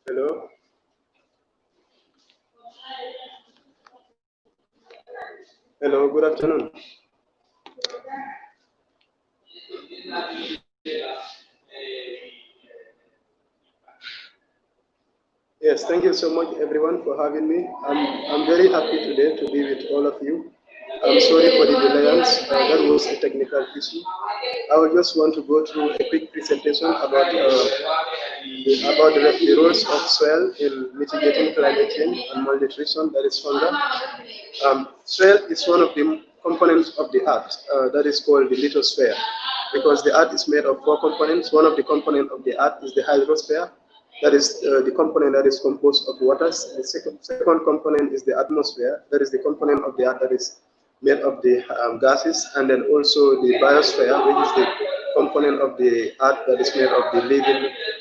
Hello. Hello. Good afternoon. Yes, thank you so much, everyone, for having me. I'm very happy today to be with all of you. I'm sorry for the delayance. That was a technical issue. I would just want to go through a quick presentation about the roles of soil in mitigating climate change and malnutrition, that is hunger. Soil is one of the components of the earth that is called the lithosphere because the earth is made of four components. One of the components of the earth is the hydrosphere, that is the component that is composed of waters. The second component is the atmosphere, that is the component of the earth that is made of the gases, and then also the biosphere, which is the component of the earth that is made of the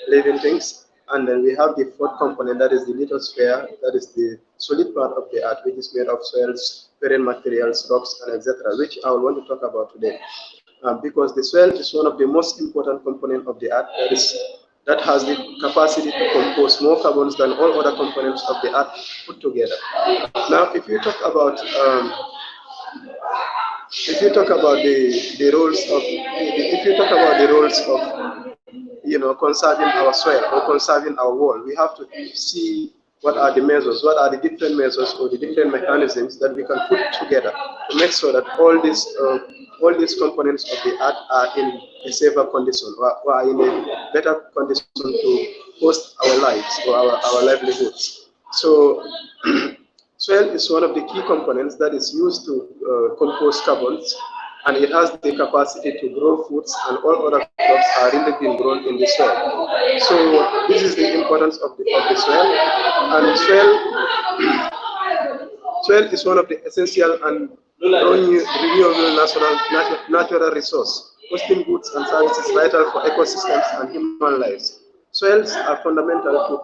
living things. And then we have the fourth component, that is the lithosphere, that is the solid part of the earth, which is made of soils, parent materials, rocks, and etc., which I will want to talk about today. Because the soil is one of the most important components of the earth that has the capacity to compose more carbons than all other components of the earth put together. Now, if you talk about if you talk about the roles of conserving our soil or conserving our world, we have to see what are the measures, what are the different measures or the different mechanisms that we can put together to make sure that all these components of the earth are in a safer condition or are in a better condition to host our lives or our livelihoods. So soil is one of the key components that is used to compose carbons, and it has the capacity to grow foods, and all other crops are really being grown in the soil. So this is the importance of the soil, and soil is one of the essential and renewable natural resource, hosting goods and services vital for ecosystems and human lives. Soils are fundamental to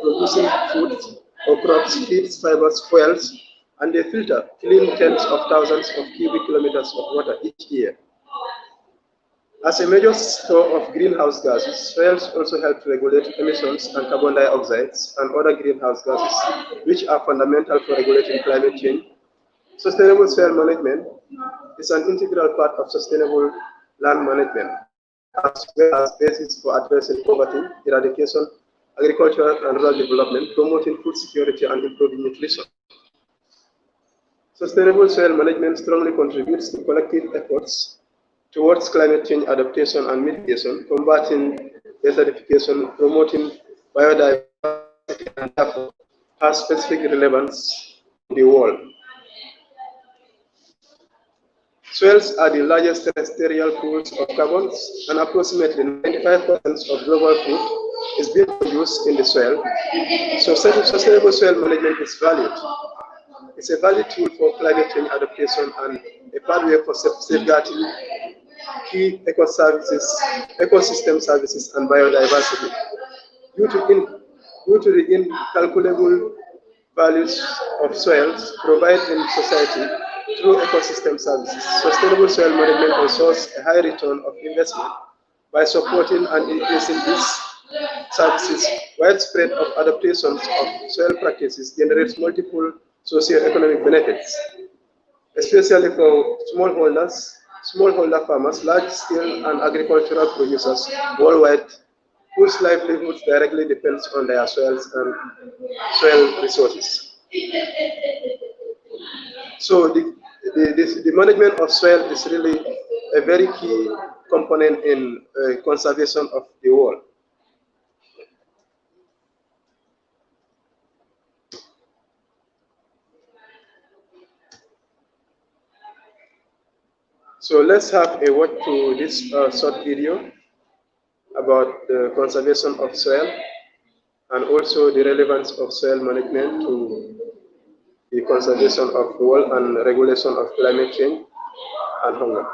producing food or crops, feeds, fibers, fuels, and they filter clean tens of thousands of cubic kilometers of water each year. As a major store of greenhouse gases, soils also help to regulate emissions and carbon dioxide and other greenhouse gases, which are fundamental for regulating climate change. Sustainable soil management is an integral part of sustainable land management, as well as basis for addressing poverty, eradication, agricultural and rural development, promoting food security, and improving nutrition. Sustainable soil management strongly contributes to collective efforts towards climate change adaptation and mitigation, combating desertification, promoting biodiversity, and therefore has specific relevance to the world. Soils are the largest terrestrial pools of carbon, and approximately 95% of global food is being produced in the soil. So sustainable soil management is valued. It's a valid tool for climate change adaptation and a pathway for safeguarding key ecosystem services and biodiversity. Due to, in, due to the incalculable values of soils provided in society through ecosystem services, sustainable soil management ensures a high return of investment by supporting and increasing these services. Widespread of adaptations of soil practices generates multiple socio-economic benefits, especially for smallholder farmers, large-scale and agricultural producers worldwide whose livelihoods directly depends on their soils and soil resources. So the management of soil is really a very key component in conservation of the world. So let's have a watch to this short video about the conservation of soil and also the relevance of soil management to the conservation of the world and regulation of climate change and hunger.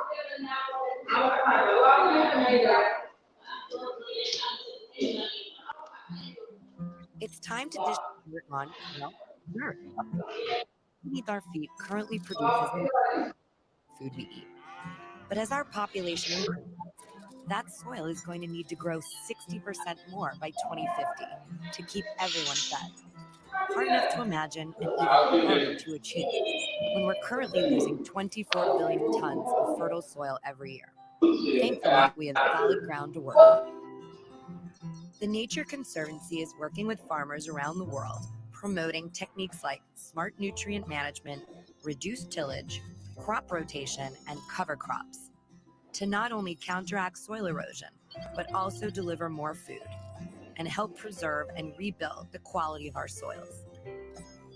It's time to disappear on, well, Earth. Beneath our feet currently produces the food we eat. But as our population increases, that soil is going to need to grow 60% more by 2050 to keep everyone fed. Hard enough to imagine and even harder to achieve when we're currently losing 24 billion tons of fertile soil every year. Thankfully, we have solid ground to work on. The Nature Conservancy is working with farmers around the world, promoting techniques like smart nutrient management, reduced tillage, crop rotation, and cover crops to not only counteract soil erosion, but also deliver more food and help preserve and rebuild the quality of our soils.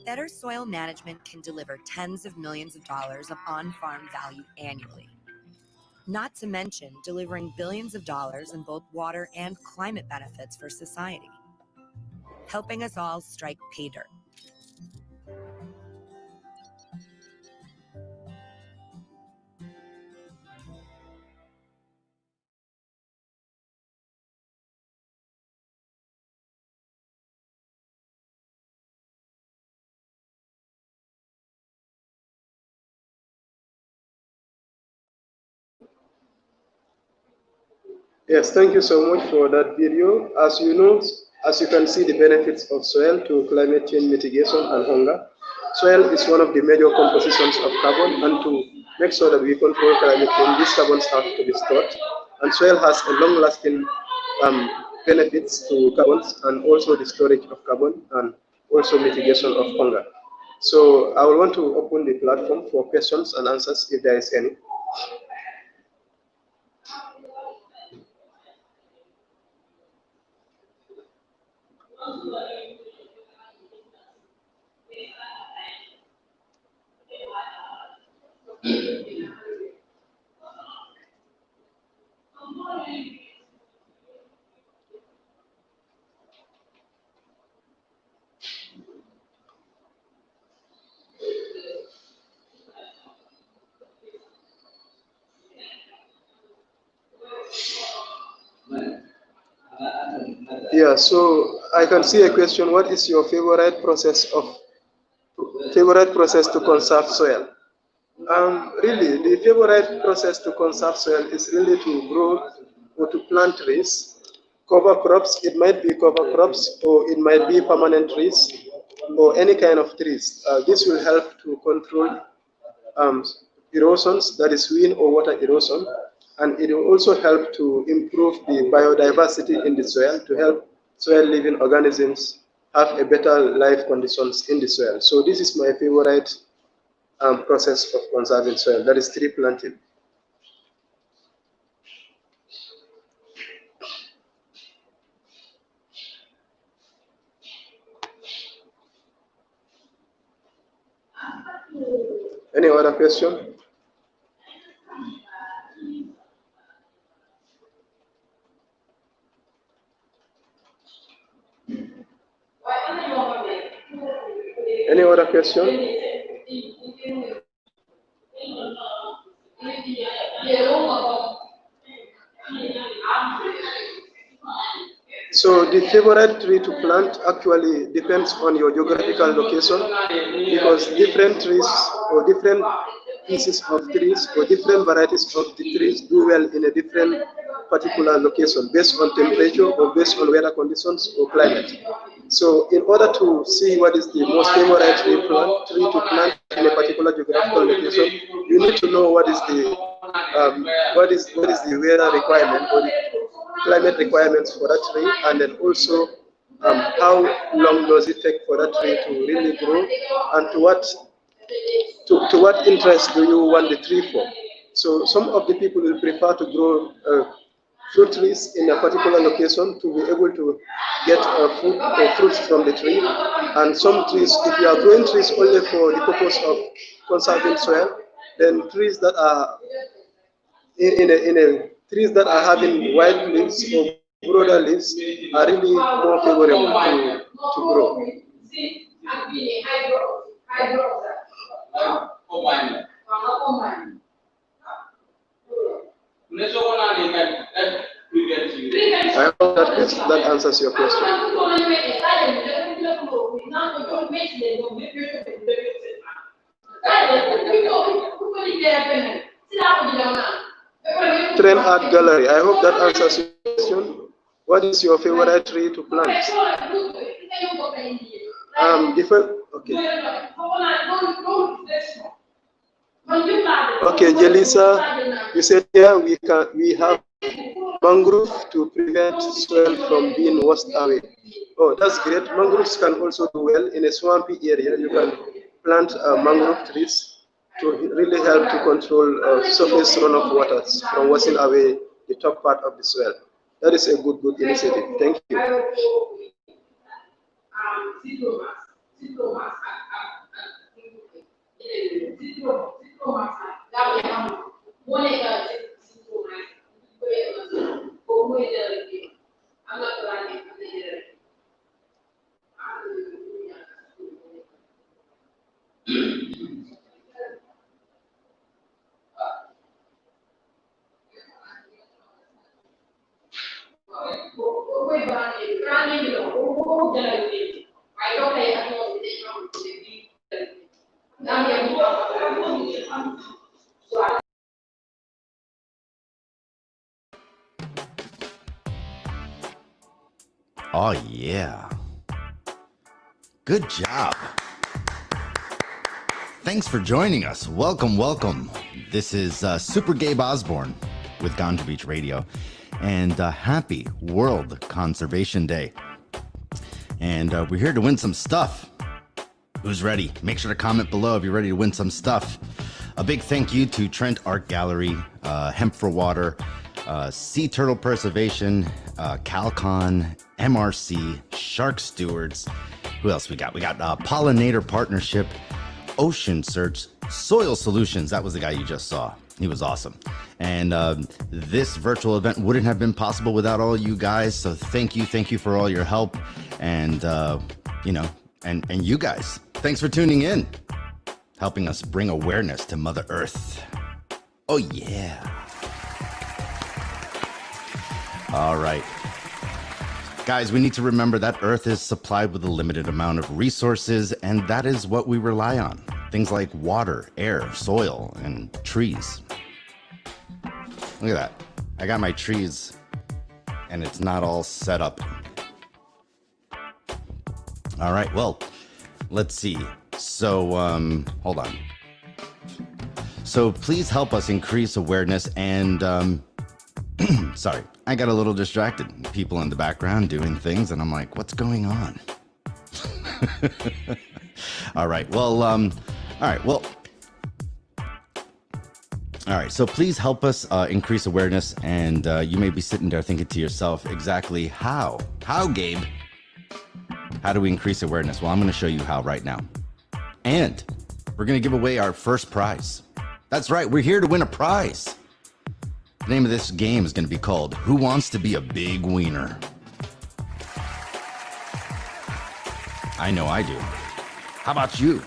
Better soil management can deliver tens of millions of dollars of on-farm value annually, not to mention delivering billions of dollars in both water and climate benefits for society, helping us all strike pay dirt. Yes, thank you so much for that video. As you know, as you can see the benefits of soil to climate change mitigation and hunger. Soil is one of the major compositions of carbon, and to make sure that we control climate change, these carbons have to be stored. And soil has a long-lasting benefits to carbons and also the storage of carbon and also mitigation of hunger. So I will want to open the platform for questions and answers if there is any. Yeah, so I can see a question. What is your favorite process to conserve soil? Really, the favorite process to conserve soil is really to grow or to plant trees, cover crops. It might be cover crops or it might be permanent trees or any kind of trees. This will help to control um, erosions, that is wind or water erosion, and it will also help to improve the biodiversity in the soil to help soil living organisms have a better life conditions in the soil. So this is my favorite process of conserving soil, that is tree planting. Any other question? Any other question? So the favorite tree to plant actually depends on your geographical location, because different trees or different pieces of trees or different varieties of the trees do well in a different particular location based on temperature or based on weather conditions or climate. So in order to see what is the most favorite tree to plant in a particular geographical location, you need to know what is the weather requirement or the climate requirements for that tree, and then also how long does it take for that tree to really grow, and to what interest do you want the tree for. So some of the people will prefer to grow fruit trees in a particular location to be able to get food or fruits from the tree, and some trees, if you are growing trees only for the purpose of conserving soil, then trees that are in a trees that are having wide leaves or broader leaves are really more favorable to grow. I hope that answers your question. Trent Art Gallery. I hope that answers your question. What is your favorite tree to plant? Different. Okay. Okay, Jelisa, you said here we have mangrove to prevent soil from being washed away. Oh, that's great. Mangroves can also do well in a swampy area. You can plant mangrove trees to really help to control surface runoff waters from washing away the top part of the soil. That is a good initiative. Thank you. Oh, yeah. Good job. Thanks for joining us. Welcome, welcome. This is Super Gabe Osborne with Gone to Beach Radio. And happy World Conservation Day. And we're here to win some stuff. Who's ready? Make sure to comment below if you're ready to win some stuff. A big thank you to Trent Art Gallery, Hemp for Water, Sea Turtle Preservation, Calcon, MRC, Shark Stewards. Who else we got? We got Pollinator Partnership, Ocearch, Soil Solutions. That was the guy you just saw. He was awesome. And this virtual event wouldn't have been possible without all you guys. So thank you for all your help. And, and you guys, thanks for tuning in, helping us bring awareness to Mother Earth. Oh, yeah. All right. Guys, we need to remember that Earth is supplied with a limited amount of resources, and that is what we rely on. Things like water, air, soil, and trees. Look at that. I got my trees, and it's not all set up. All right, well, let's see. So, hold on. So please help us increase awareness and, sorry, I got a little distracted. People in the background doing things, and I'm like, what's going on? All right, well, so please help us increase awareness, and you may be sitting there thinking to yourself, exactly how? How, Gabe? How do we increase awareness? Well, I'm going to show you how right now. And we're going to give away our first prize. That's right, we're here to win a prize. The name of this game is going to be called Who Wants to Be a Big Wiener? I know I do. How about you?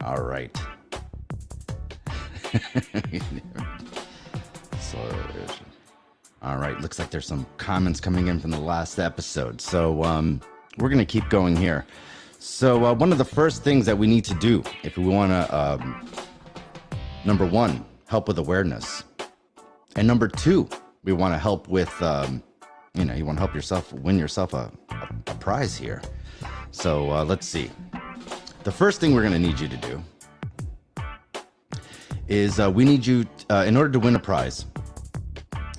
All right. All right, looks like there's some comments coming in from the last episode. So we're going to keep going here. So one of the first things that we need to do if we want to, number one, help with awareness. And number two, we want to help with, you want to help yourself win yourself a prize here. So let's see. The first thing we're going to need you to do is we need you, in order to win a prize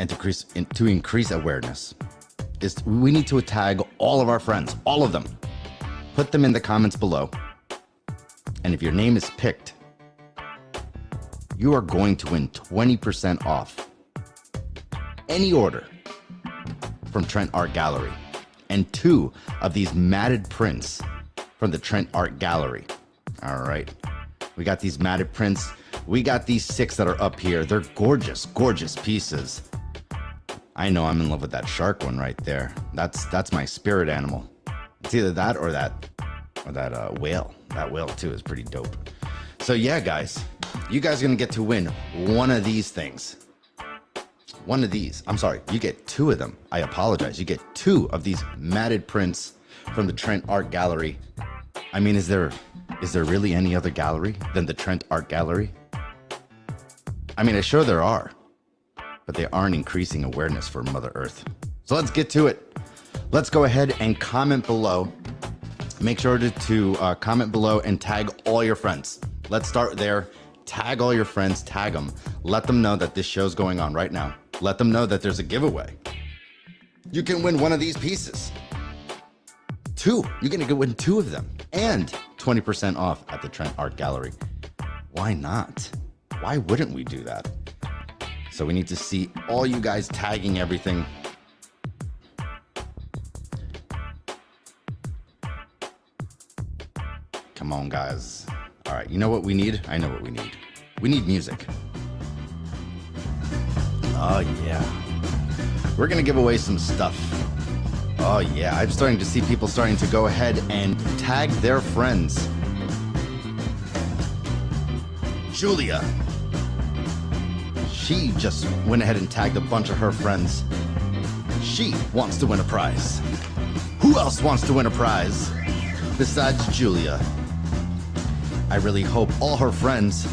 and to increase awareness, is we need to tag all of our friends, all of them. Put them in the comments below. And if your name is picked, you are going to win 20% off any order from Trent Art Gallery and 2 of these matted prints from the Trent Art Gallery. All right. We got these matted prints. We got these 6 that are up here. They're gorgeous, gorgeous pieces. I know I'm in love with that shark one right there. That's my spirit animal. It's either that or that whale. That whale too is pretty dope. So yeah, guys, you guys are gonna get to win one of these things. One of these. I'm sorry, you get 2 of them. I apologize. You get 2 of these matted prints from the Trent Art Gallery. I mean, is there really any other gallery than the Trent Art Gallery? I mean, sure there are, but they aren't increasing awareness for Mother Earth. So let's get to it. Let's go ahead and comment below. Make sure to comment below and tag all your friends. Let's start there. Tag all your friends, tag them. Let them know that this show's going on right now. Let them know that there's a giveaway. You can win one of these pieces. 2. You're gonna win 2 of them. And 20% off at the Trent Art Gallery. Why not? Why wouldn't we do that? So we need to see all you guys tagging everything. Come on, guys. All right, you know what we need? I know what we need. We need music. Oh, yeah. We're gonna give away some stuff. Oh, yeah. I'm starting to see people starting to go ahead and tag their friends. Julia. She just went ahead and tagged a bunch of her friends. She wants to win a prize. Who else wants to win a prize besides Julia? I really hope all her friends,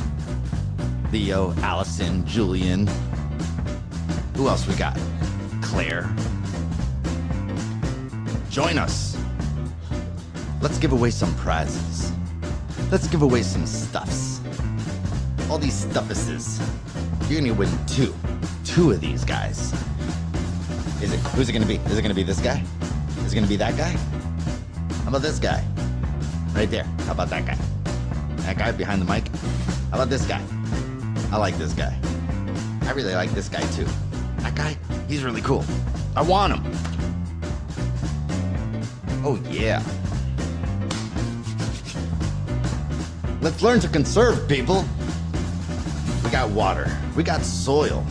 Theo, Allison, Julian. Who else we got? Claire. Join us. Let's give away some prizes. Let's give away some stuffs. All these stuffuses. You're gonna win 2 of these guys. Who's it gonna be? Is it gonna be this guy? Is it gonna be that guy? How about this guy? Right there. How about that guy? That guy behind the mic? How about this guy? I like this guy. I really like this guy too. That guy, he's really cool. I want him. Oh yeah. Let's learn to conserve, people. We got water. We got soil.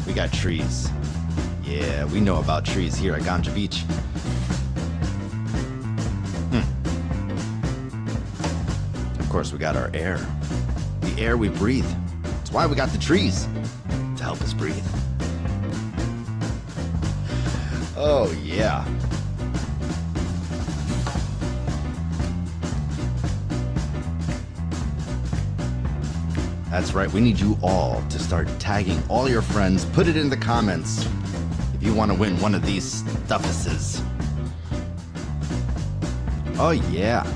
We got trees. Yeah, we know about trees here at Ganja Beach. Of course, we got our air. The air we breathe. That's why we got the trees, to help us breathe. Oh, yeah. That's right, we need you all to start tagging all your friends. Put it in the comments if you want to win one of these stuffuses. Oh, yeah.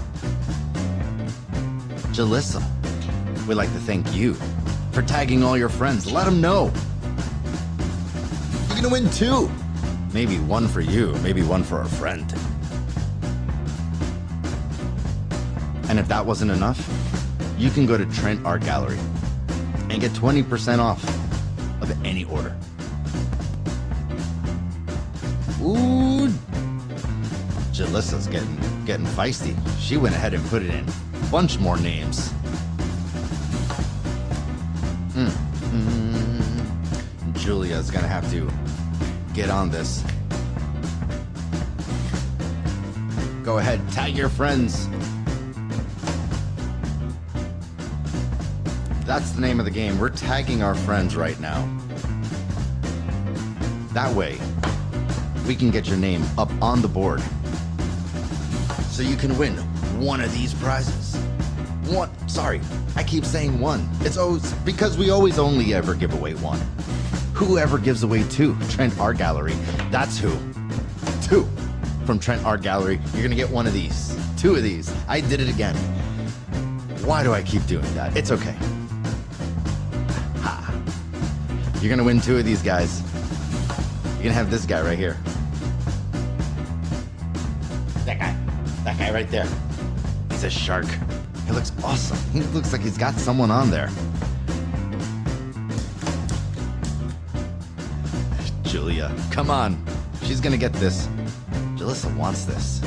Jalissa, we'd like to thank you for tagging all your friends. Let them know. You're gonna win 2. Maybe 1 for you, maybe 1 for a friend. And if that wasn't enough, you can go to Trent Art Gallery and get 20% off of any order. Ooh, Jalissa's getting feisty. She went ahead and put it in. Bunch more names. Julia's gonna have to get on this. Go ahead, tag your friends. That's the name of the game. We're tagging our friends right now. That way, we can get your name up on the board. So you can win one of these prizes. Sorry, I keep saying 1. It's always because we always only ever give away 1. Whoever gives away 2, Trent Art Gallery, that's who. 2 from Trent Art Gallery. You're gonna get 1 of these, 2 of these. I did it again. Why do I keep doing that? It's okay. Ha. You're gonna win 2 of these guys. You're gonna have this guy right here. That guy right there. He's a shark. He looks awesome. He looks like he's got someone on there. Julia, come on. She's gonna get this. Jalissa wants this.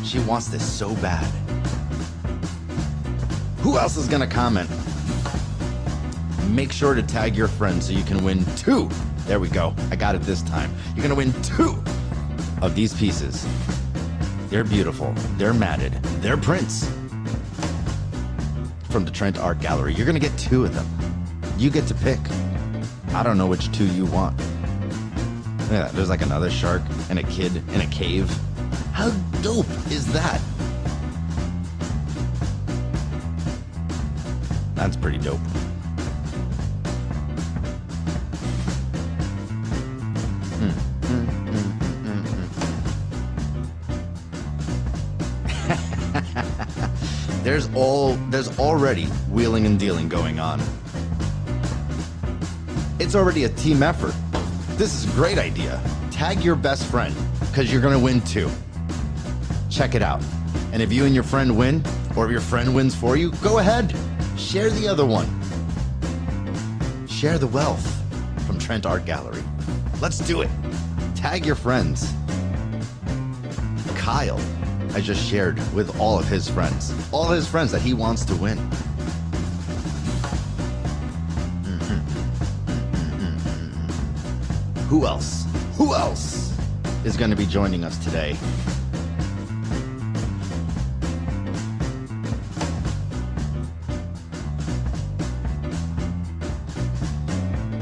She wants this so bad. Who else is gonna comment? Make sure to tag your friends so you can win 2. There we go. I got it this time. You're gonna win 2 of these pieces. They're beautiful. They're matted. They're prints from the Trent Art Gallery. You're gonna get 2 of them. You get to pick. I don't know which 2 you want. Look at that. There's like another shark and a kid in a cave. How dope is that? That's pretty dope. There's already wheeling and dealing going on. It's already a team effort. This is a great idea. Tag your best friend, because you're gonna win too. Check it out. And if you and your friend win, or if your friend wins for you, go ahead. Share the other one. Share the wealth from Trent Art Gallery. Let's do it. Tag your friends. Kyle, I just shared with all of his friends that he wants to win. Who else is going to be joining us today?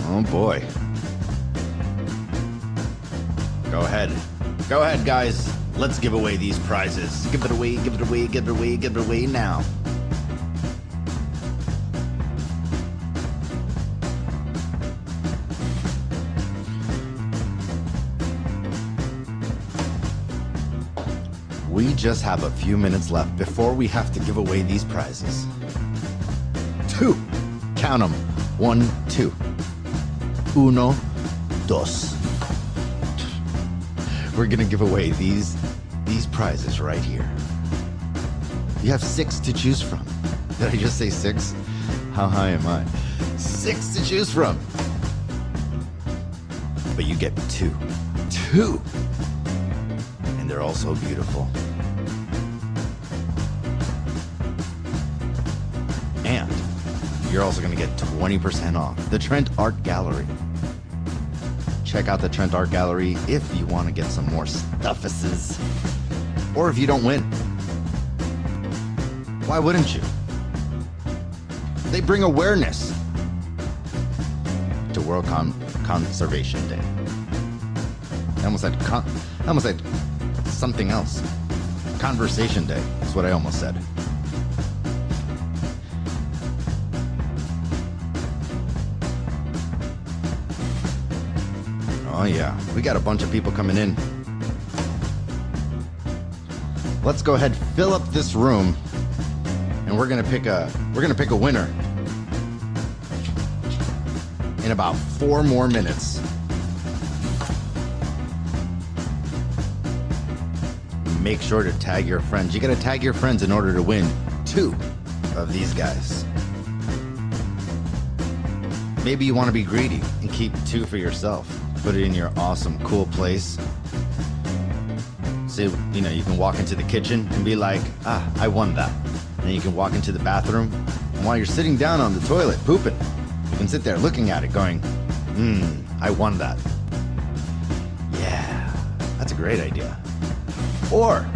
Oh boy. Go ahead, guys. Let's give away these prizes. Give it away now. We just have a few minutes left before we have to give away these prizes. 2. Count them. 1, 2. Uno, dos. We're gonna give away these prizes right here. You have 6 to choose from. Did I just say 6? How high am I? 6 to choose from. But you get 2. 2. And they're all so beautiful. And you're also gonna get 20% off the Trent Art Gallery. Check out the Trent Art Gallery if you want to get some more stuffuses. Or if you don't win. Why wouldn't you? They bring awareness to World Conservation Day. I almost said something else. Conversation Day is what I almost said. Oh yeah, we got a bunch of people coming in. Let's go ahead, fill up this room, and we're gonna pick a winner in about 4 more minutes. Make sure to tag your friends. You gotta tag your friends in order to win 2 of these guys. Maybe you want to be greedy and keep 2 for yourself. Put it in your awesome, cool place. So, you can walk into the kitchen and be like, I won that. And then you can walk into the bathroom, and while you're sitting down on the toilet, pooping, you can sit there looking at it going, I won that. Yeah, that's a great idea. Or,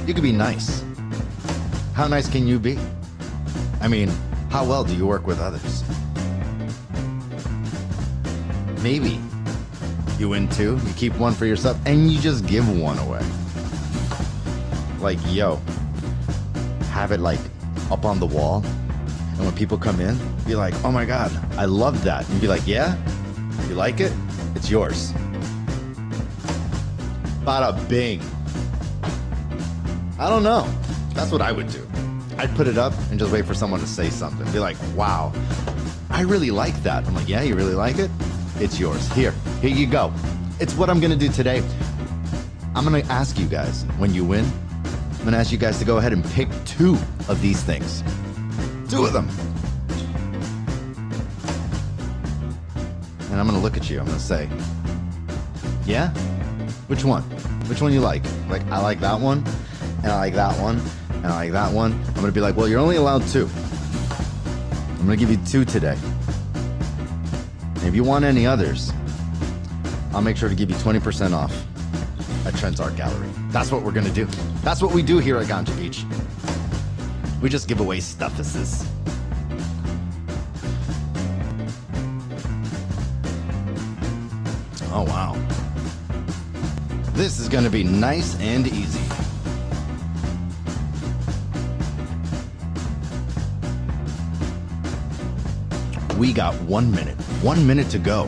you could be nice. How nice can you be? I mean, how well do you work with others? Maybe you win 2, you keep 1 for yourself, and you just give 1 away. Like, yo, have it like up on the wall, and when people come in, be like, oh my God, I love that. And be like, yeah? You like it? It's yours. Bada bing. I don't know. That's what I would do. I'd put it up and just wait for someone to say something. Be like, wow, I really like that. I'm like, yeah, you really like it? It's yours. Here you go. It's what I'm gonna do today. I'm gonna ask you guys, when you win, I'm gonna ask you guys to go ahead and pick 2 of these things. 2 of them. And I'm gonna look at you, I'm gonna say, yeah? Which one? Which one you like? Like, I like that one, and I like that one, and I like that one. I'm gonna be like, well, you're only allowed 2. I'm gonna give you 2 today. If you want any others, I'll make sure to give you 20% off at Trent's Art Gallery. That's what we're gonna do. That's what we do here at Ganja Beach. We just give away stuffuses. Oh wow. This is gonna be nice and easy. We got 1 minute. 1 minute to go.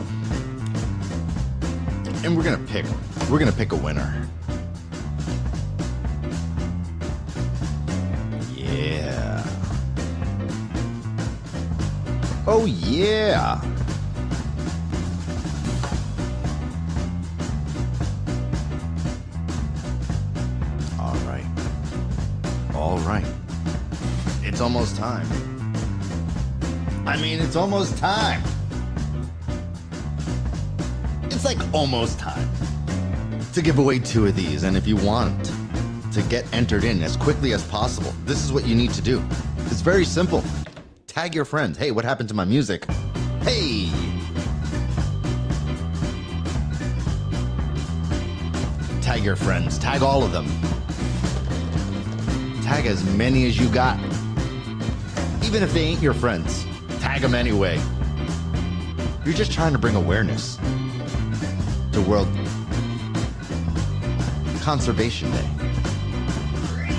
And we're gonna pick a winner. Oh, yeah. All right. It's almost time. I mean, it's almost time. It's like almost time to give away 2 of these. And if you want to get entered in as quickly as possible, this is what you need to do. It's very simple. Tag your friends. Hey, what happened to my music? Hey! Tag your friends. Tag all of them. Tag as many as you got. Even if they ain't your friends, tag them anyway. You're just trying to bring awareness to World Conservation Day.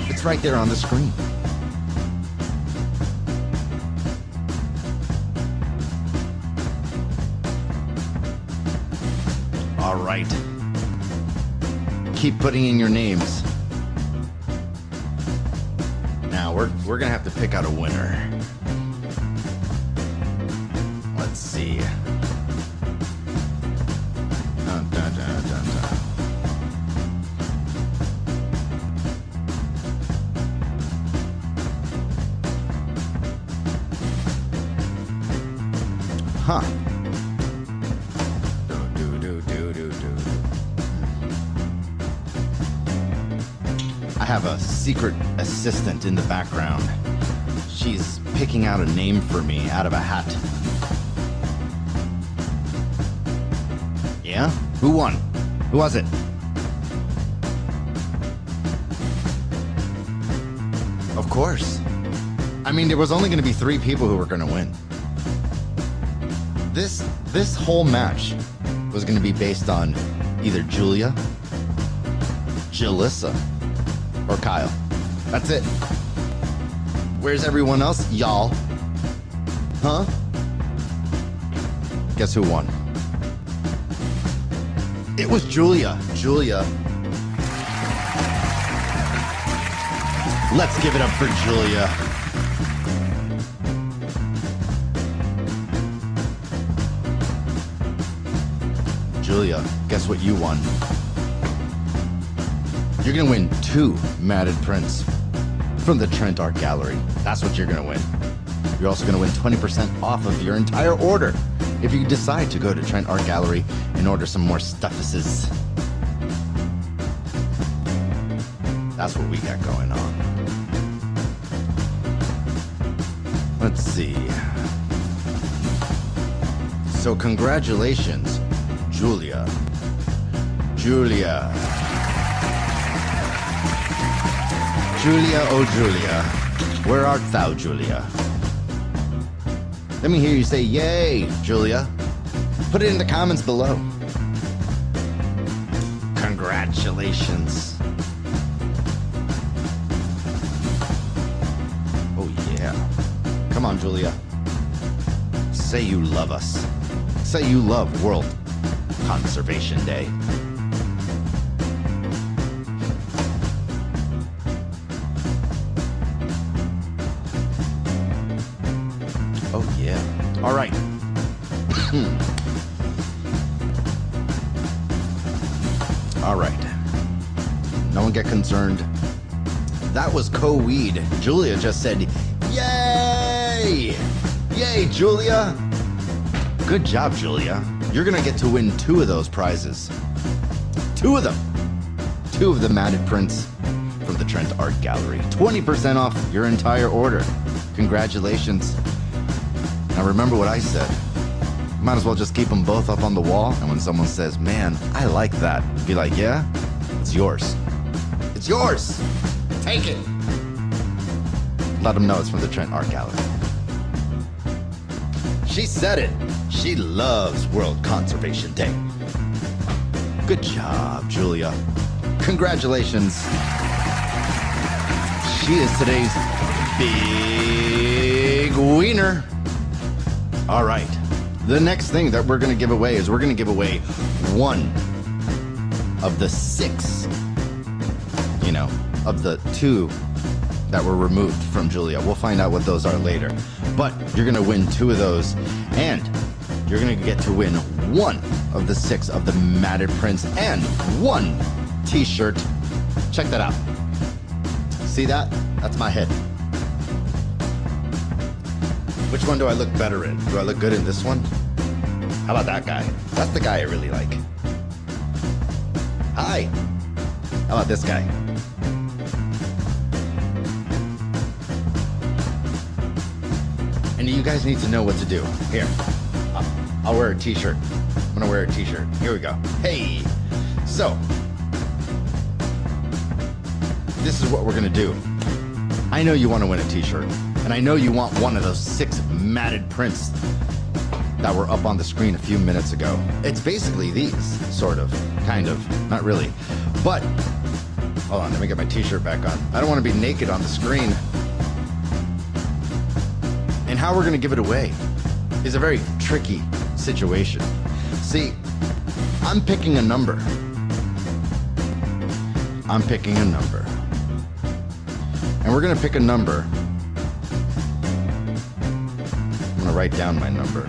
It's right there on the screen. All right. Keep putting in your names. Now we're gonna have to pick out a winner. Let's see. Dun, dun, dun, dun, dun. Huh. I have a secret assistant in the background. She's picking out a name for me out of a hat. Yeah? Who won? Who was it? Of course. I mean, there was only going to be 3 people who were going to win. This whole match was going to be based on either Julia, Jalissa, or Kyle. That's it. Where's everyone else, y'all? Huh? Guess who won? It was Julia. Julia. Let's give it up for Julia. Julia, guess what you won? You're gonna win 2 matted prints from the Trent Art Gallery. That's what you're gonna win. You're also gonna win 20% off of your entire order if you decide to go to Trent Art Gallery and order some more stuffuses. That's what we got going on. Let's see. So congratulations, Julia. Julia, oh Julia, where art thou, Julia? Let me hear you say, yay, Julia. Put it in the comments below. Congratulations. Oh yeah. Come on, Julia. Say you love us. Say you love World Conservation Day. Oh yeah. All right. All right. No one get concerned. That was co-weed. Julia just said, yay! Yay, Julia! Good job, Julia. You're gonna get to win 2 of those prizes. 2 of them. 2 of the matted prints from the Trent Art Gallery. 20% off your entire order. Congratulations. Now remember what I said. Might as well just keep them both up on the wall, and when someone says, man, I like that, be like, yeah, it's yours. It's yours. Take it. Let them know it's from the Trent Art Gallery. She said it. She loves World Conservation Day. Good job, Julia. Congratulations. She is today's big winner. All right. The next thing that we're going to give away is we're going to give away 1 of the 6, of the 2 that were removed from Julia. We'll find out what those are later. but you're gonna win 2 of those, and you're gonna get to win 1 of the 6 of the matted prints and 1 t-shirt. Check that out. See that? That's my head. Which one do I look better in? Do I look good in this one? How about that guy? That's the guy I really like. Hi. How about this guy? And you guys need to know what to do. Here, I'll wear a t-shirt. I'm gonna wear a t-shirt. Here we go. Hey! So, this is what we're gonna do. I know you wanna win a t-shirt, and I know you want one of those 6 matted prints that were up on the screen a few minutes ago. It's basically these, sort of, kind of, not really. But, hold on, let me get my t-shirt back on. I don't wanna be naked on the screen. And how we're gonna give it away is a very tricky situation. See, I'm picking a number. I'm picking a number. And we're gonna pick a number. I'm gonna write down my number.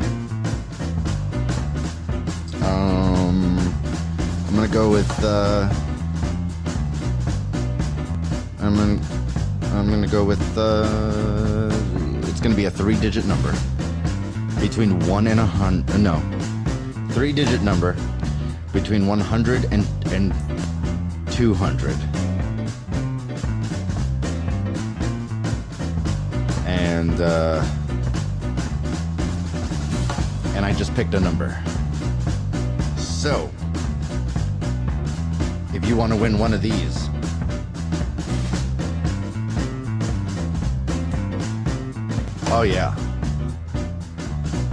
I'm gonna go with, I'm gonna go with, it's gonna be a 3-digit number. Between 1 and 100, no. 3-digit number between 100 and 200. And I just picked a number. So, if you want to win one of these, oh yeah.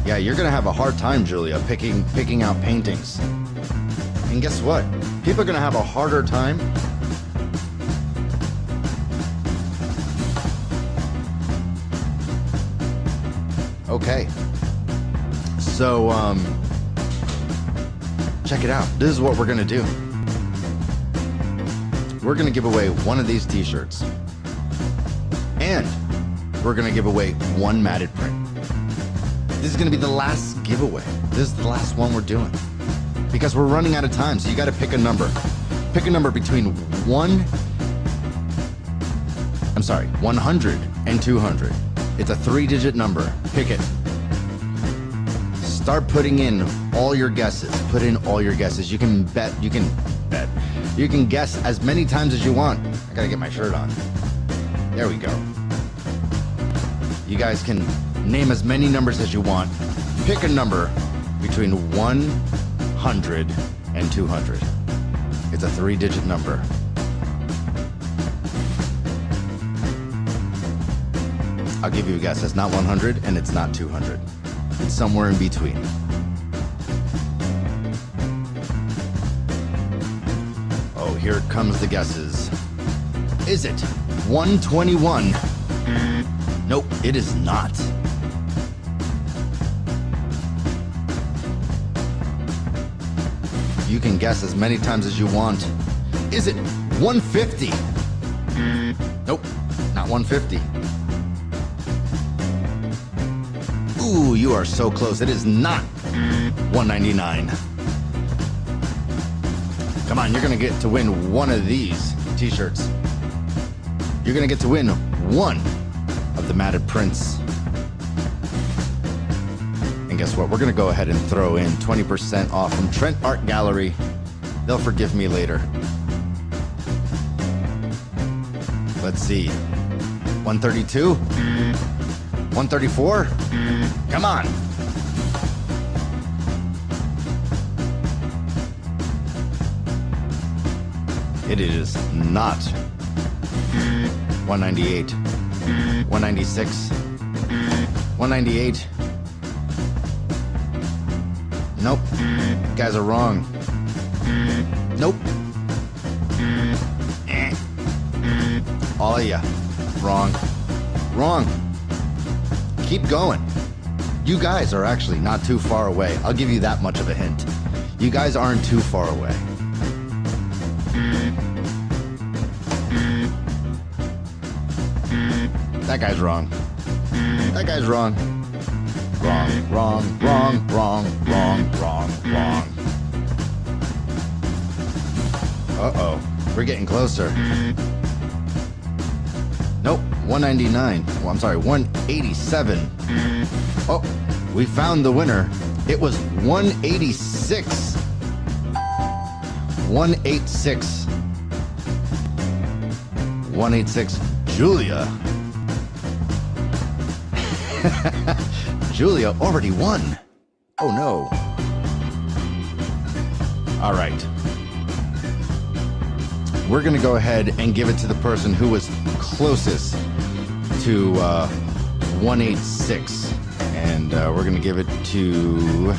Yeah, you're gonna have a hard time, Julia, picking out paintings. And guess what? People are gonna have a harder time okay. So, check it out. This is what we're gonna do. We're gonna give away one of these t-shirts. And we're gonna give away 1 matted print. This is gonna be the last giveaway. This is the last one we're doing. Because we're running out of time, so you gotta pick a number. Pick a number between 100 and 200. It's a 3-digit number. Pick it. Start putting in all your guesses. Put in all your guesses. You can bet. You can guess as many times as you want. I gotta get my shirt on. There we go. You guys can name as many numbers as you want. Pick a number between 100 and 200. It's a 3-digit number. I'll give you a guess. It's not 100 and it's not 200. It's somewhere in between. Oh, here comes the guesses. Is it 121? Nope, it is not. You can guess as many times as you want. Is it 150? Nope, not 150. Ooh, you are so close. It is not 199. Come on, you're gonna get to win one of these t-shirts. You're gonna get to win one of the matted prints. And guess what? We're gonna go ahead and throw in 20% off from Trent Art Gallery. They'll forgive me later. Let's see. 132? 134? Come on. It is not 198. 196. 198. Nope. You guys are wrong. Nope. All of ya. Wrong. Wrong. Keep going. You guys are actually not too far away. I'll give you that much of a hint. You guys aren't too far away. That guy's wrong. That guy's wrong. Wrong. Uh-oh. We're getting closer. Nope. 199. Well, I'm sorry, 187. Oh, we found the winner. It was 186. 186. 186. Julia. Julia already won. Oh no. All right. We're going to go ahead and give it to the person who was closest to 186. And we're going to give it to...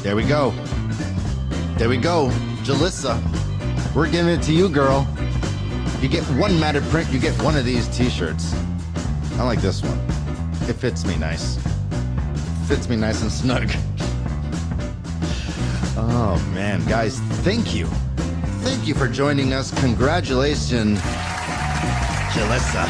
There we go. There we go. Jalissa. We're giving it to you, girl. You get one matted print, you get one of these t-shirts. I like this one. It fits me nice. Fits me nice and snug. Oh, man. Guys, thank you. Thank you for joining us. Congratulations, Jalissa.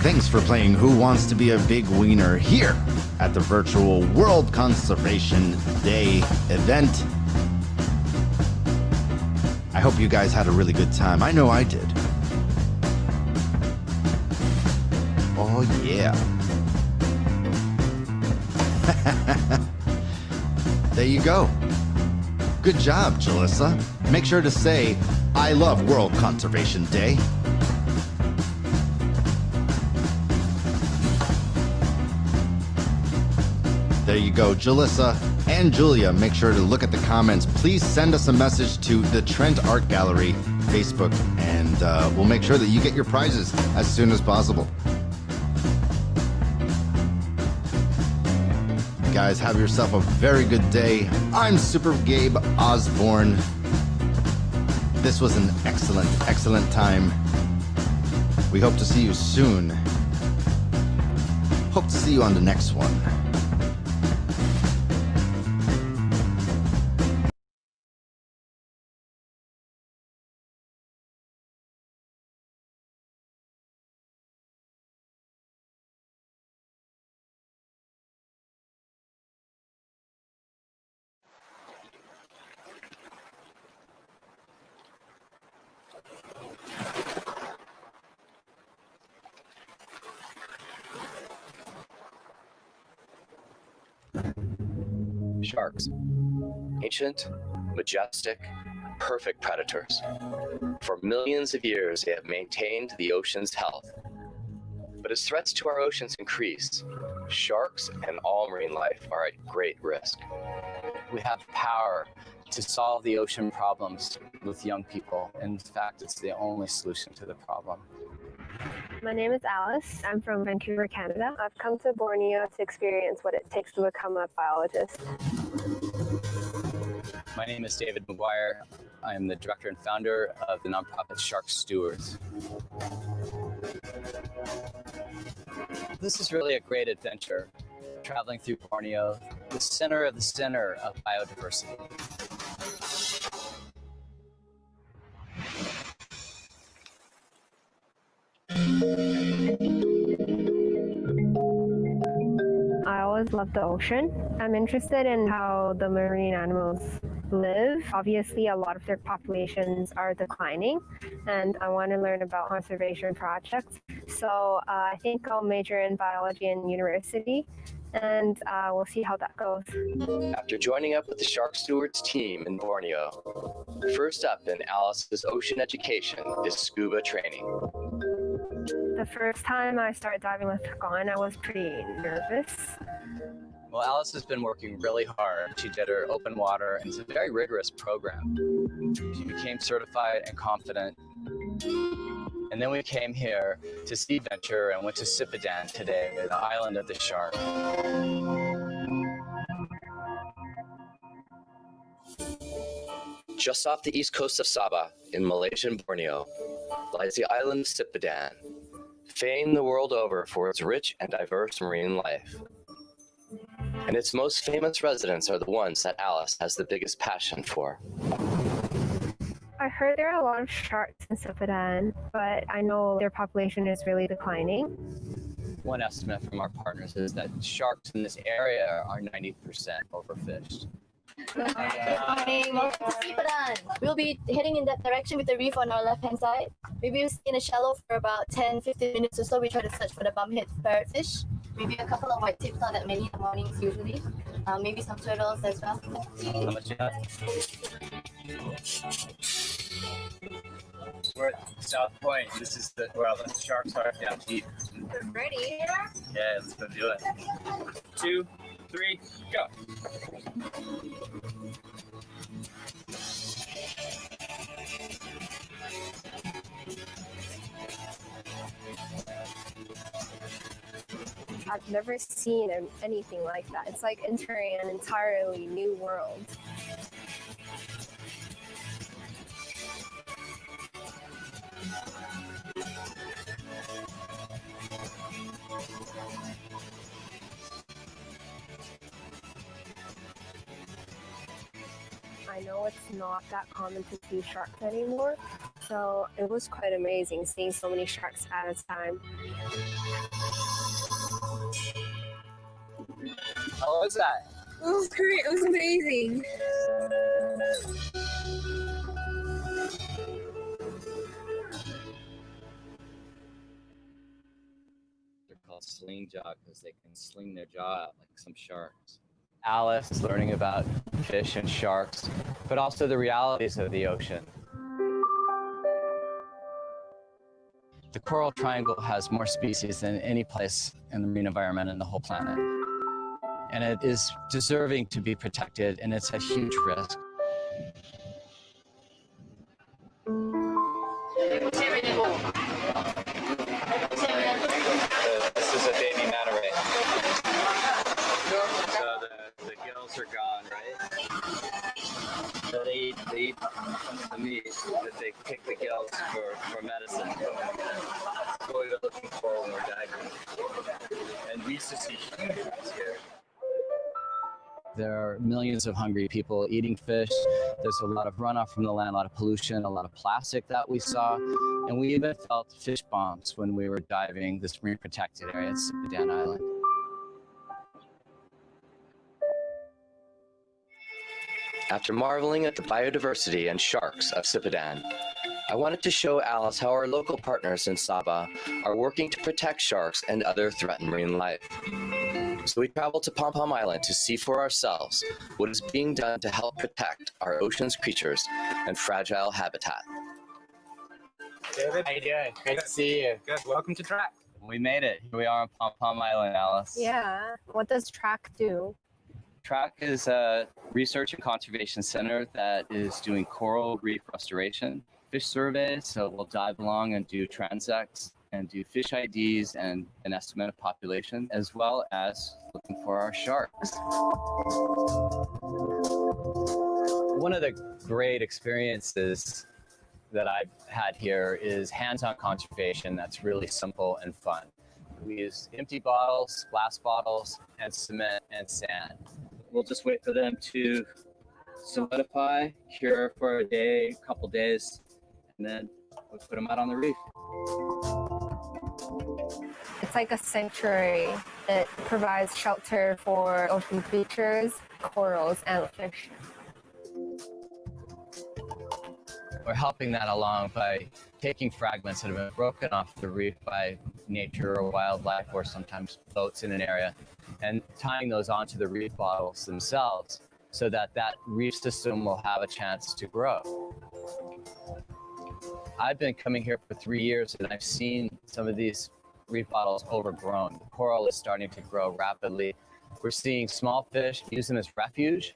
Thanks for playing Who Wants to Be a Big Wiener here at the virtual World Conservation Day event. I hope you guys had a really good time. I know I did. Oh, yeah. There you go. Good job, Jalissa. Make sure to say, I love World Conservation Day. There you go, Jalissa and Julia. Make sure to look at the comments. Please send us a message to the Trent Art Gallery Facebook, and we'll make sure that you get your prizes as soon as possible. Guys, have yourself a very good day. I'm Super Gabe Osborne. This was an excellent time. We hope to see you soon. Hope to see you on the next one. Sharks. Ancient, majestic, perfect predators. For millions of years, they have maintained the ocean's health. But as threats to our oceans increase, sharks and all marine life are at great risk. We have power to solve the ocean problems with young people. In fact, it's the only solution to the problem. My name is Alice. I'm from Vancouver, Canada. I've come to Borneo to experience what it takes to become a biologist. My name is David McGuire. I am the director and founder of the nonprofit Shark Stewards. This is really a great adventure, traveling through Borneo, the center of biodiversity. I always love the ocean. I'm interested in how the marine animals live. Obviously, a lot of their populations are declining, and I want to learn about conservation projects. So I think I'll major in biology in university, and we'll see how that goes. After joining up with the Shark Stewards team in Borneo, first up in Alice's ocean education is scuba training. The first time I started diving with Gon, I was pretty nervous. Well, Alice has been working really hard. She did her open water, and it's a very rigorous program. She became certified and confident. And then we came here to Sea Venture and went to Sipadan today, the island of the shark. Just off the east coast of Sabah, in Malaysian Borneo, lies the island of Sipadan, famed the world over for its rich and diverse marine life. And its most famous residents are the ones that Alice has the biggest passion for. I I heard there are a lot of sharks in Sipadan, but I know their population is really declining. One estimate from our partners is that sharks in this area are 90% overfished. Good morning. Welcome to Sipadan. We'll be heading in that direction with the reef on our left-hand side. Maybe we'll stay in the shallow for about 10-15 minutes or so. We try to search for the bumhead parrotfish. Maybe a couple of white tips, not that many in the mornings usually. Maybe some turtles as well. How much you have? We're at South Point. This is where all the sharks are down deep. Ready? Yeah, let's go do it. 2, 3, go. I've never seen anything like that. It's like entering an entirely new world. I know it's not that common to see sharks anymore, so it was quite amazing seeing so many sharks at a time. How was that? It was great. It was amazing. They're called sling jaw because they can sling their jaw out like some sharks. Alice is learning about fish and sharks, but also the realities of the ocean. The coral triangle has more species than any place in the marine environment in the whole planet. And it is deserving to be protected, and it's a huge risk. This is a baby manta ray. So the gills are gone, right? So they eat the meat, but they pick the gills for medicine. That's what we were looking for when we're diving. And we used to see huge ones here. There are millions of hungry people eating fish. There's a lot of runoff from the land, a lot of pollution, a lot of plastic that we saw. And we even felt fish bombs when we were diving this marine protected area at Sipadan Island. After marveling at the biodiversity and sharks of Sipadan, I wanted to show Alice how our local partners in Sabah are working to protect sharks and other threatened marine life. So we traveled to Pom Pom Island to see for ourselves what is being done to help protect our ocean's creatures and fragile habitat. David, how you doing? Great to see you. Good. Welcome to Track. We made it. Here we are on Pom Pom Island, Alice. Yeah. What does TRAC do? TRAC is a research and conservation center that is doing coral reef restoration, fish surveys, so we'll dive along and do transects and do fish IDs and an estimate of population, as well as looking for our sharks. One of the great experiences that I've had here is hands-on conservation that's really simple and fun. We use empty bottles, glass bottles, and cement and sand. We'll just wait for them to solidify, cure for a day, a couple days, and then we put them out on the reef. It's like a sanctuary that provides shelter for ocean creatures, corals, and fish. We're helping that along by taking fragments that have been broken off the reef by nature or wildlife or sometimes boats in an area and tying those onto the reef bottles themselves so that that reef system will have a chance to grow. I've been coming here for 3 years and I've seen some of these reef bottles overgrown. The coral is starting to grow rapidly. We're seeing small fish use them as refuge.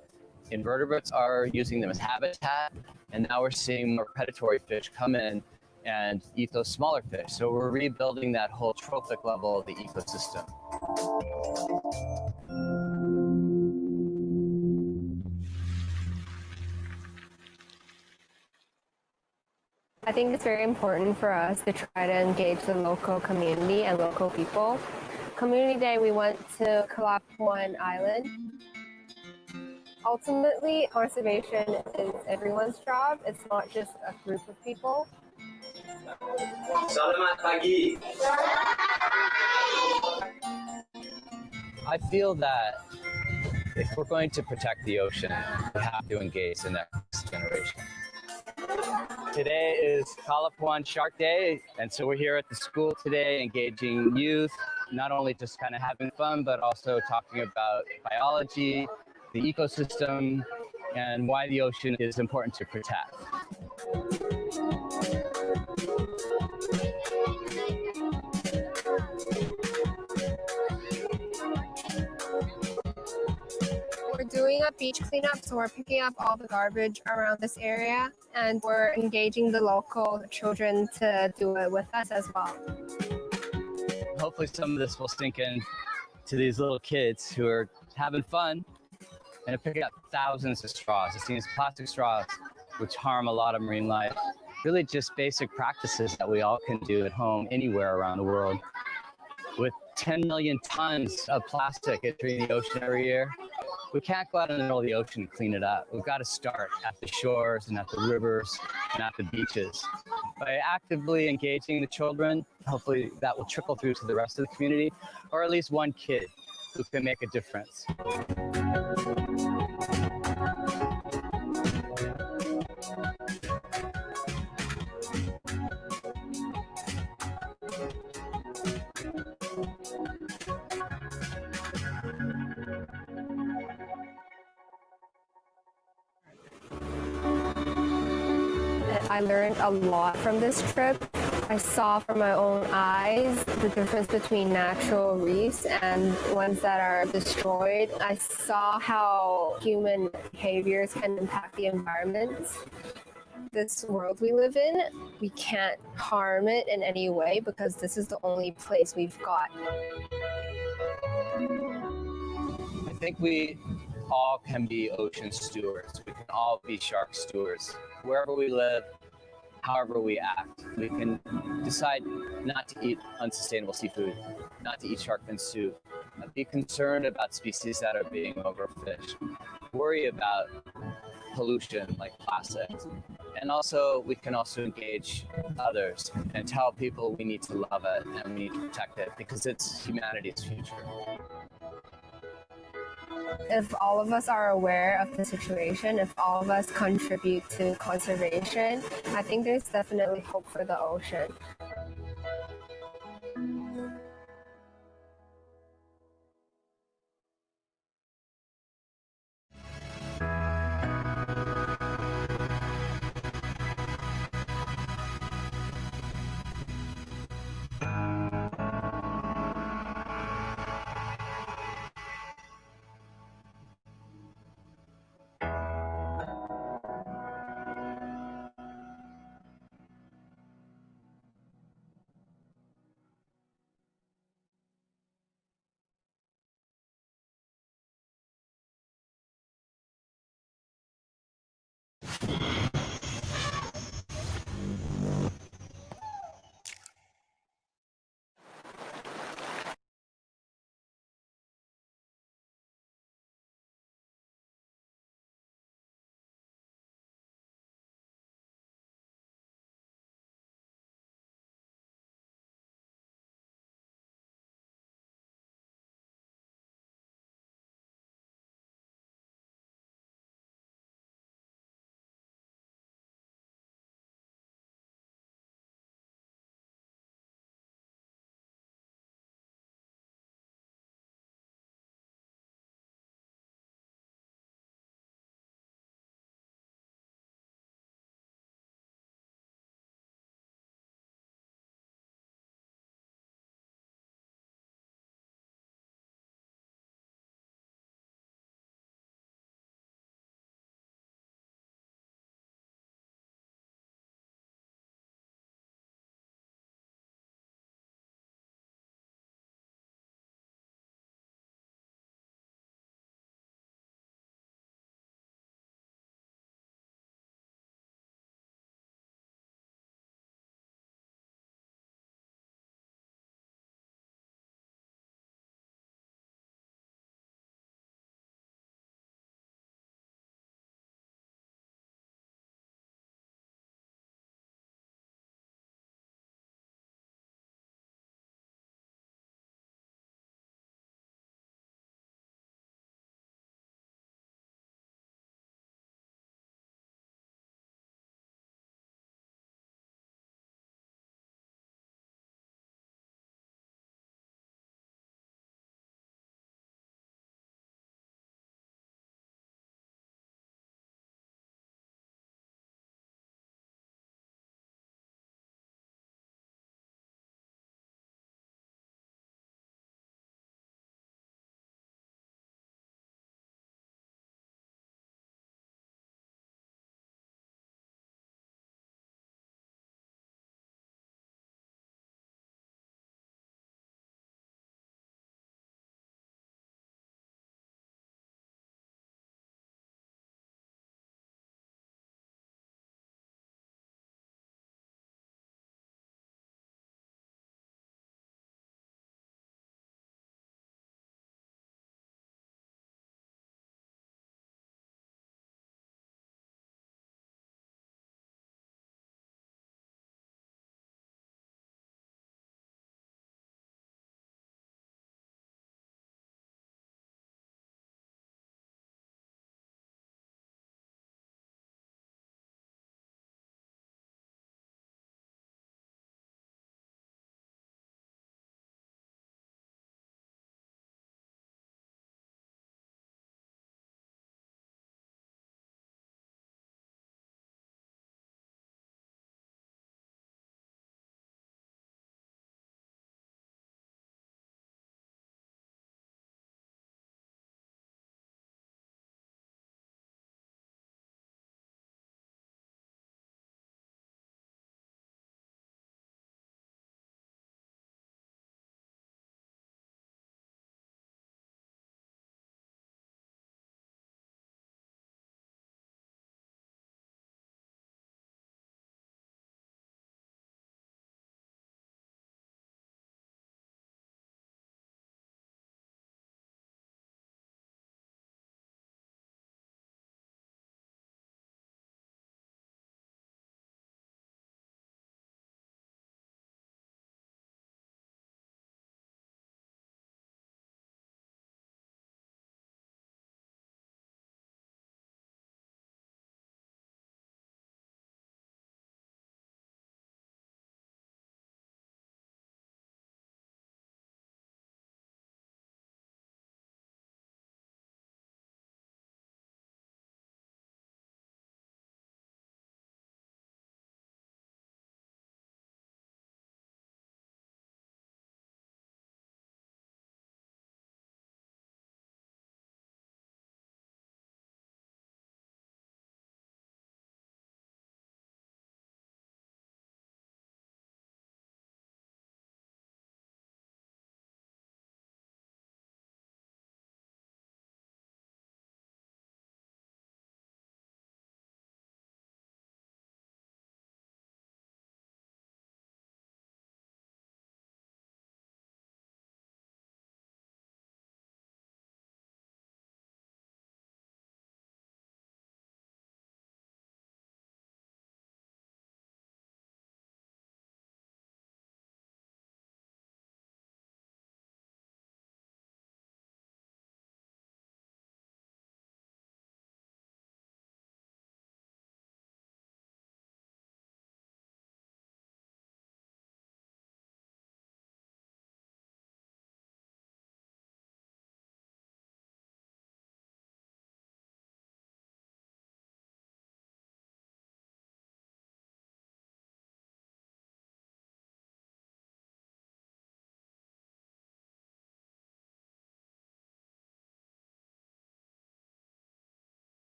Invertebrates are using them as habitat. And now we're seeing more predatory fish come in and eat those smaller fish. So we're rebuilding that whole trophic level of the ecosystem. I think it's very important for us to try to engage the local community and local people. Community Day, we went to Kalapuan Island. Ultimately, conservation is everyone's job. It's not just a group of people. Selamat pagi. I feel that if we're going to protect the ocean, we have to engage the next generation. Today is Kalapuan Shark Day, and so we're here at the school today engaging youth, not only just kind of having fun, but also talking about biology, the ecosystem, and why the ocean is important to protect. We're doing a beach cleanup, so we're picking up all the garbage around this area, and we're engaging the local children to do it with us as well. Hopefully some of this will sink in to these little kids who are having fun and are picking up thousands of straws. It seems plastic straws, which harm a lot of marine life. Really just basic practices that we all can do at home anywhere around the world. With 10 million tons of plastic entering the ocean every year, we can't go out in the middle of the ocean and clean it up. We've got to start at the shores and at the rivers and at the beaches. By actively engaging the children, hopefully that will trickle through to the rest of the community, or at least one kid who can make a difference. I learned a lot from this trip. I saw from my own eyes the difference between natural reefs and ones that are destroyed. I saw how human behaviors can impact the environment. This world we live in, we can't harm it in any way because this is the only place we've got. I think we all can be ocean stewards. We can all be shark stewards. Wherever we live, however we act, we can decide not to eat unsustainable seafood, not to eat shark fin soup, be concerned about species that are being overfished, worry about pollution like plastics. And also, we can also engage others and tell people we need to love it and we need to protect it because it's humanity's future. If all of us are aware of the situation, if all of us contribute to conservation, I think there's definitely hope for the ocean.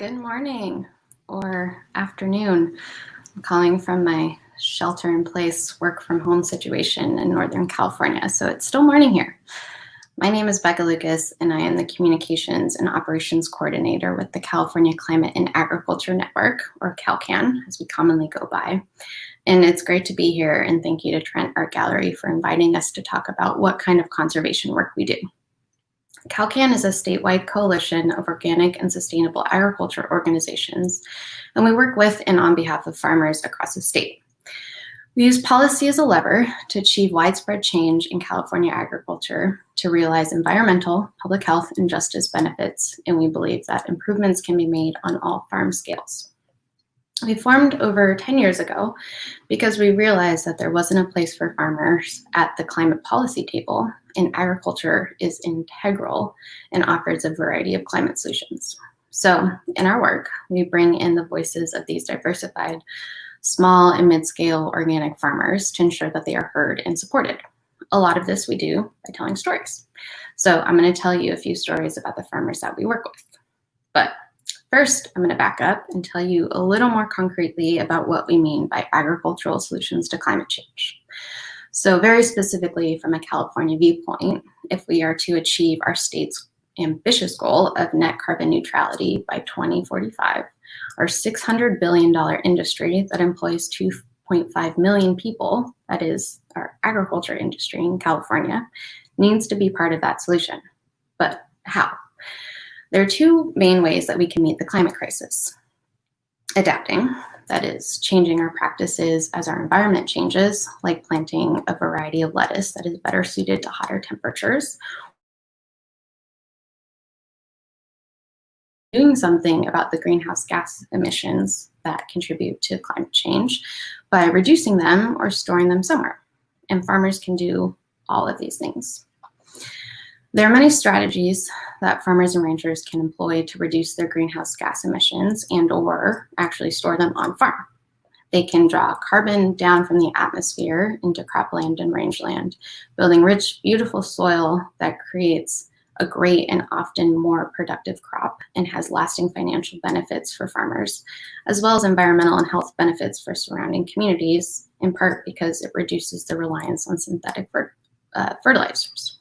Good morning or afternoon. I'm calling from my shelter-in-place work-from-home situation in Northern California, so it's still morning here. My name is Becca Lucas, and I am the Communications and Operations Coordinator with the California Climate and Agriculture Network, or CalCAN, as we commonly go by. And it's great to be here, and thank you to Trent Art Gallery for inviting us to talk about what kind of conservation work we do. CalCAN is a statewide coalition of organic and sustainable agriculture organizations, and we work with and on behalf of farmers across the state. We use policy as a lever to achieve widespread change in California agriculture to realize environmental, public health, and justice benefits, and we believe that improvements can be made on all farm scales. We formed over 10 years ago because we realized that there wasn't a place for farmers at the climate policy table, and agriculture is integral and offers a variety of climate solutions. So in our work, we bring in the voices of these diversified small and mid-scale organic farmers to ensure that they are heard and supported. A lot of this we do by telling stories. So I'm going to tell you a few stories about the farmers that we work with. But first, I'm going to back up and tell you a little more concretely about what we mean by agricultural solutions to climate change. So very specifically from a California viewpoint, if we are to achieve our state's ambitious goal of net carbon neutrality by 2045, our $600 billion industry that employs 2.5 million people, that is our agriculture industry in California, needs to be part of that solution. But how? There are two main ways that we can meet the climate crisis. Adapting, that is changing our practices as our environment changes, like planting a variety of lettuce that is better suited to hotter temperatures, doing something about the greenhouse gas emissions that contribute to climate change by reducing them or storing them somewhere. And farmers can do all of these things. There are many strategies that farmers and ranchers can employ to reduce their greenhouse gas emissions and or actually store them on farm. They can draw carbon down from the atmosphere into cropland and rangeland, building rich, beautiful soil that creates a great and often more productive crop and has lasting financial benefits for farmers, as well as environmental and health benefits for surrounding communities, in part because it reduces the reliance on synthetic fertilizers.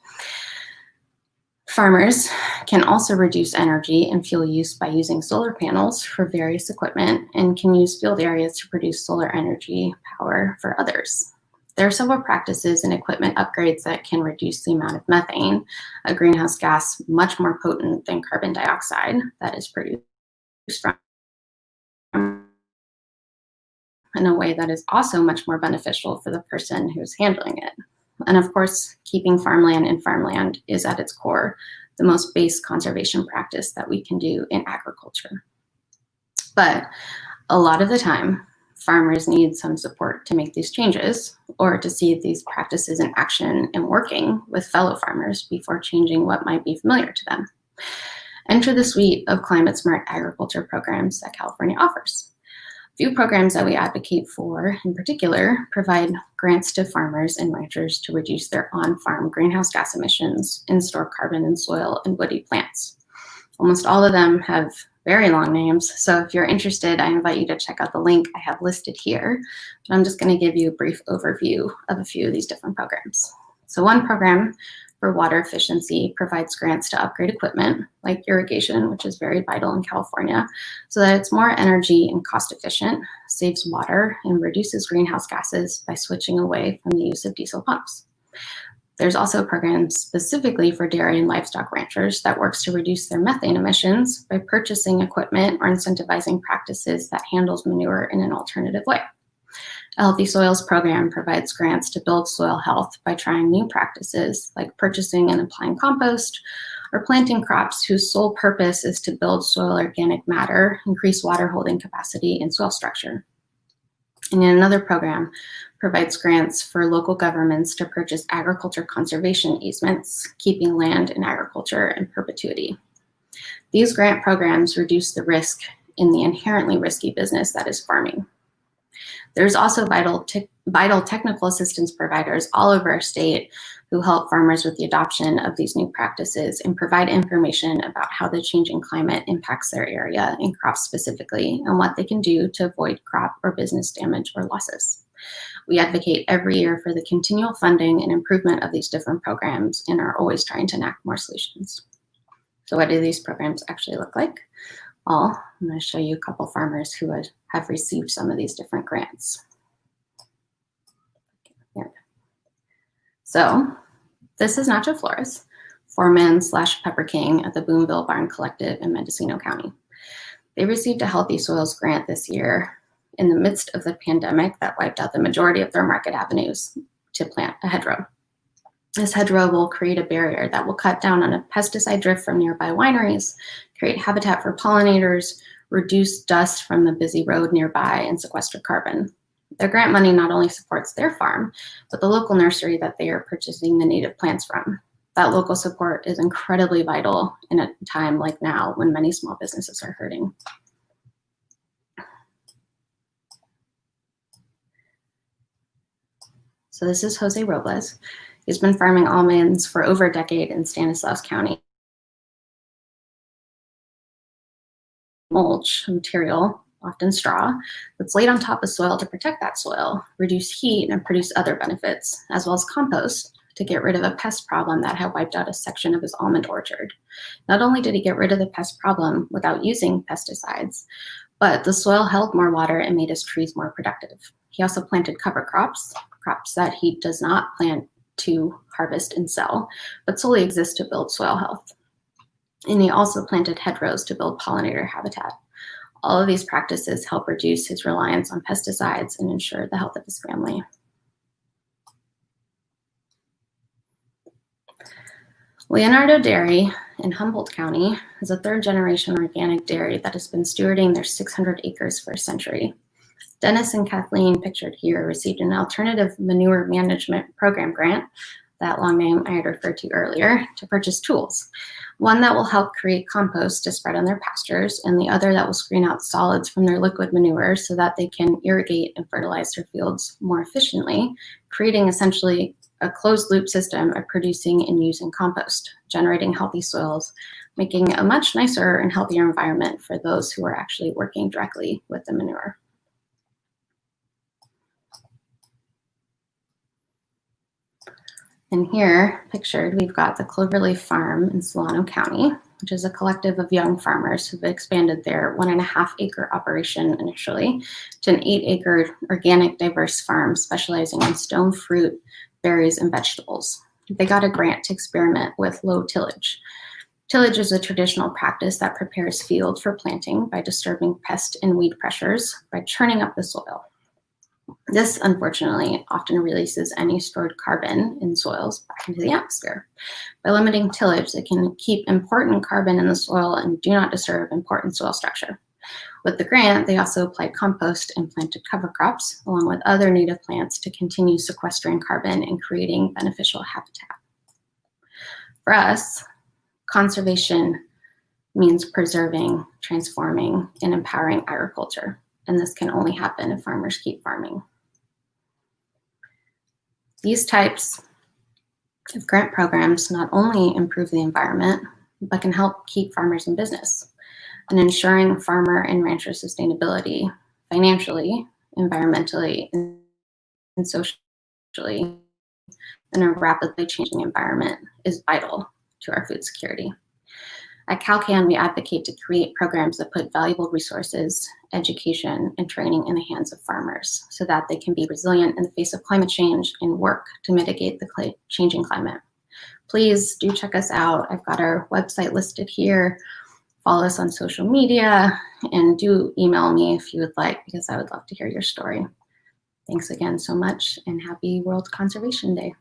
Farmers can also reduce energy and fuel use by using solar panels for various equipment and can use field areas to produce solar energy power for others. There are several practices and equipment upgrades that can reduce the amount of methane, a greenhouse gas much more potent than carbon dioxide that is produced from in a way that is also much more beneficial for the person who's handling it. And of course, keeping farmland in farmland is at its core the most base conservation practice that we can do in agriculture. But a lot of the time, farmers need some support to make these changes or to see these practices in action and working with fellow farmers before changing what might be familiar to them. Enter the suite of climate smart agriculture programs that California offers. A few programs that we advocate for in particular provide grants to farmers and ranchers to reduce their on-farm greenhouse gas emissions and store carbon in soil and woody plants. Almost all of them have very long names, so if you're interested, I invite you to check out the link I have listed here. But I'm just going to give you a brief overview of a few of these different programs. So one program for water efficiency provides grants to upgrade equipment like irrigation, which is very vital in California, so that it's more energy and cost efficient, saves water, and reduces greenhouse gases by switching away from the use of diesel pumps. There's also a program specifically for dairy and livestock ranchers that works to reduce their methane emissions by purchasing equipment or incentivizing practices that handles manure in an alternative way. A Healthy Soils program provides grants to build soil health by trying new practices like purchasing and applying compost or planting crops whose sole purpose is to build soil organic matter, increase water holding capacity, and soil structure. And another program provides grants for local governments to purchase agriculture conservation easements, keeping land in agriculture in perpetuity. These grant programs reduce the risk in the inherently risky business that is farming. There's also vital technical assistance providers all over our state who help farmers with the adoption of these new practices and provide information about how the changing climate impacts their area and crops specifically, and what they can do to avoid crop or business damage or losses. We advocate every year for the continual funding and improvement of these different programs and are always trying to enact more solutions. So what do these programs actually look like? Well, I'm going to show you a couple farmers who have received some of these different grants. Here. So this is Nacho Flores, foreman/Pepper King at the Boonville Barn Collective in Mendocino County. They received a Healthy Soils grant this year in the midst of the pandemic that wiped out the majority of their market avenues to plant a hedgerow. This hedgerow will create a barrier that will cut down on a pesticide drift from nearby wineries, create habitat for pollinators, reduce dust from the busy road nearby, and sequester carbon. Their grant money not only supports their farm, but the local nursery that they are purchasing the native plants from. That local support is incredibly vital in a time like now when many small businesses are hurting. So this is Jose Robles. He's been farming almonds for over a decade in Stanislaus County. Mulch material, often straw, that's laid on top of soil to protect that soil, reduce heat, and produce other benefits, as well as compost to get rid of a pest problem that had wiped out a section of his almond orchard. Not only did he get rid of the pest problem without using pesticides, but the soil held more water and made his trees more productive. He also planted cover crops, crops that he does not plant to harvest and sell, but solely exist to build soil health. And he also planted hedgerows to build pollinator habitat. All of these practices help reduce his reliance on pesticides and ensure the health of his family. Leonardo Dairy in Humboldt County is a third-generation organic dairy that has been stewarding their 600 acres for a century. Dennis and Kathleen, pictured here, received an alternative manure management program grant, that long name I had referred to earlier, to purchase tools. One that will help create compost to spread on their pastures, and the other that will screen out solids from their liquid manure so that they can irrigate and fertilize their fields more efficiently, creating essentially a closed loop system of producing and using compost, generating healthy soils, making a much nicer and healthier environment for those who are actually working directly with the manure. And here, pictured, we've got the Cloverleaf Farm in Solano County, which is a collective of young farmers who've expanded their 1.5 acre operation initially to an 8 acre organic diverse farm specializing in stone fruit, berries, and vegetables. They got a grant to experiment with low tillage. Tillage is a traditional practice that prepares field for planting by disturbing pest and weed pressures by churning up the soil. This, unfortunately, often releases any stored carbon in soils back into the atmosphere. By limiting tillage, it can keep important carbon in the soil and do not disturb important soil structure. With the grant, they also applied compost and planted cover crops, along with other native plants, to continue sequestering carbon and creating beneficial habitat. For us, conservation means preserving, transforming, and empowering agriculture. And this can only happen if farmers keep farming. These types of grant programs not only improve the environment, but can help keep farmers in business and ensuring farmer and rancher sustainability financially, environmentally, and socially in a rapidly changing environment is vital to our food security. At CalCan, we advocate to create programs that put valuable resources, education, and training in the hands of farmers so that they can be resilient in the face of climate change and work to mitigate the changing climate. Please do check us out. I've got our website listed here. Follow us on social media, and do email me if you would like, because I would love to hear your story. Thanks again so much, and happy World Conservation Day.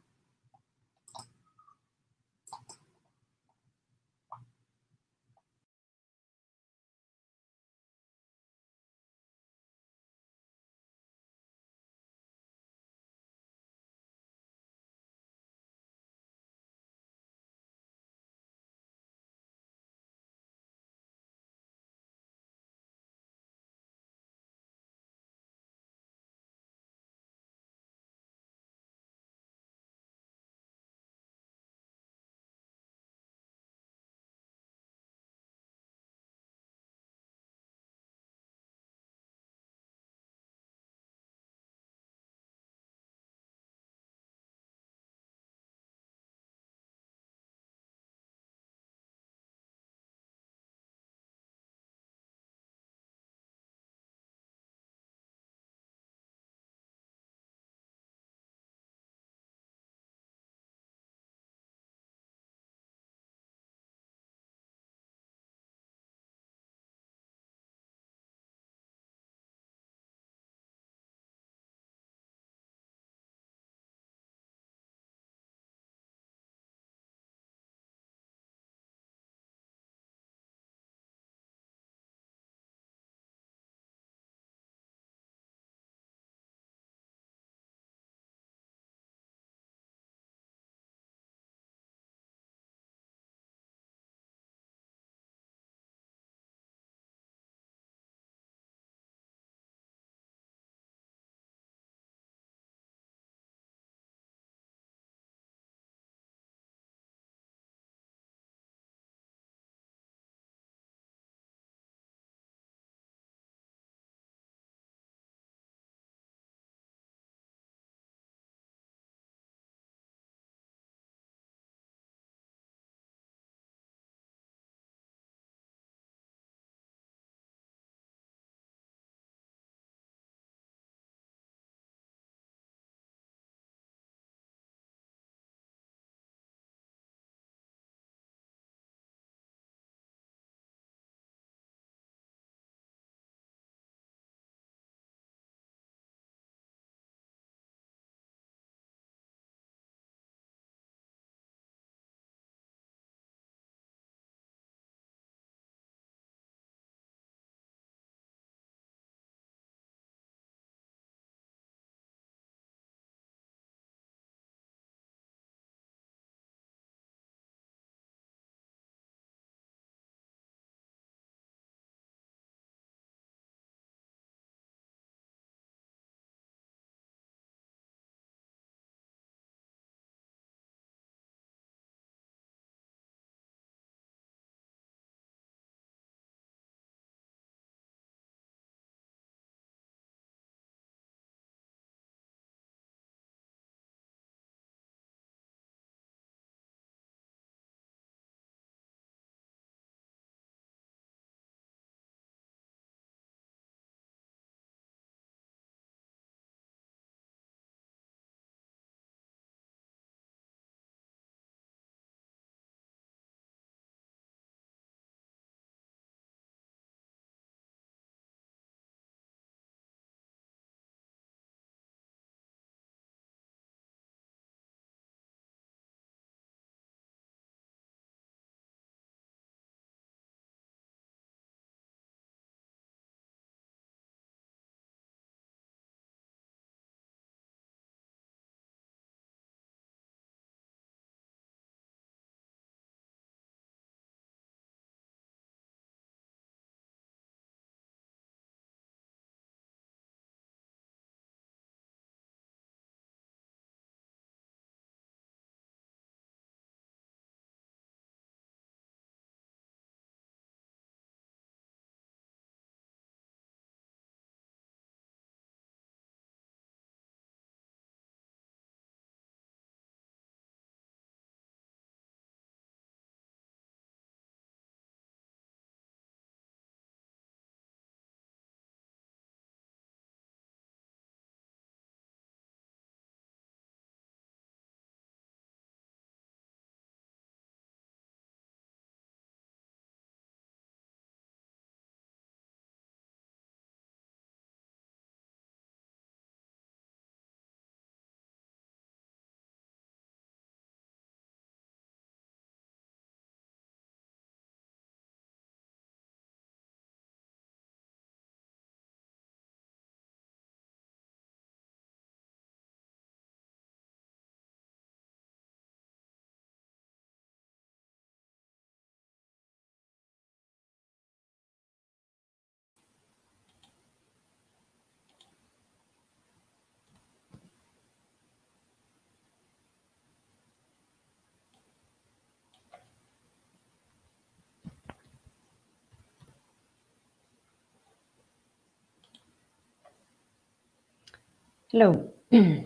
Hello. Good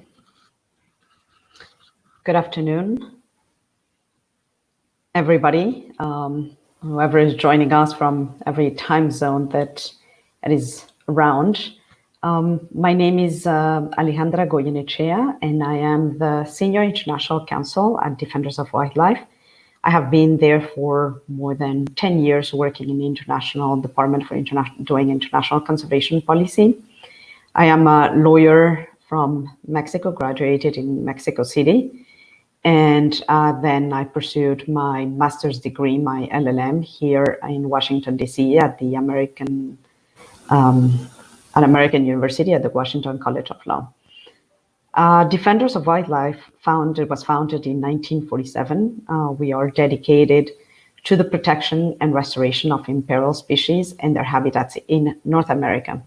afternoon, everybody. Whoever is joining us from every time zone that is around. My name is Alejandra Goyenechea, and I am the Senior International Counsel at Defenders of Wildlife. I have been there for more than 10 years working in the International Department for doing international conservation policy. I am a lawyer from Mexico, graduated in Mexico City. And then I pursued my master's degree, my LLM, here in Washington, D.C. at the American University at the Washington College of Law. Defenders of Wildlife was founded in 1947. We are dedicated to the protection and restoration of imperiled species and their habitats in North America.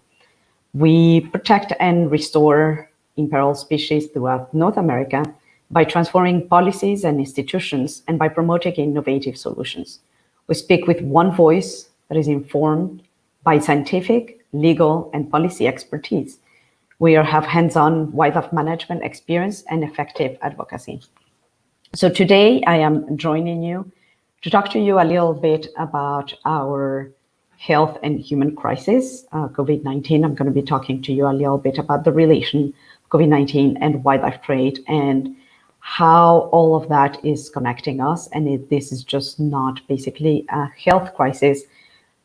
We protect and restore imperiled species throughout North America by transforming policies and institutions and by promoting innovative solutions. We speak with one voice that is informed by scientific, legal, and policy expertise. We have hands-on wildlife management experience and effective advocacy. So today I am joining you to talk to you a little bit about our health and human crisis, COVID-19. I'm going to be talking to you a little bit about the relation COVID-19 and wildlife trade and how all of that is connecting us. And this is just not basically a health crisis,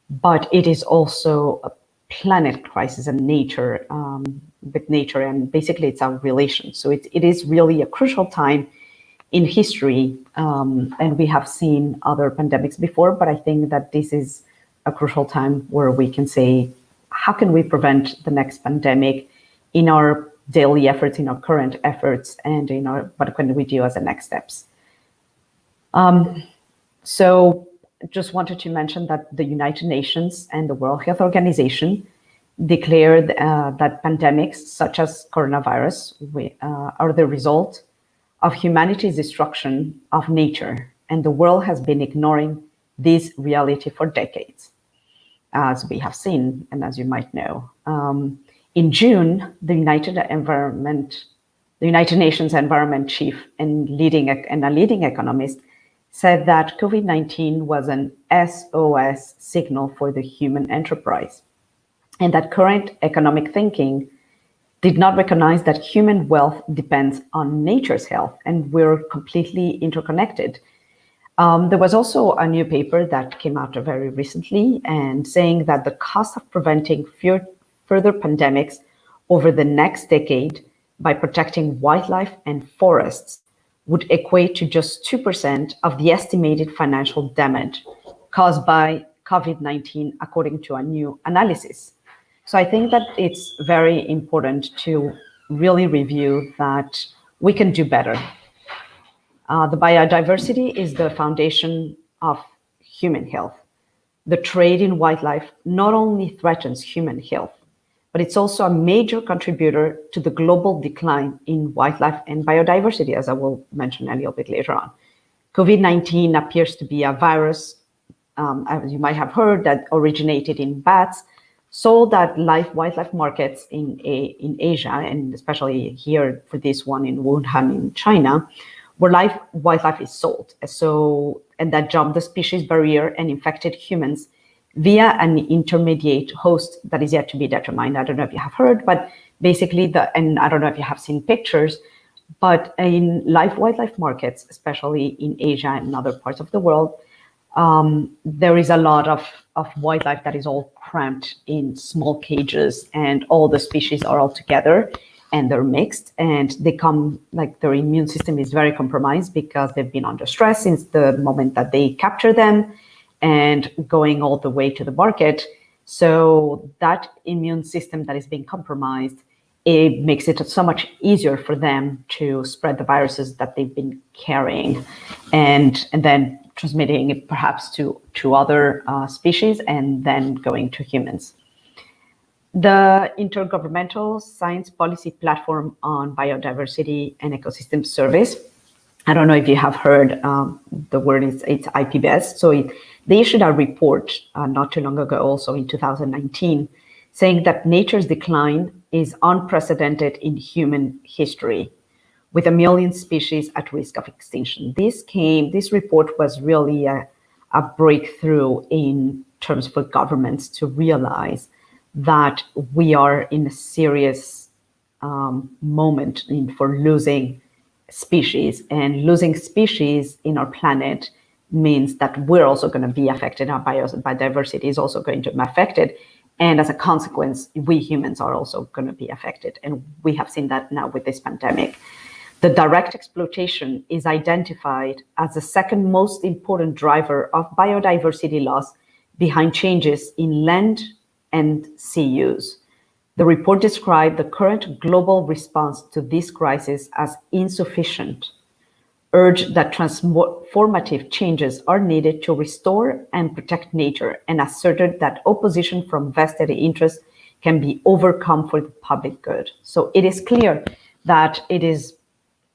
but it is also a planet crisis and nature, with nature, and basically it's our relation. So it is really a crucial time in history, and we have seen other pandemics before, but I think that this is a crucial time where we can say, how can we prevent the next pandemic in our daily efforts, in our current efforts, and in our what can we do as the next steps? So just wanted to mention that the United Nations and the World Health Organization declared that pandemics such as coronavirus are the result of humanity's destruction of nature, and the world has been ignoring this reality for decades, as we have seen and as you might know. In June, the United Nations Environment Chief and a leading economist said that COVID-19 was an SOS signal for the human enterprise, and that current economic thinking did not recognize that human wealth depends on nature's health, and we're completely interconnected. There was also a new paper that came out very recently and saying that the cost of preventing further pandemics over the next decade by protecting wildlife and forests would equate to just 2% of the estimated financial damage caused by COVID-19, according to a new analysis. So I think that it's very important to really review that we can do better. The biodiversity is the foundation of human health. The trade in wildlife not only threatens human health, but it's also a major contributor to the global decline in wildlife and biodiversity, as I will mention a little bit later on. COVID-19 appears to be a virus, as you might have heard, that originated in bats, sold at wildlife markets in Asia, and especially here for this one in Wuhan in China, where wildlife is sold. And that jumped the species barrier and infected humans via an intermediate host that is yet to be determined. I don't know if you have heard, but basically and I don't know if you have seen pictures, but in wildlife markets, especially in Asia and other parts of the world, there is a lot of wildlife that is all cramped in small cages, and all the species are all together and they're mixed, and they come, their immune system is very compromised because they've been under stress since the moment that they capture them and going all the way to the market. So that immune system that is being compromised, it makes it so much easier for them to spread the viruses that they've been carrying, and then transmitting it perhaps to other species and then going to humans. The Intergovernmental Science Policy Platform on Biodiversity and Ecosystem Service, I don't know if you have heard the word, it's IPBES. So they issued a report not too long ago, also in 2019, saying that nature's decline is unprecedented in human history, with 1 million species at risk of extinction. This report was really a breakthrough in terms for governments to realize that we are in a serious moment for losing species, and losing species in our planet means that we're also going to be affected. Our biodiversity is also going to be affected. And as a consequence, we humans are also going to be affected. And we have seen that now with this pandemic. The direct exploitation is identified as the second most important driver of biodiversity loss behind changes in land and sea use. The report described the current global response to this crisis as insufficient, urged that transformative changes are needed to restore and protect nature, and asserted that opposition from vested interests can be overcome for the public good. So it is clear that it is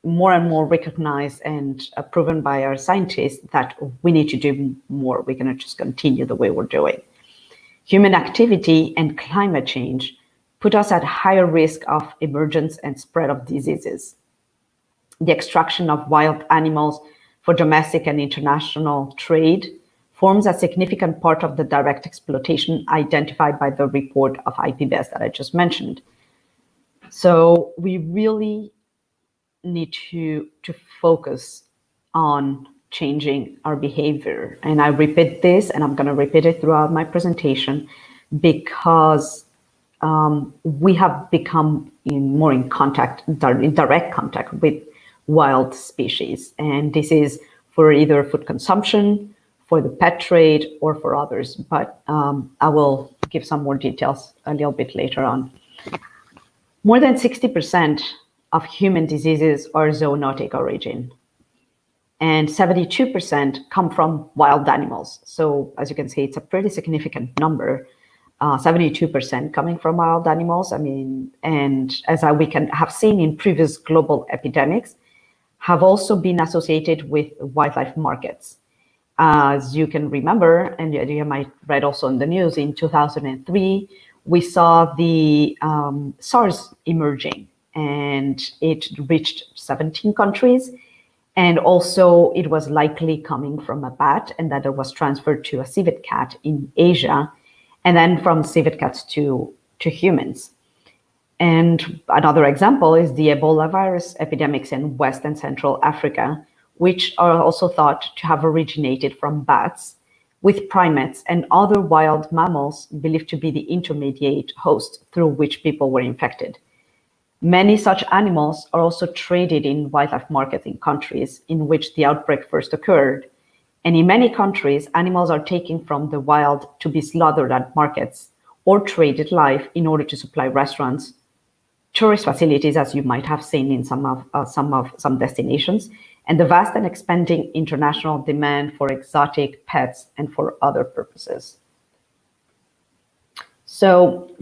more and more recognized and proven by our scientists that we need to do more. We're going to just continue the way we're doing. Human activity and climate change put us at higher risk of emergence and spread of diseases. The extraction of wild animals for domestic and international trade forms a significant part of the direct exploitation identified by the report of IPBES that I just mentioned. So we really need to focus on changing our behavior. And I repeat this, and I'm going to repeat it throughout my presentation, because we have become more in direct contact with wild species. And this is for either food consumption, for the pet trade, or for others. But I will give some more details a little bit later on. More than 60% of human diseases are zoonotic origin, and 72% come from wild animals. So as you can see, it's a pretty significant number. 72% coming from wild animals. I mean, and as we can have seen in previous global epidemics, have also been associated with wildlife markets. As you can remember, and you might read also in the news, in 2003, we saw the SARS emerging, and it reached 17 countries. And also it was likely coming from a bat, and that it was transferred to a civet cat in Asia, and then from civet cats to humans. And another example is the Ebola virus epidemics in West and Central Africa, which are also thought to have originated from bats, with primates and other wild mammals believed to be the intermediate host through which people were infected. Many such animals are also traded in wildlife markets in countries in which the outbreak first occurred. And in many countries, animals are taken from the wild to be slaughtered at markets or traded live in order to supply restaurants, tourist facilities, as you might have seen in some destinations, and the vast and expanding international demand for exotic pets and for other purposes. So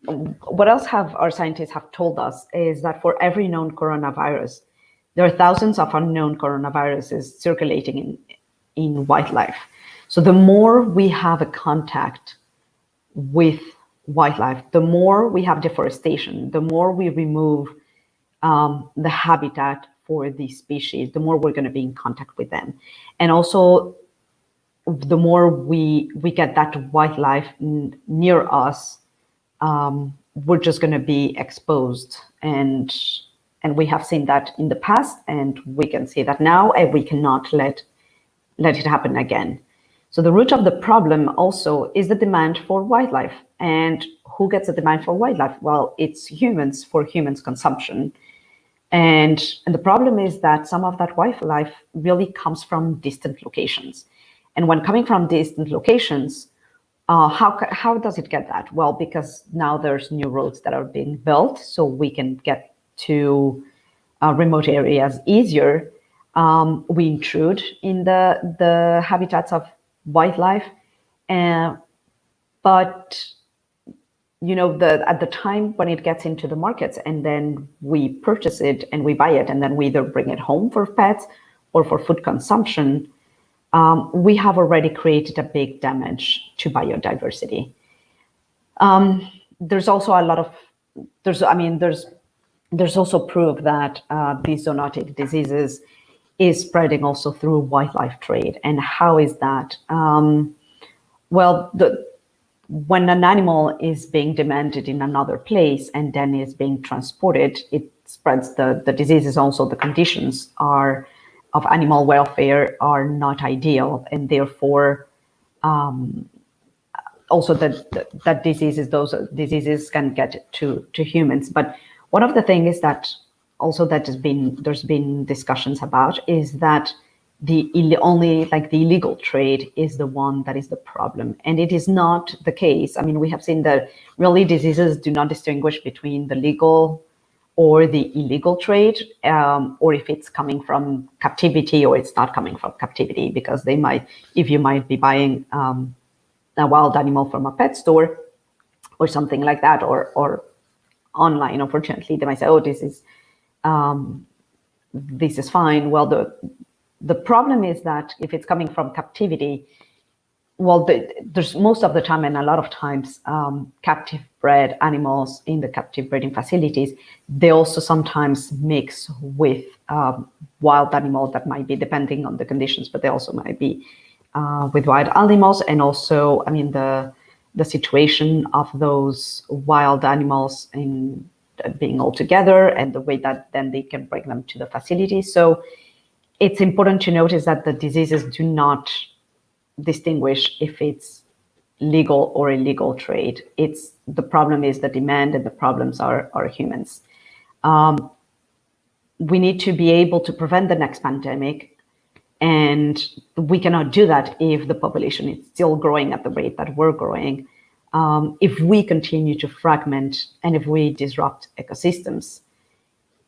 what else have our scientists have told us is that for every known coronavirus, there are thousands of unknown coronaviruses circulating in wildlife. So the more we have a contact with wildlife, the more we have deforestation, the more we remove the habitat for these species, the more we're going to be in contact with them. And also, the more we get that wildlife near us, we're just going to be exposed. And we have seen that in the past, and we can see that now, and we cannot let it happen again. So the root of the problem also is the demand for wildlife. And who gets the demand for wildlife? Well, it's humans, for humans' consumption. And the problem is that some of that wildlife really comes from distant locations. And when coming from distant locations, how does it get that? Well, because now there's new roads that are being built, so we can get to remote areas easier. We intrude in the habitats of wildlife, but at the time when it gets into the markets, and then we purchase it and we buy it, and then we either bring it home for pets or for food consumption, we have already created a big damage to biodiversity. There's also a lot of there's also proof that these zoonotic diseases is spreading also through wildlife trade. And how is that? When an animal is being demanded in another place and then is being transported, it spreads the diseases. Also, the conditions of animal welfare are not ideal, and therefore also that those diseases can get to humans. But one of the things is that also there's been discussions about is that the illegal trade is the one that is the problem, and it is not the case. I mean, we have seen that really diseases do not distinguish between the legal or the illegal trade, or if it's coming from captivity or it's not coming from captivity, because if you might be buying a wild animal from a pet store or something like that, or online, unfortunately, they might say, oh, this is fine. Well, the problem is that if it's coming from captivity, well, there's most of the time, and a lot of times, captive bred animals in the captive breeding facilities, they also sometimes mix with wild animals that might be, depending on the conditions, but they also might be with wild animals. And also, I mean, the situation of those wild animals in being all together, and the way that then they can bring them to the facility. So it's important to notice that the diseases do not distinguish if it's legal or illegal trade. The problem is the demand, and the problems are humans. We need to be able to prevent the next pandemic, and we cannot do that if the population is still growing at the rate that we're growing. If we continue to fragment, and if we disrupt ecosystems,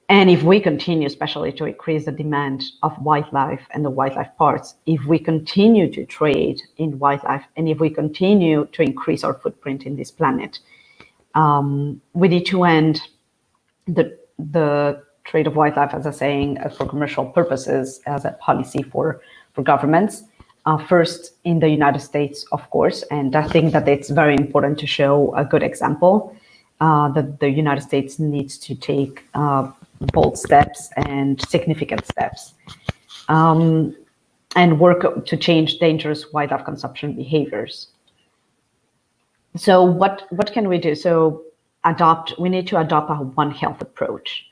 and if we continue especially to increase the demand of wildlife and the wildlife parts, if we continue to trade in wildlife, and if we continue to increase our footprint in this planet, we need to end the trade of wildlife, as a saying, for commercial purposes, as a policy for governments. First in the United States, of course, and I think that it's very important to show a good example, that the United States needs to take bold steps and significant steps, and work to change dangerous wildlife consumption behaviors. So what can we do? So we need to adopt a One Health approach.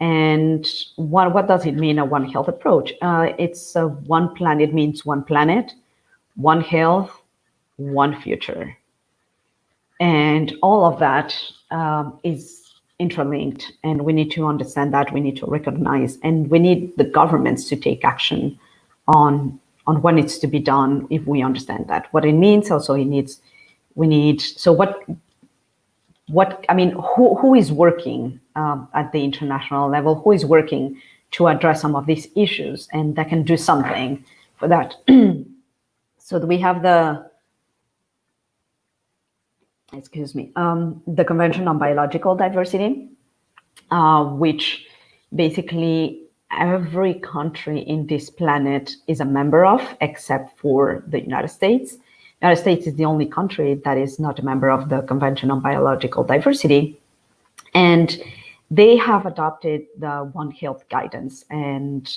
And what does it mean, a One Health approach? It's one planet, means one planet, one health, one future. And all of that is interlinked, and we need to understand that, we need to recognize, and we need the governments to take action on what needs to be done if we understand that. What it means also, who is working at the international level, who is working to address some of these issues, and that can do something for that. So we have the Convention on Biological Diversity, which basically every country in this planet is a member of, except for the United States. The United States is the only country that is not a member of the Convention on Biological Diversity. And they have adopted the One Health guidance, and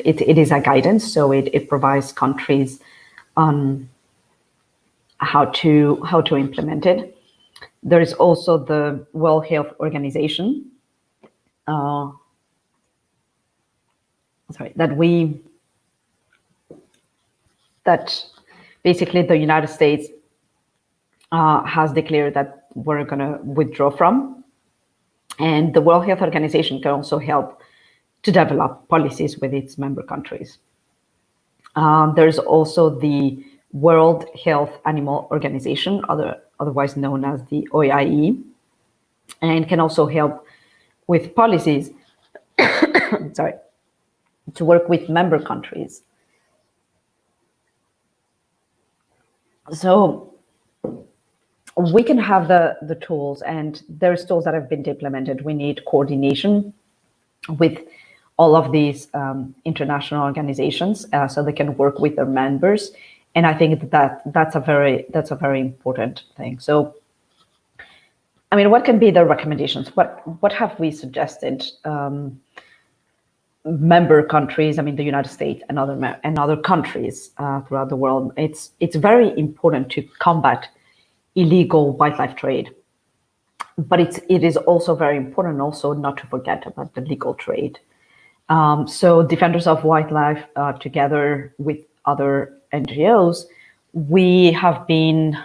it is a guidance, so it provides countries on how to implement it. There is also the World Health Organization, that basically the United States has declared that we're going to withdraw from. And the World Health Organization can also help to develop policies with its member countries. There's also the World Health Animal Organization, otherwise known as the OIE, and can also help with policies to work with member countries. So we can have the tools, and there's tools that have been implemented. We need coordination with all of these international organizations so they can work with their members. And I think that's a very important thing. So I mean, what can be the recommendations? What have we suggested? Member countries, I mean, the United States and other countries throughout the world. It's very important to combat illegal wildlife trade, but it is also very important also not to forget about the legal trade. So Defenders of Wildlife, together with other NGOs, we have been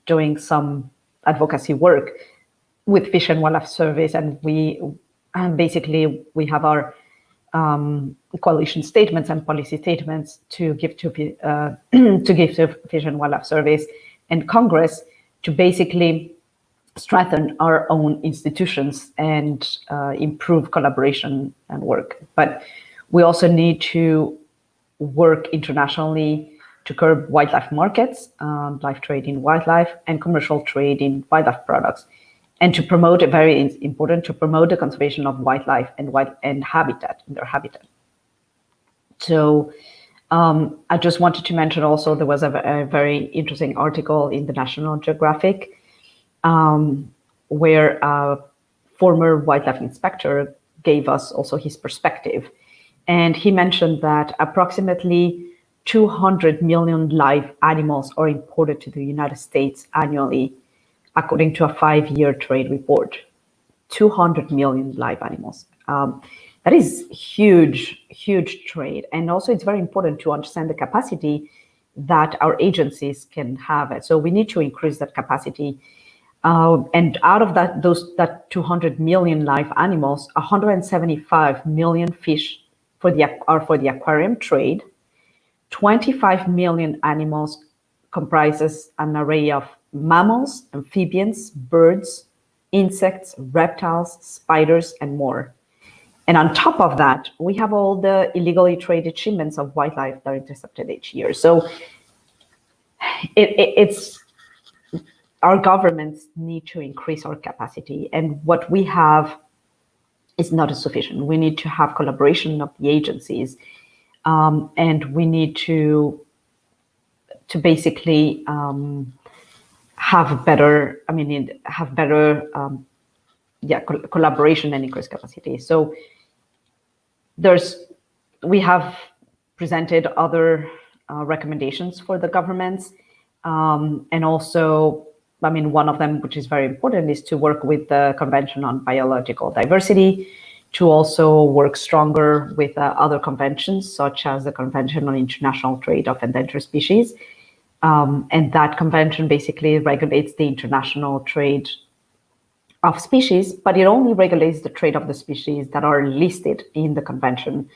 doing some advocacy work with Fish and Wildlife Service, and basically we have our coalition statements and policy statements to give to Fish and Wildlife Service and Congress to basically strengthen our own institutions and improve collaboration and work. But we also need to work internationally to curb wildlife markets, live trade in wildlife, and commercial trade in wildlife products, and to promote, very important, to promote the conservation of wildlife and habitat, their habitat. So I just wanted to mention also, there was a very interesting article in the National Geographic where a former wildlife inspector gave us also his perspective. And he mentioned that approximately 200 million live animals are imported to the United States annually, according to a 5-year trade report. 200 million live animals. That is huge, huge trade. And also it's very important to understand the capacity that our agencies can have. So we need to increase that capacity. And out of that 200 million live animals, 175 million fish are for the aquarium trade. 25 million animals comprises an array of mammals, amphibians, birds, insects, reptiles, spiders, and more. And on top of that, we have all the illegally traded shipments of wildlife that are intercepted each year. So it's our governments need to increase our capacity, and what we have is not sufficient. We need to have collaboration of the agencies, and we need to basically have better, collaboration and increased capacity. So we have presented other recommendations for the governments, and also, one of them, which is very important, is to work with the Convention on Biological Diversity, to also work stronger with other conventions, such as the Convention on International Trade of Endangered Species. And that convention basically regulates the international trade of species, but it only regulates the trade of the species that are listed in the convention.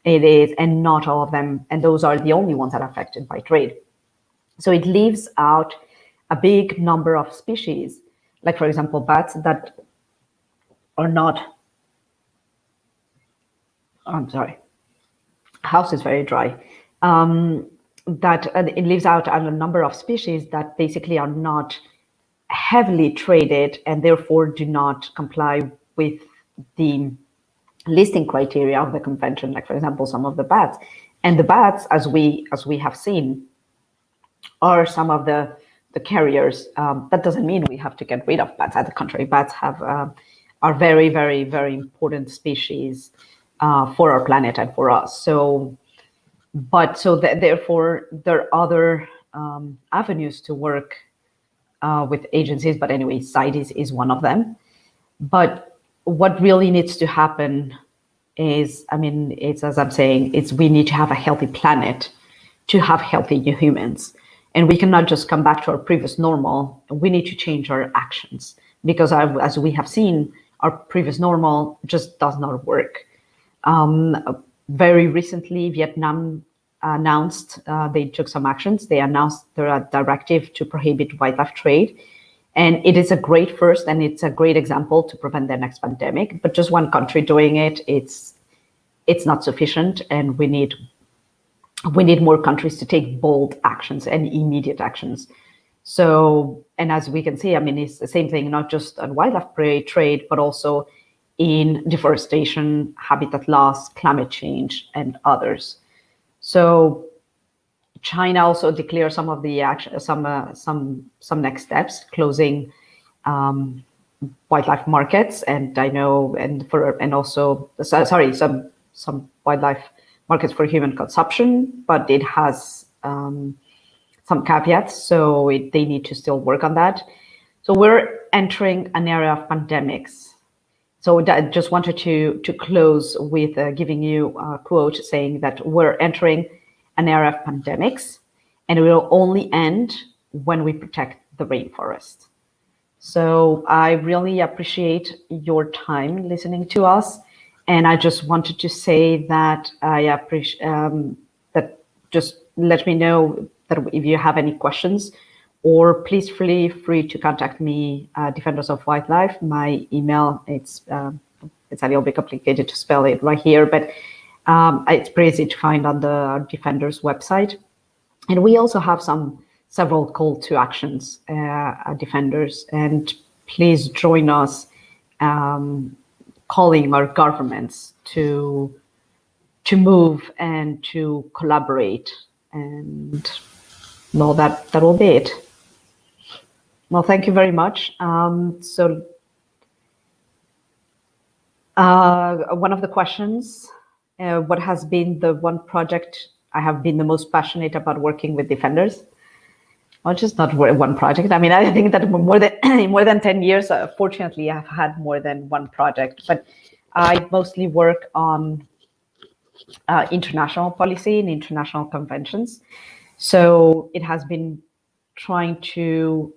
And not all of them, and those are the only ones that are affected by trade. So it leaves out a big number of species, like, for example, bats that are not, I'm sorry, house is very dry. That it leaves out a number of species that basically are not heavily traded and therefore do not comply with the listing criteria of the convention, like, for example, some of the bats. And the bats, as we have seen, are some of the carriers. That doesn't mean we have to get rid of bats. On the contrary, bats are very, very, very important species for our planet and for us. Therefore, there are other avenues to work with agencies. But anyway, CITES is one of them. But what really needs to happen is, it's, as I'm saying, we need to have a healthy planet to have healthy humans. And we cannot just come back to our previous normal. We need to change our actions, because as we have seen, our previous normal just does not work. Very recently, Vietnam announced they took some actions. They announced their directive to prohibit wildlife trade. And it is a great first, and it's a great example to prevent the next pandemic. But just one country doing it, it's not sufficient. And we need more countries to take bold actions and immediate actions. So, and as we can see, it's the same thing, not just on wildlife trade, but also in deforestation, habitat loss, climate change, and others. So China also declared some of the some next steps, closing wildlife markets, and I know, and also some wildlife markets for human consumption, but it has some caveats, so they need to still work on that. So we're entering an era of pandemics. So I just wanted to close with giving you a quote saying that we're entering an era of pandemics, and it will only end when we protect the rainforest. So I really appreciate your time listening to us, and I just wanted to say that I appreciate that. Just let me know that if you have any questions, or please feel free to contact me, Defenders of Wildlife. My email, it's a little bit complicated to spell it right here, but it's pretty easy to find on the Defenders website. And we also have several call to actions at Defenders, and please join us calling our governments to move and to collaborate. And well, that will be it. Well, thank you very much. So one of the questions, what has been the one project I have been the most passionate about working with Defenders? Well, just not one project. I mean, I think that more than 10 years, fortunately, I've had more than one project, but I mostly work on international policy and international conventions. So it has been trying to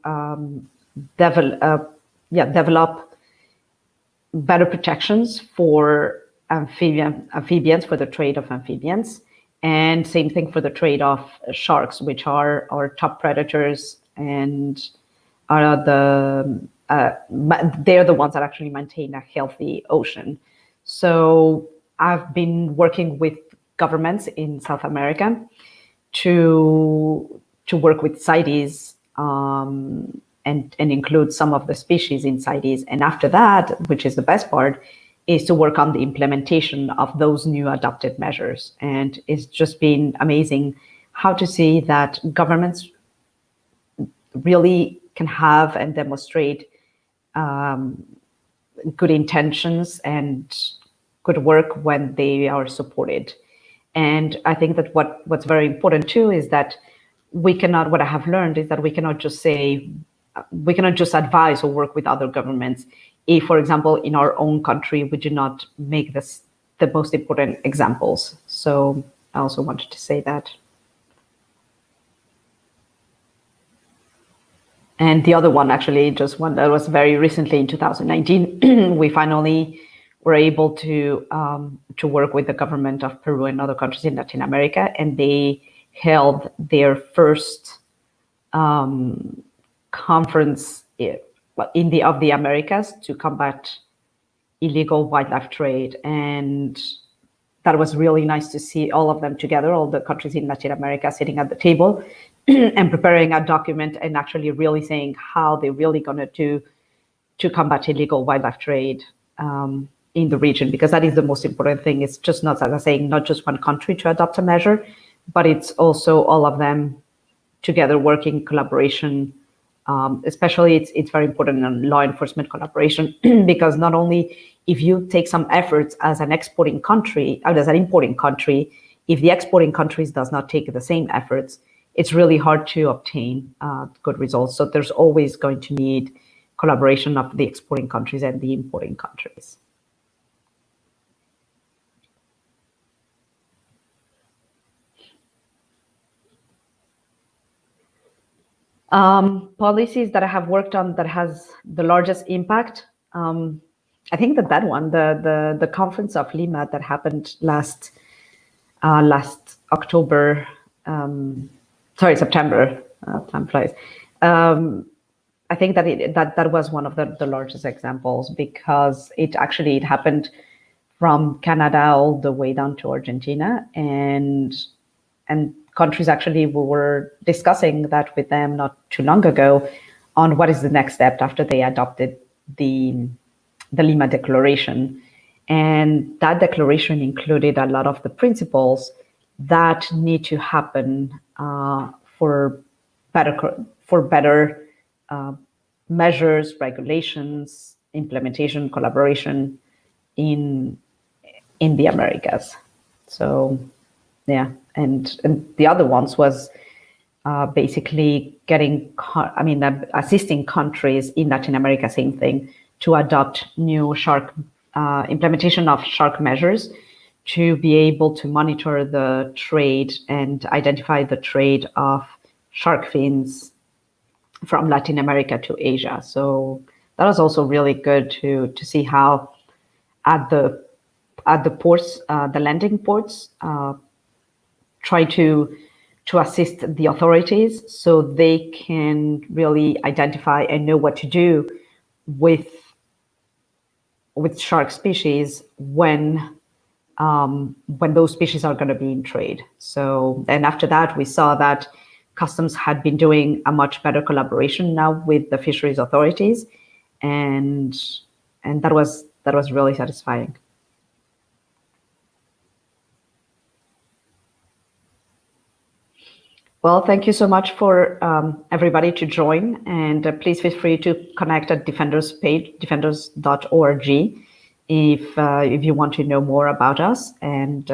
develop better protections for amphibians, for the trade of amphibians, and same thing for the trade of sharks, which are our top predators, and are they're the ones that actually maintain a healthy ocean. So I've been working with governments in South America to work with CITES and include some of the species in CITES. And after that, which is the best part, is to work on the implementation of those new adopted measures. And it's just been amazing how to see that governments really can have and demonstrate good intentions and good work when they are supported. And I think that what's very important too is that what I have learned is that we cannot just advise or work with other governments if, for example, in our own country, we do not make this the most important examples. So I also wanted to say that. And the other one, actually, just one that was very recently in 2019, we finally were able to work with the government of Peru and other countries in Latin America, and they held their first conference of the Americas to combat illegal wildlife trade. And that was really nice to see all of them together, all the countries in Latin America sitting at the table and preparing a document and actually really saying how they're really going to do to combat illegal wildlife trade in the region, because that is the most important thing. It's just not, as I'm saying, not just one country to adopt a measure, but it's also all of them together working in collaboration. Especially it's very important in law enforcement collaboration, because not only if you take some efforts as an exporting country, or as an importing country, if the exporting countries does not take the same efforts, it's really hard to obtain good results. So there's always going to need collaboration of the exporting countries and the importing countries. Policies that I have worked on that has the largest impact. I think that one, the conference of Lima that happened last October, September, time flies. I think that was one of the largest examples, because it happened from Canada all the way down to Argentina, and countries actually were discussing that with them not too long ago on what is the next step after they adopted the Lima Declaration. And that declaration included a lot of the principles that need to happen for better measures, regulations, implementation, collaboration in the Americas. So yeah, and the other ones was basically assisting countries in Latin America, same thing, to adopt new shark implementation of shark measures to be able to monitor the trade and identify the trade of shark fins from Latin America to Asia. So that was also really good to see how at the ports, the landing ports, try to assist the authorities so they can really identify and know what to do with shark species when those species are going to be in trade. So, and after that, we saw that customs had been doing a much better collaboration now with the fisheries authorities, and that was really satisfying. Well, thank you so much for everybody to join, and please feel free to connect at Defenders page, defenders.org, if you want to know more about us. And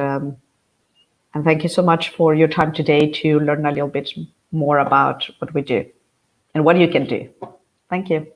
thank you so much for your time today to learn a little bit more about what we do and what you can do. Thank you.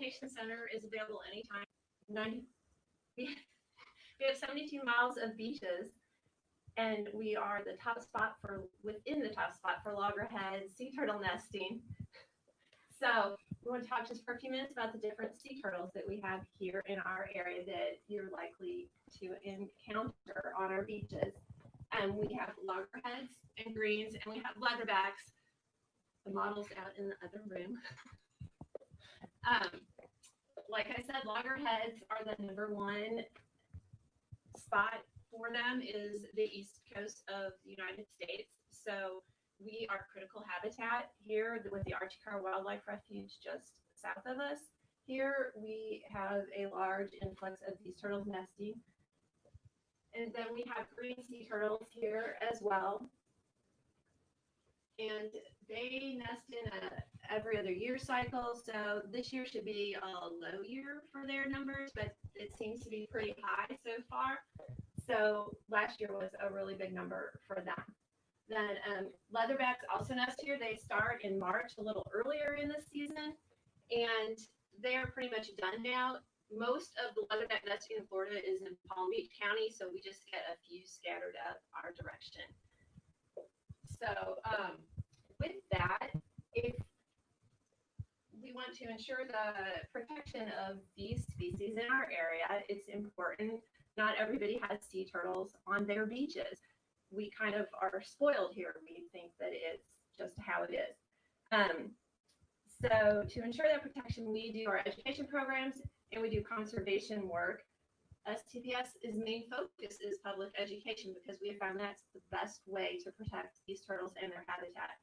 education center is available anytime. We have 72 miles of beaches, and we are the top spot within the top spot for loggerhead sea turtle nesting. So we want to talk just for a few minutes about the different sea turtles that we have here in our area that you're likely to encounter on our beaches. And we have loggerheads and greens, and we have leatherbacks. The model's out in the other room. Like I said, loggerheads are the #1 spot for them is the east coast of the United States. So we are critical habitat here with the Khare Wildlife Refuge just south of us. Here we have a large influx of these turtles nesting. And then we have green sea turtles here as well. And they nest in a every other year cycle. So this year should be a low year for their numbers, but it seems to be pretty high so far. So last year was a really big number for them. Then leatherbacks also nest here. They start in March, a little earlier in the season, and they are pretty much done now. Most of the leatherback nesting in Florida is in Palm Beach County, so we just get a few scattered up our direction. So with that, if we want to ensure the protection of these species in our area, it's important. Not everybody has sea turtles on their beaches. We kind of are spoiled here. We think that it's just how it is. So to ensure that protection, we do our education programs and we do conservation work. STPS's main focus is public education because we have found that's the best way to protect these turtles and their habitat.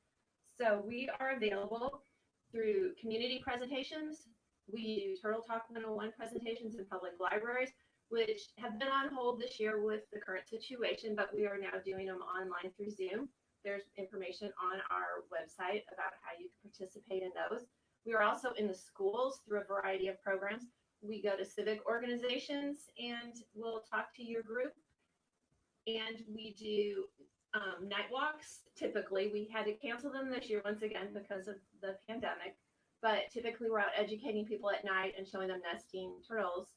So we are available through community presentations. We do Turtle Talk 101 presentations in public libraries, which have been on hold this year with the current situation, but we are now doing them online through Zoom. There's information on our website about how you can participate in those. We are also in the schools through a variety of programs. We go to civic organizations and we'll talk to your group. And we do night walks. Typically, we had to cancel them this year once again because of the pandemic. But typically, we're out educating people at night and showing them nesting turtles.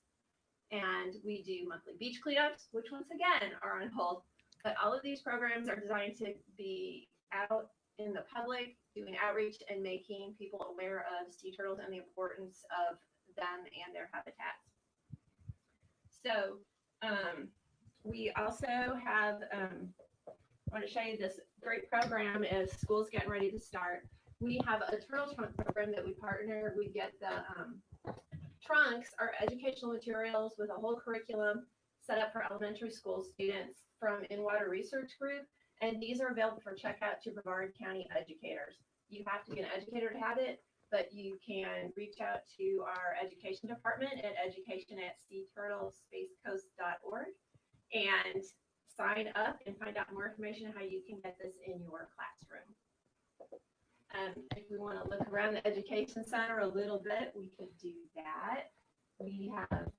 And we do monthly beach cleanups, which once again are on hold. But all of these programs are designed to be out in the public, doing outreach and making people aware of sea turtles and the importance of them and their habitats. So we also have, I want to show you this great program as school's getting ready to start. We have a turtle trunk program that we partner. We get the trunks are educational materials with a whole curriculum set up for elementary school students from In-Water Research Group. And these are available for checkout to Brevard County educators. You have to be an educator to have it, but you can reach out to our education department at education@seaturtlespacecoast.org and sign up and find out more information on how you can get this in your classroom. If we want to look around the education center a little bit, we could do that. We have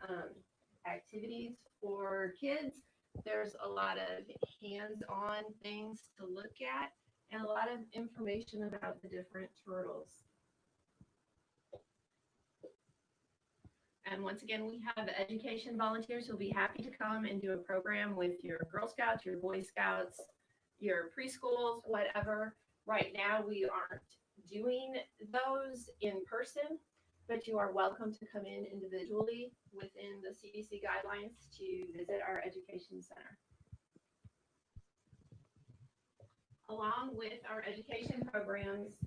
activities for kids. There's a lot of hands-on things to look at and a lot of information about the different turtles. And once again, we have education volunteers who'll be happy to come and do a program with your Girl Scouts, your Boy Scouts, your preschools, whatever. Right now, we aren't doing those in person, but you are welcome to come in individually within the CDC guidelines to visit our education center. Along with our education programs,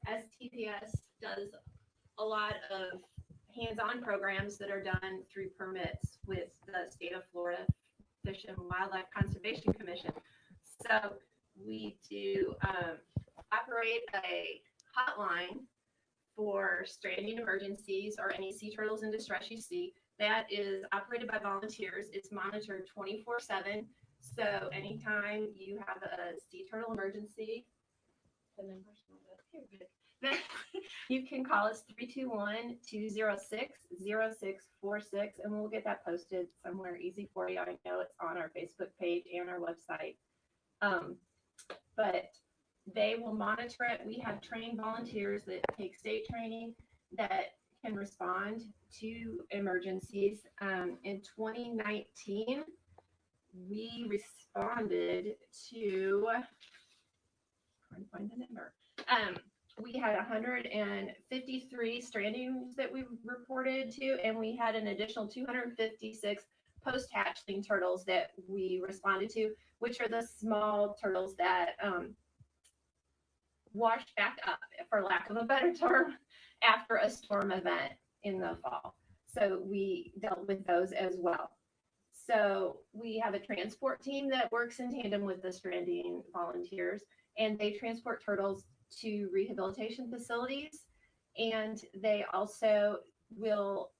STPS does a lot of hands-on programs that are done through permits with the state of Florida Fish and Wildlife Conservation Commission. So we do operate a hotline for stranding emergencies or any sea turtles in distress you see. That is operated by volunteers. It's monitored 24/7. So anytime you have a sea turtle emergency, you can call us 321-206-0646 and we'll get that posted somewhere easy for you. I know it's on our Facebook page and our website. But they will monitor it. We have trained volunteers that take state training that can respond to emergencies. In 2019, we responded to, trying to find the number. We had 153 strandings that we reported to, and we had an additional 256 post-hatchling turtles that we responded to, which are the small turtles that washed back up, for lack of a better term, after a storm event in the fall. So we dealt with those as well. So we have a transport team that works in tandem with the stranding volunteers, and they transport turtles to rehabilitation facilities. And they also will,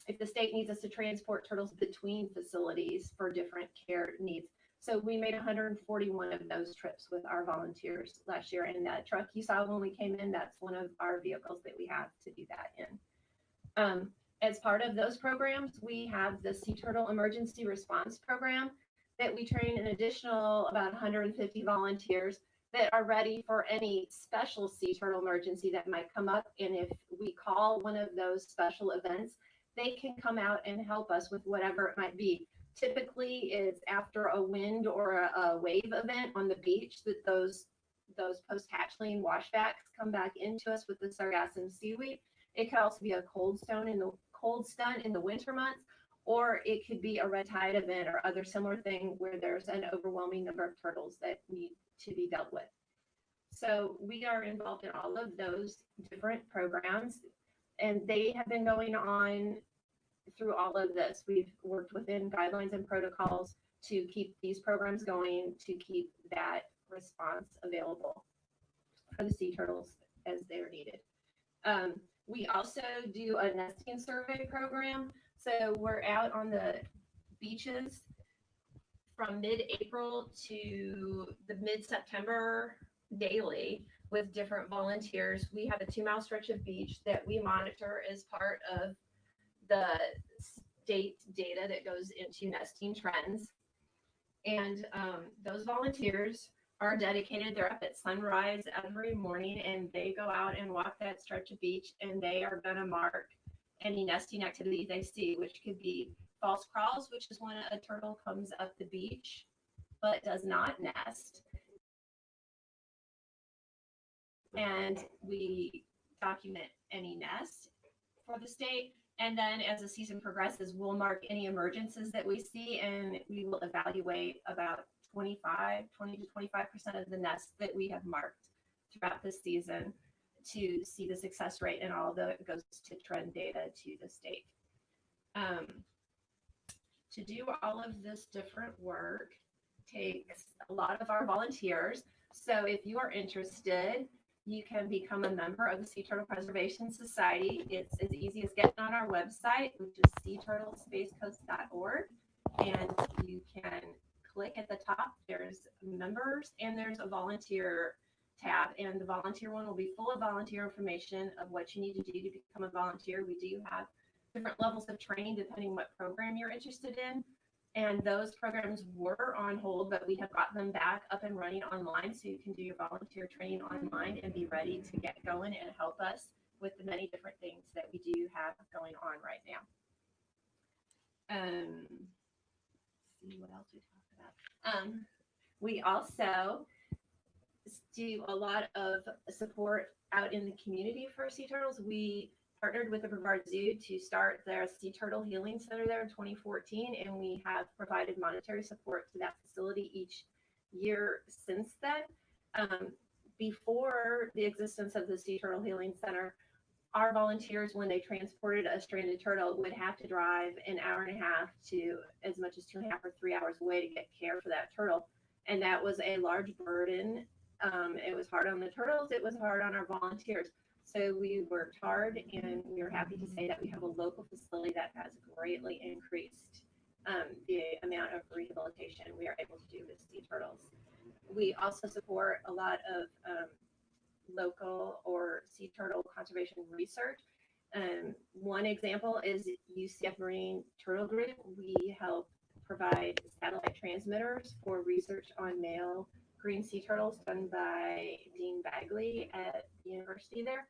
if the state needs us to transport turtles between facilities for different care needs. So we made 141 of those trips with our volunteers last year. And that truck you saw when we came in, that's one of our vehicles that we have to do that in. As part of those programs, we have the Sea Turtle Emergency Response Program that we train an additional about 150 volunteers that are ready for any special sea turtle emergency that might come up. And if we call one of those special events, they can come out and help us with whatever it might be. Typically, it's after a wind or a wave event on the beach that those post-hatchling washbacks come back into us with the sargassum seaweed. It could also be a cold stun in the winter months, or it could be a red tide event or other similar thing where there's an overwhelming number of turtles that need to be dealt with. So we are involved in all of those different programs, and they have been going on through all of this. We've worked within guidelines and protocols to keep these programs going, to keep that response available for the sea turtles as they're needed. We also do a nesting survey program. So we're out on the beaches from mid-April to the mid-September daily with different volunteers. We have a 2-mile stretch of beach that we monitor as part of the state data that goes into nesting trends. And those volunteers are dedicated. They're up at sunrise every morning, and they go out and walk that stretch of beach, and they are going to mark any nesting activity they see, which could be false crawls, which is when a turtle comes up the beach but does not nest. And we document any nest for the state. And then as the season progresses, we'll mark any emergencies that we see, and we will evaluate about 20 to 25% of the nests that we have marked throughout the season to see the success rate, and all that goes to trend data to the state. To do all of this different work takes a lot of our volunteers. So if you are interested, you can become a member of the Sea Turtle Preservation Society. It's as easy as getting on our website, which is seaturtlespacecoast.org, and you can click at the top. There's members and there's a volunteer tab, and the volunteer one will be full of volunteer information of what you need to do to become a volunteer. We do have different levels of training depending what program you're interested in, and those programs were on hold, but we have got them back up and running online, so you can do your volunteer training online and be ready to get going and help us with the many different things that we do have going on right now. See what else we talk about. We also do a lot of support out in the community for sea turtles. We partnered with the Brevard Zoo to start their Sea Turtle Healing Center there in 2014, and we have provided monetary support to that facility each year since then. Before the existence of the Sea Turtle Healing Center, our volunteers, when they transported a stranded turtle, would have to drive an hour and a half to as much as 2.5 or 3 hours away to get care for that turtle. And that was a large burden. It was hard on the turtles. It was hard on our volunteers. So we worked hard, and we are happy to say that we have a local facility that has greatly increased the amount of rehabilitation we are able to do with sea turtles. We also support a lot of local or sea turtle conservation research. One example is UCF Marine Turtle Group. We help provide satellite transmitters for research on male green sea turtles done by Dean Bagley at the university there.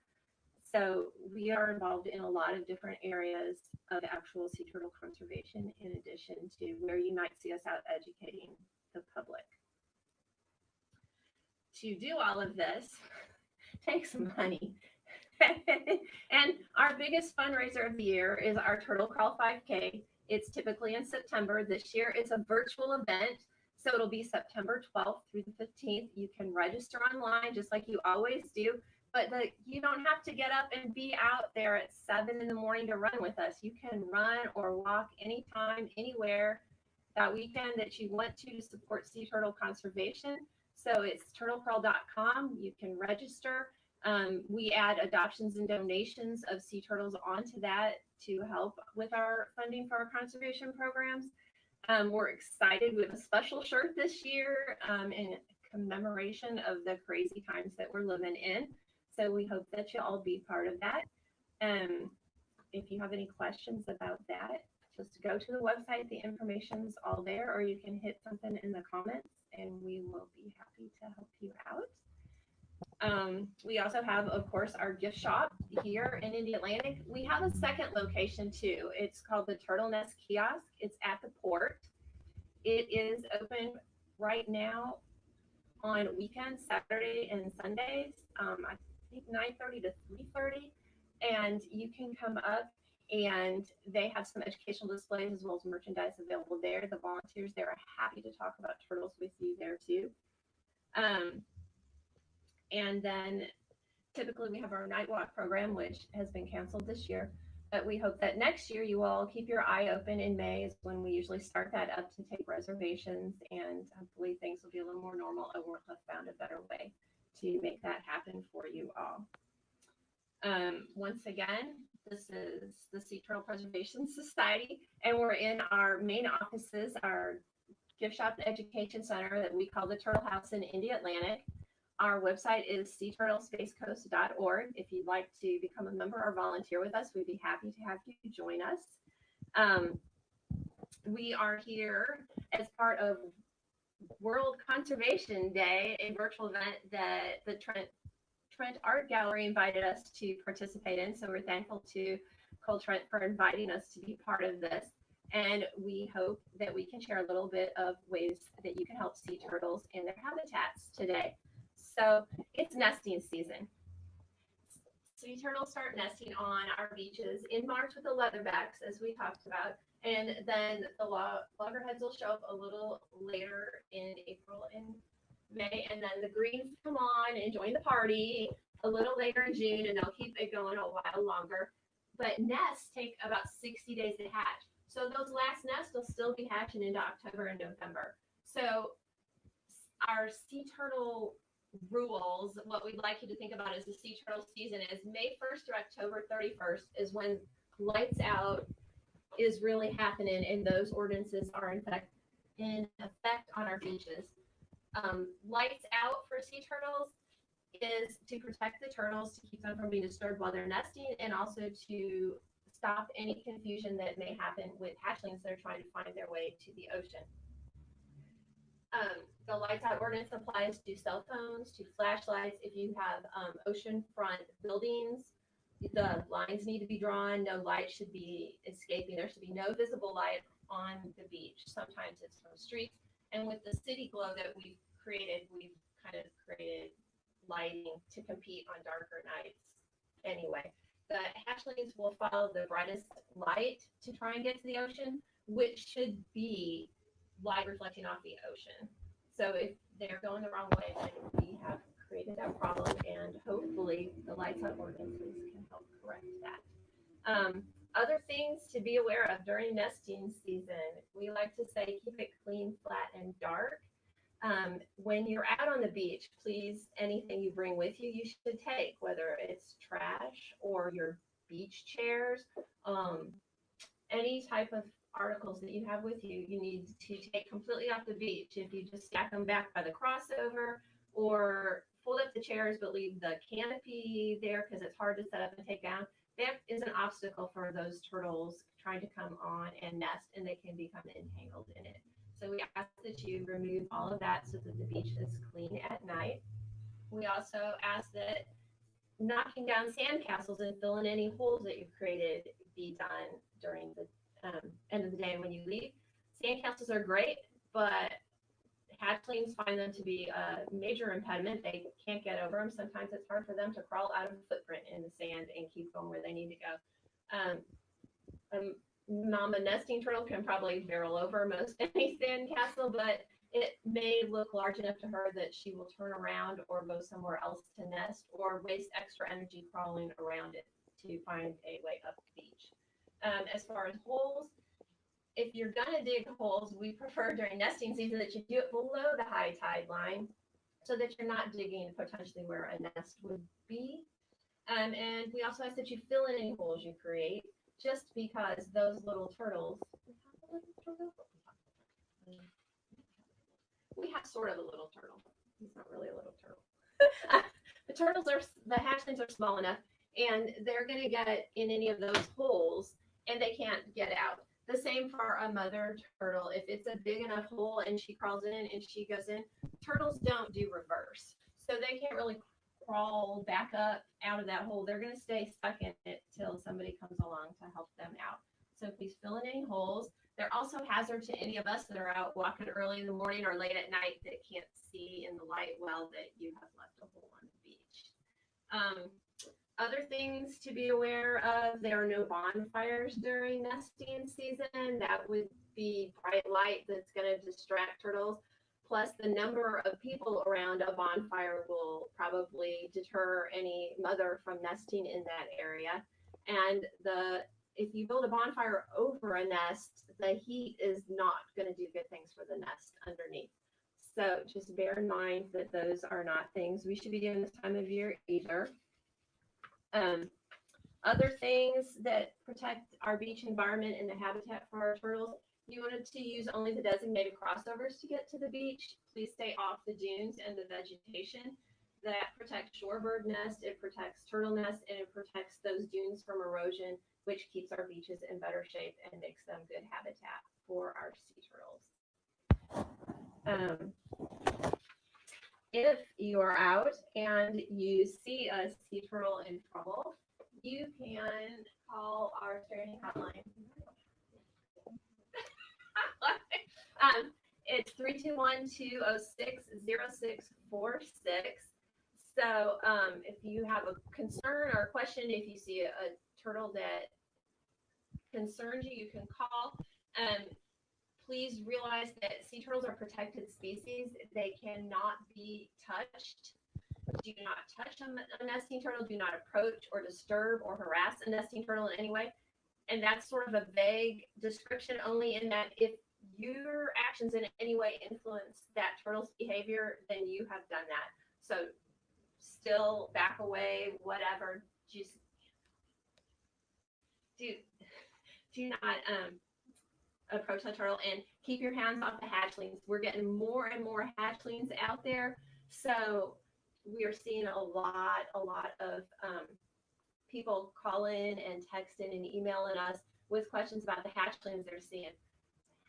So we are involved in a lot of different areas of actual sea turtle conservation, in addition to where you might see us out educating the public. To do all of this takes money. And our biggest fundraiser of the year is our Turtle Crawl 5K. It's typically in September. This year it's a virtual event, so it'll be September 12th through the 15th. You can register online just like you always do, but you don't have to get up and be out there at 7 in the morning to run with us. You can run or walk anytime, anywhere that weekend that you want to support sea turtle conservation. So it's turtlecrawl.com. You can register. We add adoptions and donations of sea turtles onto that to help with our funding for our conservation programs. We're excited. We have a special shirt this year in commemoration of the crazy times that we're living in. So we hope that you'll all be part of that. If you have any questions about that, just go to the website. The information's all there, or you can hit something in the comments and we will be happy to help you out. We also have, of course, our gift shop here in Indy Atlantic. We have a second location too. It's called the Turtle Nest Kiosk. It's at the port. It is open right now on weekends, Saturday and Sundays. I think 9:30 to 3:30, and you can come up and they have some educational displays as well as merchandise available there. The volunteers there are happy to talk about turtles with you there too. And then typically we have our night walk program, which has been canceled this year, but we hope that next year you all keep your eye open. In May is when we usually start that up to take reservations, and hopefully things will be a little more normal and we'll have found a better way to make that happen for you all. Once again, this is the Sea Turtle Preservation Society, and we're in our main offices, our gift shop and education center that we call the Turtle House in Indy Atlantic. Our website is seaturtlespacecoast.org. If you'd like to become a member or volunteer with us, we'd be happy to have you join us. We are here as part of World Conservation Day, a virtual event that the Trent Art Gallery invited us to participate in. So we're thankful to Cole Trent for inviting us to be part of this. And we hope that we can share a little bit of ways that you can help sea turtles in their habitats today. So it's nesting season. Sea turtles start nesting on our beaches in March with the leatherbacks, as we talked about. And then the loggerheads will show up a little later in April and May. And then the greens come on and join the party a little later in June, and they'll keep it going a while longer. But nests take about 60 days to hatch. So those last nests will still be hatching into October and November. So our sea turtle rules, what we'd like you to think about as the sea turtle season is May 1st through October 31st is when lights out is really happening, and those ordinances are in effect on our beaches. Lights out for sea turtles is to protect the turtles, to keep them from being disturbed while they're nesting, and also to stop any confusion that may happen with hatchlings that are trying to find their way to the ocean. The lights out ordinance applies to cell phones, to flashlights. If you have oceanfront buildings, the lines need to be drawn. No light should be escaping. There should be no visible light on the beach. Sometimes it's from streets. And with the city glow that we've created lighting to compete on darker nights. Anyway, the hatchlings will follow the brightest light to try and get to the ocean, which should be light reflecting off the ocean. So if they're going the wrong way, then we have created that problem, and hopefully the lights out ordinances can help correct that. Other things to be aware of during nesting season, we like to say keep it clean, flat, and dark. When you're out on the beach, please, anything you bring with you, you should take, whether it's trash or your beach chairs, any type of articles that you have with you, you need to take completely off the beach. If you just stack them back by the crossover, or fold up the chairs but leave the canopy there because it's hard to set up and take down, that is an obstacle for those turtles trying to come on and nest, and they can become entangled in it. So we ask that you remove all of that so that the beach is clean at night. We also ask that knocking down sandcastles and filling any holes that you've created be done during the end of the day when you leave. Sandcastles are great, but hatchlings find them to be a major impediment. They can't get over them. Sometimes it's hard for them to crawl out of a footprint in the sand and keep going where they need to go. Mama nesting turtle can probably barrel over most any sandcastle, but it may look large enough to her that she will turn around or go somewhere else to nest or waste extra energy crawling around it to find a way up the beach. As far as holes, if you're gonna dig holes, we prefer during nesting season that you do it below the high tide line so that you're not digging potentially where a nest would be. And we also ask that you fill in any holes you create, just because those little turtles, we have sort of a little turtle. He's not really a little turtle. The hatchlings are small enough and they're gonna get in any of those holes and they can't get out. The same for a mother turtle. If it's a big enough hole and she crawls in and she goes in, turtles don't do reverse. So they can't really crawl back up out of that hole. They're going to stay stuck in it till somebody comes along to help them out. So please fill in any holes. They're also hazard to any of us that are out walking early in the morning or late at night that can't see in the light well that you have left a hole on the beach. Other things to be aware of, there are no bonfires during nesting season. That would be bright light that's going to distract turtles. Plus, the number of people around a bonfire will probably deter any mother from nesting in that area. And if you build a bonfire over a nest, the heat is not going to do good things for the nest underneath. So just bear in mind that those are not things we should be doing this time of year either. Other things that protect our beach environment and the habitat for our turtles, you wanted to use only the designated crossovers to get to the beach. Please stay off the dunes and the vegetation. That protects shorebird nests, it protects turtle nests, and it protects those dunes from erosion, which keeps our beaches in better shape and makes them good habitat for our sea turtles. If you are out and you see a sea turtle in trouble, you can call our training hotline. It's 321-206-0646. So if you have a concern or a question, if you see a turtle that concerns you, you can call. Please realize that sea turtles are protected species. They cannot be touched. Do not touch a nesting turtle. Do not approach or disturb or harass a nesting turtle in any way. And that's sort of a vague description, only in that if your actions in any way influence that turtle's behavior, then you have done that. So still back away, whatever. Just do not approach the turtle and keep your hands off the hatchlings. We're getting more and more hatchlings out there. So we are seeing a lot of people calling and texting and emailing us with questions about the hatchlings they're seeing.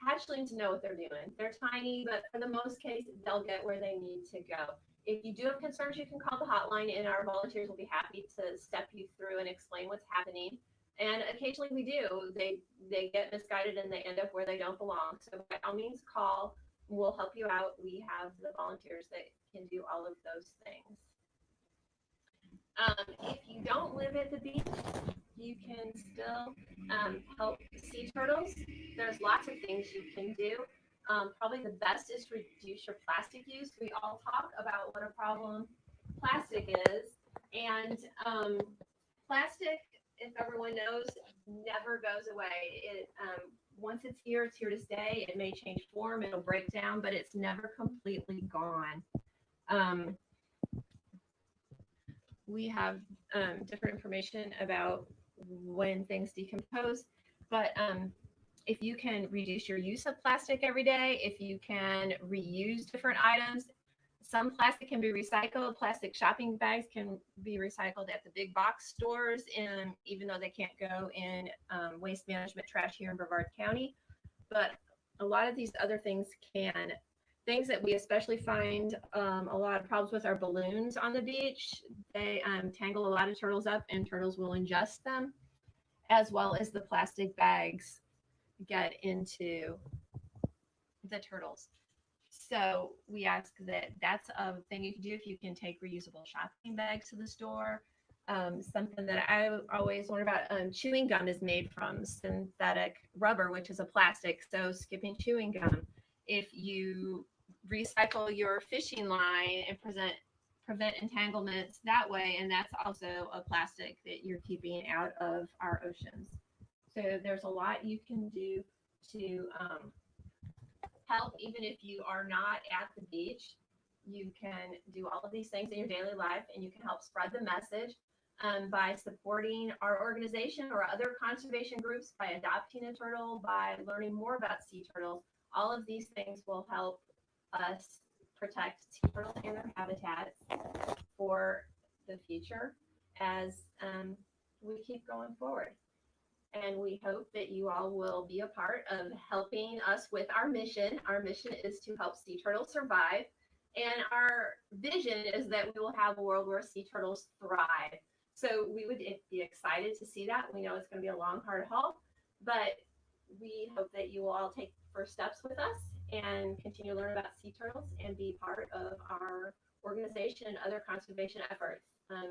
Hatchlings know what they're doing. They're tiny, but for the most case, they'll get where they need to go. If you do have concerns, you can call the hotline and our volunteers will be happy to step you through and explain what's happening. And occasionally we do. They get misguided and they end up where they don't belong. So by all means, call. We'll help you out. We have the volunteers that can do all of those things. If you don't live at the beach, you can still help sea turtles. There's lots of things you can do. Probably the best is to reduce your plastic use. We all talk about what a problem plastic is. And plastic, if everyone knows, never goes away. Once it's here to stay. It may change form, it'll break down, but it's never completely gone. We have different information about when things decompose, but if you can reduce your use of plastic every day, if you can reuse different items, some plastic can be recycled. Plastic shopping bags can be recycled at the big box stores, and even though they can't go in waste management trash here in Brevard County. But a lot of these other things can. Things that we especially find a lot of problems with are balloons on the beach. They tangle a lot of turtles up, and turtles will ingest them, as well as the plastic bags get into the turtles. So we ask that that's a thing you can do if you can take reusable shopping bags to the store. Something that I always wonder about, chewing gum is made from synthetic rubber, which is a plastic. So skipping chewing gum, if you recycle your fishing line and prevent entanglements that way, and that's also a plastic that you're keeping out of our oceans. So there's a lot you can do to help, even if you are not at the beach. You can do all of these things in your daily life, and you can help spread the message by supporting our organization or other conservation groups, by adopting a turtle, by learning more about sea turtles. All of these things will help us protect sea turtles and their habitats for the future as we keep going forward. And we hope that you all will be a part of helping us with our mission. Our mission is to help sea turtles survive. And our vision is that we will have a world where sea turtles thrive. So we would be excited to see that. We know it's going to be a long, hard haul, but we hope that you will all take first steps with us and continue to learn about sea turtles and be part of our organization and other conservation efforts.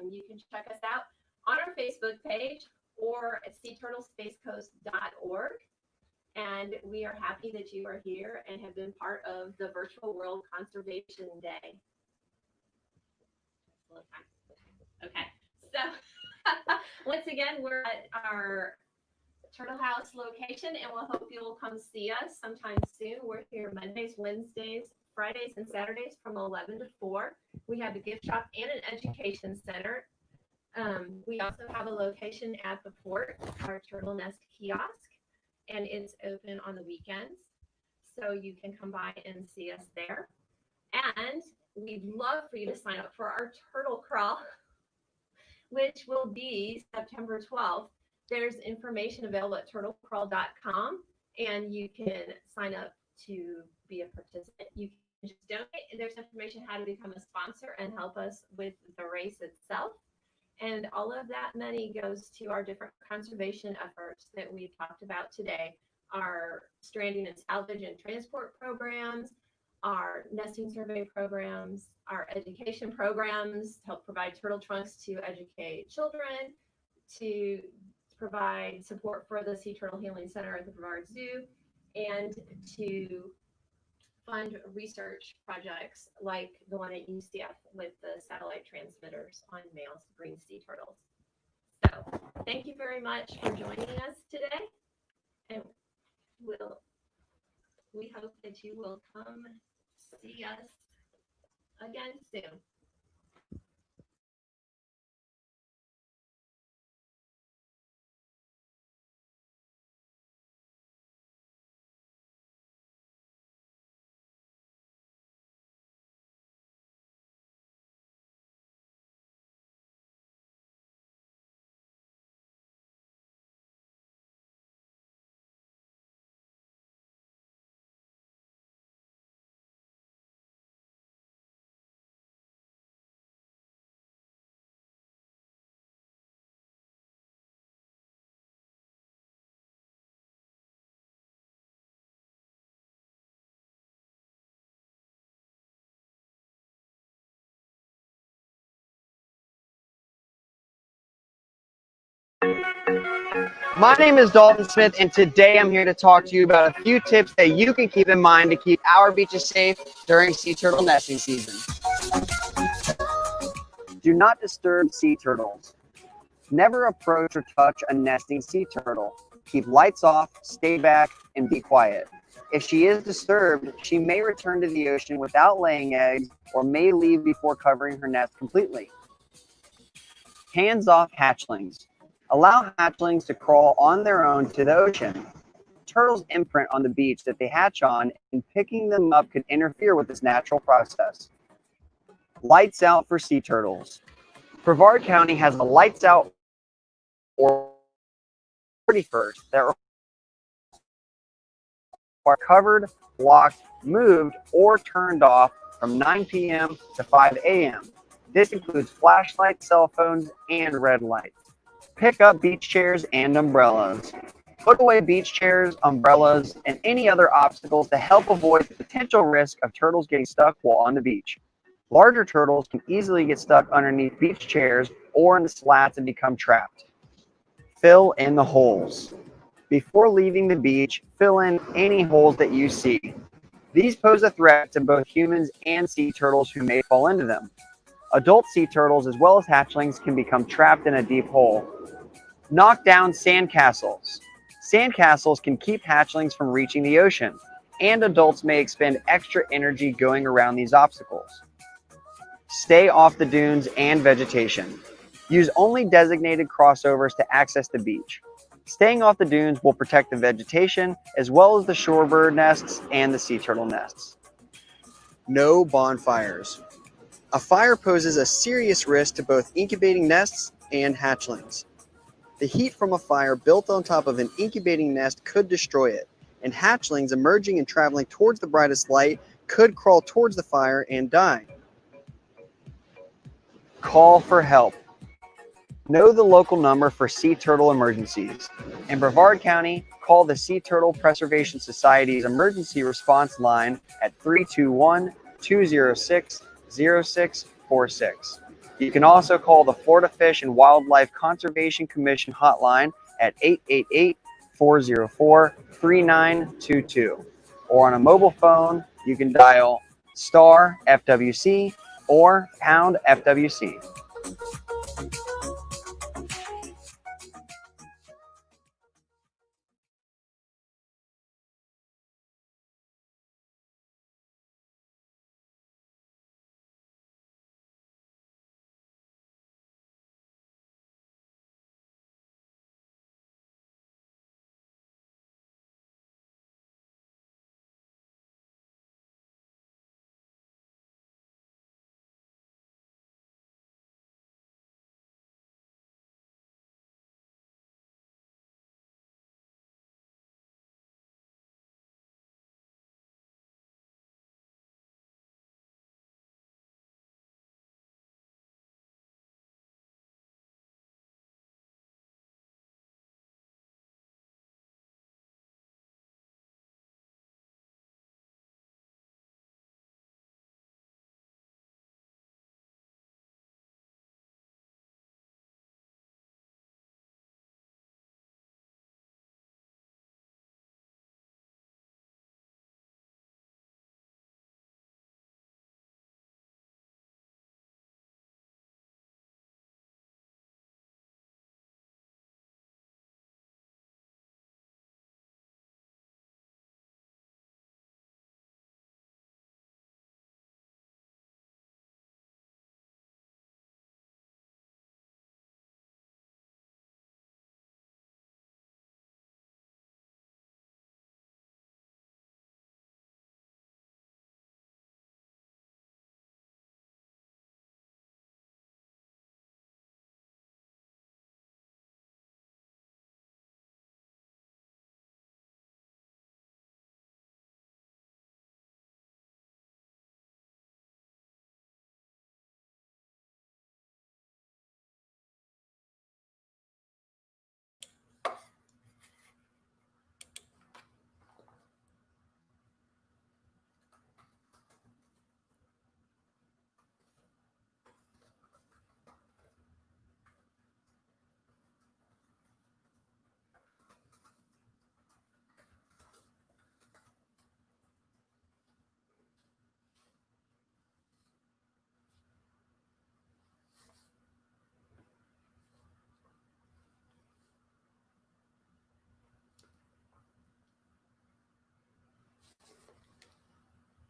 You can check us out on our Facebook page or at seaturtlespacecoast.org. And we are happy that you are here and have been part of the Virtual World Conservation Day. Okay, so once again, we're at our Turtle House location, and we'll hope you'll come see us sometime soon. We're here Mondays, Wednesdays, Fridays, and Saturdays from 11 to 4. We have a gift shop and an education center. We also have a location at the port, our Turtle Nest kiosk, and it's open on the weekends. So you can come by and see us there. And we'd love for you to sign up for our turtle crawl, which will be September 12th. There's information available at turtlecrawl.com, and you can sign up to be a participant. You can just donate, and there's information how to become a sponsor and help us with the race itself. And all of that money goes to our different conservation efforts that we've talked about today, our stranding and salvage and transport programs, our nesting survey programs, our education programs to help provide turtle trunks to educate children, to provide support for the Sea Turtle Healing Center at the Brevard Zoo, and to fund research projects like the one at UCF with the satellite transmitters on males to bring sea turtles. So thank you very much for joining us today, and we hope that you will come see us again soon. My name is Dalton Smith, and today I'm here to talk to you about a few tips that you can keep in mind to keep our beaches safe during sea turtle nesting season. Do not disturb sea turtles. Never approach or touch a nesting sea turtle. Keep lights off, stay back, and be quiet. If she is disturbed, she may return to the ocean without laying eggs or may leave before covering her nest completely. Hands off hatchlings. Allow hatchlings to crawl on their own to the ocean. Turtles imprint on the beach that they hatch on, and picking them up could interfere with this natural process. Lights out for sea turtles. Brevard County has a lights out or 31st that are covered, blocked, moved, or turned off from 9 p.m. to 5 a.m. This includes flashlights, cell phones, and red lights. Pick up beach chairs and umbrellas. Put away beach chairs, umbrellas, and any other obstacles to help avoid the potential risk of turtles getting stuck while on the beach. Larger turtles can easily get stuck underneath beach chairs or in the slats and become trapped. Fill in the holes. Before leaving the beach, fill in any holes that you see. These pose a threat to both humans and sea turtles who may fall into them. Adult sea turtles as well as hatchlings can become trapped in a deep hole. Knock down sandcastles. Sandcastles can keep hatchlings from reaching the ocean, and adults may expend extra energy going around these obstacles. Stay off the dunes and vegetation. Use only designated crossovers to access the beach. Staying off the dunes will protect the vegetation as well as the shorebird nests and the sea turtle nests. No bonfires. A fire poses a serious risk to both incubating nests and hatchlings. The heat from a fire built on top of an incubating nest could destroy it, and hatchlings emerging and traveling towards the brightest light could crawl towards the fire and die. Call for help. Know the local number for sea turtle emergencies. In Brevard County, call the Sea Turtle Preservation Society's emergency response line at 321-206-0646. You can also call the Florida Fish and Wildlife Conservation Commission hotline at 888-404-3922. Or on a mobile phone, you can dial star FWC or pound FWC.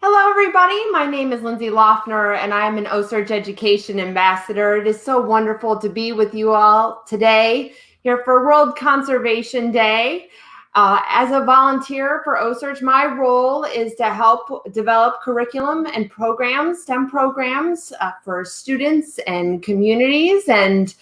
Hello, everybody. My name is Lindsay Laughner, and I am an Ocearch Education Ambassador. It is so wonderful to be with you all today here for World Conservation Day. As a volunteer for Ocearch, my role is to help develop curriculum and programs, STEM programs for students and communities, and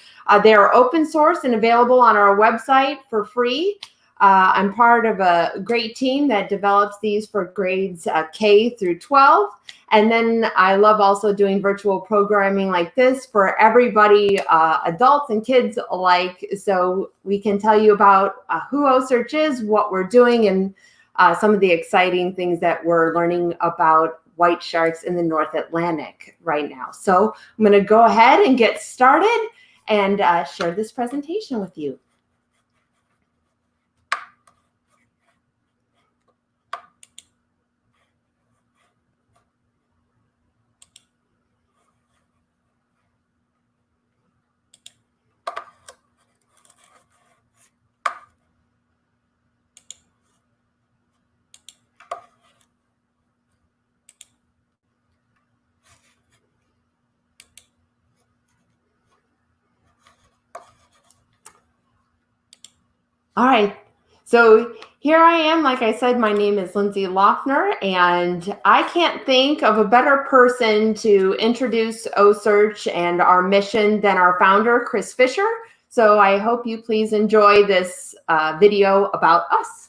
they are open source and available on our website for free. I'm part of a great team that develops these for grades K through 12. And then I love also doing virtual programming like this for everybody, adults and kids alike. So we can tell you about who Ocearch is, what we're doing, and some of the exciting things that we're learning about white sharks in the North Atlantic right now. So I'm going to go ahead and get started and share this presentation with you. All right, so here I am. Like I said, my name is Lindsay Laughner, and I can't think of a better person to introduce Ocearch and our mission than our founder, Chris Fisher. So I hope you please enjoy this video about us.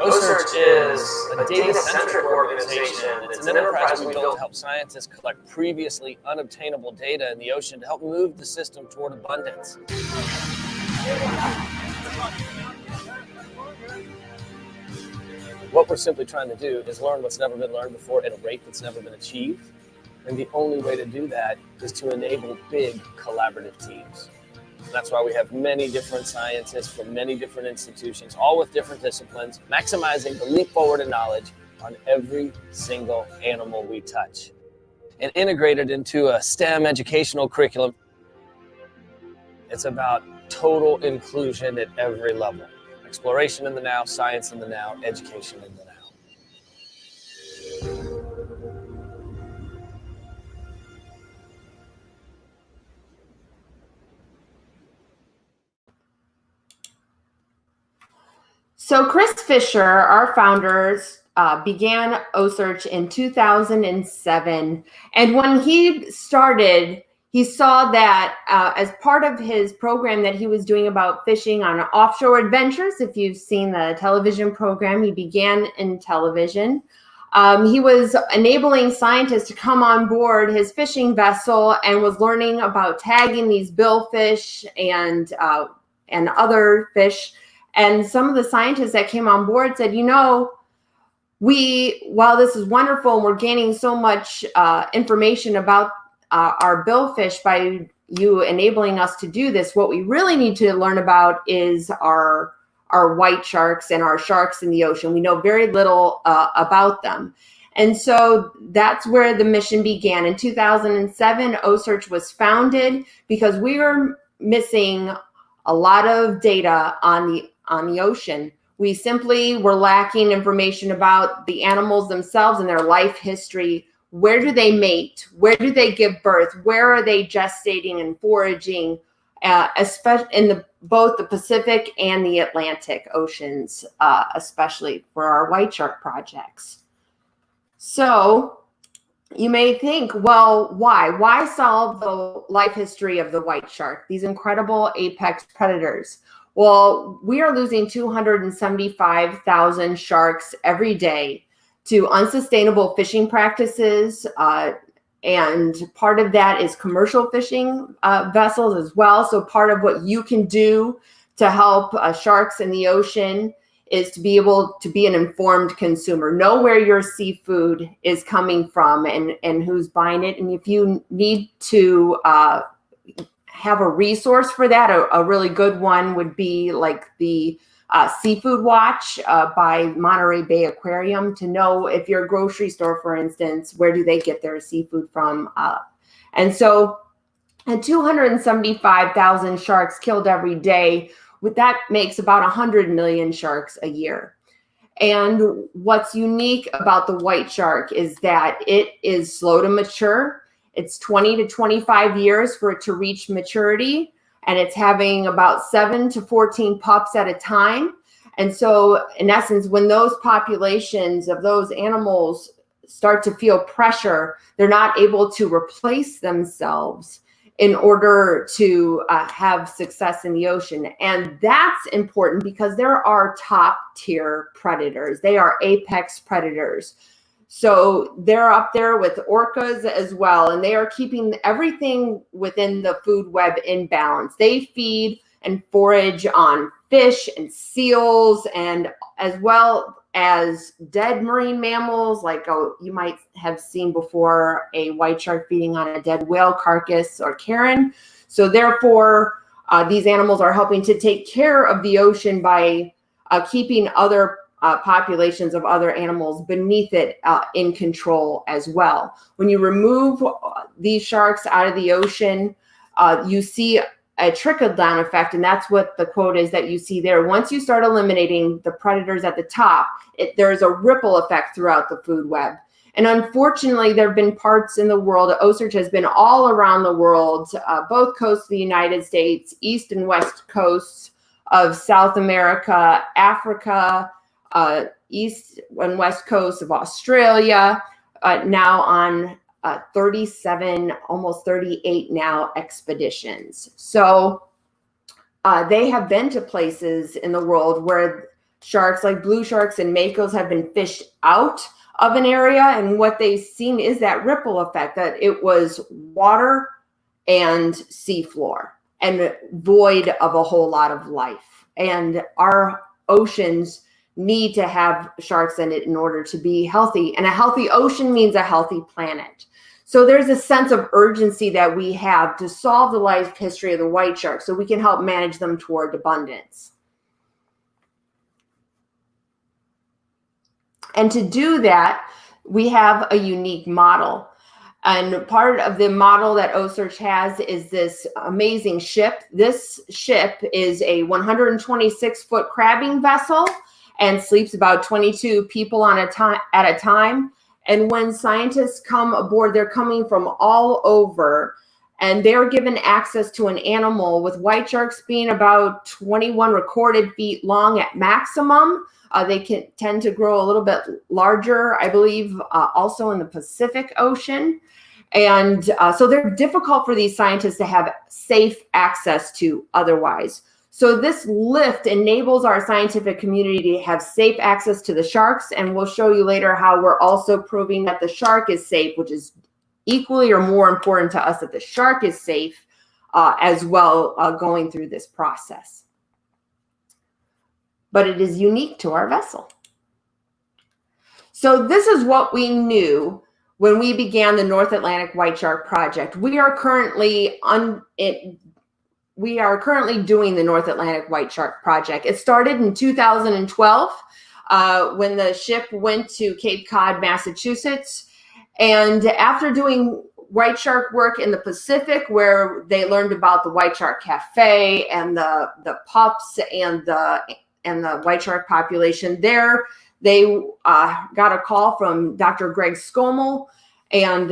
Ocearch is a data-centric organization. It's an enterprise we built to help scientists collect previously unobtainable data in the ocean to help move the system toward abundance. What we're simply trying to do is learn what's never been learned before at a rate that's never been achieved. And the only way to do that is to enable big collaborative teams. That's why we have many different scientists from many different institutions, all with different disciplines, maximizing the leap forward in knowledge on every single animal we touch. And integrated into a STEM educational curriculum, it's about total inclusion at every level. Exploration in the now, science in the now, education in the now. So Chris Fisher, our founders, began Ocearch in 2007. And when he started, he saw that as part of his program that he was doing about fishing on offshore adventures, if you've seen the television program, he began in television. He was enabling scientists to come on board his fishing vessel and was learning about tagging these billfish and other fish. And some of the scientists that came on board said, you know, while this is wonderful and we're gaining so much information about our billfish by you enabling us to do this, what we really need to learn about is our white sharks and our sharks in the ocean. We know very little about them. And so that's where the mission began. In 2007, Ocearch was founded because we were missing a lot of data on the ocean. We simply were lacking information about the animals themselves and their life history. Where do they mate? Where do they give birth? Where are they gestating and foraging? Especially in both the Pacific and the Atlantic oceans, especially for our white shark projects. So you may think, well, why? Why solve the life history of the white shark, these incredible apex predators? Well, we are losing 275,000 sharks every day to unsustainable fishing practices, and part of that is commercial fishing vessels as well. So part of what you can do to help sharks in the ocean is to be able to be an informed consumer, know where your seafood is coming from and who's buying it. And if you need to have a resource for that, a really good one would be like the Seafood Watch by Monterey Bay Aquarium, to know if your grocery store, for instance, where do they get their seafood from. And so at 275,000 sharks killed every day, that makes about 100 million sharks a year. And what's unique about the white shark is that it is slow to mature. It's 20 to 25 years for it to reach maturity, and it's having about 7 to 14 pups at a time. And so in essence, when those populations of those animals start to feel pressure, they're not able to replace themselves in order to have success in the ocean. And that's important because there are top tier predators. They are apex predators. So they're up there with orcas as well, and they are keeping everything within the food web in balance. They feed and forage on fish and seals, and as well as dead marine mammals, like you might have seen before a white shark feeding on a dead whale carcass or carrion. So therefore, these animals are helping to take care of the ocean by keeping other populations of other animals beneath it in control as well. When you remove these sharks out of the ocean, you see a trickle-down effect, and that's what the quote is that you see there. Once you start eliminating the predators at the top, there's a ripple effect throughout the food web. And unfortunately, there have been parts in the world, Ocearch has been all around the world, both coasts of the United States, east and west coasts of South America, Africa, east and west coast of Australia, now on 37, almost 38 now expeditions. So they have been to places in the world where sharks like blue sharks and makos have been fished out of an area, and what they've seen is that ripple effect, that it was water and seafloor and void of a whole lot of life. And our oceans need to have sharks in it in order to be healthy. And a healthy ocean means a healthy planet. So there's a sense of urgency that we have to solve the life history of the white shark so we can help manage them toward abundance. And to do that, we have a unique model. And part of the model that Ocearch has is this amazing ship. This ship is a 126-foot crabbing vessel and sleeps about 22 people at a time. And when scientists come aboard, they're coming from all over, and they're given access to an animal, with white sharks being about 21 recorded feet long at maximum. They can tend to grow a little bit larger, I believe, also in the Pacific Ocean. And so they're difficult for these scientists to have safe access to otherwise. So this lift enables our scientific community to have safe access to the sharks, and we'll show you later how we're also proving that the shark is safe, which is equally or more important to us that the shark is safe as well going through this process. But it is unique to our vessel. So this is what we knew when we began the North Atlantic White Shark Project. We are currently doing the North Atlantic White Shark Project. It started in 2012 when the ship went to Cape Cod, Massachusetts. And after doing white shark work in the Pacific, where they learned about the White Shark Cafe and the pups and the white shark population there, they got a call from Dr. Greg Scommel, and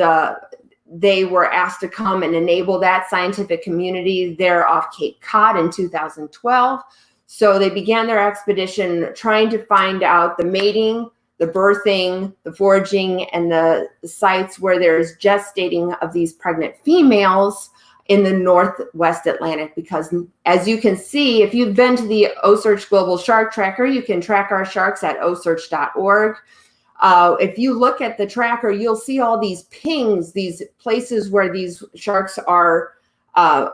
they were asked to come and enable that scientific community there off Cape Cod in 2012. So they began their expedition trying to find out the mating, the birthing, the foraging, and the sites where there's gestating of these pregnant females in the Northwest Atlantic. Because as you can see, if you've been to the Ocearch Global Shark Tracker, you can track our sharks at ocearch.org. If you look at the tracker, you'll see all these pings, these places where these sharks are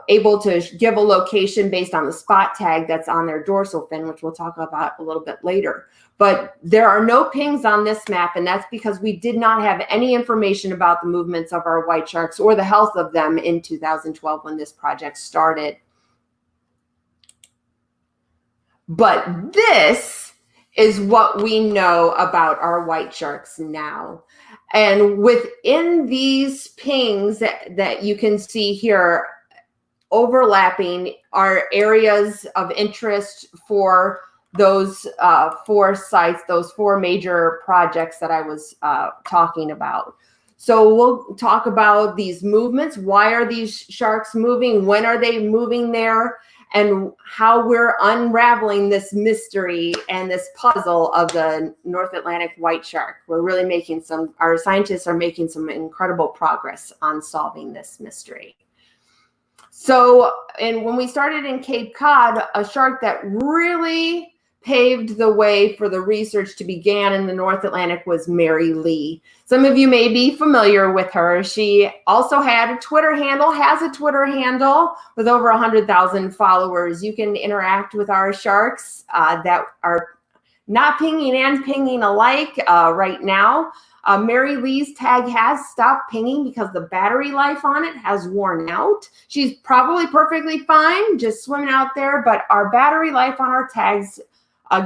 able to give a location based on the spot tag that's on their dorsal fin, which we'll talk about a little bit later. But there are no pings on this map, and that's because we did not have any information about the movements of our white sharks or the health of them in 2012 when this project started. But this is what we know about our white sharks now. And within these pings that you can see here, overlapping are areas of interest for those 4 sites, those 4 major projects that I was talking about. So we'll talk about these movements. Why are these sharks moving? When are they moving there? and how we're unraveling this mystery and this puzzle of the North Atlantic white shark. We're really our scientists are making some incredible progress on solving this mystery. So, and when we started in Cape Cod, a shark that really paved the way for the research to begin in the North Atlantic was Mary Lee. Some of you may be familiar with her. She also has a Twitter handle with over 100,000 followers. You can interact with our sharks that are not pinging and pinging alike right now. Mary Lee's tag has stopped pinging because the battery life on it has worn out. She's probably perfectly fine just swimming out there, but our battery life on our tags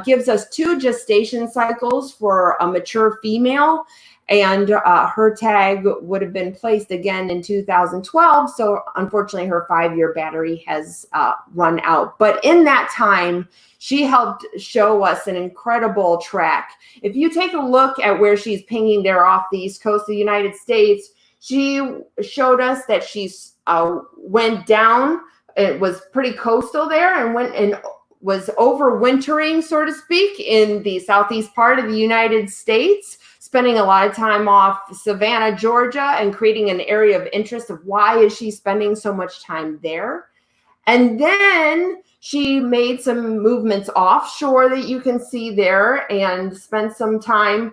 gives us 2 gestation cycles for a mature female, and her tag would have been placed again in 2012. So unfortunately, her 5-year battery has run out. But in that time, she helped show us an incredible track. If you take a look at where she's pinging there off the east coast of the United States, she showed us that she's went down. It was pretty coastal there and went and was overwintering, so to speak, in the southeast part of the United States, spending a lot of time off Savannah, Georgia, and creating an area of interest of why is she spending so much time there. And then she made some movements offshore that you can see there and spent some time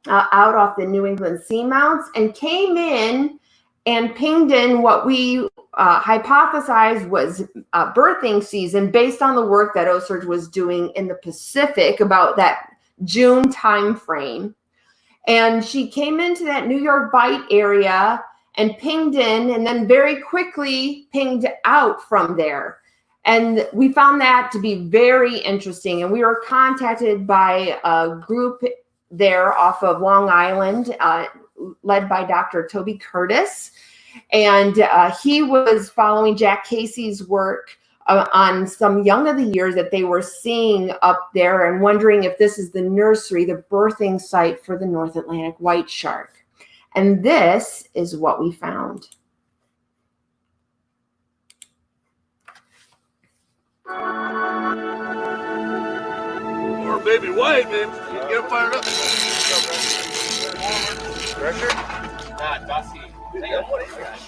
out off the New England seamounts and came in and pinged in what we hypothesized was birthing season based on the work that Ocearch was doing in the Pacific about that June time frame. And she came into that New York Bight area and pinged in and then very quickly pinged out from there. And we found that to be very interesting. And we were contacted by a group there off of Long Island, led by Dr. Toby Curtis. And he was following Jack Casey's work on some young of the years that they were seeing up there and wondering if this is the nursery, the birthing site for the North Atlantic white shark. And this is what we found. Or baby white, man. You get fired up. Pressure? Nah, Dusty. What is that?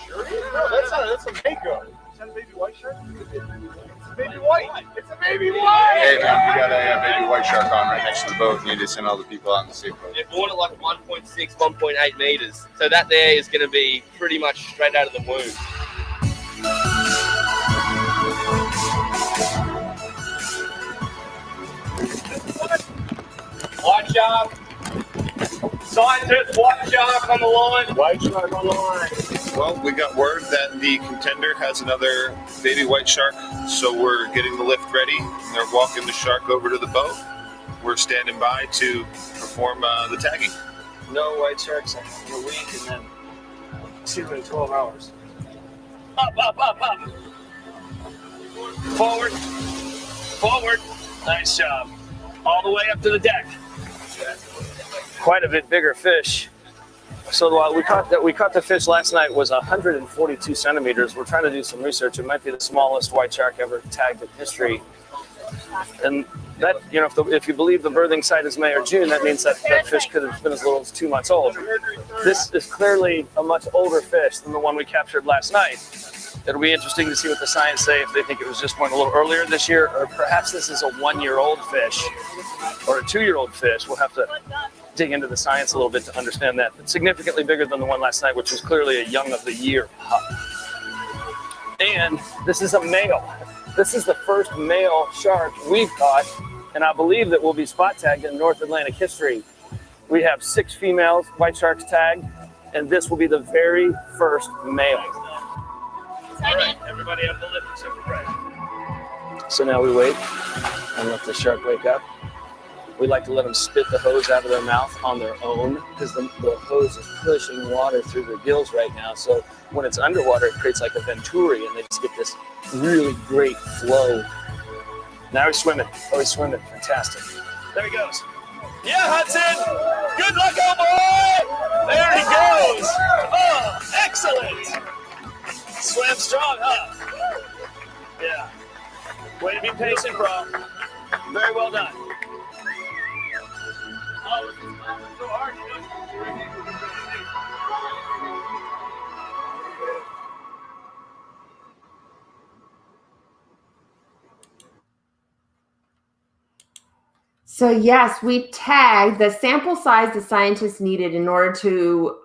No, that's a mako. Is that a baby white shark? It's a baby white. It's a baby white. Hey man, we got a baby white shark on right next to the boat. You need to send all the people out and see. They're born at like 1.6, 1.8 meters. So that there is going to be pretty much straight out of the womb. White shark. Scientist, white shark on the line. White shark on the line. Well, we got word that the contender has another baby white shark, so we're getting the lift ready. They're walking the shark over to the boat. We're standing by to perform the tagging. No white sharks in a week, and then 2 in 12 hours. Up, up, up, up. Forward. Forward. Nice job. All the way up to the deck. Quite a bit bigger fish. So we caught the fish last night was 142 centimeters. We're trying to do some research. It might be the smallest white shark ever tagged in history. And that, you know, if you believe the birthing site is May or June, that means that fish could have been as little as 2 months old. This is clearly a much older fish than the one we captured last night. It'll be interesting to see what the science say, if they think it was just born a little earlier this year, or perhaps this is a 1-year-old fish or a 2-year-old fish. We'll have to dig into the science a little bit to understand that. It's significantly bigger than the one last night, which was clearly a young of the year pup. And this is a male. This is the first male shark we've caught, and I believe that will be spot tagged in North Atlantic history. We have 6 females, white sharks tagged, and this will be the very first male. All right, everybody have the lift except for Brett. So now we wait and let the shark wake up. We like to let them spit the hose out of their mouth on their own because the hose is pushing water through their gills right now. So when it's underwater, it creates like a venturi, and they just get this really great flow. Now he's swimming. Oh, he's swimming. Fantastic. There he goes. Yeah, Hudson. Good luck, old boy. There he goes. Oh, excellent. Swam strong, huh? Yeah. pace and pro. Very well done. So yes, we tagged the sample size the scientists needed in order to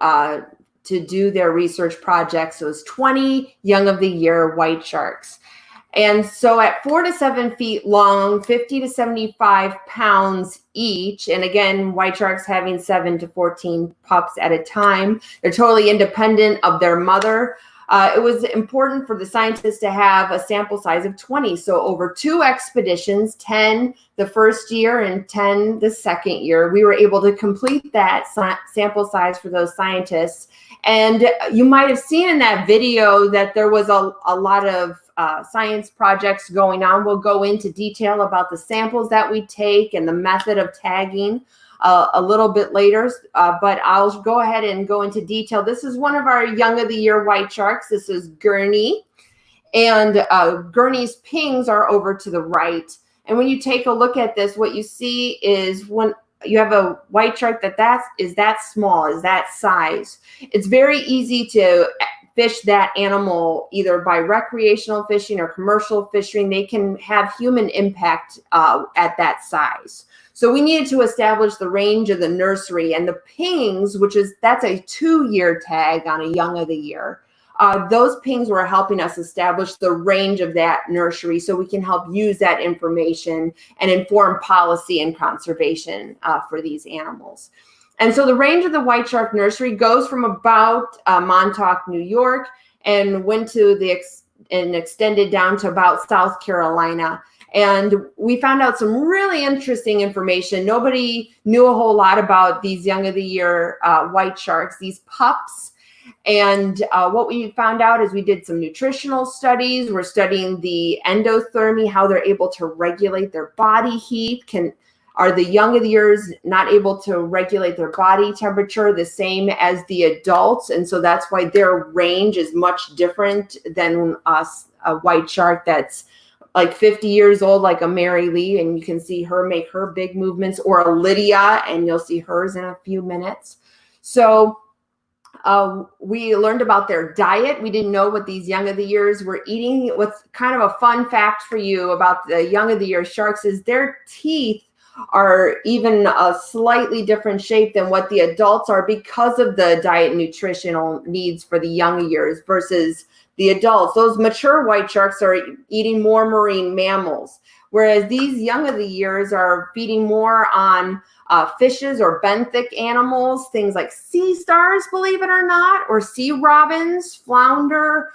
do their research projects. So it was 20 young of the year white sharks. And so at 4 to 7 feet long, 50 to 75 pounds each. And again, white sharks having 7 to 14 pups at a time. They're totally independent of their mother. It was important for the scientists to have a sample size of 20. So over 2 expeditions, 10 the first year and 10 the second year, we were able to complete that sample size for those scientists. And you might have seen in that video that there was a lot of science projects going on. We'll go into detail about the samples that we take and the method of tagging a little bit later, but I'll go ahead and go into detail. This is one of our young of the year white sharks. This is Gurney, and Gurney's pings are over to the right. And when you take a look at this, what you see is when you have a white shark that is that small, is that size, it's very easy to fish that animal either by recreational fishing or commercial fishing. They can have human impact at that size. So we needed to establish the range of the nursery, and the pings, that's a 2-year tag on a young of the year. Those pings were helping us establish the range of that nursery so we can help use that information and inform policy and conservation for these animals. And so the range of the white shark nursery goes from about Montauk, New York, and went to and extended down to about South Carolina. And we found out some really interesting information. Nobody knew a whole lot about these young of the year white sharks, these pups. And what we found out is we did some nutritional studies. We're studying the endothermy, how they're able to regulate their body heat. Are the young of the years not able to regulate their body temperature the same as the adults? And so that's why their range is much different than a white shark that's like 50 years old, like a Mary Lee, and you can see her make her big movements, or a Lydia, and you'll see hers in a few minutes. So we learned about their diet. We didn't know what these young of the years were eating. What's kind of a fun fact for you about the young of the year sharks is their teeth are even a slightly different shape than what the adults are because of the diet and nutritional needs for the young years versus the adults. Those mature white sharks are eating more marine mammals, whereas these young of the years are feeding more on fishes or benthic animals, things like sea stars, believe it or not, or sea robins, flounder,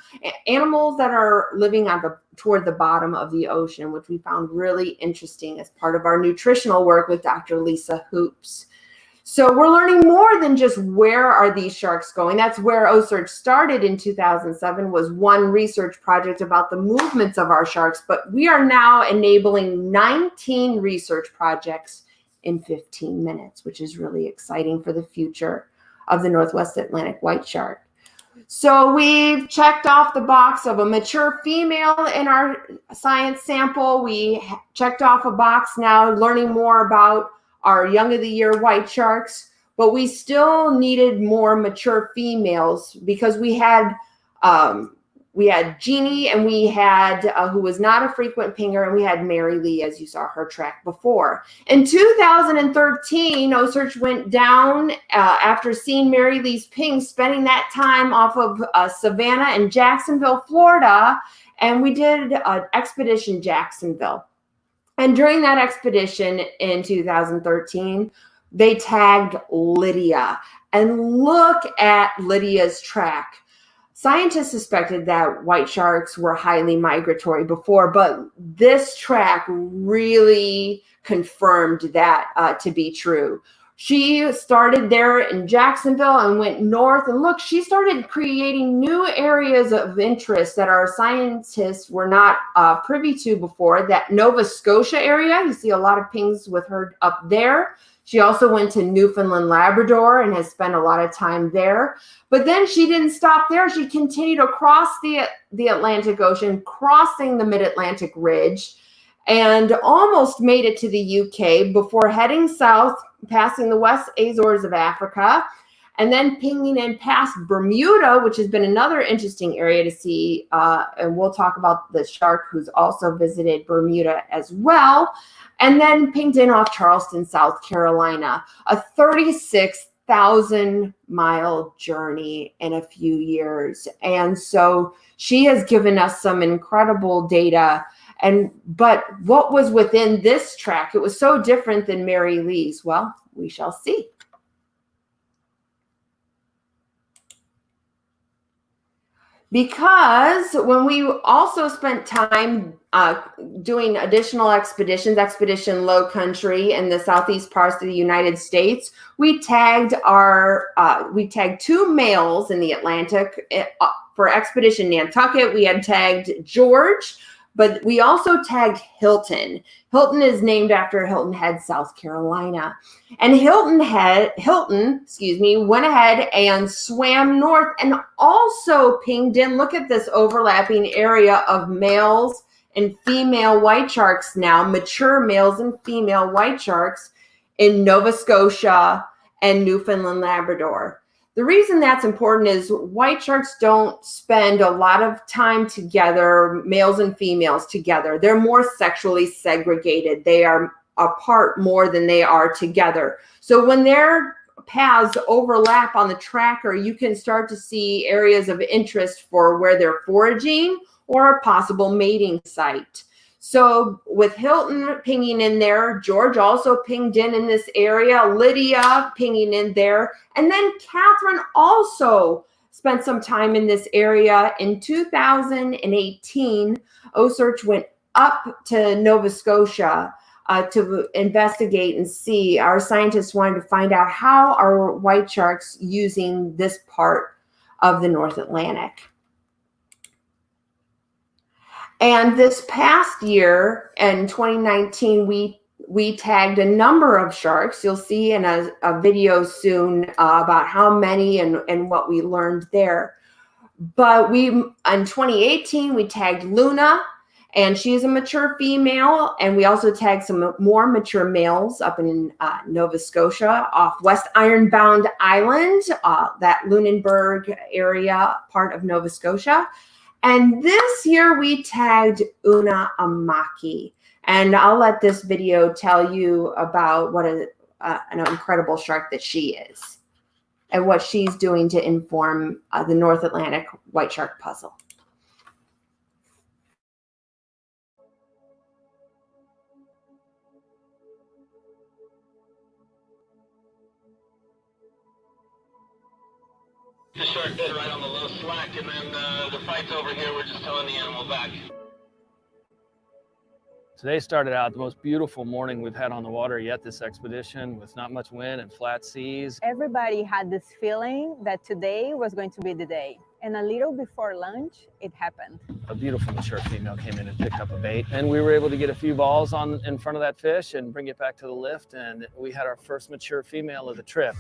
animals that are living toward the bottom of the ocean, which we found really interesting as part of our nutritional work with Dr. Lisa Hoops. So we're learning more than just where are these sharks going. That's where Ocearch started in 2007, was one research project about the movements of our sharks, but we are now enabling 19 research projects in 15 minutes, which is really exciting for the future of the Northwest Atlantic white shark. So we've checked off the box of a mature female in our science sample. We checked off a box now learning more about our young of the year white sharks, but we still needed more mature females because we had Jeannie, and we had who was not a frequent pinger, and we had Mary Lee, as you saw her track before. In 2013, Ocearch went down after seeing Mary Lee's ping, spending that time off of Savannah and Jacksonville, Florida, and we did Expedition Jacksonville. And during that expedition in 2013, they tagged Lydia. And look at Lydia's track. Scientists suspected that white sharks were highly migratory before, but this track really confirmed that to be true. She started there in Jacksonville and went north, and look, she started creating new areas of interest that our scientists were not privy to before. That Nova Scotia area, you see a lot of pings with her up there. She also went to Newfoundland, Labrador, and has spent a lot of time there. But then she didn't stop there. She continued across the Atlantic Ocean, crossing the Mid-Atlantic Ridge, and almost made it to the UK before heading south, passing the West Azores of Africa, and then pinging in past Bermuda, which has been another interesting area to see. And we'll talk about the shark who's also visited Bermuda as well. And then pinged in off Charleston, South Carolina, a 36,000-mile journey in a few years. And so she has given us some incredible data. But what was within this track? It was so different than Mary Lee's. Well, we shall see. Because when we also spent time doing additional expeditions, Expedition Low Country in the southeast parts of the United States, we tagged two males in the Atlantic. For Expedition Nantucket, we had tagged George, but we also tagged Hilton. Hilton is named after Hilton Head, South Carolina. And Hilton went ahead and swam north and also pinged in. Look at this overlapping area of males and female white sharks now, mature males and female white sharks in Nova Scotia and Newfoundland, Labrador. The reason that's important is white sharks don't spend a lot of time together, males and females together. They're more sexually segregated. They are apart more than they are together. So when their paths overlap on the tracker, you can start to see areas of interest for where they're foraging or a possible mating site. So with Hilton pinging in there, George also pinged in this area, Lydia pinging in there, and then Catherine also spent some time in this area. In 2018, Ocearch went up to Nova Scotia to investigate and see. Our scientists wanted to find out how are white sharks using this part of the North Atlantic. And this past year, in 2019, we tagged a number of sharks. You'll see in a video soon about how many and what we learned there. But in 2018, we tagged Luna, and she is a mature female. And we also tagged some more mature males up in Nova Scotia off West Ironbound Island, that Lunenburg area part of Nova Scotia. And this year we tagged Una Amaki. And I'll let this video tell you about what an incredible shark that she is and what she's doing to inform the North Atlantic white shark puzzle. The shark is right on the low slack, and then the fight's over here. We're just towing the animal back. Today started out the most beautiful morning we've had on the water yet this expedition, with not much wind and flat seas. Everybody had this feeling that today was going to be the day. And a little before lunch, it happened. A beautiful mature female came in and picked up a bait, and we were able to get a few balls in front of that fish and bring it back to the lift, and we had our first mature female of the trip.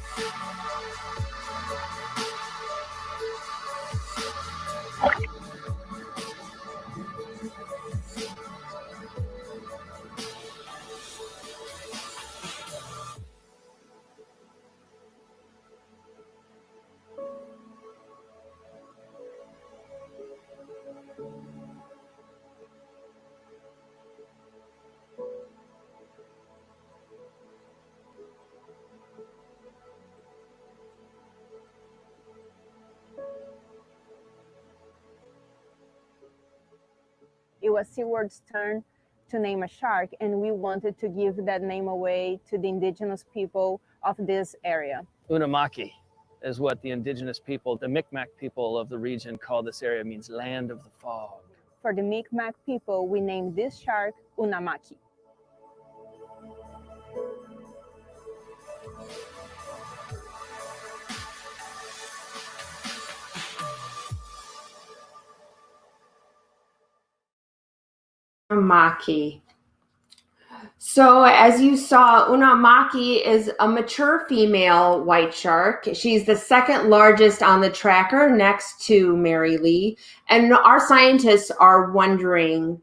It was Stewards' turn to name a shark, and we wanted to give that name away to the indigenous people of this area. Unamaki is what the indigenous people, the Micmac people of the region, call this area. It means land of the fog. For the Micmac people, we named this shark Unamaki. Unamaki. So as you saw, Unamaki is a mature female white shark. She's the second largest on the tracker next to Mary Lee. And our scientists are wondering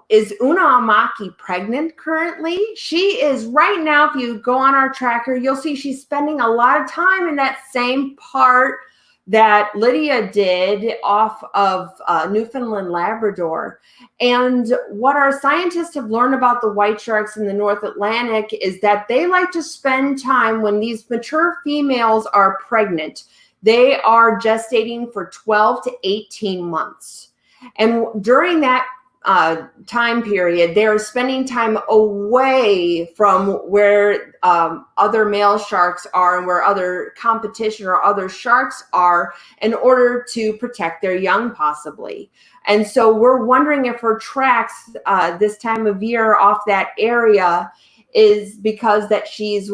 is Una Amaki pregnant currently? She is right now. If you go on our tracker, you'll see she's spending a lot of time in that same part that Lydia did off of Newfoundland, Labrador. And what our scientists have learned about the white sharks in the North Atlantic is that they like to spend time when these mature females are pregnant. They are gestating for 12 to 18 months. And during that time period, they're spending time away from where other male sharks are and where other competition or other sharks are in order to protect their young possibly. And so we're wondering if her tracks this time of year off that area is because that she's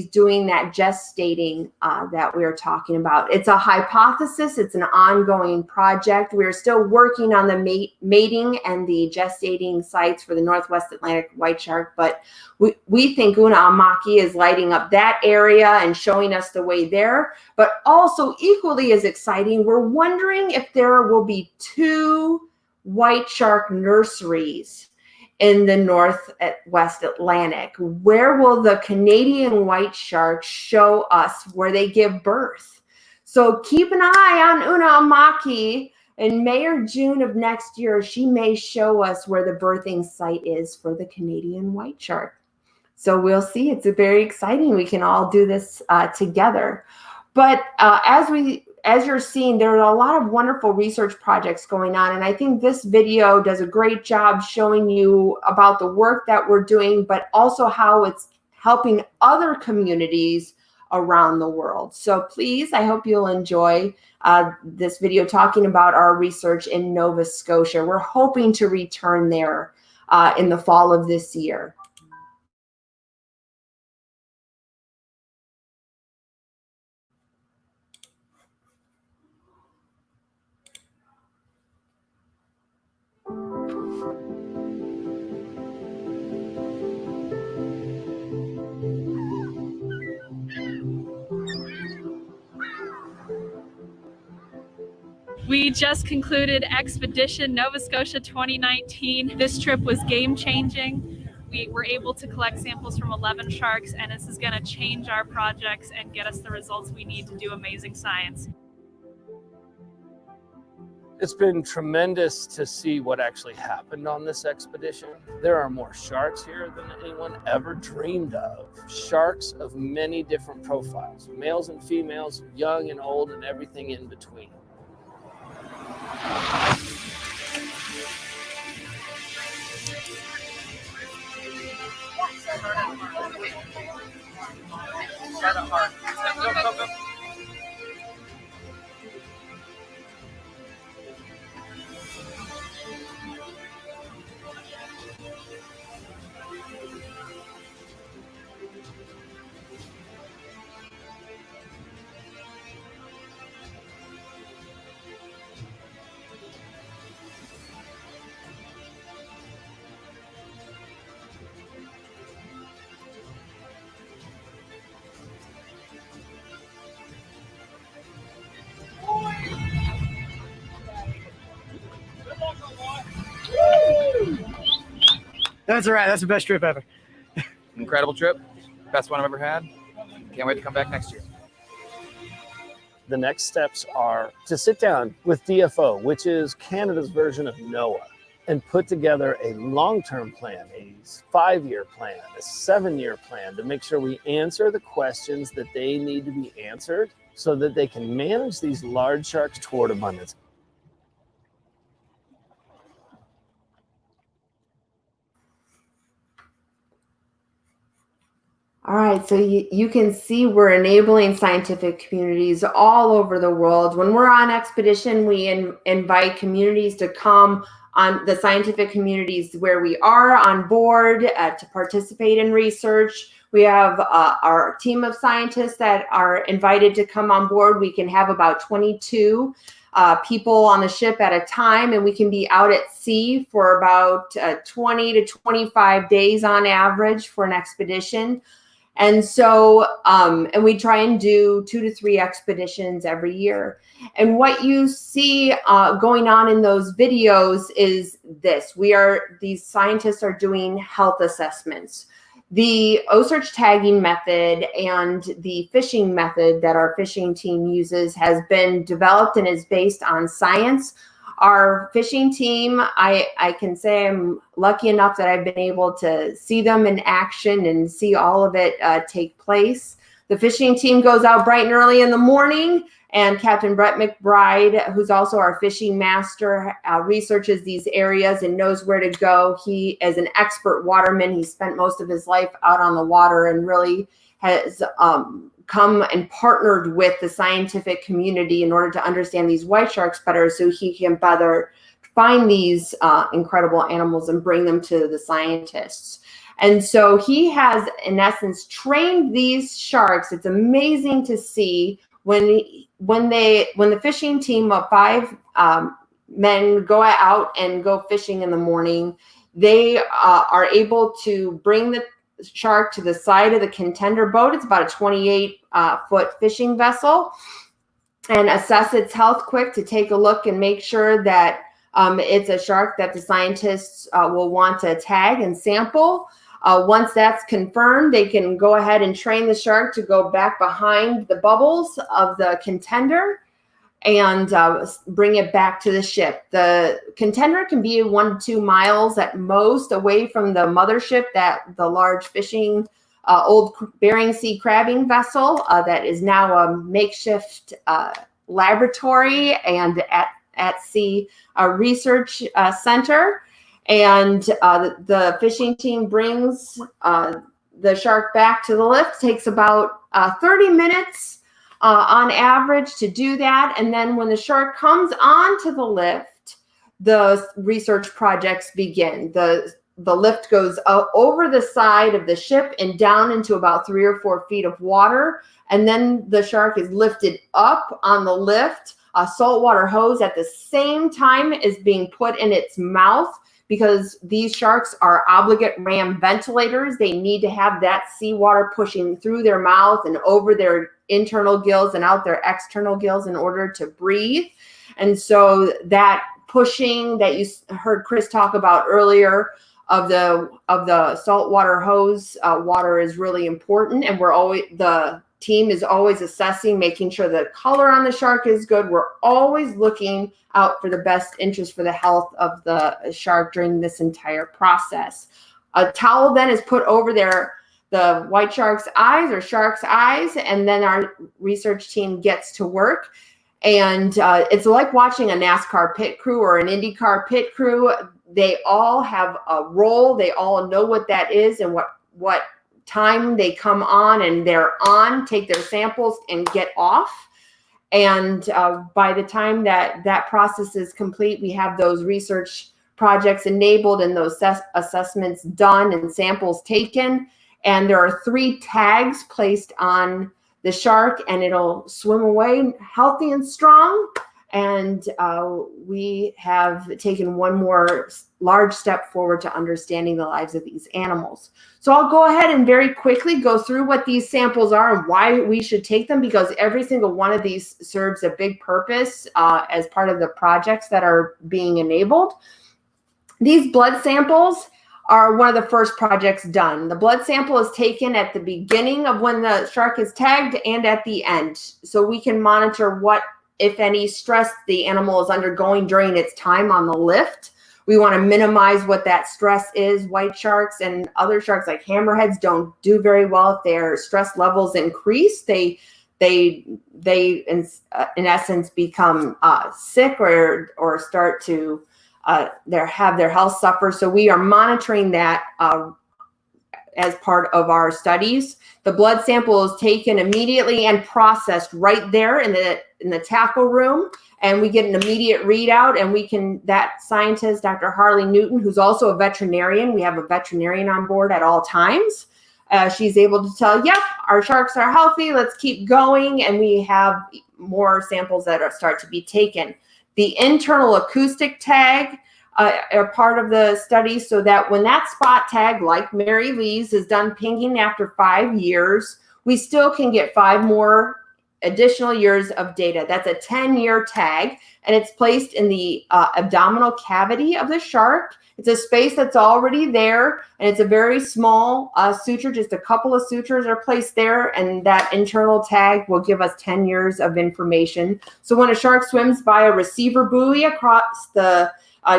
doing that gestating that we are talking about. It's a hypothesis. It's an ongoing project. We're still working on the mating and the gestating sites for the Northwest Atlantic white shark, but we think Una Amaki is lighting up that area and showing us the way there. But also equally as exciting, we're wondering if there will be 2 white shark nurseries in the Northwest Atlantic. Where will the Canadian white sharks show us where they give birth? So keep an eye on Una Amaki. In May or June of next year, she may show us where the birthing site is for the Canadian white shark. So we'll see. It's very exciting. We can all do this together. But as you're seeing, there are a lot of wonderful research projects going on. And I think this video does a great job showing you about the work that we're doing, but also how it's helping other communities around the world. So please, I hope you'll enjoy this video talking about our research in Nova Scotia. We're hoping to return there in the fall of this year. We just concluded Expedition Nova Scotia 2019. This trip was game-changing. We were able to collect samples from 11 sharks, and this is going to change our projects and get us the results we need to do amazing science. It's been tremendous to see what actually happened on this expedition. There are more sharks here than anyone ever dreamed of. Sharks of many different profiles, males and females, young and old, and everything in between. That's all right. That's the best trip ever. Incredible trip. Best one I've ever had. Can't wait to come back next year. The next steps are to sit down with DFO, which is Canada's version of NOAA, and put together a long-term plan, a 5-year plan, a 7-year plan to make sure we answer the questions that they need to be answered so that they can manage these large sharks toward abundance. All right, so you can see we're enabling scientific communities all over the world. When we're on expedition, we invite communities to come on the scientific communities where we are on board to participate in research. We have our team of scientists that are invited to come on board. We can have about 22 people on the ship at a time, and we can be out at sea for about 20 to 25 days on average for an expedition. And so, and we try and do 2 to 3 expeditions every year. And what you see going on in those videos is this. These scientists are doing health assessments. The Ocearch tagging method and the fishing method that our fishing team uses has been developed and is based on science. Our fishing team, I can say I'm lucky enough that I've been able to see them in action and see all of it take place. The fishing team goes out bright and early in the morning, and Captain Brett McBride, who's also our fishing master, researches these areas and knows where to go. He is an expert waterman. He spent most of his life out on the water and really has come and partnered with the scientific community in order to understand these white sharks better, so he can better find these incredible animals and bring them to the scientists. And so he has, in essence, trained these sharks. It's amazing to see when the fishing team of 5 men go out and go fishing in the morning, they are able to bring the shark to the side of the contender boat. It's about a 28-foot fishing vessel, and assess its health quick to take a look and make sure that it's a shark that the scientists will want to tag and sample. Once that's confirmed, they can go ahead and train the shark to go back behind the bubbles of the contender and bring it back to the ship. The contender can be 1 to 2 miles at most away from the mothership, that the large fishing, old Bering Sea crabbing vessel that is now a makeshift laboratory and at sea research center. And the fishing team brings the shark back to the lift. Takes about 30 minutes on average to do that. And then when the shark comes onto the lift, the research projects begin. The lift goes over the side of the ship and down into about 3 or 4 feet of water. And then the shark is lifted up on the lift. A saltwater hose at the same time is being put in its mouth, because these sharks are obligate ram ventilators. They need to have that seawater pushing through their mouth and over their internal gills and out their external gills in order to breathe. And so that pushing that you heard Chris talk about earlier of the saltwater hose water is really important. And the team is always assessing, making sure the color on the shark is good. We're always looking out for the best interest for the health of the shark during this entire process. A towel then is put over the white shark's eyes or shark's eyes, and then our research team gets to work. And it's like watching a NASCAR pit crew or an IndyCar pit crew. They all have a role. They all know what that is and what time they come on, and they're on, take their samples and get off. And by the time that process is complete, we have those research projects enabled and those assessments done and samples taken. And there are 3 tags placed on the shark, and it'll swim away healthy and strong. And we have taken one more large step forward to understanding the lives of these animals. So I'll go ahead and very quickly go through what these samples are and why we should take them, because every single one of these serves a big purpose as part of the projects that are being enabled. These blood samples are one of the first projects done. The blood sample is taken at the beginning of when the shark is tagged and at the end, so we can monitor what, if any, stress the animal is undergoing during its time on the lift. We want to minimize what that stress is. White sharks and other sharks like hammerheads don't do very well if their stress levels increase. They in essence become sick or start to have their health suffer. So we are monitoring that as part of our studies. The blood sample is taken immediately and processed right there in the tackle room, and we get an immediate readout. And that scientist, Dr. Harley Newton, who's also a veterinarian, we have a veterinarian on board at all times. She's able to tell, yep, our sharks are healthy, let's keep going. And we have more samples that start to be taken. The internal acoustic tag are part of the study, so that when that spot tag, like Mary Lee's, is done pinging after 5 years, we still can get 5 more additional years of data. That's a 10-year tag, and it's placed in the abdominal cavity of the shark. It's a space that's already there, and it's a very small suture. Just a couple of sutures are placed there, and that internal tag will give us 10 years of information. So when a shark swims by a receiver buoy across the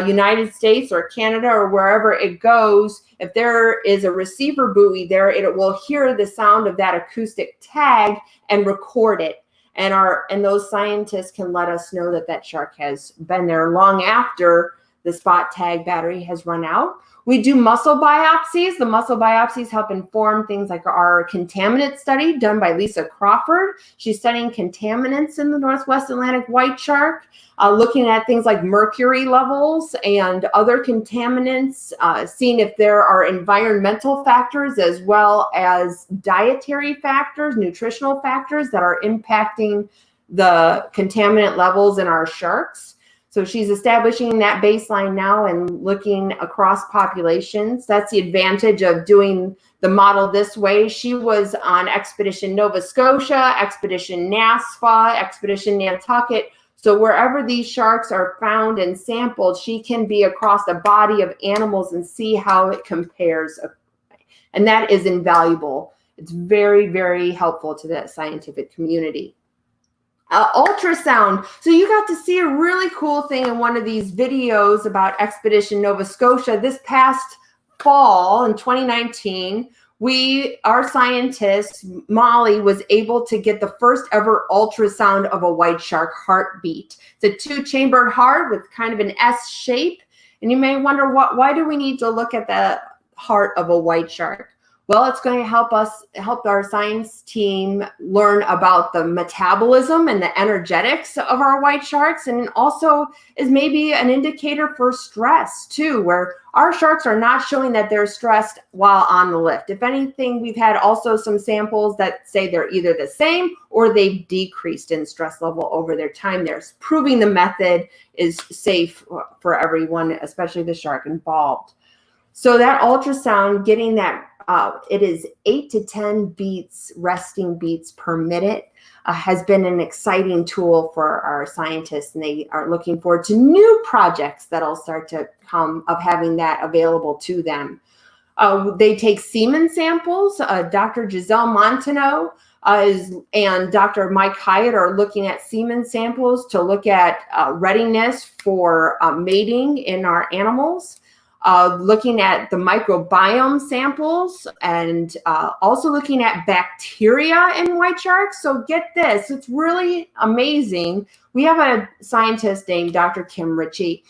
United States or Canada or wherever it goes, if there is a receiver buoy there, it will hear the sound of that acoustic tag and record it. And those scientists can let us know that that shark has been there long after the spot tag battery has run out. We do muscle biopsies. The muscle biopsies help inform things like our contaminant study done by Lisa Crawford. She's studying contaminants in the Northwest Atlantic white shark, looking at things like mercury levels and other contaminants, seeing if there are environmental factors as well as dietary factors, nutritional factors that are impacting the contaminant levels in our sharks. So she's establishing that baseline now and looking across populations. That's the advantage of doing the model this way. She was on Expedition Nova Scotia, Expedition NASFA, Expedition Nantucket. So wherever these sharks are found and sampled, she can be across a body of animals and see how it compares. And that is invaluable. It's very, very helpful to the scientific community. Ultrasound. So you got to see a really cool thing in one of these videos about Expedition Nova Scotia. This past fall in 2019, our scientist, Molly, was able to get the first ever ultrasound of a white shark heartbeat. It's a 2-chambered heart with kind of an S shape. And you may wonder, why do we need to look at the heart of a white shark? Well, it's going to help our science team learn about the metabolism and the energetics of our white sharks, and also is maybe an indicator for stress too, where our sharks are not showing that they're stressed while on the lift. If anything, we've had also some samples that say they're either the same or they've decreased in stress level over their time there, proving the method is safe for everyone, especially the shark involved. So that ultrasound, getting that, it is 8 to 10 beats, resting beats per minute, has been an exciting tool for our scientists, and they are looking forward to new projects that'll start to come of having that available to them. They take semen samples. Dr. Giselle Montaneau and Dr. Mike Hyatt are looking at semen samples to look at readiness for mating in our animals. Looking at the microbiome samples, and also looking at bacteria in white sharks. So get this, it's really amazing. We have a scientist named Dr. Kim Ritchie,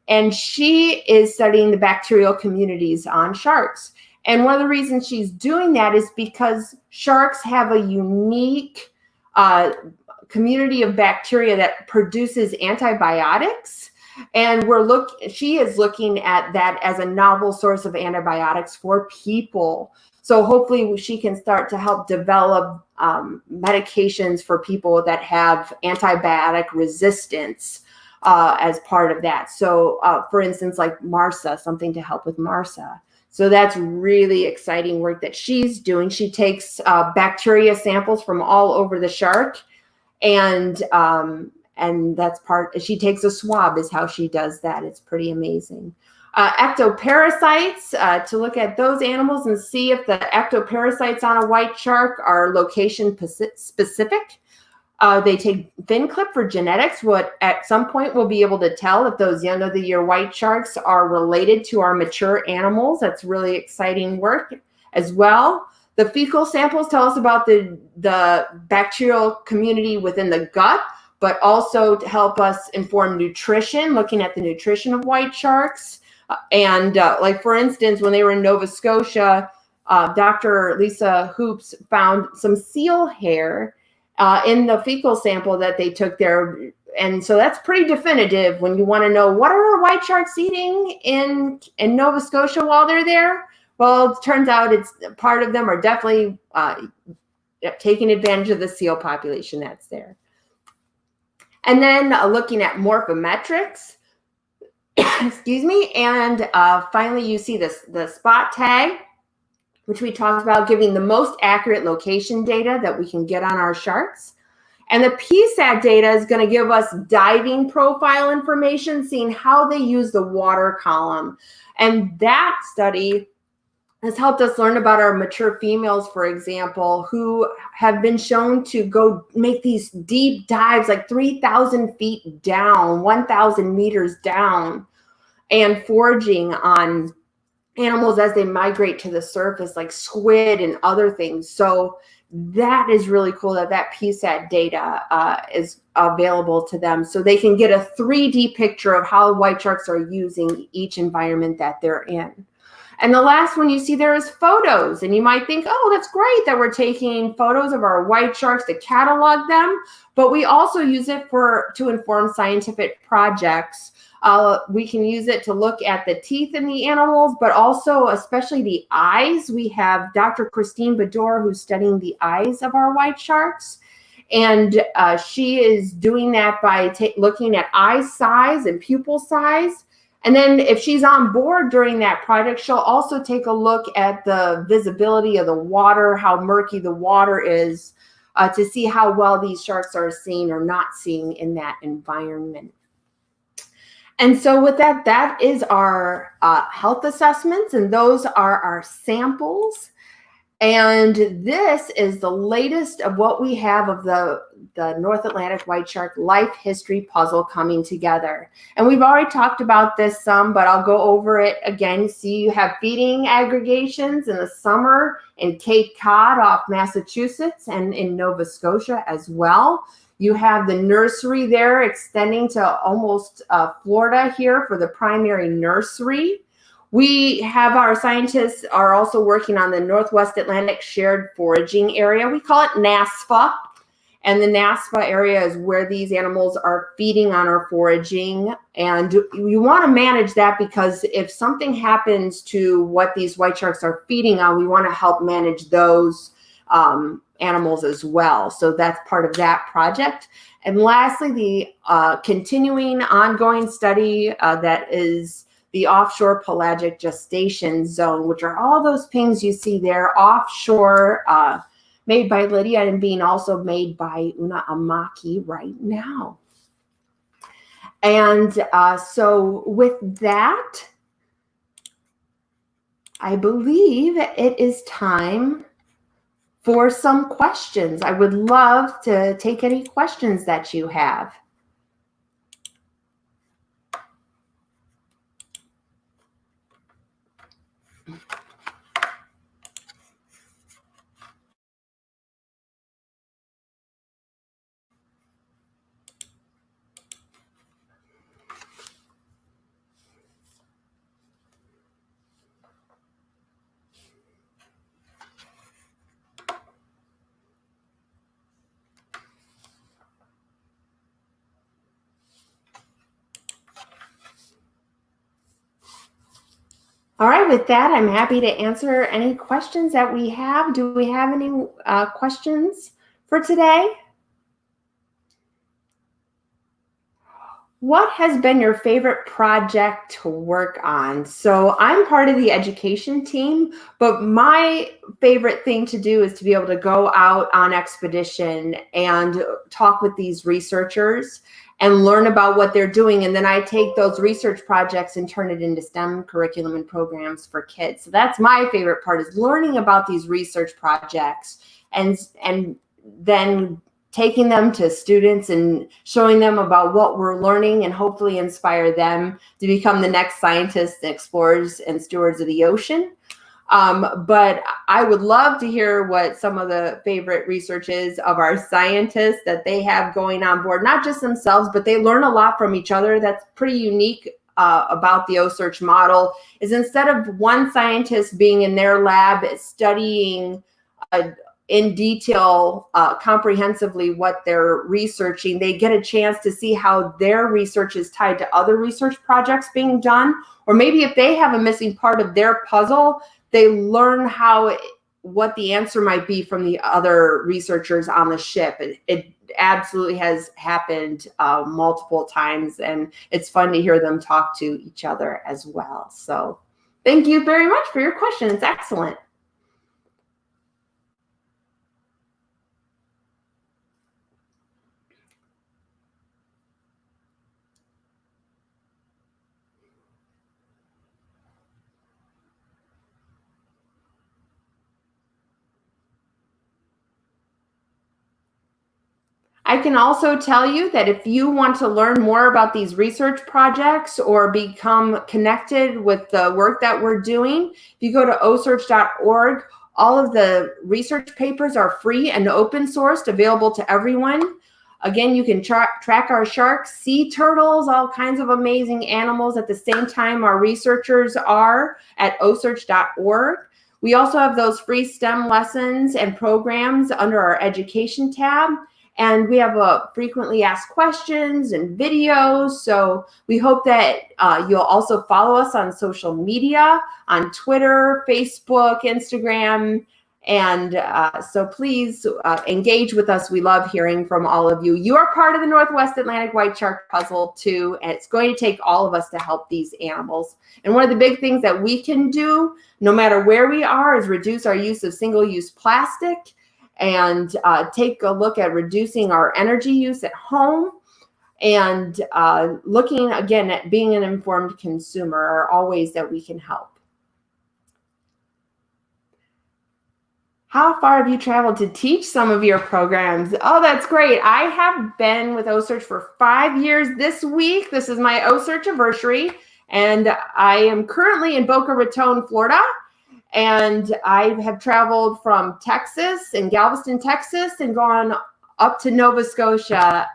and she is studying the bacterial communities on sharks. And one of the reasons she's doing that is because sharks have a unique community of bacteria that produces antibiotics. And she is looking at that as a novel source of antibiotics for people. So hopefully she can start to help develop medications for people that have antibiotic resistance as part of that. So for instance, like MRSA, something to help with MRSA. So that's really exciting work that she's doing. She takes bacteria samples from all over the shark, and that's she takes a swab is how she does that. It's pretty amazing. Ectoparasites, to look at those animals and see if the ectoparasites on a white shark are location specific. They take fin clip for genetics. What at some point we'll be able to tell if those young of the year white sharks are related to our mature animals. That's really exciting work as well. The fecal samples tell us about the bacterial community within the gut, but also to help us inform nutrition, looking at the nutrition of white sharks. And like, for instance, when they were in Nova Scotia, Dr. Lisa Hoops found some seal hair in the fecal sample that they took there. And so that's pretty definitive when you want to know, what are white sharks eating in Nova Scotia while they're there? Well, it turns out part of them are definitely taking advantage of the seal population that's there. And then looking at morphometrics, excuse me. And finally, you see this, the spot tag, which we talked about, giving the most accurate location data that we can get on our sharks. And the PSAT data is going to give us diving profile information, seeing how they use the water column. And that study has helped us learn about our mature females, for example, who have been shown to go make these deep dives, like 3,000 feet down, 1,000 meters down, and foraging on animals as they migrate to the surface, like squid and other things. So that is really cool that that PSAT data is available to them, so they can get a 3D picture of how white sharks are using each environment that they're in. And the last one you see there is photos. And you might think, oh, that's great that we're taking photos of our white sharks to catalog them, but we also use it to inform scientific projects. We can use it to look at the teeth in the animals, but also especially the eyes. We have Dr. Christine Bador, who's studying the eyes of our white sharks. And she is doing that by looking at eye size and pupil size. And then if she's on board during that project, she'll also take a look at the visibility of the water, how murky the water is, to see how well these sharks are seeing or not seeing in that environment. And so with that, that is our health assessments, and those are our samples. And this is the latest of what we have of the North Atlantic white shark life history puzzle coming together. And we've already talked about this some, but I'll go over it again. See, you have feeding aggregations in the summer in Cape Cod off Massachusetts and in Nova Scotia as well. You have the nursery there extending to almost Florida here for the primary nursery. We have our scientists are also working on the Northwest Atlantic Shared Foraging Area. We call it NASFA. And the NASFA area is where these animals are feeding on or foraging. And you want to manage that, because if something happens to what these white sharks are feeding on, we want to help manage those animals as well. So that's part of that project. And lastly, the continuing ongoing study that is the offshore pelagic gestation zone, which are all those pings you see there offshore, made by Lydia and being also made by Una Amaki right now. And so with that, I believe it is time for some questions. I would love to take any questions that you have. All right, with that, I'm happy to answer any questions that we have. Do we have any questions for today? What has been your favorite project to work on? So I'm part of the education team, but my favorite thing to do is to be able to go out on expedition and talk with these researchers and learn about what they're doing. And then I take those research projects and turn it into STEM curriculum and programs for kids. So that's my favorite part, is learning about these research projects and then taking them to students and showing them about what we're learning, and hopefully inspire them to become the next scientists, explorers, and stewards of the ocean. But I would love to hear what some of the favorite research is of our scientists that they have going on board, not just themselves, but they learn a lot from each other. That's pretty unique about the Ocearch model, is instead of one scientist being in their lab studying in detail, comprehensively what they're researching, they get a chance to see how their research is tied to other research projects being done. Or maybe if they have a missing part of their puzzle, they learn what the answer might be from the other researchers on the ship. It absolutely has happened multiple times, and it's fun to hear them talk to each other as well. So thank you very much for your question. It's excellent. I can also tell you that if you want to learn more about these research projects or become connected with the work that we're doing, if you go to ocearch.org, all of the research papers are free and open sourced, available to everyone. Again, you can track our sharks, sea turtles, all kinds of amazing animals at the same time our researchers are at ocearch.org. We also have those free STEM lessons and programs under our education tab. And we have frequently asked questions and videos. So we hope that you'll also follow us on social media, on Twitter, Facebook, Instagram. And so please engage with us. We love hearing from all of you. You are part of the Northwest Atlantic White Shark Puzzle too. And it's going to take all of us to help these animals. And one of the big things that we can do, no matter where we are, is reduce our use of single-use plastic, and take a look at reducing our energy use at home, and looking again at being an informed consumer are all ways that we can help. How far have you traveled to teach some of your programs? Oh, that's great. I have been with Ocearch for 5 years this week. This is my Ocearch anniversary, and I am currently in Boca Raton, Florida. And I have traveled from Texas and Galveston, Texas, and gone up to Nova Scotia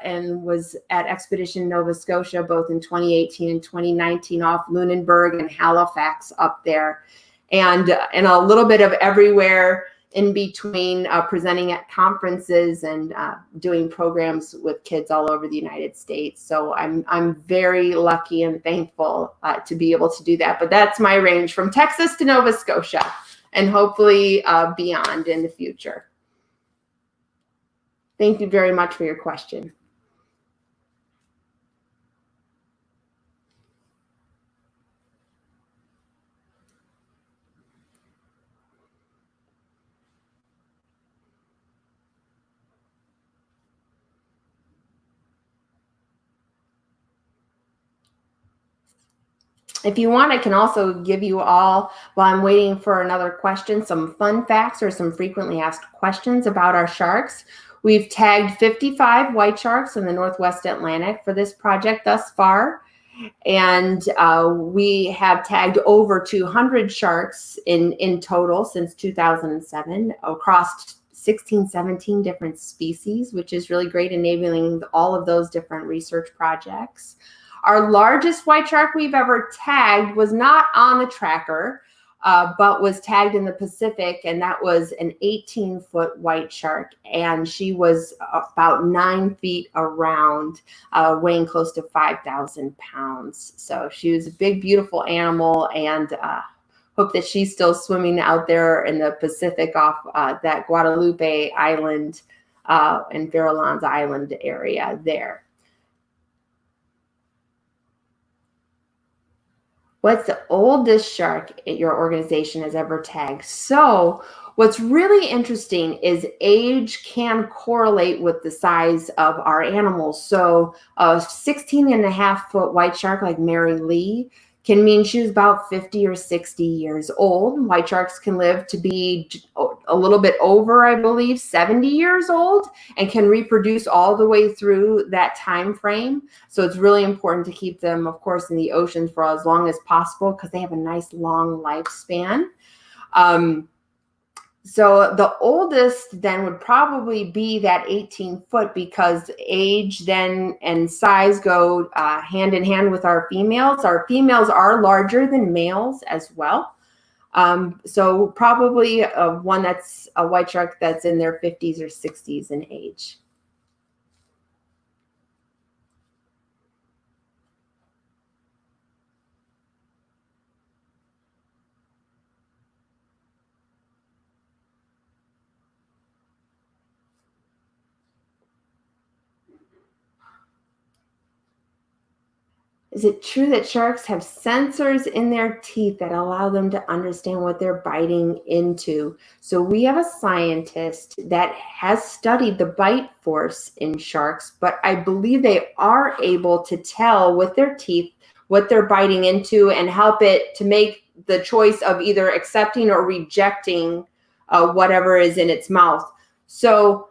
and was at Expedition Nova Scotia both in 2018 and 2019 off Lunenburg and Halifax up there. And a little bit of everywhere in between, presenting at conferences and doing programs with kids all over the United States. So I'm very lucky and thankful to be able to do that. But that's my range from Texas to Nova Scotia, and hopefully beyond in the future. Thank you very much for your question. If you want, I can also give you all, while I'm waiting for another question, some fun facts or some frequently asked questions about our sharks. We've tagged 55 white sharks in the Northwest Atlantic for this project thus far. And we have tagged over 200 sharks in total since 2007 across 16, 17 different species, which is really great, enabling all of those different research projects. Our largest white shark we've ever tagged was not on the tracker, but was tagged in the Pacific, and that was an 18-foot white shark, and she was about 9 feet around, weighing close to 5,000 pounds. So she was a big, beautiful animal, and hope that she's still swimming out there in the Pacific off that Guadalupe Island and Farallones Island area there. What's the oldest shark your organization has ever tagged? So what's really interesting is age can correlate with the size of our animals. So a 16.5-foot white shark like Mary Lee can mean she was about 50 or 60 years old. White sharks can live to be a little bit over, I believe, 70 years old, and can reproduce all the way through that time frame. So it's really important to keep them, of course, in the oceans for as long as possible because they have a nice long lifespan. So the oldest then would probably be that 18-foot because age then and size go hand in hand with our females. Our females are larger than males as well. So probably one that's a white shark that's in their 50s or 60s in age. Is it true that sharks have sensors in their teeth that allow them to understand what they're biting into? So we have a scientist that has studied the bite force in sharks, but I believe they are able to tell with their teeth what they're biting into and help it to make the choice of either accepting or rejecting whatever is in its mouth. So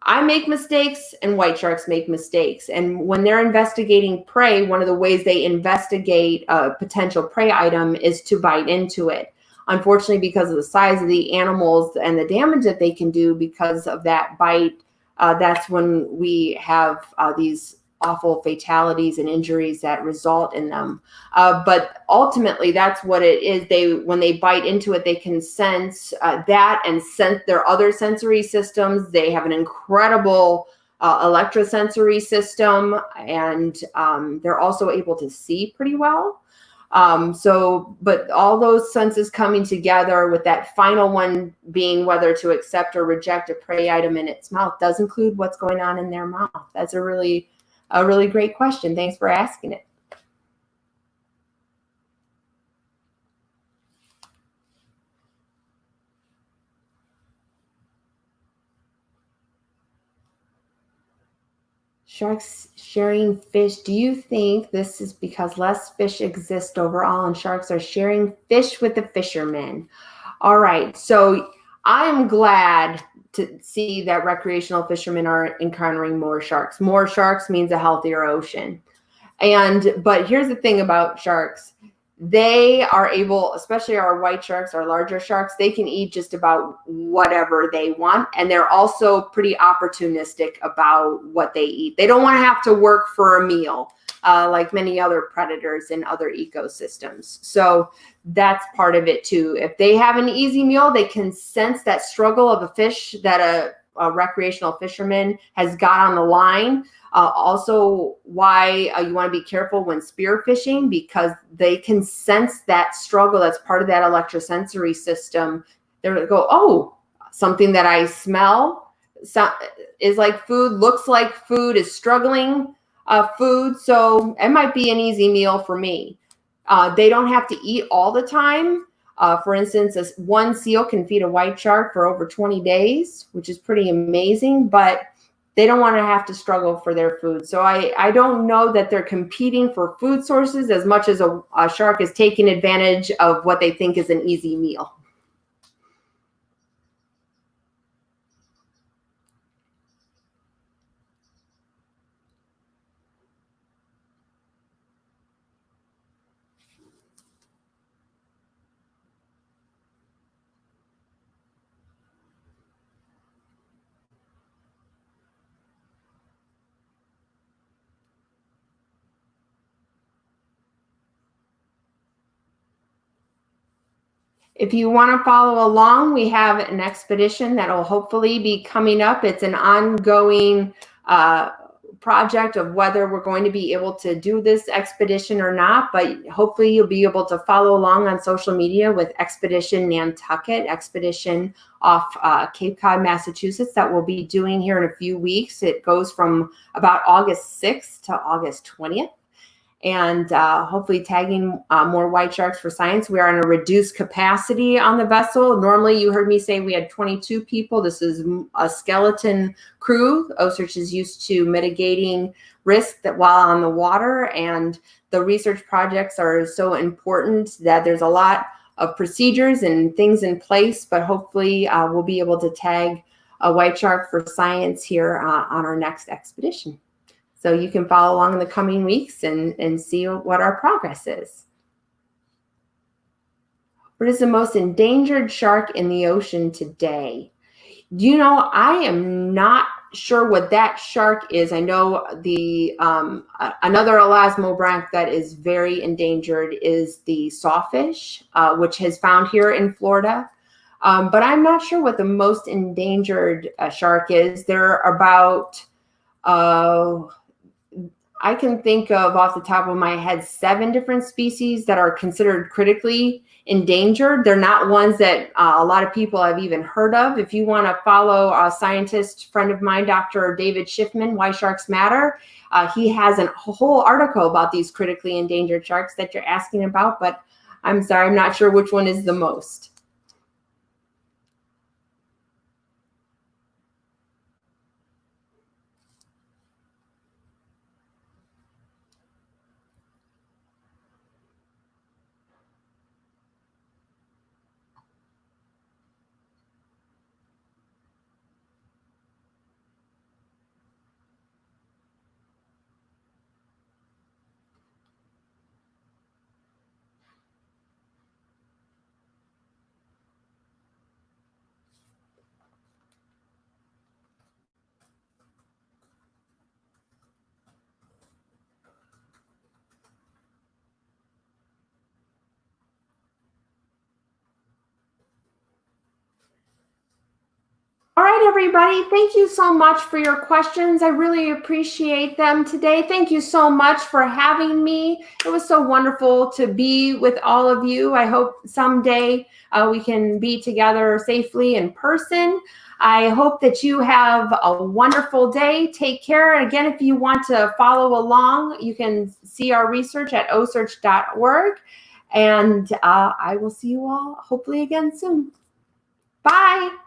I make mistakes and white sharks make mistakes. And when they're investigating prey, one of the ways they investigate a potential prey item is to bite into it. Unfortunately, because of the size of the animals and the damage that they can do because of that bite, that's when we have these awful fatalities and injuries that result in them. But ultimately, that's what it is. When they bite into it, they can sense that and sense their other sensory systems. They have an incredible electrosensory system, and they're also able to see pretty well. But all those senses coming together with that final one being whether to accept or reject a prey item in its mouth does include what's going on in their mouth. That's a really great question. Thanks for asking it. Sharks sharing fish. Do you think this is because less fish exist overall and sharks are sharing fish with the fishermen? All right. So I am glad to see that recreational fishermen are encountering more sharks. More sharks means a healthier ocean. But here's the thing about sharks. They are able, especially our white sharks, our larger sharks, they can eat just about whatever they want. And they're also pretty opportunistic about what they eat. They don't want to have to work for a meal like many other predators in other ecosystems. So that's part of it too. If they have an easy meal, they can sense that struggle of a fish that a recreational fisherman has got on the line. Also why you want to be careful when spear fishing, because they can sense that struggle. That's part of that electrosensory system. They're going to go, oh, something that I smell is like food, looks like food, is struggling food. So it might be an easy meal for me. They don't have to eat all the time. For instance, one seal can feed a white shark for over 20 days, which is pretty amazing, but they don't want to have to struggle for their food. So I don't know that they're competing for food sources as much as a shark is taking advantage of what they think is an easy meal. If you want to follow along, we have an expedition that will hopefully be coming up. It's an ongoing project of whether we're going to be able to do this expedition or not, but hopefully you'll be able to follow along on social media with Expedition Nantucket, expedition off Cape Cod, Massachusetts, that we'll be doing here in a few weeks. It goes from about August 6th to August 20th. And hopefully tagging more white sharks for science. We are on a reduced capacity on the vessel. Normally, you heard me say we had 22 people. This is a skeleton crew. Ocearch is used to mitigating risk that while on the water, and the research projects are so important that there's a lot of procedures and things in place, but hopefully we'll be able to tag a white shark for science here on our next expedition. So you can follow along in the coming weeks and see what our progress is. What is the most endangered shark in the ocean today? You know, I am not sure what that shark is. I know the another elasmobranch that is very endangered is the sawfish, which is found here in Florida. But I'm not sure what the most endangered shark is. There are about I can think of off the top of my head 7 different species that are considered critically endangered. They're not ones that a lot of people have even heard of. If you want to follow a scientist friend of mine, Dr. David Schiffman, Why Sharks Matter, he has a whole article about these critically endangered sharks that you're asking about, but I'm sorry, I'm not sure which one is the most. All right, everybody, thank you so much for your questions. I really appreciate them today. Thank you so much for having me. It was so wonderful to be with all of you. I hope someday we can be together safely in person. I hope that you have a wonderful day. Take care. And again, if you want to follow along, you can see our research at ocearch.org. And I will see you all hopefully again soon. Bye.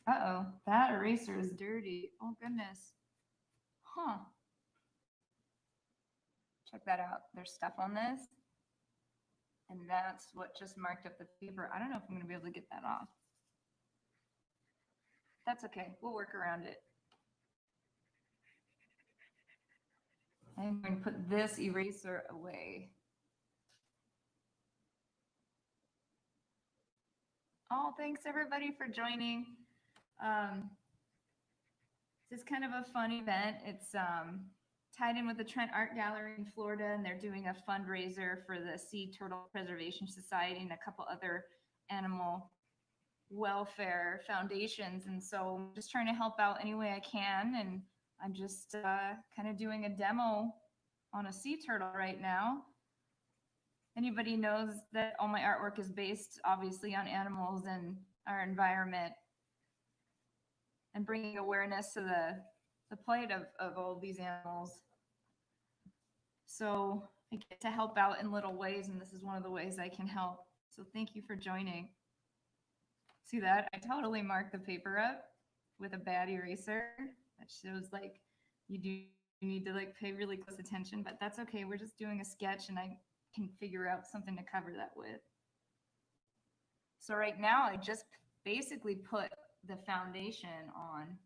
Uh-oh, that eraser is dirty. Oh, goodness. Huh. Check that out. There's stuff on this. And that's what just marked up the paper. I don't know if I'm going to be able to get that off. That's okay. We'll work around it. I'm going to put this eraser away. Oh, thanks everybody for joining. This is kind of a fun event. It's tied in with the Trent Art Gallery in Florida, and they're doing a fundraiser for the Sea Turtle Preservation Society and a couple other animal welfare foundations. And so I'm just trying to help out any way I can. And I'm just kind of doing a demo on a sea turtle right now. Anybody knows that all my artwork is based obviously on animals and our environment and bringing awareness to the plight of all these animals. So I get to help out in little ways, and this is one of the ways I can help. So thank you for joining. See that? I totally marked the paper up with a bad eraser. That shows like you need to like pay really close attention, but that's okay. We're just doing a sketch and I can figure out something to cover that with. So right now I just basically put the foundation on.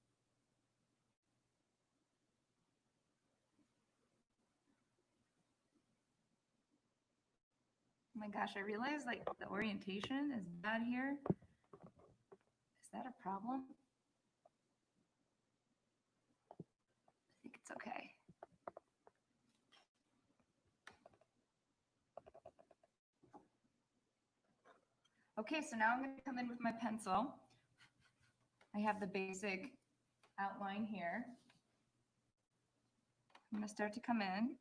Oh my gosh, I realized like the orientation is bad here. Is that a problem? I think it's okay. Okay, so now I'm going to come in with my pencil. I have the basic outline here. I'm going to start to come in.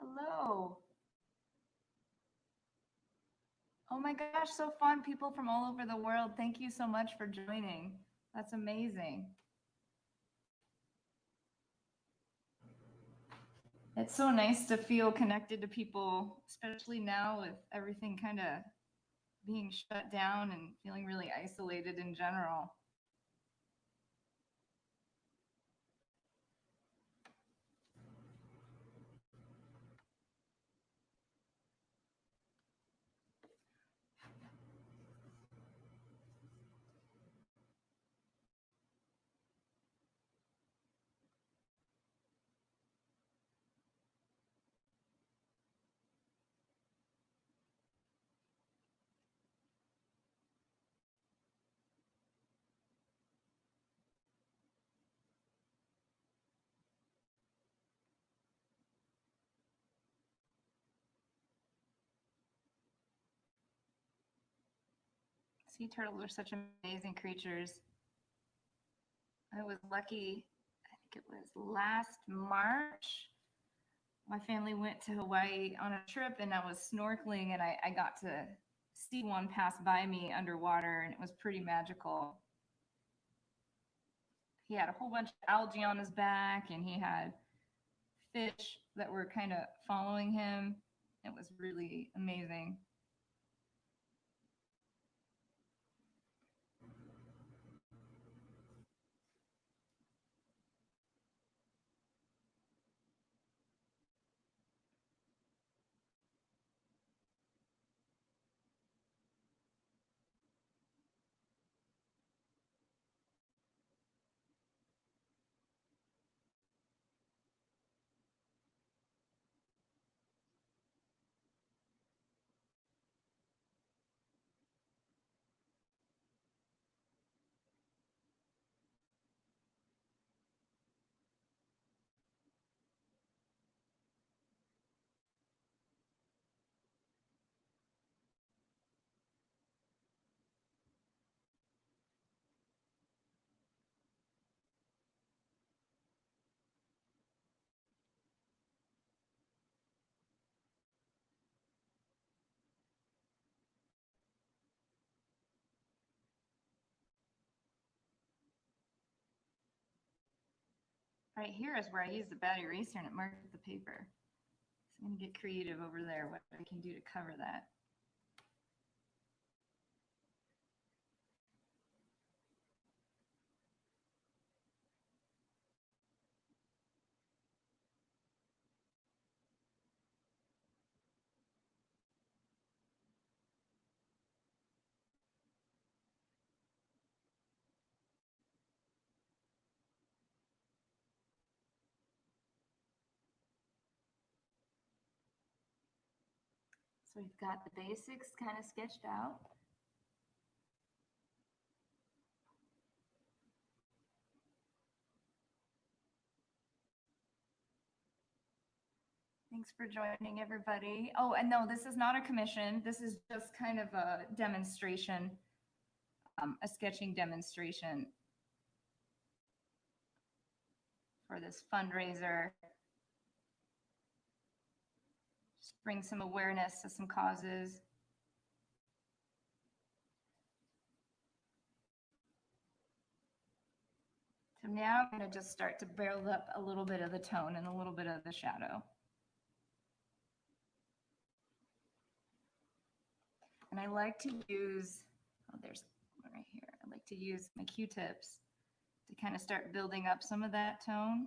Hello. Oh my gosh, so fun. People from all over the world. Thank you so much for joining. That's amazing. It's so nice to feel connected to people, especially now with everything kind of being shut down and feeling really isolated in general. Sea turtles are such amazing creatures. I was lucky, I think it was last March. My family went to Hawaii on a trip and I was snorkeling and I got to see one pass by me underwater and it was pretty magical. He had a whole bunch of algae on his back and he had fish that were kind of following him. It was really amazing. Right here is where I use the bad eraser and it marked the paper. So I'm going to get creative over there, what I can do to cover that. So we've got the basics kind of sketched out. Thanks for joining, everybody. Oh, and no, this is not a commission. This is just kind of a demonstration, a sketching demonstration for this fundraiser. Just bring some awareness to some causes. So now I'm going to just start to build up a little bit of the tone and a little bit of the shadow. And I like to use, oh, there's one right here. I like to use my Q-tips to kind of start building up some of that tone.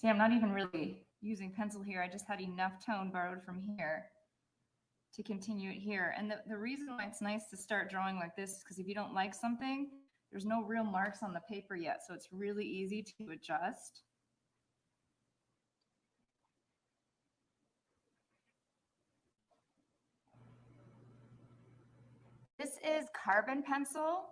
See, I'm not even really using pencil here. I just had enough tone borrowed from here to continue it here. And the reason why it's nice to start drawing like this is because if you don't like something, there's no real marks on the paper yet. So it's really easy to adjust. This is carbon pencil.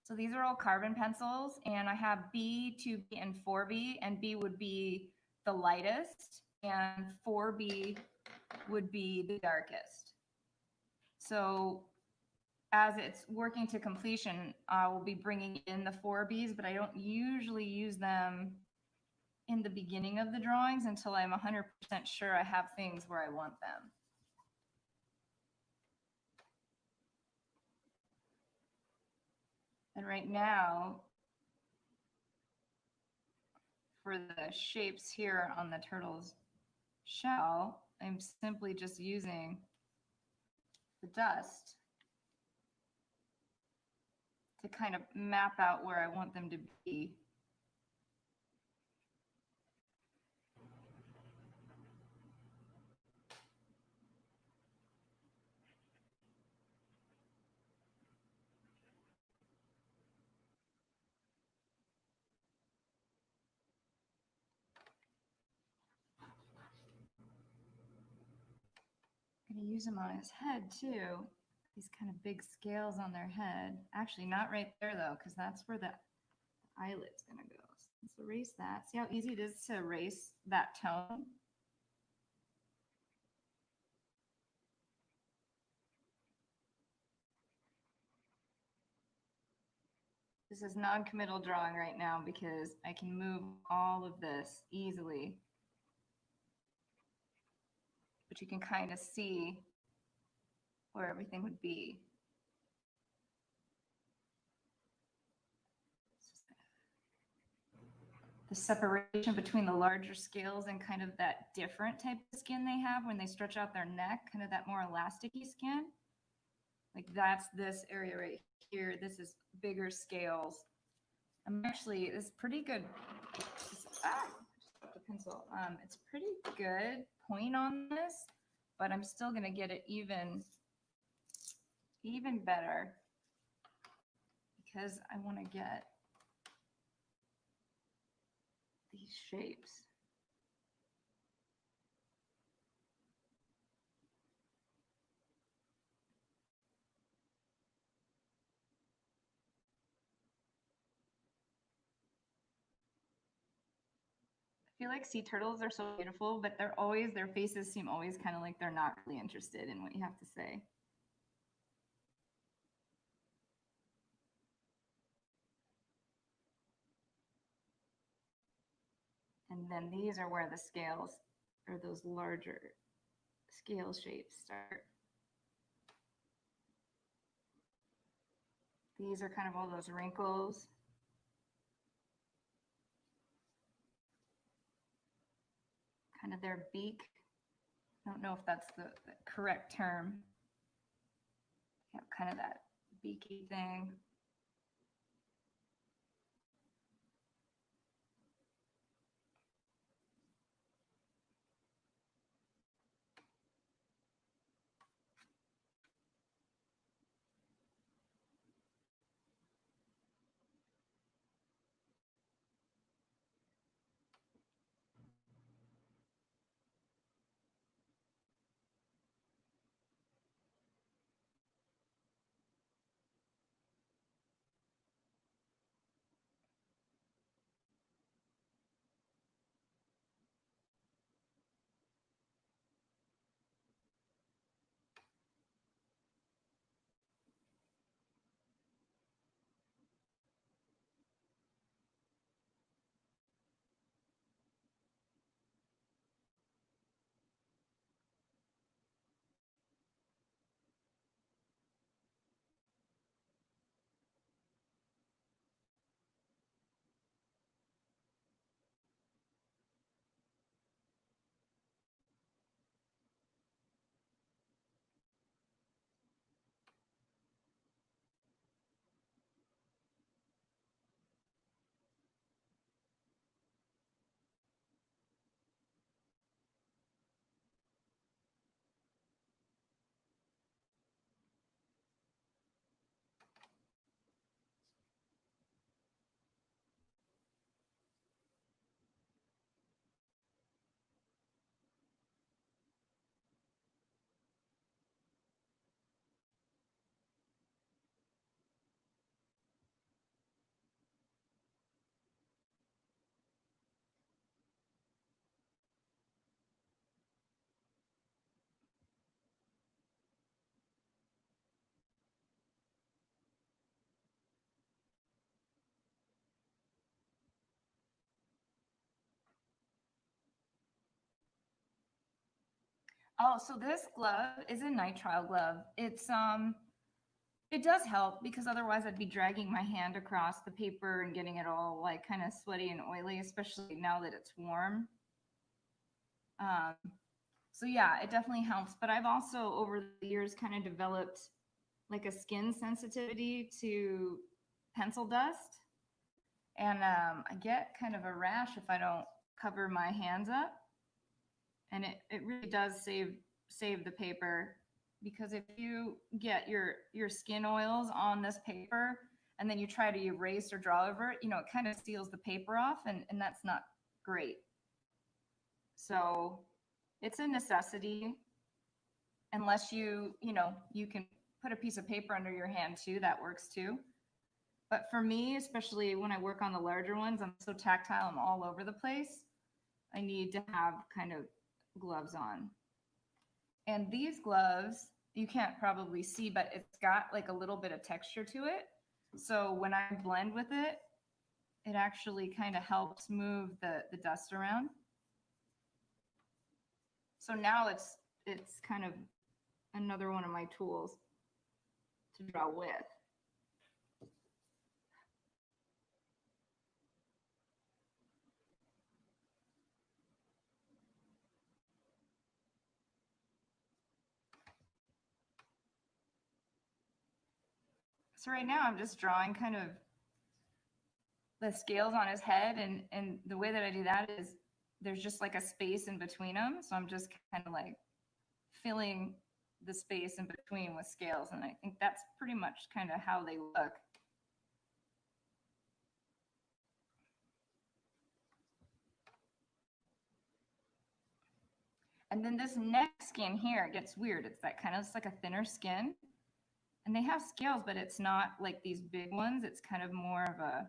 So these are all carbon pencils, and I have B, 2B, and 4B, and B would be the lightest, and 4B would be the darkest. So as it's working to completion, I will be bringing in the 4Bs, but I don't usually use them in the beginning of the drawings until I'm 100% sure I have things where I want them. And right now, for the shapes here on the turtle's shell, I'm simply just using the dust to kind of map out where I want them to be. I'm gonna use them on his head too. These kind of big scales on their head. Actually, not right there though, because that's where the eyelid's gonna go. So let's erase that. See how easy it is to erase that tone? This is non-committal drawing right now because I can move all of this easily. But you can kind of see where everything would be. The separation between the larger scales and kind of that different type of skin they have when they stretch out their neck, kind of that more elasticy skin. Like that's this area right here. This is bigger scales. It's pretty good. Just dropped the pencil. It's pretty good point on this, but I'm still gonna get it even better because I want to get these shapes. I feel like sea turtles are so beautiful, but their faces seem always kind of like they're not really interested in what you have to say. And then these are where the scales, or those larger scale shapes start. These are kind of all those wrinkles. Kind of their beak. I don't know if that's the correct term. Yeah, kind of that beaky thing. Oh, so this glove is a nitrile glove. It does help because otherwise I'd be dragging my hand across the paper and getting it all like kind of sweaty and oily, especially now that it's warm. So yeah, it definitely helps. But I've also over the years kind of developed like a skin sensitivity to pencil dust. And I get kind of a rash if I don't cover my hands up. And it really does save the paper, because if you get your skin oils on this paper and then you try to erase or draw over it, you know, it kind of seals the paper off, and that's not great. So it's a necessity, unless you can put a piece of paper under your hand too, that works too. But for me, especially when I work on the larger ones, I'm so tactile, I'm all over the place. I need to have kind of gloves on. And these gloves, you can't probably see, but it's got like a little bit of texture to it. So when I blend with it, it actually kind of helps move the dust around. So now it's kind of another one of my tools to draw with. So right now I'm just drawing kind of the scales on his head, and the way that I do that is there's just like a space in between them. So I'm just kind of like filling the space in between with scales, and I think that's pretty much kind of how they look. And then this neck skin here gets weird. It's that kind of, it's like a thinner skin. And they have scales, but it's not like these big ones. It's kind of more of a,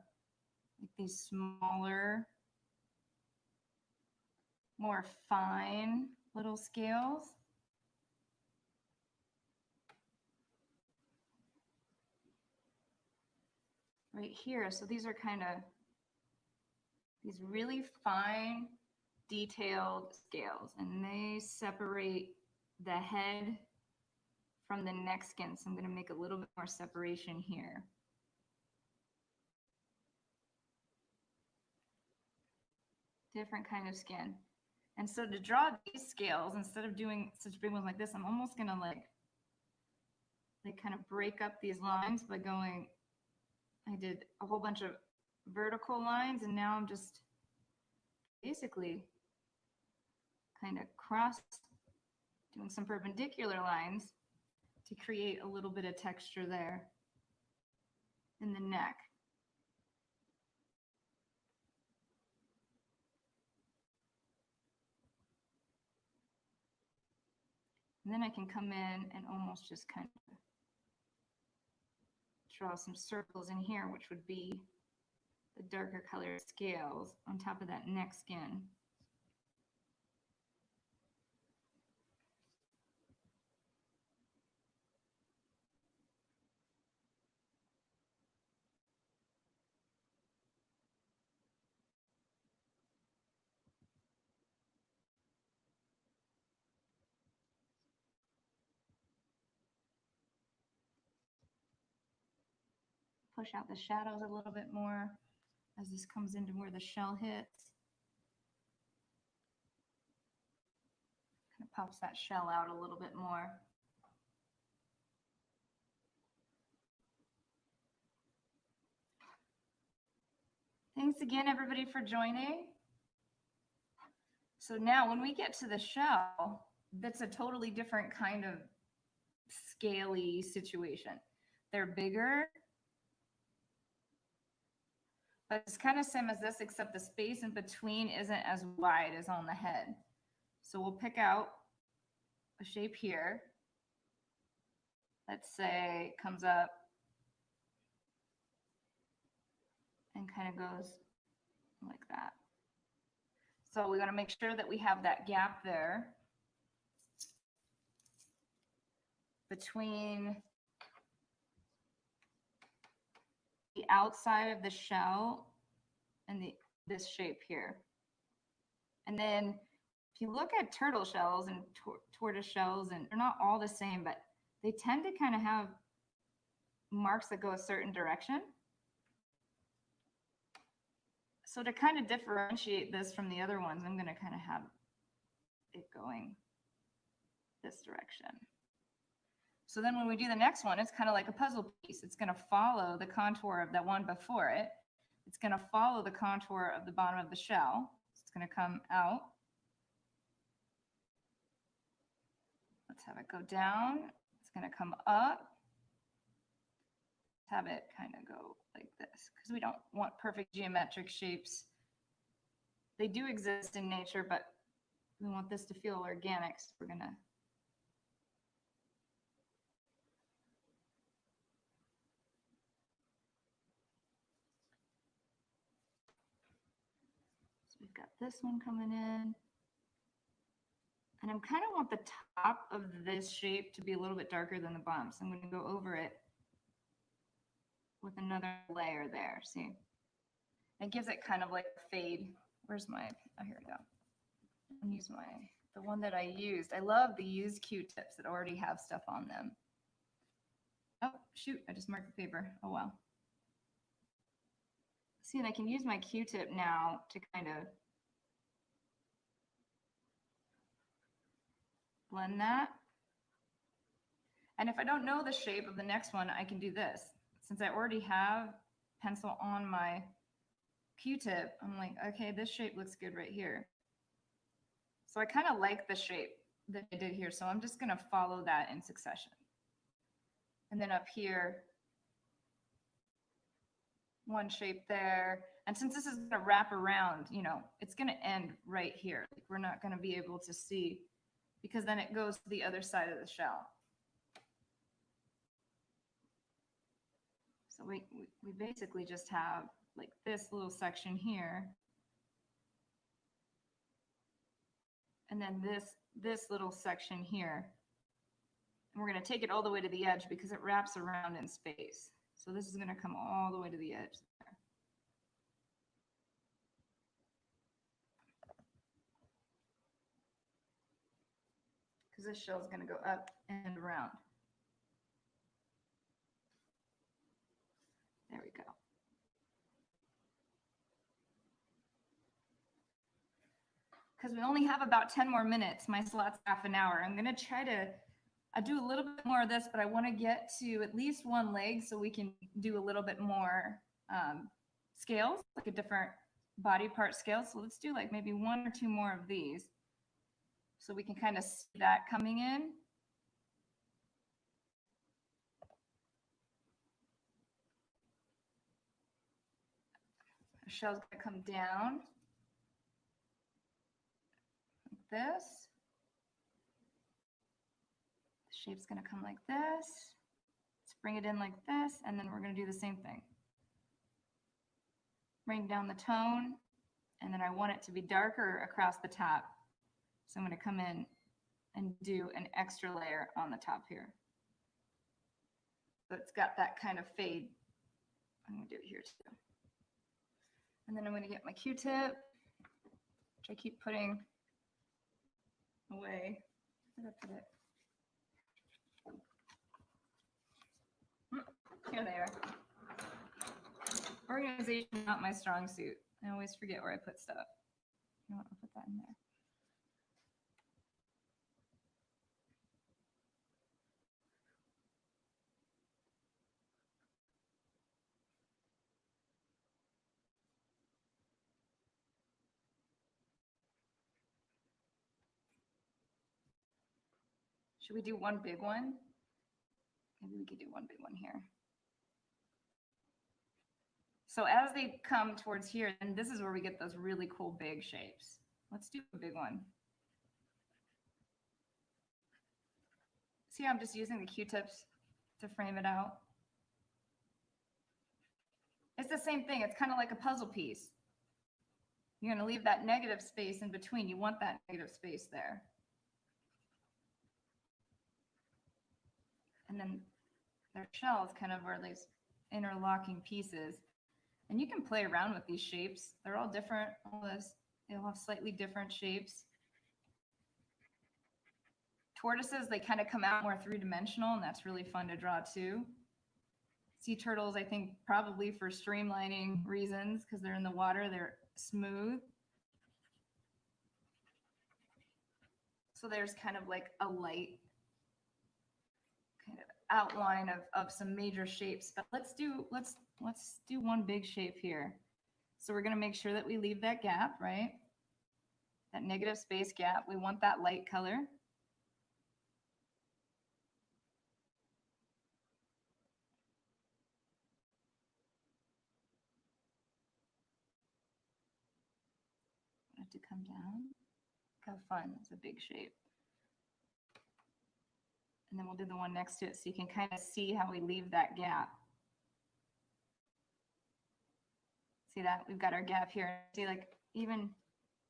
like these smaller, more fine little scales. Right here. So these are kind of these really fine, detailed scales, and they separate the head from the neck skin. So I'm going to make a little bit more separation here. Different kind of skin. And so to draw these scales, instead of doing such big ones like this, I'm almost going to like they kind of break up these lines by going, I did a whole bunch of vertical lines, and now I'm just basically kind of doing some perpendicular lines to create a little bit of texture there in the neck. And then I can come in and almost just kind of draw some circles in here, which would be the darker colored scales on top of that neck skin. Push out the shadows a little bit more as this comes into where the shell hits. Kind of pops that shell out a little bit more. Thanks again, everybody, for joining. So now when we get to the shell, that's a totally different kind of scaly situation. They're bigger, but it's kind of same as this, except the space in between isn't as wide as on the head. So we'll pick out a shape here. Let's say it comes up and kind of goes like that. So we got to make sure that we have that gap there between the outside of the shell and this shape here. And then if you look at turtle shells and tortoise shells, and they're not all the same, but they tend to kind of have marks that go a certain direction. So to kind of differentiate this from the other ones, I'm going to kind of have it going this direction. So then when we do the next one, it's kind of like a puzzle piece. It's going to follow the contour of the one before it. It's going to follow the contour of the bottom of the shell. It's going to come out. Let's have it go down. It's going to come up. Let's have it kind of go like this, because we don't want perfect geometric shapes. They do exist in nature, but we want this to feel organic. So we're going to we've got this one coming in. And I kind of want the top of this shape to be a little bit darker than the bottom. So I'm going to go over it with another layer there. See? It gives it kind of like a fade. Where's my, oh, here we go. I'll use the one that I used. I love the used Q-tips that already have stuff on them. Oh, shoot, I just marked the paper. Oh, well. See, and I can use my Q-tip now to kind of blend that. And if I don't know the shape of the next one, I can do this. Since I already have pencil on my Q-tip, I'm like, okay, this shape looks good right here. So I kind of like the shape that I did here. So I'm just going to follow that in succession. And then up here, one shape there. And since this is going to wrap around, you know, it's going to end right here. Like, we're not going to be able to see, because then it goes to the other side of the shell. So we basically just have like this little section here. And then this little section here. And we're going to take it all the way to the edge because it wraps around in space. So this is going to come all the way to the edge there. Because this shell is going to go up and around. There we go. Because we only have about 10 more minutes. My slot's half an hour. I'm going to try to I do a little bit more of this, but I want to get to at least one leg so we can do a little bit more scales, like a different body part scale. So let's do like maybe 1 or 2 more of these so we can kind of see that coming in. The shell's going to come down like this. The shape's going to come like this. Let's bring it in like this, and then we're going to do the same thing. Bring down the tone, and then I want it to be darker across the top. So I'm going to come in and do an extra layer on the top here. So it's got that kind of fade. I'm going to do it here too. And then I'm going to get my Q-tip, which I keep putting away. Where did I put it? Here they are. Organization is not my strong suit. I always forget where I put stuff. You know what? I'll put that in there. Should we do one big one? Maybe we could do one big one here. So as they come towards here, and this is where we get those really cool big shapes. Let's do a big one. See how I'm just using the Q-tips to frame it out? It's the same thing. It's kind of like a puzzle piece. You're going to leave that negative space in between. You want that negative space there. And then their shells kind of are these interlocking pieces. And you can play around with these shapes. They're all different. All this, they'll have slightly different shapes. Tortoises, they kind of come out more three-dimensional, and that's really fun to draw too. Sea turtles, I think probably for streamlining reasons, because they're in the water, they're smooth. So there's kind of like a light kind of outline of some major shapes. But let's do one big shape here. So we're going to make sure that we leave that gap, right? That negative space gap. We want that light color. Have to come down. Look how fun. It's a big shape. And then we'll do the one next to it so you can kind of see how we leave that gap. See that? We've got our gap here. See, like even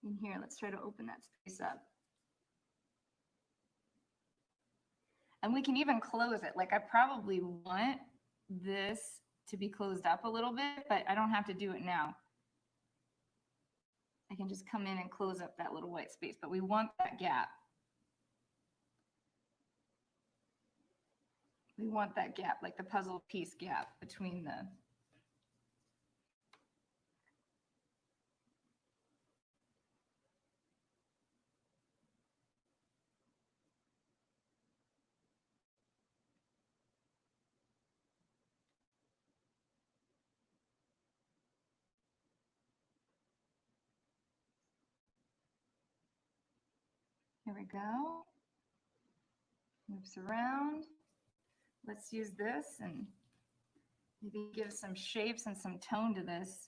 in here, let's try to open that space up. And we can even close it. Like I probably want this to be closed up a little bit, but I don't have to do it now. I can just come in and close up that little white space, but we want that gap. We want that gap, like the puzzle piece gap between the. Here we go. Moves around. Let's use this and maybe give some shapes and some tone to this.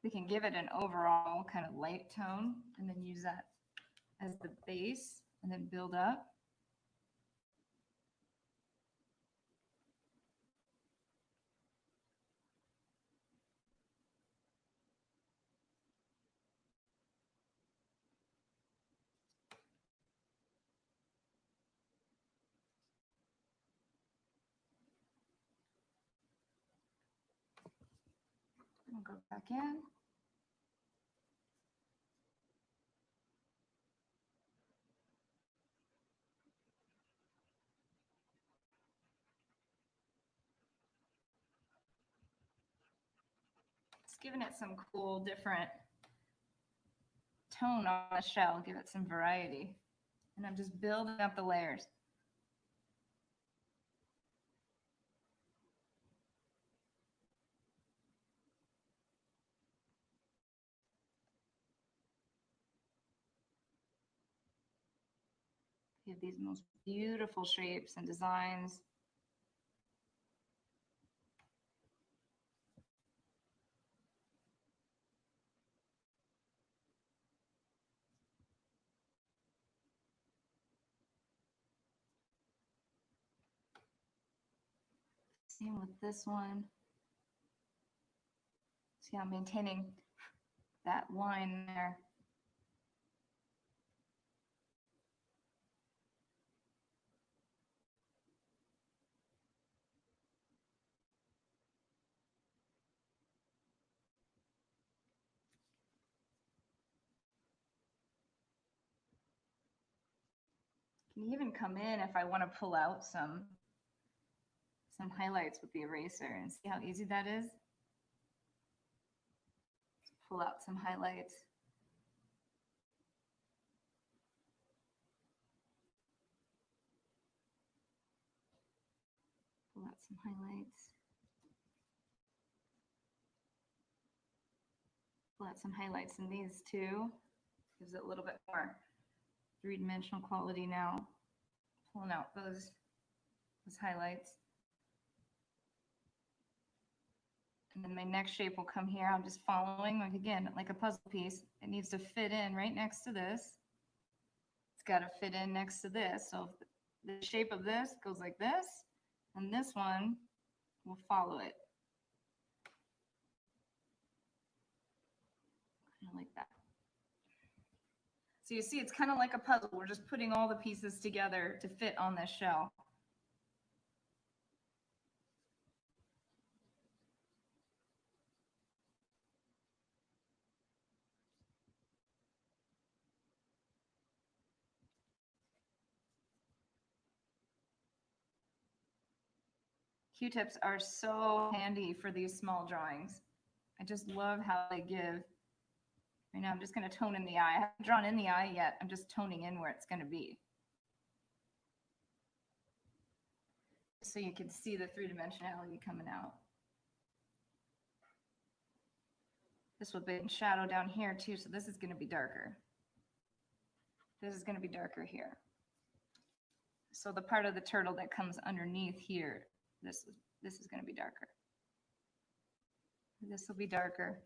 We can give it an overall kind of light tone and then use that as the base and then build up. We'll go back in. Just giving it some cool, different tone on the shell, give it some variety. And I'm just building up the layers. You have these most beautiful shapes and designs. Same with this one. See how I'm maintaining that line there. Can even come in if I want to pull out some highlights with the eraser and see how easy that is. Pull out some highlights. Pull out some highlights. Pull out some highlights in these two. Gives it a little bit more three-dimensional quality now. Pulling out those highlights. And then my next shape will come here. I'm just following, like again, like a puzzle piece. It needs to fit in right next to this. It's got to fit in next to this. So if the shape of this goes like this, and this one will follow it. Kind of like that. So you see, it's kind of like a puzzle. We're just putting all the pieces together to fit on this shell. Q-tips are so handy for these small drawings. I just love how they give. Right now I'm just going to tone in the eye. I haven't drawn in the eye yet. I'm just toning in where it's going to be. So you can see the three-dimensionality coming out. This will be in shadow down here too, so this is going to be darker. This is going to be darker here. So the part of the turtle that comes underneath here, this is going to be darker. This will be darker,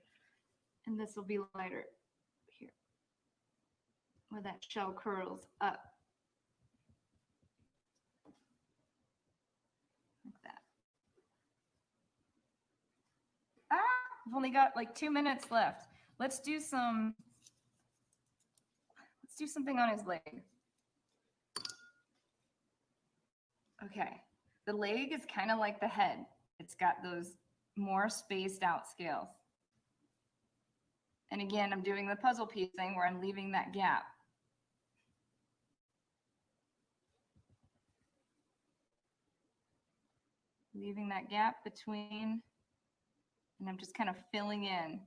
and this will be lighter here, where that shell curls up. Like that. Ah, I've only got like 2 minutes left. Let's do something on his leg. Okay. The leg is kind of like the head. It's got those more spaced out scales. And again, I'm doing the puzzle piece thing where I'm leaving that gap. Leaving that gap between, and I'm just kind of filling in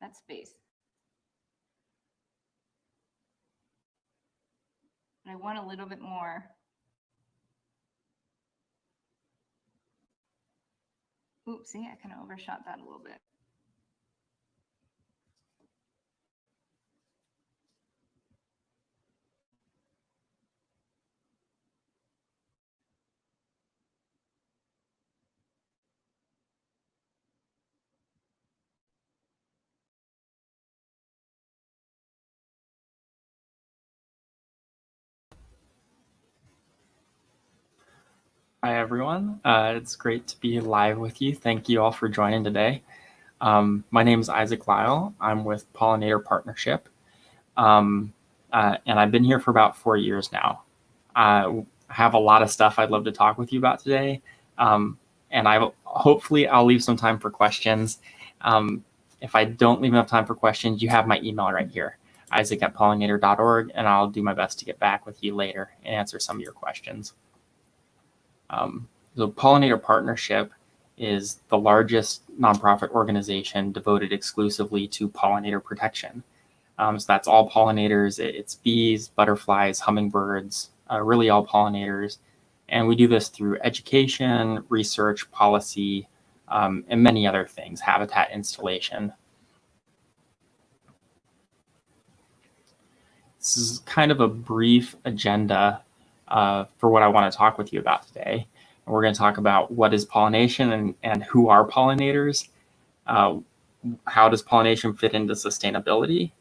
that space. But I want a little bit more. Oops, see, I kind of overshot that a little bit. Hi, everyone. It's great to be live with you. Thank you all for joining today. My name is Isaac Lyle. I'm with Pollinator Partnership, and I've been here for about 4 years now. I have a lot of stuff I'd love to talk with you about today, and hopefully I'll leave some time for questions. If I don't leave enough time for questions, you have my email right here, isaac@pollinator.org, and I'll do my best to get back with you later and answer some of your questions. So Pollinator Partnership is the largest nonprofit organization devoted exclusively to pollinator protection. So that's all pollinators. It's bees, butterflies, hummingbirds, really all pollinators. And we do this through education, research, policy, and many other things, habitat installation. This is kind of a brief agenda for what I want to talk with you about today. And we're going to talk about what is pollination and who are pollinators. How does pollination fit into sustainability?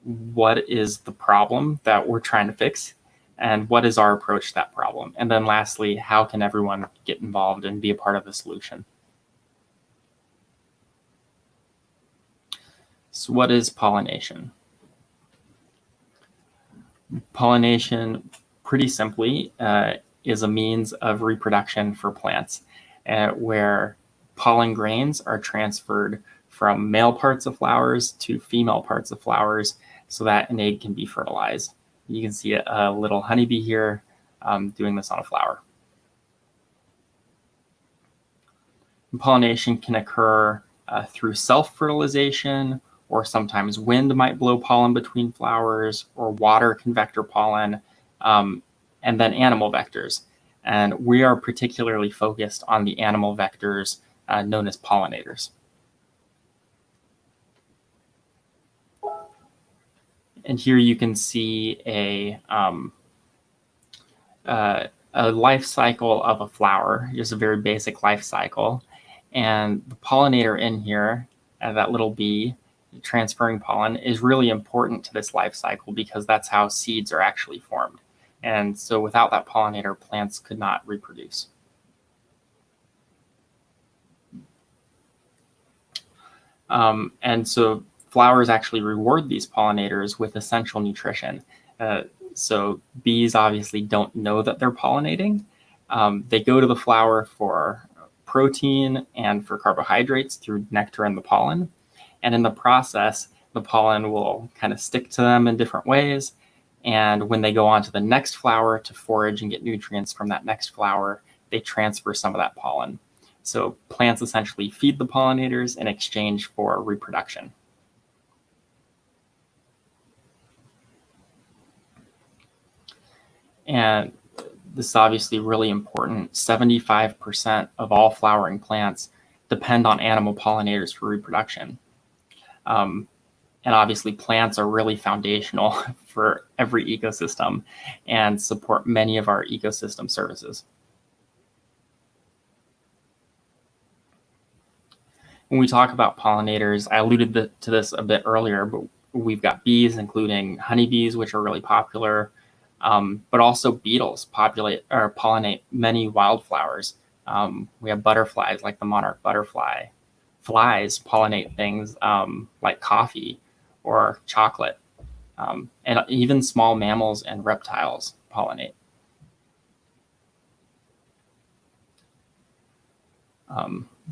What is the problem that we're trying to fix? And what is our approach to that problem? And then lastly, how can everyone get involved and be a part of the solution? So what is pollination? Pollination, pretty simply, is a means of reproduction for plants where pollen grains are transferred from male parts of flowers to female parts of flowers so that an egg can be fertilized. You can see a little honeybee here doing this on a flower. Pollination can occur through self-fertilization, or sometimes wind might blow pollen between flowers, or water can vector pollen, and then animal vectors. And we are particularly focused on the animal vectors known as pollinators. And here you can see a life cycle of a flower, just a very basic life cycle. And the pollinator in here, that little bee transferring pollen, is really important to this life cycle because that's how seeds are actually formed. And so without that pollinator, plants could not reproduce. And so flowers actually reward these pollinators with essential nutrition. So bees obviously don't know that they're pollinating. They go to the flower for protein and for carbohydrates through nectar and the pollen. And in the process, the pollen will kind of stick to them in different ways. And when they go on to the next flower to forage and get nutrients from that next flower, they transfer some of that pollen. So plants essentially feed the pollinators in exchange for reproduction. And this is obviously really important. 75% of all flowering plants depend on animal pollinators for reproduction. And obviously plants are really foundational for every ecosystem and support many of our ecosystem services. When we talk about pollinators, I alluded to this a bit earlier, but we've got bees, including honeybees, which are really popular, but also beetles pollinate many wildflowers. We have butterflies like the monarch butterfly. Flies pollinate things like coffee or chocolate, and even small mammals and reptiles pollinate.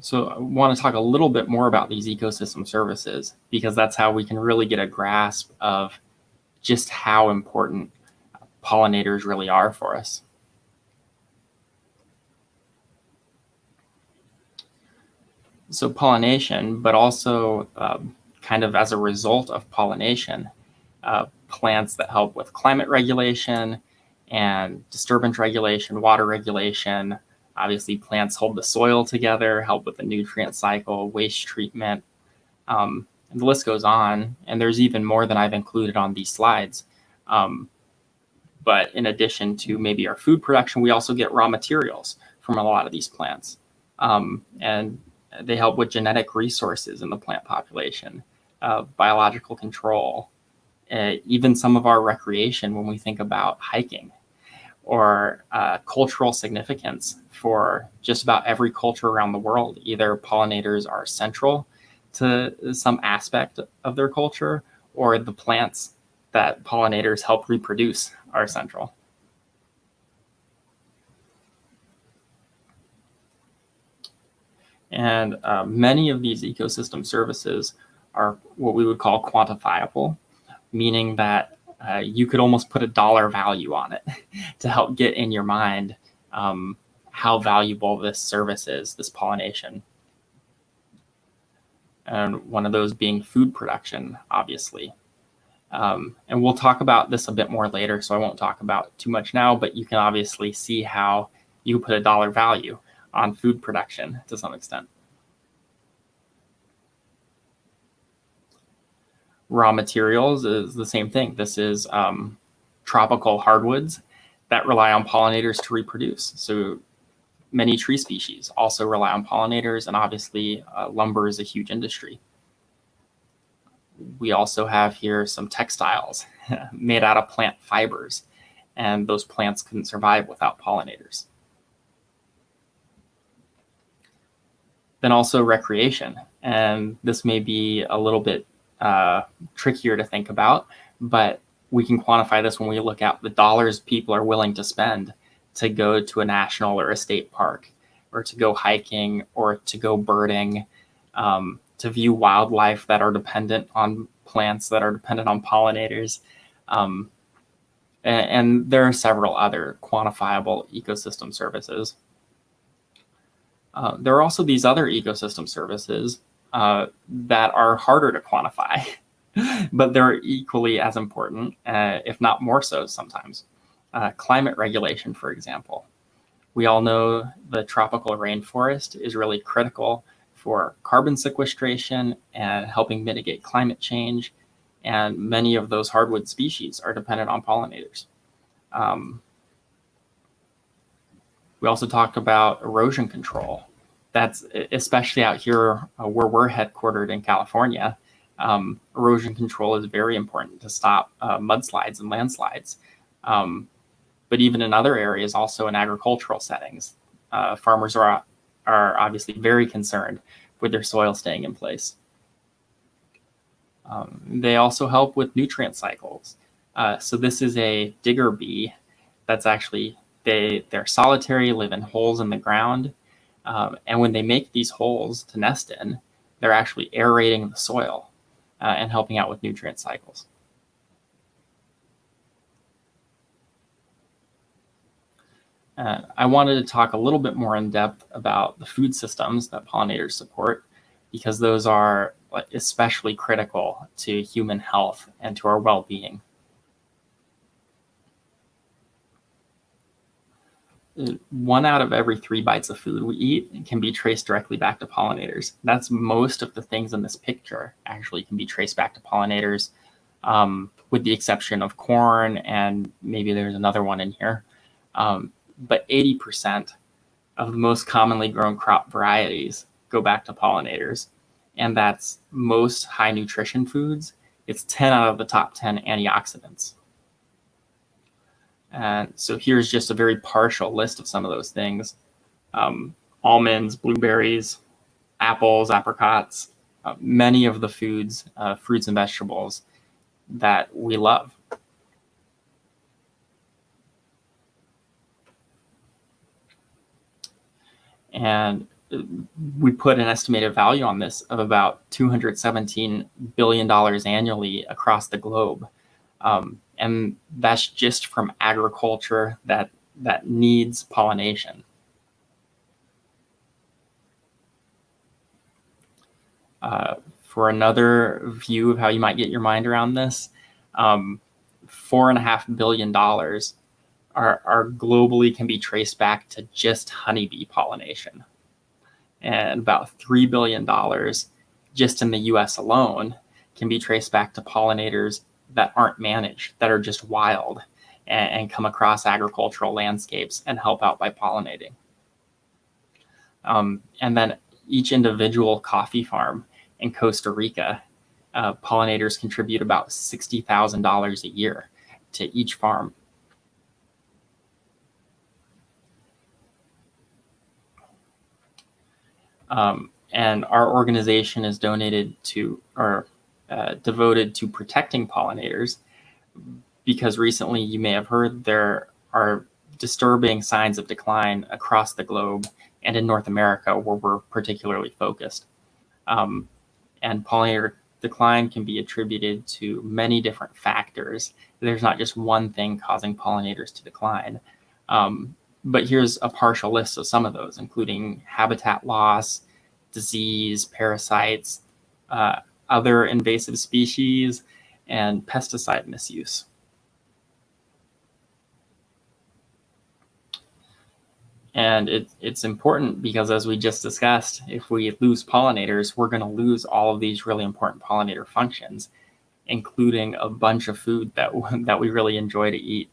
So I want to talk a little bit more about these ecosystem services because that's how we can really get a grasp of just how important pollinators really are for us. So pollination, but also kind of as a result of pollination, plants that help with climate regulation and disturbance regulation, water regulation. Obviously, plants hold the soil together, help with the nutrient cycle, waste treatment, and the list goes on. And there's even more than I've included on these slides. But in addition to maybe our food production, we also get raw materials from a lot of these plants. And they help with genetic resources in the plant population, biological control, even some of our recreation when we think about hiking, or cultural significance for just about every culture around the world. Either pollinators are central to some aspect of their culture, or the plants that pollinators help reproduce are central. And many of these ecosystem services are what we would call quantifiable, meaning that you could almost put a dollar value on it to help get in your mind how valuable this service is, this pollination. And one of those being food production, obviously. And we'll talk about this a bit more later, so I won't talk about too much now, but you can obviously see how you put a dollar value on food production to some extent. Raw materials is the same thing. This is tropical hardwoods that rely on pollinators to reproduce. So many tree species also rely on pollinators, and obviously lumber is a huge industry. We also have here some textiles made out of plant fibers, and those plants couldn't survive without pollinators. Then also recreation, and this may be a little bit trickier to think about, but we can quantify this when we look at the dollars people are willing to spend to go to a national or a state park, or to go hiking, or to go birding, to view wildlife that are dependent on plants, that are dependent on pollinators. And there are several other quantifiable ecosystem services. There are also these other ecosystem services that are harder to quantify, but they're equally as important, if not more so sometimes. Climate regulation, for example. We all know the tropical rainforest is really critical for carbon sequestration and helping mitigate climate change. And many of those hardwood species are dependent on pollinators. We also talked about erosion control. That's especially out here where we're headquartered in California. Erosion control is very important to stop mudslides and landslides. But even in other areas, also in agricultural settings, farmers are obviously very concerned with their soil staying in place. They also help with nutrient cycles. So this is a digger bee that's actually, they're solitary, live in holes in the ground. And when they make these holes to nest in, they're actually aerating the soil and helping out with nutrient cycles. I wanted to talk a little bit more in depth about the food systems that pollinators support, because those are especially critical to human health and to our well-being. 1 out of every 3 bites of food we eat can be traced directly back to pollinators. That's most of the things in this picture actually can be traced back to pollinators, with the exception of corn, and maybe there's another one in here. But 80% of the most commonly grown crop varieties go back to pollinators. And that's most high nutrition foods. It's 10 out of the top 10 antioxidants. And so here's just a very partial list of some of those things. Almonds, blueberries, apples, apricots, many of the foods, fruits and vegetables that we love. And we put an estimated value on this of about $217 billion annually across the globe. And that's just from agriculture that needs pollination. For another view of how you might get your mind around this, $4.5 billion are globally can be traced back to just honeybee pollination. And about $3 billion just in the US alone can be traced back to pollinators that aren't managed, that are just wild and come across agricultural landscapes and help out by pollinating. And then each individual coffee farm in Costa Rica, pollinators contribute about $60,000 a year to each farm. And our organization is donated to, or devoted to protecting pollinators, because recently you may have heard there are disturbing signs of decline across the globe and in North America, where we're particularly focused. And pollinator decline can be attributed to many different factors. There's not just one thing causing pollinators to decline. But here's a partial list of some of those, including habitat loss, disease, parasites, other invasive species, and pesticide misuse. And it's important because, as we just discussed, if we lose pollinators, we're going to lose all of these really important pollinator functions, including a bunch of food that we really enjoy to eat.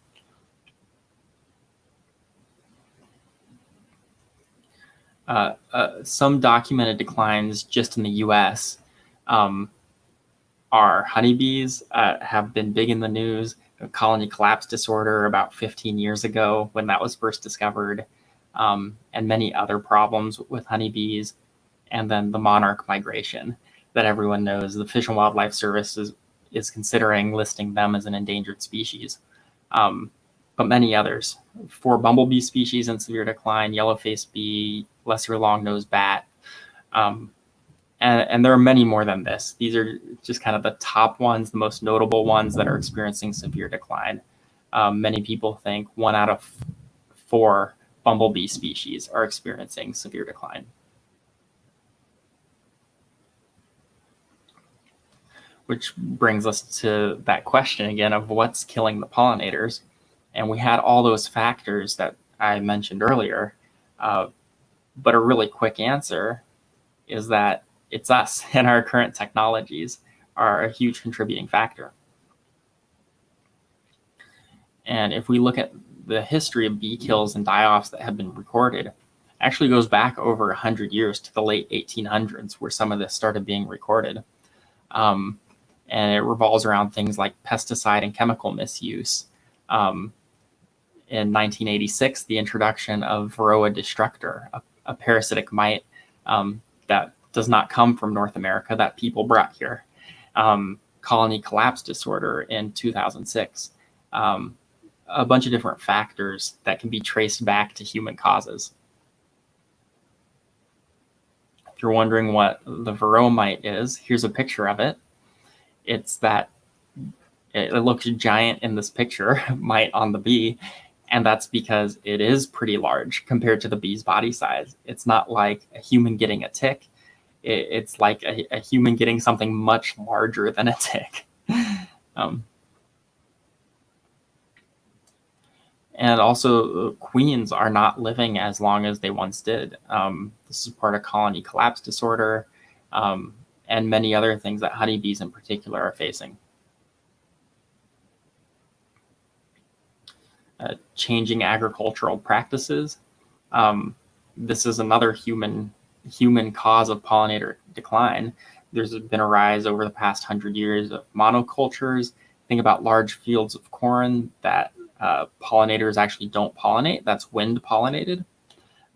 Some documented declines just in the US are honeybees have been big in the news. A colony collapse disorder about 15 years ago when that was first discovered, and many other problems with honeybees. And then the monarch migration that everyone knows. The Fish and Wildlife Service is considering listing them as an endangered species. But many others. 4 bumblebee species in severe decline, yellow-faced bee, lesser long-nosed bat, and there are many more than this. These are just kind of the top ones, the most notable ones that are experiencing severe decline. Many people think 1 out of 4 bumblebee species are experiencing severe decline. Which brings us to that question again of what's killing the pollinators. And we had all those factors that I mentioned earlier, but a really quick answer is that it's us, and our current technologies are a huge contributing factor. And if we look at the history of bee kills and die-offs that have been recorded, it actually goes back over 100 years to the late 1800s where some of this started being recorded. And it revolves around things like pesticide and chemical misuse. In 1986, the introduction of Varroa destructor, a parasitic mite that does not come from North America, that people brought here. Colony collapse disorder in 2006. A bunch of different factors that can be traced back to human causes. If you're wondering what the Varroa mite is, here's a picture of it. It's that it looks giant in this picture, mite on the bee, and that's because it is pretty large compared to the bee's body size. It's not like a human getting a tick. It's like a human getting something much larger than a tick. And also, queens are not living as long as they once did. This is part of colony collapse disorder, and many other things that honeybees in particular are facing. Changing agricultural practices. This is another human cause of pollinator decline. There's been a rise over the past 100 years of monocultures. Think about large fields of corn that pollinators actually don't pollinate. That's wind pollinated.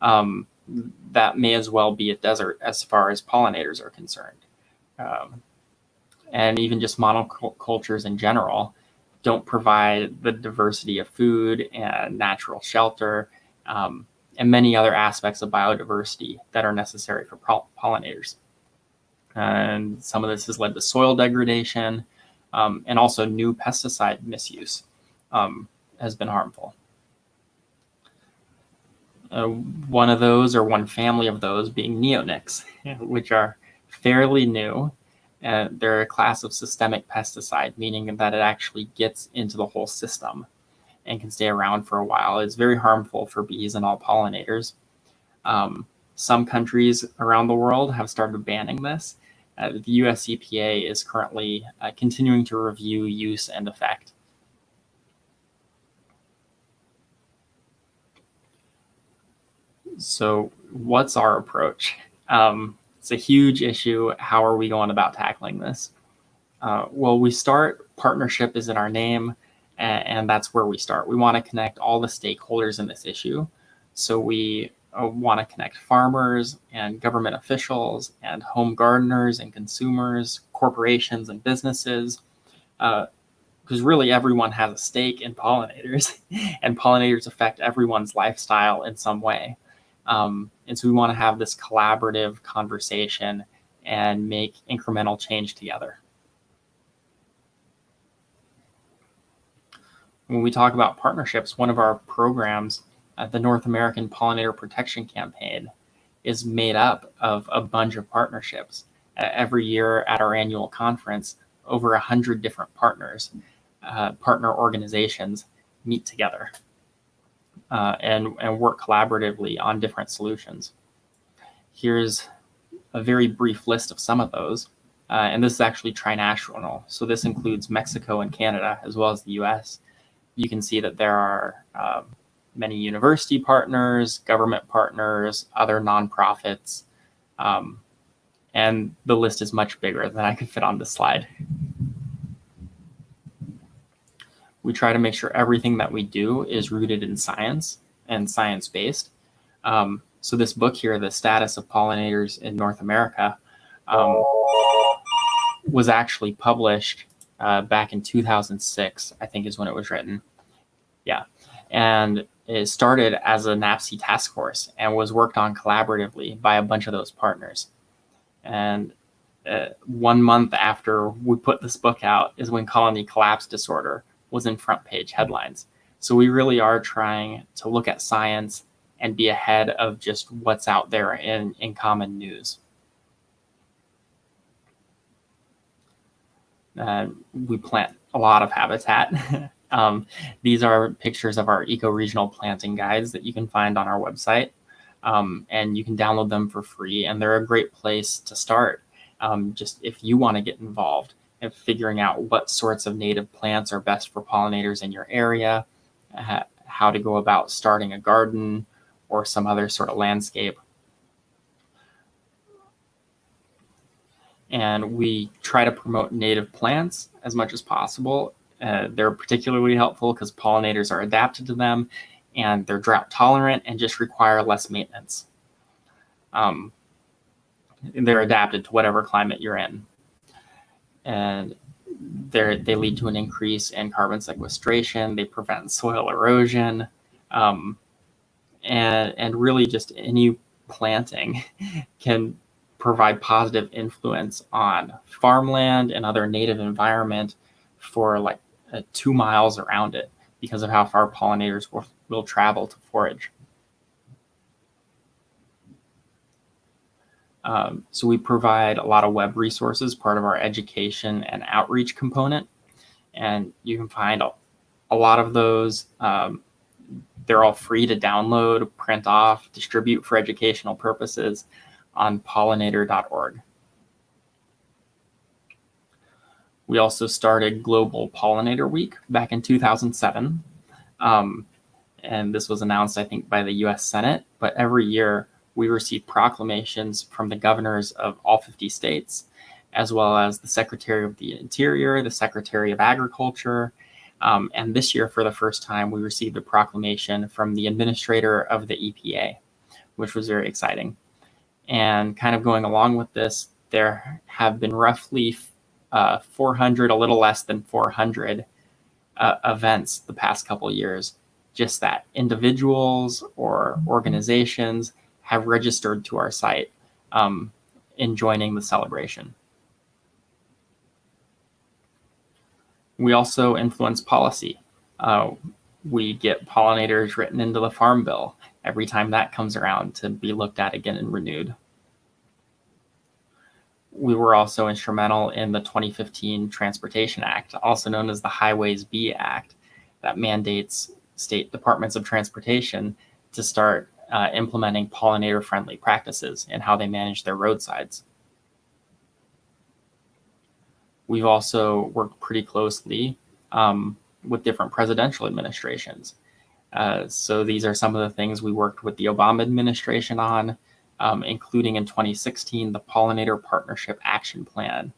That may as well be a desert as far as pollinators are concerned. And even just monocultures in general don't provide the diversity of food and natural shelter, and many other aspects of biodiversity that are necessary for pollinators. And some of this has led to soil degradation, and also new pesticide misuse has been harmful. One of those, or one family of those, being neonics, which are fairly new. They're a class of systemic pesticide, meaning that it actually gets into the whole system and can stay around for a while. It's very harmful for bees and all pollinators. Some countries around the world have started banning this. The US EPA is currently continuing to review use and effect. So what's our approach? It's a huge issue. How are we going about tackling this? Well, we start, partnership is in our name, and that's where we start. We want to connect all the stakeholders in this issue. So we want to connect farmers and government officials and home gardeners and consumers, corporations and businesses, because really everyone has a stake in pollinators, and pollinators affect everyone's lifestyle in some way. And so we want to have this collaborative conversation and make incremental change together. When we talk about partnerships, one of our programs The North American Pollinator Protection Campaign is made up of a bunch of partnerships. Every year at our annual conference, over 100 different partners, partner organizations meet together and work collaboratively on different solutions. Here's a very brief list of some of those. And this is actually trinational. So this includes Mexico and Canada, as well as the US. You can see that there are many university partners, government partners, other nonprofits, and the list is much bigger than I could fit on this slide. We try to make sure everything that we do is rooted in science and science-based. So this book here, The Status of Pollinators in North America, was actually published back in 2006, I think is when it was written. Yeah, and it started as a NAPSI task force and was worked on collaboratively by a bunch of those partners. And 1 month after we put this book out is when colony collapse disorder was in front page headlines. So we really are trying to look at science and be ahead of just what's out there in common news. We plant a lot of habitat. These are pictures of our eco-regional planting guides that you can find on our website. And you can download them for free, and they're a great place to start. Just if you want to get involved in figuring out what sorts of native plants are best for pollinators in your area, how to go about starting a garden or some other sort of landscape. And we try to promote native plants as much as possible. They're particularly helpful because pollinators are adapted to them, and they're drought tolerant and just require less maintenance. They're adapted to whatever climate you're in. And they lead to an increase in carbon sequestration. They prevent soil erosion. And really just any planting can provide positive influence on farmland and other native environment for like 2 miles around it because of how far pollinators will travel to forage. So we provide a lot of web resources, part of our education and outreach component. And you can find a lot of those. They're all free to download, print off, distribute for educational purposes on pollinator.org. We also started Global Pollinator Week back in 2007. And this was announced, I think, by the US Senate. But every year we receive proclamations from the governors of all 50 states, as well as the Secretary of the Interior, the Secretary of Agriculture. And this year, for the first time, we received a proclamation from the administrator of the EPA, which was very exciting. And kind of going along with this, there have been roughly 400, a little less than 400 events the past couple of years, just that individuals or organizations have registered to our site in joining the celebration. We also influence policy. We get pollinators written into the Farm Bill every time that comes around to be looked at again and renewed. We were also instrumental in the 2015 Transportation Act, also known as the Highways B Act, that mandates state departments of transportation to start implementing pollinator-friendly practices in how they manage their roadsides. We've also worked pretty closely with different presidential administrations. So these are some of the things we worked with the Obama administration on, including in 2016, the Pollinator Partnership Action Plan,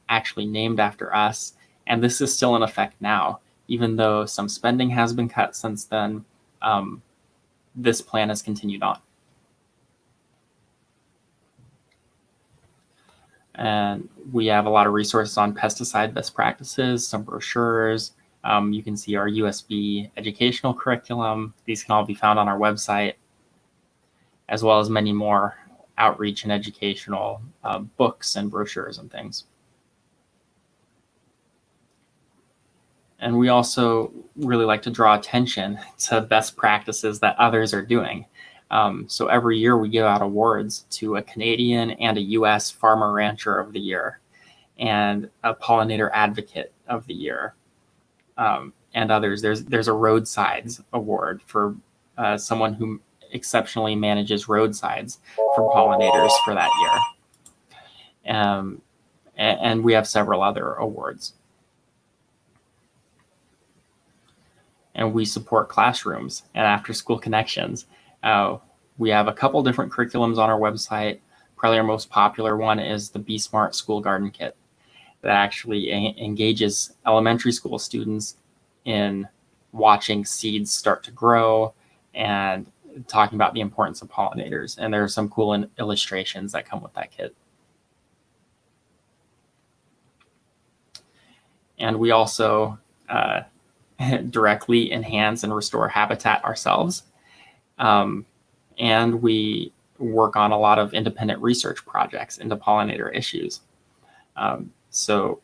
actually named after us. And this is still in effect now, even though some spending has been cut since then. This plan has continued on. And we have a lot of resources on pesticide best practices, some brochures. You can see our USB educational curriculum. These can all be found on our website, as well as many more outreach and educational books and brochures and things. And we also really like to draw attention to best practices that others are doing. So every year we give out awards to a Canadian and a US Farmer Rancher of the Year and a Pollinator Advocate of the Year, and others. There's a Roadsides Award for someone who exceptionally manages roadsides for pollinators for that year. And we have several other awards. And we support classrooms and after-school connections. We have a couple different curriculums on our website. Probably our most popular one is the Be Smart School Garden Kit that actually engages elementary school students in watching seeds start to grow and talking about the importance of pollinators. And there are some cool illustrations that come with that kit. And we also directly enhance and restore habitat ourselves. And we work on a lot of independent research projects into pollinator issues. So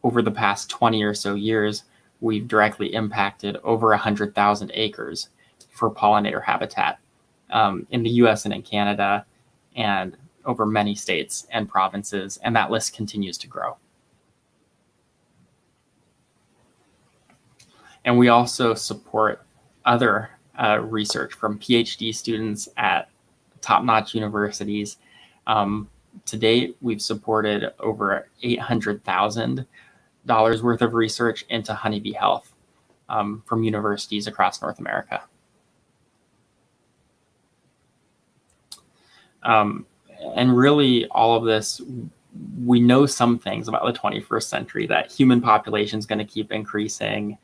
over the past 20 or so years, we've directly impacted over 100,000 acres for pollinator habitat in the US and in Canada and over many states and provinces, and that list continues to grow. And we also support other research from PhD students at top-notch universities. To date, we've supported over $800,000 worth of research into honeybee health from universities across North America. And really, all of this, we know some things about the 21st century, that human population is going to keep increasing.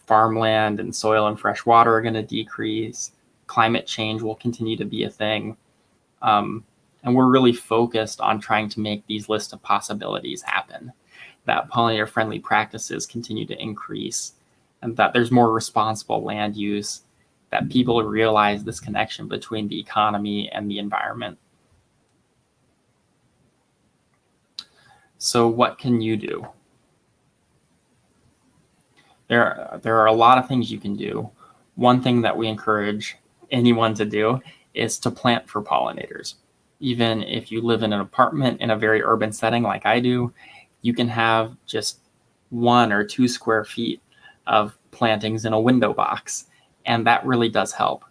Farmland and soil and fresh water are going to decrease. Climate change will continue to be a thing. And we're really focused on trying to make these lists of possibilities happen, that pollinator-friendly practices continue to increase, and that there's more responsible land use, that people realize this connection between the economy and the environment. So what can you do? There are a lot of things you can do. One thing that we encourage anyone to do is to plant for pollinators. Even if you live in an apartment in a very urban setting like I do, you can have just 1 or 2 square feet of plantings in a window box, and that really does help.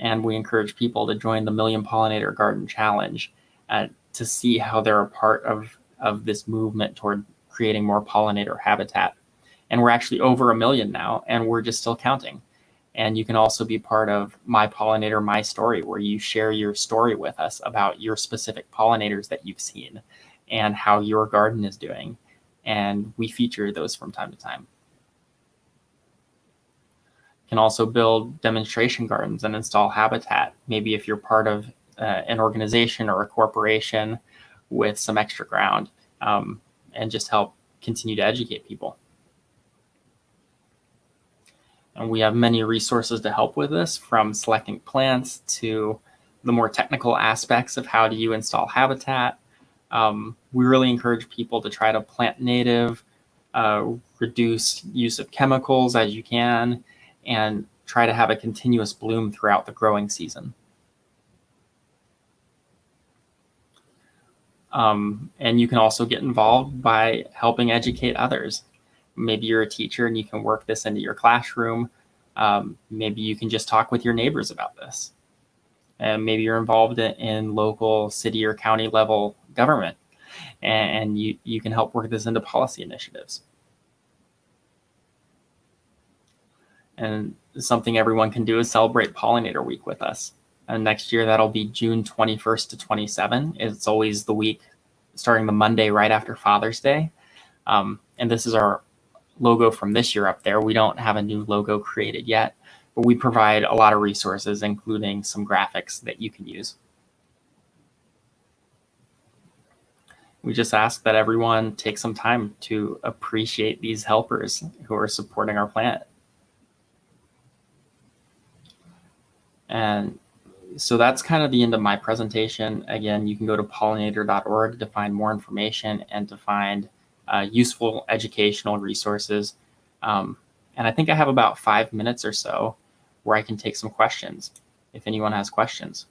And we encourage people to join the Million Pollinator Garden Challenge to see how they're a part of this movement toward creating more pollinator habitat. And we're actually over 1 million now, and we're just still counting. And you can also be part of My Pollinator, My Story, where you share your story with us about your specific pollinators that you've seen and how your garden is doing. And we feature those from time to time. You can also build demonstration gardens and install habitat. Maybe if you're part of an organization or a corporation with some extra ground, and just help continue to educate people. And we have many resources to help with this, from selecting plants to the more technical aspects of how do you install habitat. We really encourage people to try to plant native, reduce use of chemicals as you can, and try to have a continuous bloom throughout the growing season. And you can also get involved by helping educate others. Maybe you're a teacher and you can work this into your classroom. Maybe you can just talk with your neighbors about this. And maybe you're involved in local city or county level government, and you can help work this into policy initiatives. And something everyone can do is celebrate Pollinator Week with us. And next year, that'll be June 21st to 27. It's always the week starting the Monday right after Father's Day. And this is our logo from this year up there. We don't have a new logo created yet, but we provide a lot of resources, including some graphics that you can use. We just ask that everyone take some time to appreciate these helpers who are supporting our planet. And so that's kind of the end of my presentation. Again, you can go to pollinator.org to find more information and to find useful educational resources. And And I think I have about 5 minutes or so where I can take some questions if anyone has questions.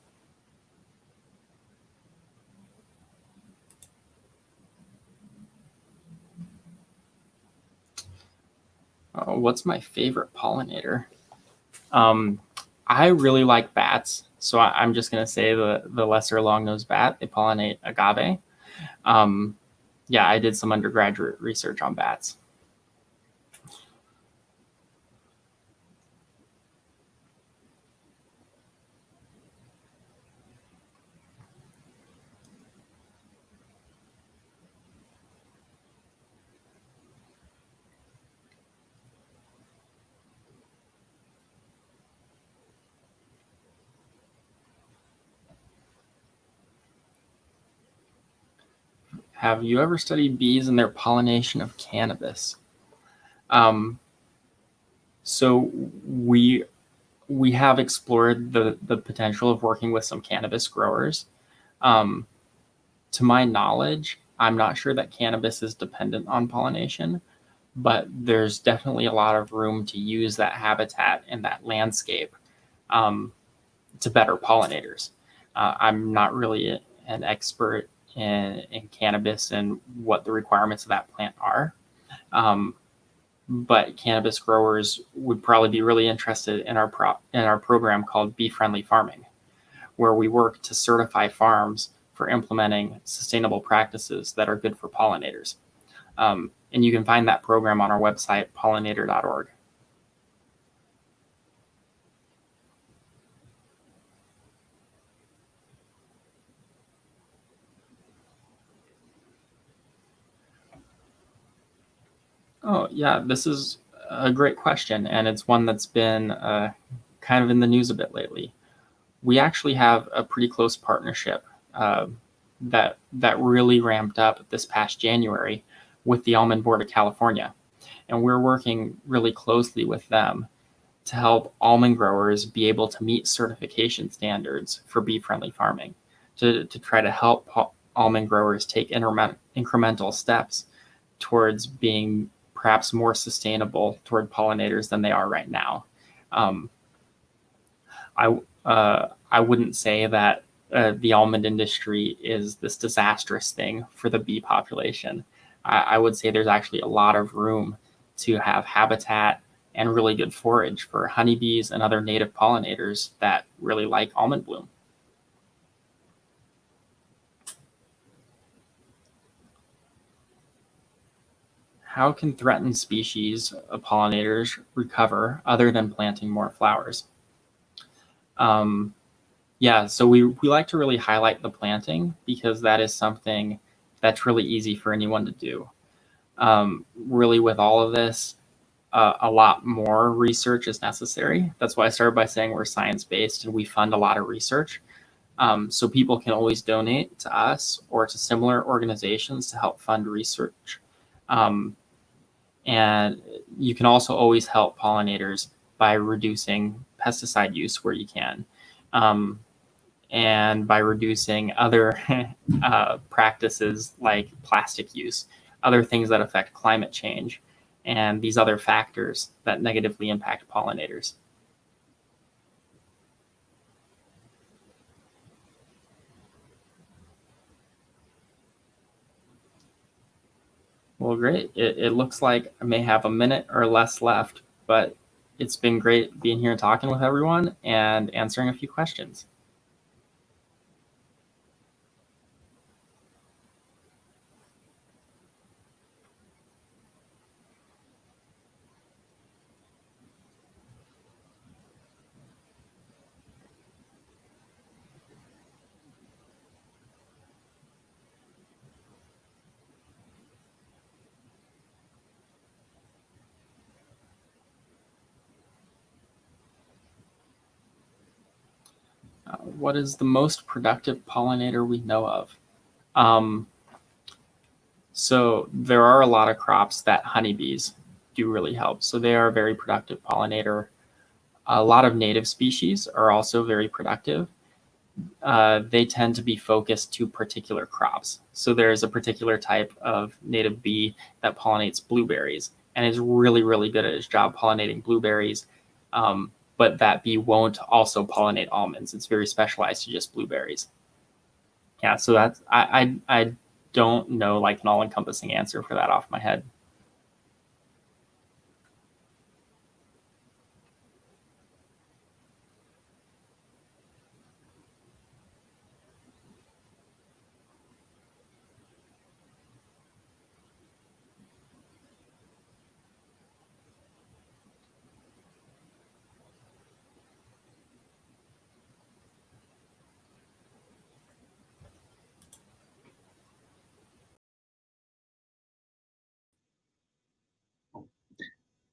What's my favorite pollinator? I really like bats, so I'm just going to say the lesser long-nosed bat. They pollinate agave. Yeah, I did some undergraduate research on bats. Have you ever studied bees and their pollination of cannabis? So we have explored the potential of working with some cannabis growers. To my knowledge, I'm not sure that cannabis is dependent on pollination, but there's definitely a lot of room to use that habitat and that landscape to better pollinators. I'm not really an expert in cannabis and what the requirements of that plant are. But cannabis growers would probably be really interested in our program called Bee Friendly Farming, where we work to certify farms for implementing sustainable practices that are good for pollinators. And you can find that program on our website, pollinator.org. Oh, yeah, this is a great question, and it's one that's been kind of in the news a bit lately. We actually have a pretty close partnership that really ramped up this past January with the Almond Board of California, and we're working really closely with them to help almond growers be able to meet certification standards for bee-friendly farming, to try to help almond growers take incremental steps towards being perhaps more sustainable toward pollinators than they are right now. I wouldn't say that the almond industry is this disastrous thing for the bee population. I would say there's actually a lot of room to have habitat and really good forage for honeybees and other native pollinators that really like almond bloom. How can threatened species of pollinators recover other than planting more flowers? Yeah, so we like to really highlight the planting because that is something that's really easy for anyone to do. Really with all of this, a lot more research is necessary. That's why I started by saying we're science-based and we fund a lot of research. So people can always donate to us or to similar organizations to help fund research. And you can also always help pollinators by reducing pesticide use where you can. And by reducing other practices like plastic use, other things that affect climate change, and these other factors that negatively impact pollinators. Well, great. It looks like I may have a minute or less left, but it's been great being here and talking with everyone and answering a few questions. What is the most productive pollinator we know of? So there are a lot of crops that honeybees do really help. So they are a very productive pollinator. A lot of native species are also very productive. They tend to be focused to particular crops. So there's a particular type of native bee that pollinates blueberries, and is really, really good at its job pollinating blueberries. But that bee won't also pollinate almonds. It's very specialized to just blueberries. Yeah, so that's, I don't know like an all-encompassing answer for that off my head.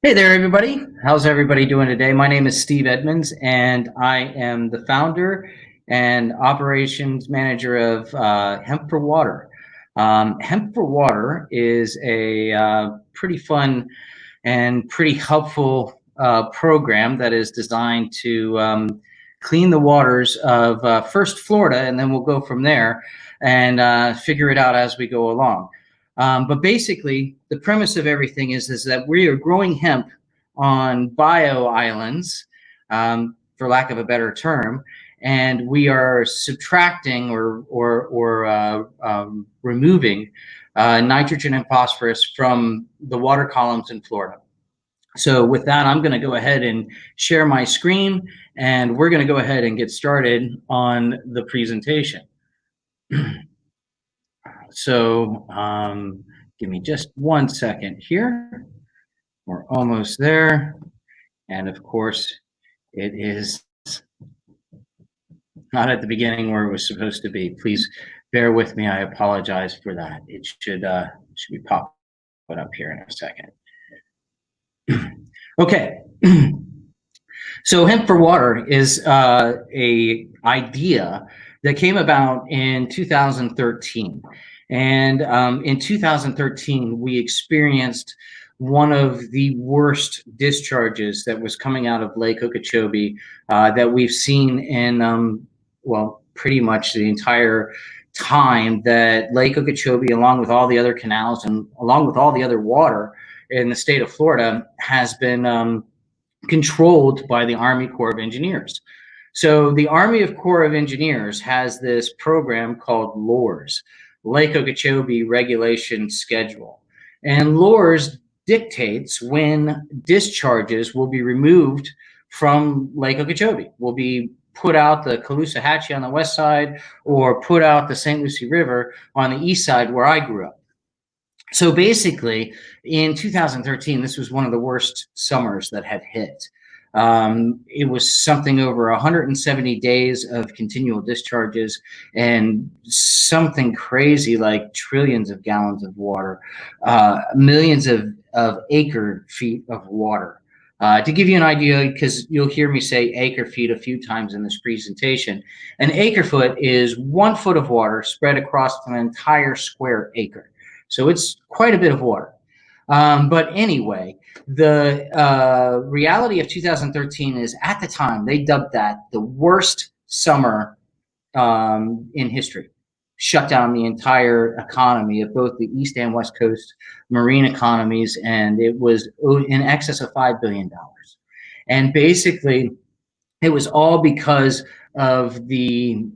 Hey there, everybody. How's everybody doing today? My name is Steve Edmonds, and I am the founder and operations manager of Hemp for Water. Hemp for Water is a pretty fun and pretty helpful program that is designed to clean the waters of first Florida, and then we'll go from there and figure it out as we go along. But basically, the premise of everything is that we are growing hemp on bio islands, for lack of a better term, and we are subtracting or removing nitrogen and phosphorus from the water columns in Florida. So with that, I'm going to go ahead and share my screen, and we're going to go ahead and get started on the presentation. So give me just 1 second here. We're almost there. And of course, it is not at the beginning where it was supposed to be. Please bear with me. I apologize for that. It should be popping up here in a second. Okay. So Hemp for Water is a idea that came about in 2013. And in 2013, we experienced one of the worst discharges that was coming out of Lake Okeechobee that we've seen in, well, pretty much the entire time that Lake Okeechobee, along with all the other canals and along with all the other water in the state of Florida, has been controlled by the Army Corps of Engineers. So the Army Corps of Engineers has this program called LORS, Lake Okeechobee Regulation Schedule. And LORS dictates when discharges will be removed from Lake Okeechobee, will be put out the Caloosahatchee on the west side or put out the St. Lucie River on the east side where I grew up. So basically, in 2013, this was one of the worst summers that had hit. It was something over 170 days of continual discharges and something crazy like trillions of gallons of water, millions of acre feet of water. To give you an idea, because you'll hear me say acre feet a few times in this presentation, an acre foot is 1 foot of water spread across an entire square acre. So it's quite a bit of water. But anyway, the reality of 2013 is, at the time, they dubbed that the worst summer in history. Shut down the entire economy of both the East and West Coast marine economies, and it was in excess of $5 billion. And basically, it was all because of the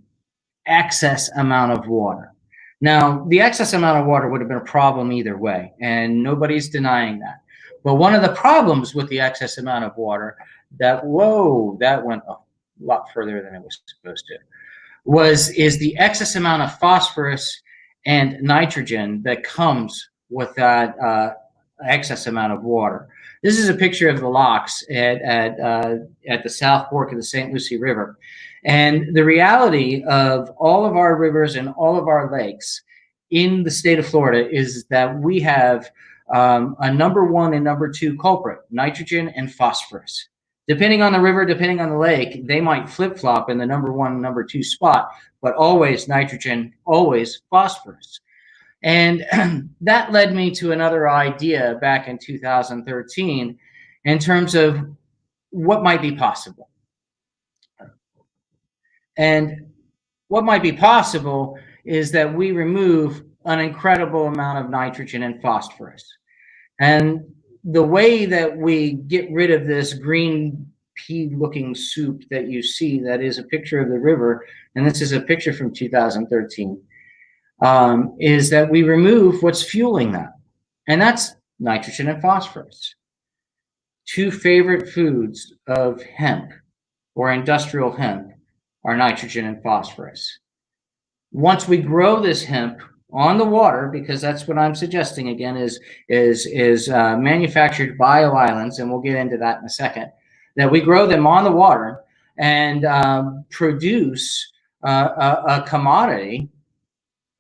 excess amount of water. Now, the excess amount of water would have been a problem either way, and nobody's denying that. But one of the problems with the excess amount of water that went a lot further than it was supposed to, is the excess amount of phosphorus and nitrogen that comes with that excess amount of water. This is a picture of the locks at the South Fork of the St. Lucie River. And the reality of all of our rivers and all of our lakes in the state of Florida is that we have a number 1 and number 2 culprit, nitrogen and phosphorus. Depending on the river, depending on the lake, they might flip-flop in the number 1 and number 2 spot, but always nitrogen, always phosphorus. And that led me to another idea back in 2013 in terms of what might be possible. And what might be possible is that we remove an incredible amount of nitrogen and phosphorus. And the way that we get rid of this green pea looking soup that you see, that is a picture of the river, and this is a picture from 2013, is that we remove what's fueling that. And that's nitrogen and phosphorus. Two favorite foods of hemp or industrial hemp are nitrogen and phosphorus. Once we grow this hemp on the water, because that's what I'm suggesting again, is manufactured bio-islands, and we'll get into that in a second, that we grow them on the water and produce a commodity,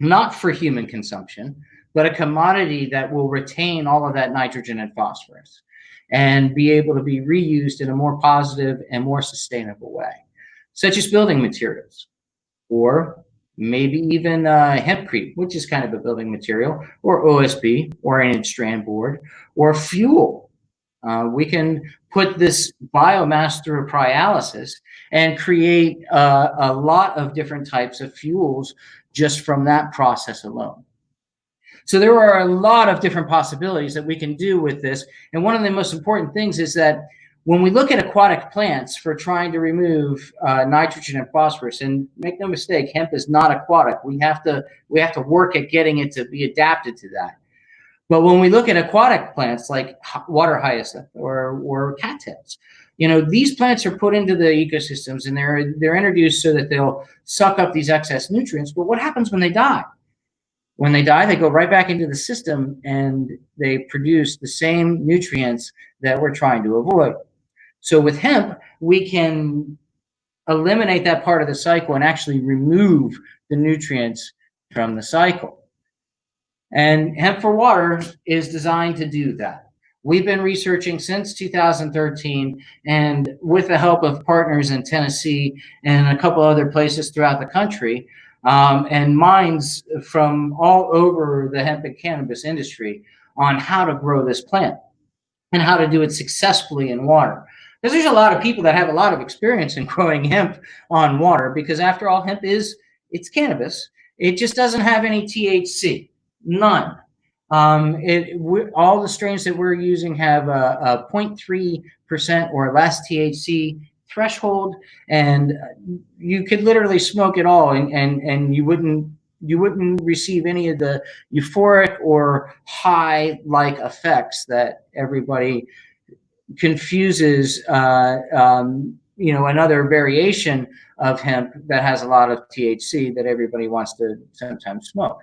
not for human consumption, but a commodity that will retain all of that nitrogen and phosphorus and be able to be reused in a more positive and more sustainable way, such as building materials, or maybe even hempcrete, which is kind of a building material, or OSB, or an strand board, or fuel. We can put this biomass through a cryolysis and create a lot of different types of fuels just from that process alone. So there are a lot of different possibilities that we can do with this. And one of the most important things is that when we look at aquatic plants for trying to remove nitrogen and phosphorus, and make no mistake, hemp is not aquatic. We have to work at getting it to be adapted to that. But when we look at aquatic plants like water hyacinth or cattails, these plants are put into the ecosystems and they're introduced so that they'll suck up these excess nutrients. But what happens when they die? When they die, they go right back into the system and they produce the same nutrients that we're trying to avoid. So with hemp, we can eliminate that part of the cycle and actually remove the nutrients from the cycle. And Hemp for Water is designed to do that. We've been researching since 2013, and with the help of partners in Tennessee and a couple other places throughout the country, and minds from all over the hemp and cannabis industry on how to grow this plant and how to do it successfully in water. Because there's a lot of people that have a lot of experience in growing hemp on water, because after all, hemp it's cannabis. It just doesn't have any THC, none. All the strains that we're using have a 0.3% or less THC threshold, and you could literally smoke it all and you wouldn't receive any of the euphoric or high like effects that everybody confuses another variation of hemp that has a lot of THC that everybody wants to sometimes smoke.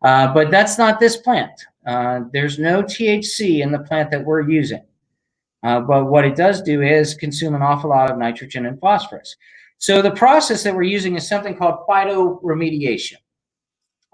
But that's not this plant. There's no THC in the plant that we're using. But what it does do is consume an awful lot of nitrogen and phosphorus. So the process that we're using is something called phytoremediation.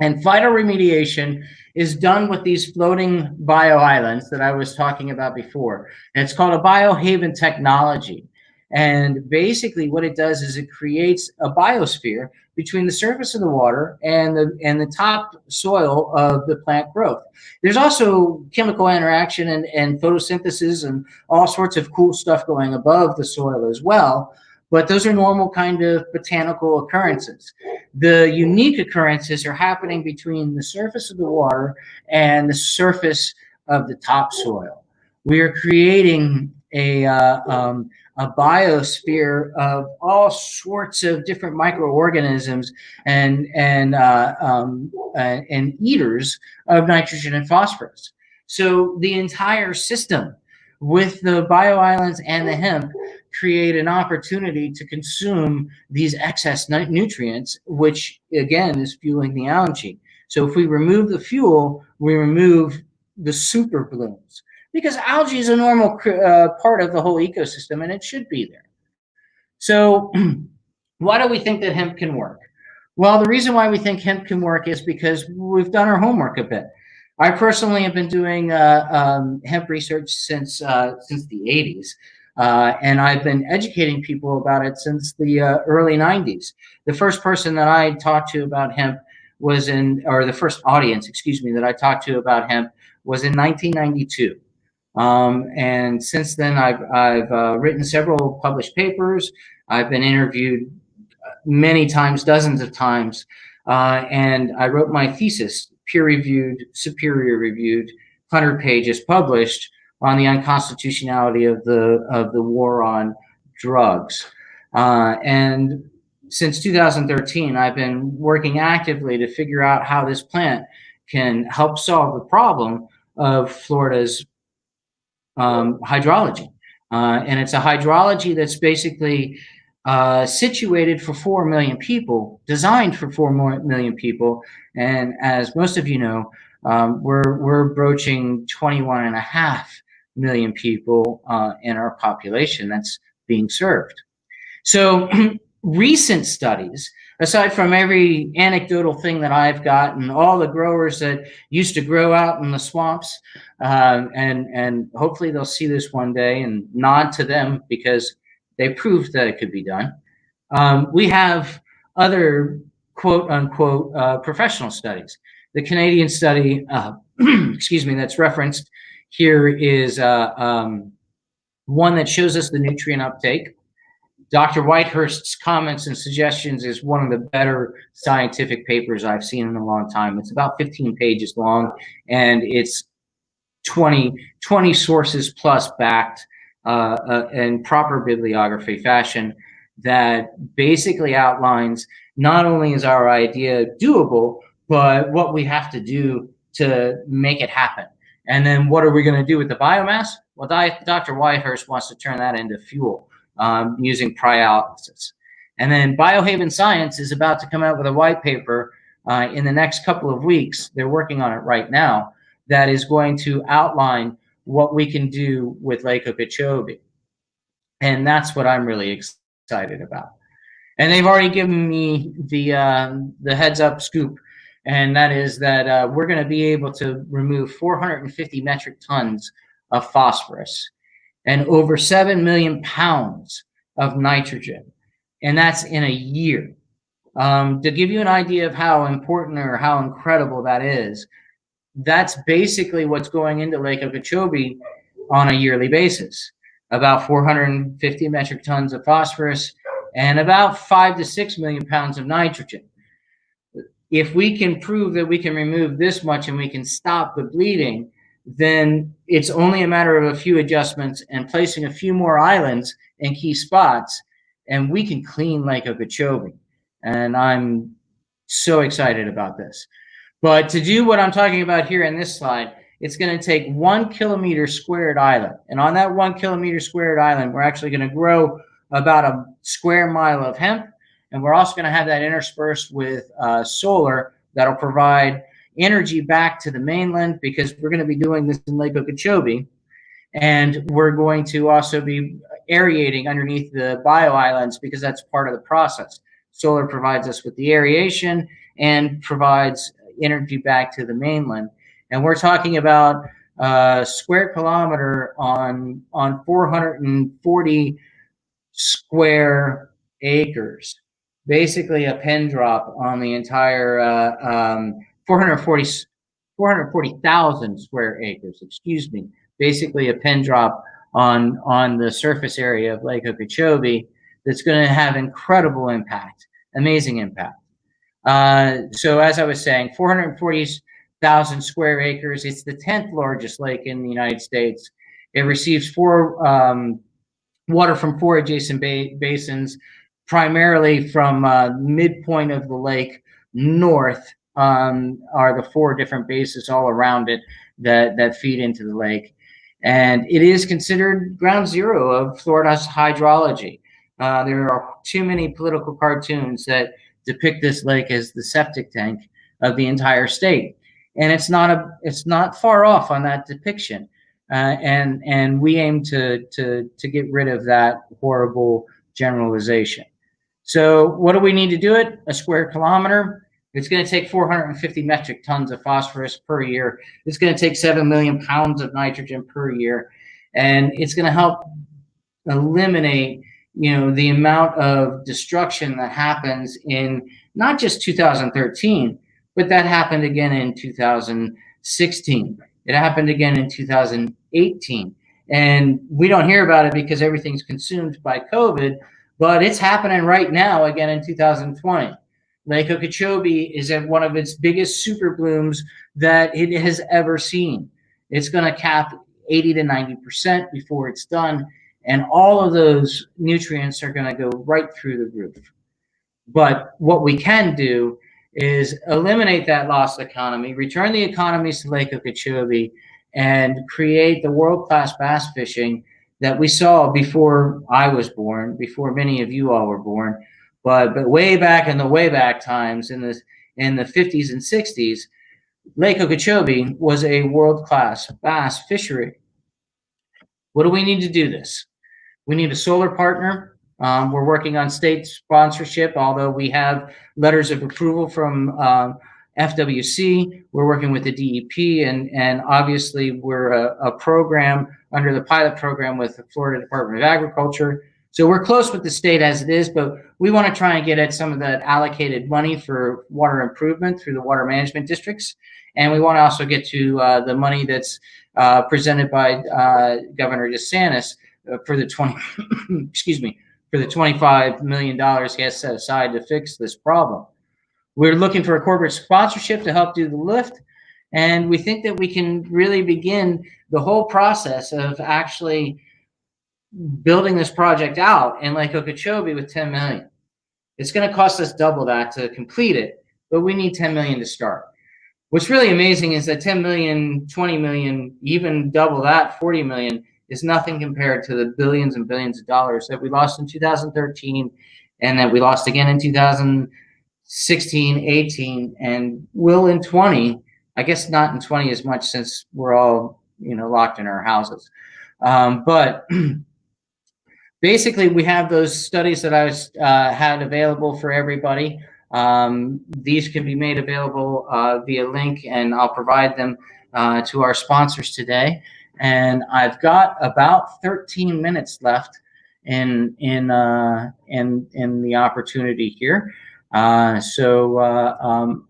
And phytoremediation is done with these floating bio-islands that I was talking about before. And it's called a biohaven technology. And basically what it does is it creates a biosphere between the surface of the water and the top soil of the plant growth. There's also chemical interaction and photosynthesis and all sorts of cool stuff going above the soil as well. But those are normal kind of botanical occurrences. The unique occurrences are happening between the surface of the water and the surface of the topsoil. We are creating a biosphere of all sorts of different microorganisms and eaters of nitrogen and phosphorus. So the entire system with the bio-islands and the hemp create an opportunity to consume these excess nutrients, which again is fueling the algae. So if we remove the fuel, we remove the super blooms, because algae is a normal part of the whole ecosystem and it should be there. So why do we think that hemp can work? Well, the reason why we think hemp can work is because we've done our homework a bit. I personally have been doing hemp research since the 80s. And I've been educating people about it since the early 90s. The first person that I talked to about hemp was the first audience, that I talked to about hemp was in 1992. And since then, I've written several published papers. I've been interviewed many times, dozens of times, and I wrote my thesis, peer-reviewed, superior-reviewed, 100 pages published on the unconstitutionality of the war on drugs. And since 2013, I've been working actively to figure out how this plant can help solve the problem of Florida's hydrology. And it's a hydrology that's basically situated for 4 million people, designed for 4 million people. And as most of you know, we're broaching 21.5 million people in our population that's being served. So recent studies, aside from every anecdotal thing that I've got and all the growers that used to grow out in the swamps, and hopefully they'll see this one day and nod to them because they proved that it could be done. We have other quote unquote professional studies. The Canadian study, excuse me, that's referenced here is one that shows us the nutrient uptake. Dr. Whitehurst's comments and suggestions is one of the better scientific papers I've seen in a long time. It's about 15 pages long, and it's 20 sources plus backed in proper bibliography fashion that basically outlines not only is our idea doable, but what we have to do to make it happen. And then what are we going to do with the biomass? Well, Dr. Whitehurst wants to turn that into fuel using pyrolysis. And then Biohaven Science is about to come out with a white paper in the next couple of weeks. They're working on it right now. That is going to outline what we can do with Lake Okeechobee. And that's what I'm really excited about. And they've already given me the heads up scoop. And that is that we're going to be able to remove 450 metric tons of phosphorus and over 7 million pounds of nitrogen. And that's in a year. To give you an idea of how important or how incredible that is, that's basically what's going into Lake Okeechobee on a yearly basis. About 450 metric tons of phosphorus and about 5 to 6 million pounds of nitrogen. If we can prove that we can remove this much and we can stop the bleeding, then it's only a matter of a few adjustments and placing a few more islands in key spots, and we can clean Lake Okeechobee. And I'm so excited about this. But to do what I'm talking about here in this slide, it's going to take 1 kilometer squared island. And on that 1 kilometer squared island, we're actually going to grow about a square mile of hemp. And we're also going to have that interspersed with solar that'll provide energy back to the mainland, because we're going to be doing this in Lake Okeechobee. And we're going to also be aerating underneath the bio islands, because that's part of the process. Solar provides us with the aeration and provides energy back to the mainland. And we're talking about a square kilometer on 440 square acres. Basically a pin drop on the entire 440,000 square acres, excuse me. Basically a pin drop on the surface area of Lake Okeechobee that's going to have incredible impact, amazing impact. So as I was saying, 440,000 square acres. It's the 10th largest lake in the United States. It receives water from 4 adjacent basins, primarily from midpoint of the lake north are the 4 different basins all around it that feed into the lake. And it is considered ground zero of Florida's hydrology. There are too many political cartoons that depict this lake as the septic tank of the entire state. And it's not far off on that depiction. And we aim to get rid of that horrible generalization. So what do we need to do it? A square kilometer. It's going to take 450 metric tons of phosphorus per year. It's going to take 7 million pounds of nitrogen per year. And it's going to help eliminate, the amount of destruction that happens in not just 2013, but that happened again in 2016. It happened again in 2018. And we don't hear about it because everything's consumed by COVID, but it's happening right now again in 2020. Lake Okeechobee is at one of its biggest super blooms that it has ever seen. It's going to cap 80 to 90% before it's done. And all of those nutrients are going to go right through the roof. But what we can do is eliminate that lost economy, return the economies to Lake Okeechobee, and create the world-class bass fishing that we saw before I was born, before many of you all were born. But way back in the way back times, in the 50s and 60s, Lake Okeechobee was a world-class bass fishery. What do we need to do this? We need a solar partner. We're working on state sponsorship, although we have letters of approval from FWC. We're working with the DEP, and obviously we're a program under the pilot program with the Florida Department of Agriculture. So we're close with the state as it is, but we want to try and get at some of that allocated money for water improvement through the water management districts. And we want to also get to the money that's presented by Governor DeSantis for the for the $25 million he has set aside to fix this problem. We're looking for a corporate sponsorship to help do the lift. And we think that we can really begin the whole process of actually building this project out in Lake Okeechobee with $10 million. It's going to cost us double that to complete it, but we need $10 million to start. What's really amazing is that 10 million, 20 million, even double that, 40 million, is nothing compared to the billions and billions of dollars that we lost in 2013 and that we lost again in 2016, 18, and will in 20. I guess not in 20 as much since we're all, locked in our houses. But basically, we have those studies that I had available for everybody. These can be made available via link, and I'll provide them to our sponsors today. And I've got about 13 minutes left in the opportunity here. So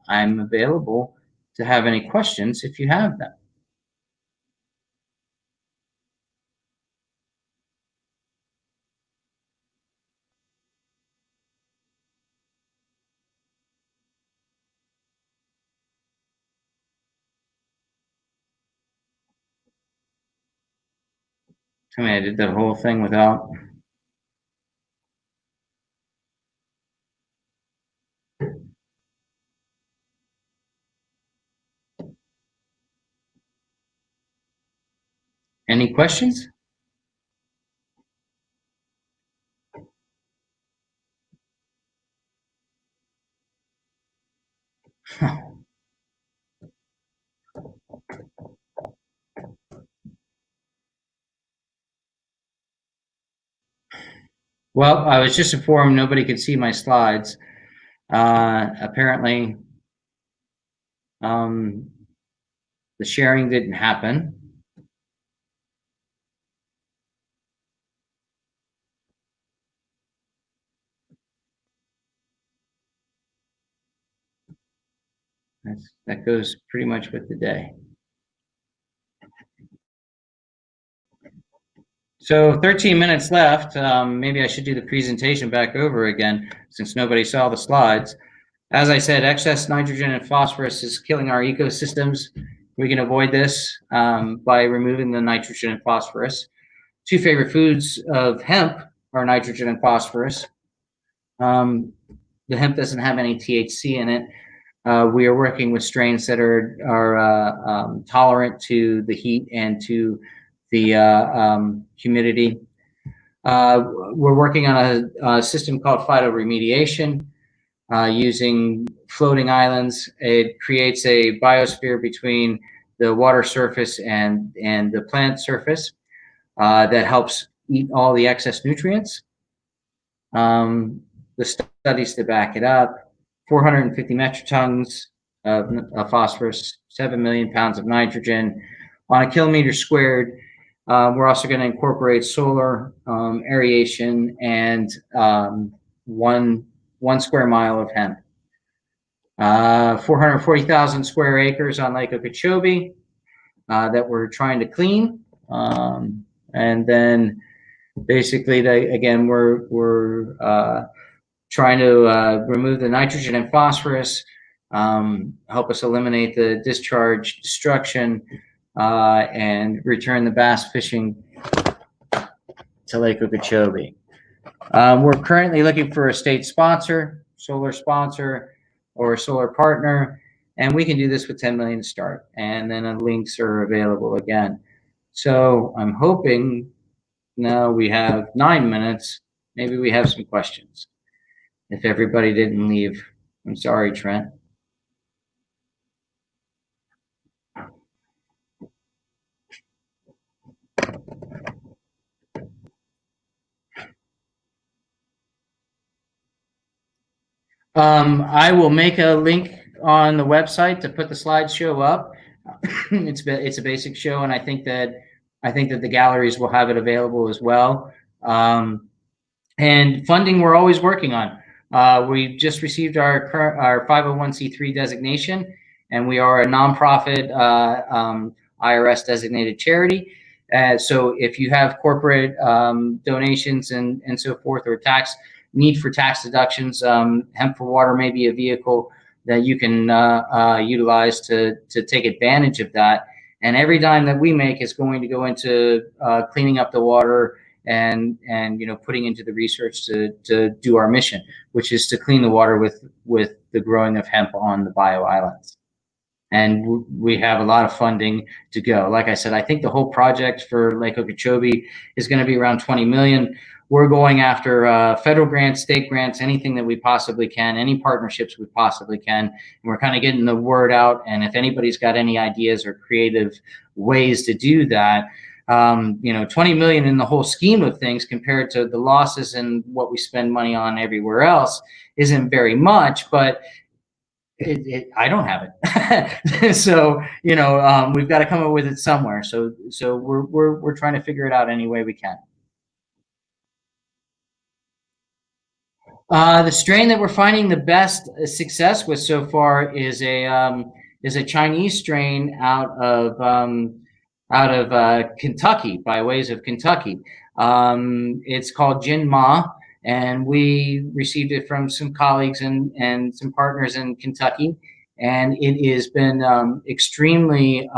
I'm available to have any questions if you have them. I mean, I did that whole thing without. Any questions? Well, I was just informed nobody could see my slides. Apparently, the sharing didn't happen. That goes pretty much with the day. So 13 minutes left. Maybe I should do the presentation back over again since nobody saw the slides. As I said, excess nitrogen and phosphorus is killing our ecosystems. We can avoid this by removing the nitrogen and phosphorus. Two favorite foods of hemp are nitrogen and phosphorus. The hemp doesn't have any THC in it. We are working with strains that are tolerant to the heat and to the humidity. We're working on a system called phytoremediation using floating islands. It creates a biosphere between the water surface and the plant surface that helps eat all the excess nutrients. The studies to back it up: 450 metric tons of phosphorus, 7 million pounds of nitrogen on a kilometer squared. We're also going to incorporate solar aeration and 1 square mile of hemp. 440,000 square acres on Lake Okeechobee that we're trying to clean. And then basically, again, we're trying to remove the nitrogen and phosphorus, help us eliminate the discharge destruction, and return the bass fishing to Lake Okeechobee. We're currently looking for a state sponsor, solar sponsor, or a solar partner, and we can do this with 10 million to start, and then the links are available again. So I'm hoping now we have 9 minutes. Maybe we have some questions. If everybody didn't leave, I'm sorry, Trent. I will make a link on the website to put the slideshow up. It's a basic show, and I think that the galleries will have it available as well. And funding, we're always working on. We just received our 501c3 designation, and we are a nonprofit IRS designated charity. So if you have corporate donations and so forth, or need for tax deductions, Hemp for Water may be a vehicle that you can utilize to take advantage of that. And every dime that we make is going to go into cleaning up the water and putting into the research to do our mission, which is to clean the water with the growing of hemp on the bio islands. And we have a lot of funding to go. Like I said, I think the whole project for Lake Okeechobee is going to be around 20 million. We're going after federal grants, state grants, anything that we possibly can, any partnerships we possibly can. And we're kind of getting the word out. And if anybody's got any ideas or creative ways to do that, 20 million in the whole scheme of things compared to the losses and what we spend money on everywhere else isn't very much, but I don't have it. So, we've got to come up with it somewhere. So we're trying to figure it out any way we can. The strain that we're finding the best success with so far is a Chinese strain out of Kentucky, by ways of Kentucky. It's called Jin Ma, and we received it from some colleagues and some partners in Kentucky, and it has been extremely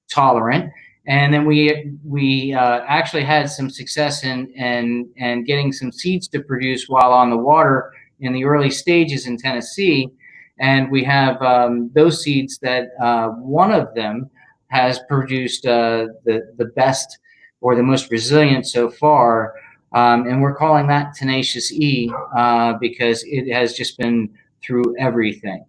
tolerant. And then we actually had some success in getting some seeds to produce while on the water in the early stages in Tennessee. And we have those seeds that one of them has produced the best or the most resilient so far. And we're calling that Tenacious E because it has just been through everything.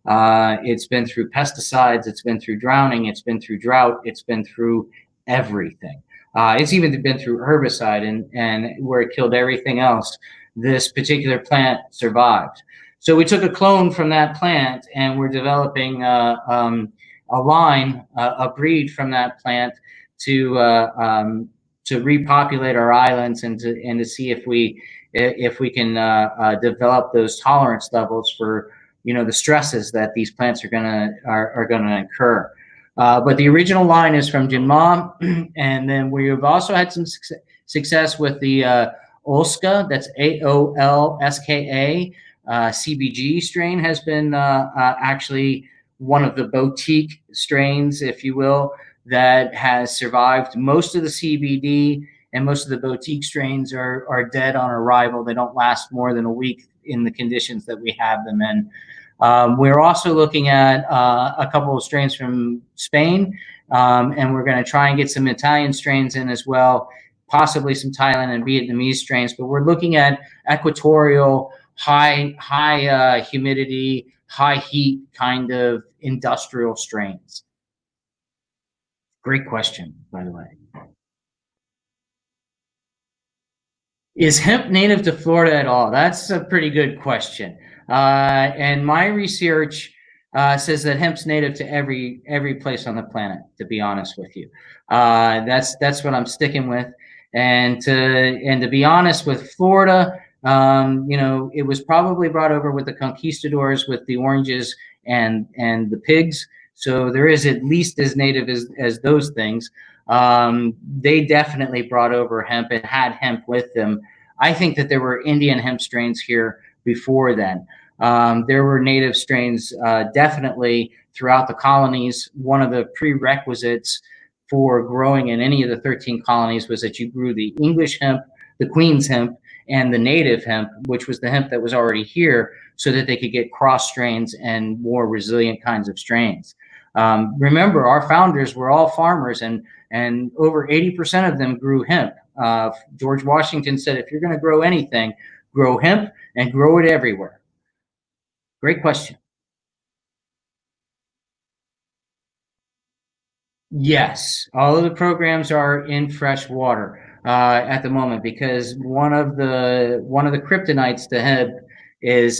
It's been through pesticides, it's been through drowning, it's been through drought, it's been through everything. It's even been through herbicide, and where it killed everything else, this particular plant survived. So we took a clone from that plant, and we're developing a line, a breed from that plant to repopulate our islands and to see if we can develop those tolerance levels for the stresses that these plants are gonna incur. But the original line is from Jinma, and then we've also had some success with the Olska. That's AOLSKA. CBG strain has been actually one of the boutique strains, if you will, that has survived. Most of the CBD and most of the boutique strains are dead on arrival. They don't last more than a week in the conditions that we have them in. We're also looking at a couple of strains from Spain, and we're going to try and get some Italian strains in as well, possibly some Thailand and Vietnamese strains. But we're looking at equatorial, high humidity, high heat kind of industrial strains. Great question, by the way. Is hemp native to Florida at all? That's a pretty good question. And my research says that hemp's native to every place on the planet, to be honest with you. That's what I'm sticking with. And to be honest with Florida, it was probably brought over with the conquistadors, with the oranges and the pigs. So there is at least as native as those things. They definitely brought over hemp and had hemp with them. I think that there were Indian hemp strains here before then. There were native strains definitely throughout the colonies. One of the prerequisites for growing in any of the 13 colonies was that you grew the English hemp, the Queen's hemp, and the native hemp, which was the hemp that was already here, so that they could get cross strains and more resilient kinds of strains. Remember, our founders were all farmers, and over 80% of them grew hemp. George Washington said, if you're going to grow anything, grow hemp and grow it everywhere. Great question. Yes, all of the programs are in fresh water at the moment, because one of the kryptonites to hemp is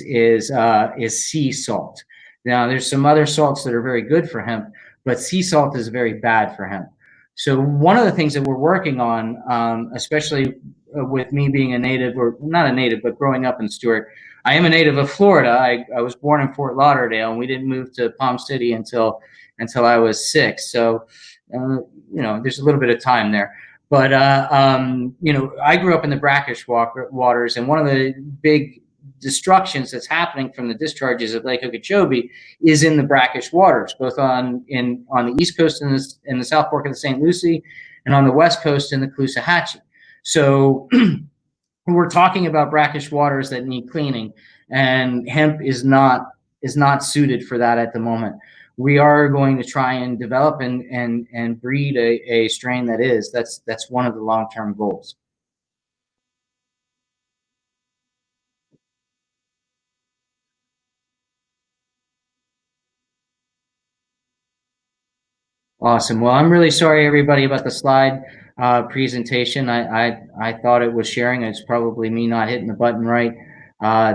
sea salt. Now, there's some other salts that are very good for hemp, but sea salt is very bad for hemp. So one of the things that we're working on, especially with me being a native, or not a native, but growing up in Stewart, I am a native of Florida. I was born in Fort Lauderdale, and we didn't move to Palm City until I was 6. So, there's a little bit of time there. But, I grew up in the brackish waters, and one of the big destructions that's happening from the discharges of Lake Okeechobee is in the brackish waters, both on the East Coast in the South Fork of the St. Lucie, and on the West Coast in the Caloosahatchee. So we're talking about brackish waters that need cleaning, and hemp is not suited for that at the moment. We are going to try and develop and breed a strain that is. That's one of the long-term goals. Awesome. Well, I'm really sorry, everybody, about the slide presentation. I thought it was sharing. It's probably me not hitting the button right.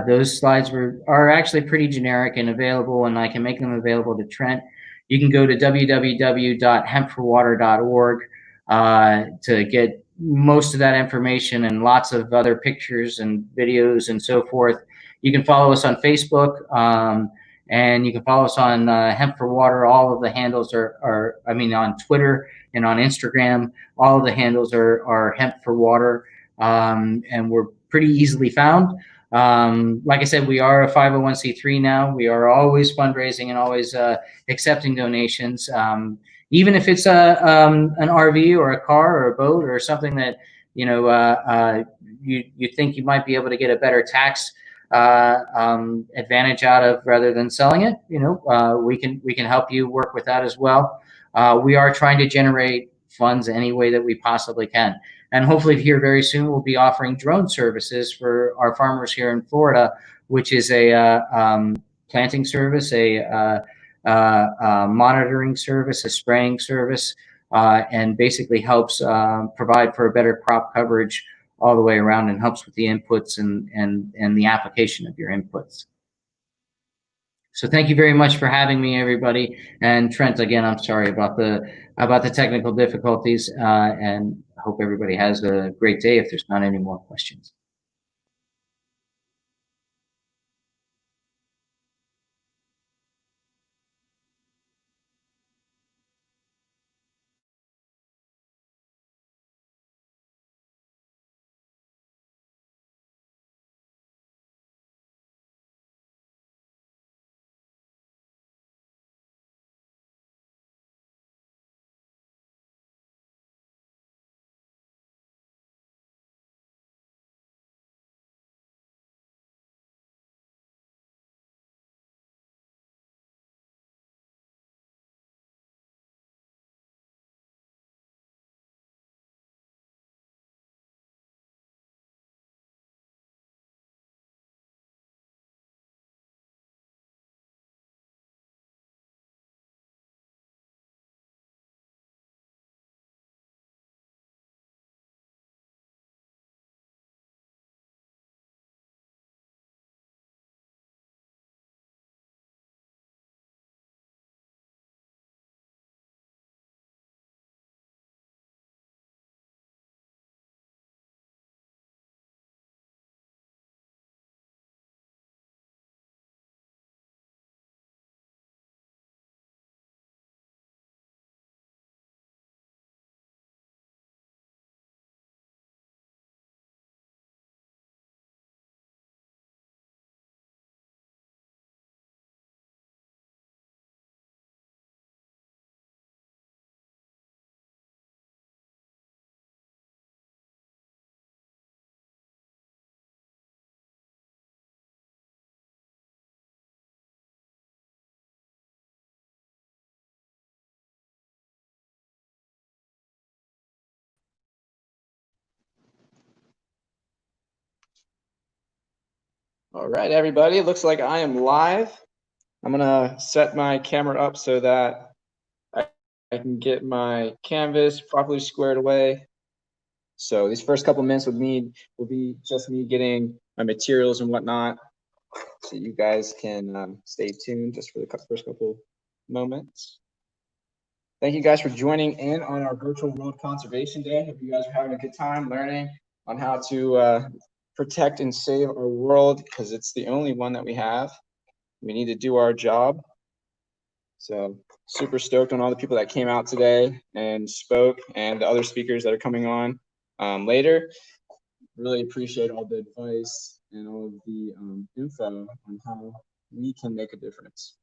Those slides are actually pretty generic and available, and I can make them available to Trent. You can go to www.hempforwater.org to get most of that information and lots of other pictures and videos and so forth. You can follow us on Facebook, and you can follow us on Hemp for Water. All of the handles are on Twitter and on Instagram. All of the handles are Hemp for Water, and we're pretty easily found. Like I said, we are a 501c3 now. We are always fundraising and always accepting donations. Even if it's an RV or a car or a boat or something that you think you might be able to get a better tax advantage out of rather than selling it, we can help you work with that as well. We are trying to generate funds any way that we possibly can. And hopefully here very soon, we'll be offering drone services for our farmers here in Florida, which is a planting service, a monitoring service, a spraying service, and basically helps provide for a better crop coverage all the way around, and helps with the inputs and the application of your inputs. So thank you very much for having me, everybody. And Trent, again, I'm sorry about the technical difficulties, and hope everybody has a great day if there's not any more questions. All right, everybody, it looks like I am live. I'm gonna set my camera up so that I can get my canvas properly squared away. So these first couple minutes with me will be just me getting my materials and whatnot. So you guys can stay tuned just for the first couple moments. Thank you guys for joining in on our virtual World Conservation Day. Hope you guys are having a good time learning on how to protect and save our world, because it's the only one that we have. We need to do our job. So super stoked on all the people that came out today and spoke, and the other speakers that are coming on later. Really appreciate all the advice and all of the info on how we can make a difference.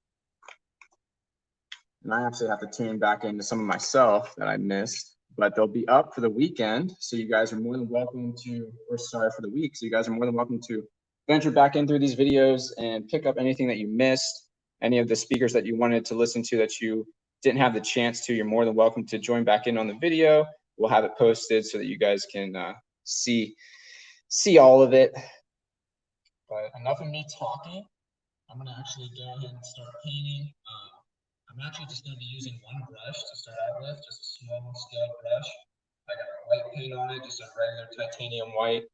And I actually have to tune back into some of myself that I missed, but they'll be up for the weekend. So you guys are more than welcome to, or sorry, for the week. So you guys are more than welcome to venture back in through these videos and pick up anything that you missed, any of the speakers that you wanted to listen to that you didn't have the chance to. You're more than welcome to join back in on the video. We'll have it posted so that you guys can see all of it. But enough of me talking. I'm gonna actually go ahead and start painting. I'm actually just going to be using one brush to start out with, just a small scale brush. I got white paint on it, just a regular titanium white.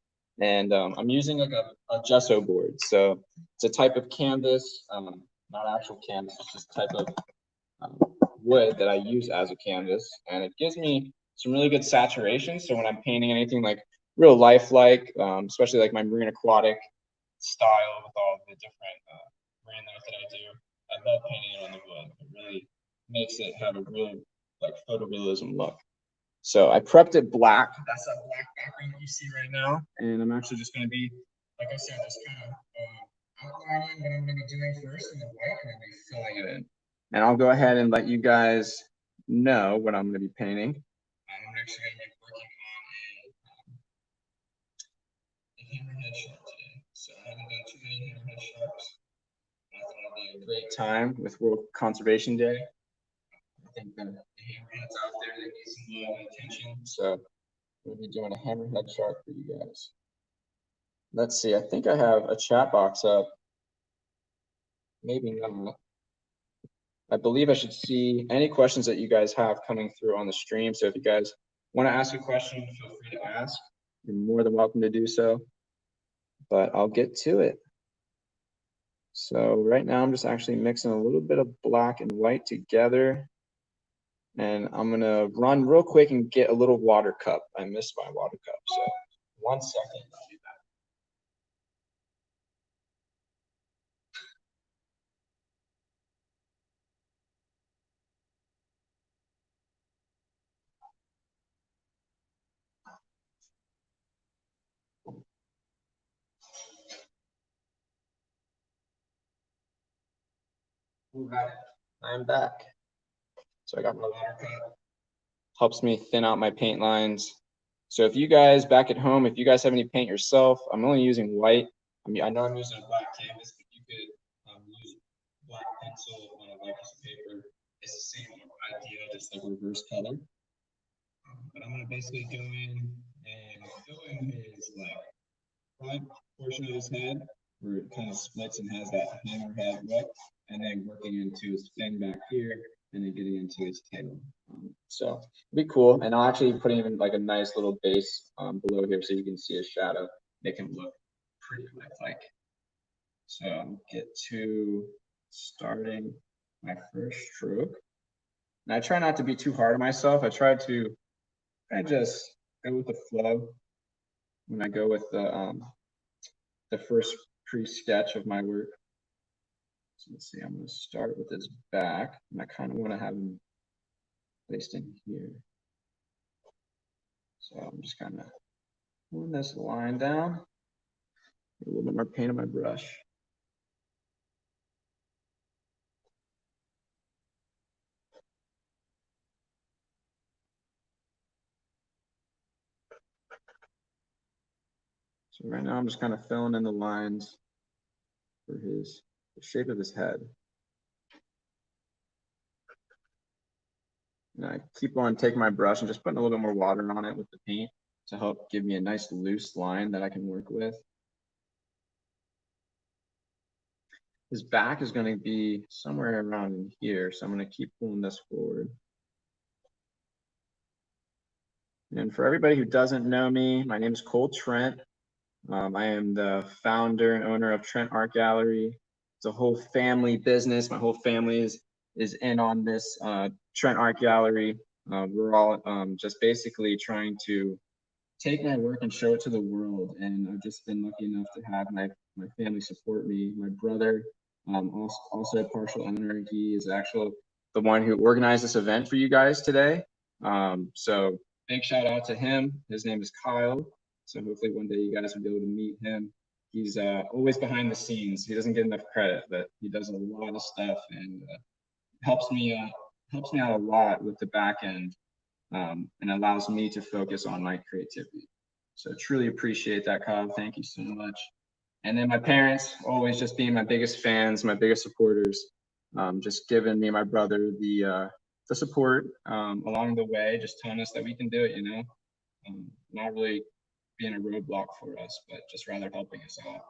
And I'm using like a gesso board. So it's a type of canvas, not actual canvas, it's just a type of wood that I use as a canvas. And it gives me some really good saturation. So when I'm painting anything like real lifelike, especially like my marine aquatic style with all the different marine life that I do, I love painting it on the wood. It really makes it have a real like photorealism look. So I prepped it black. That's that black background that you see right now. And I'm actually just going to be, like I said, just kind of outlining what I'm going to be doing first in the white, and then be filling it in. And I'll go ahead and let you guys know what I'm going to be painting. I'm actually going to be working on a hammerhead shark today. So I haven't done too many hammerhead sharks. I thought it'd be a great time with World Conservation Day. I think the hammerheads out there, they need some love and attention. So we'll be doing a hammerhead shark for you guys. Let's see, I think I have a chat box up. Maybe not. I believe I should see any questions that you guys have coming through on the stream. So if you guys want to ask a question, feel free to ask. You're more than welcome to do so. But I'll get to it. So right now I'm just actually mixing a little bit of black and white together. And I'm gonna run real quick and get a little water cup. I missed my water cup, so 1 second, I'll be back. All right, I'm back. So I got my water cup. Helps me thin out my paint lines. So if you guys back at home, if you guys have any paint yourself, I'm only using white. I mean, I know I'm using a black canvas, but you could use black pencil on a white piece of paper. It's the same idea, just like reverse color. But I'm gonna basically go in and fill in his like front portion of his head, where it kind of splits and has that hammerhead look, and then working into his fin back here, and then getting into his tail. So it'll be cool. And I'll actually put in like a nice little base below here so you can see a shadow, make him look pretty lifelike. So I'll get to starting my first stroke. And I try not to be too hard on myself. I try to just go with the flow when I go with the first pre-sketch of my work. So let's see, I'm going to start with his back, and I kind of want to have him placed in here. So I'm just kind of pulling this line down. A little bit more paint on my brush. So right now I'm just kind of filling in the lines for the shape of his head. And I keep on taking my brush and just putting a little bit more water on it with the paint to help give me a nice loose line that I can work with. his back is going to be somewhere around in here. So I'm going to keep pulling this forward. And for everybody who doesn't know me, my name is Trent. I am the founder and owner of Trent Art Gallery. It's a whole family business. My whole family is in on this Trent Art Gallery. We're all just basically trying to take my work and show it to the world. And I've just been lucky enough to have my family support me. My brother, also a partial owner, he is actually the one who organized this event for you guys today. So big shout out to him. His name is Kyle. So hopefully one day you guys will be able to meet him. He's always behind the scenes. He doesn't get enough credit, but he does a lot of stuff and helps me out a lot with the back end, and allows me to focus on my creativity. So truly appreciate that, Kyle. Thank you so much. And then my parents, always just being my biggest fans, my biggest supporters, just giving me and my brother the support along the way, just telling us that we can do it, you know, not really being a roadblock for us, but just rather helping us out.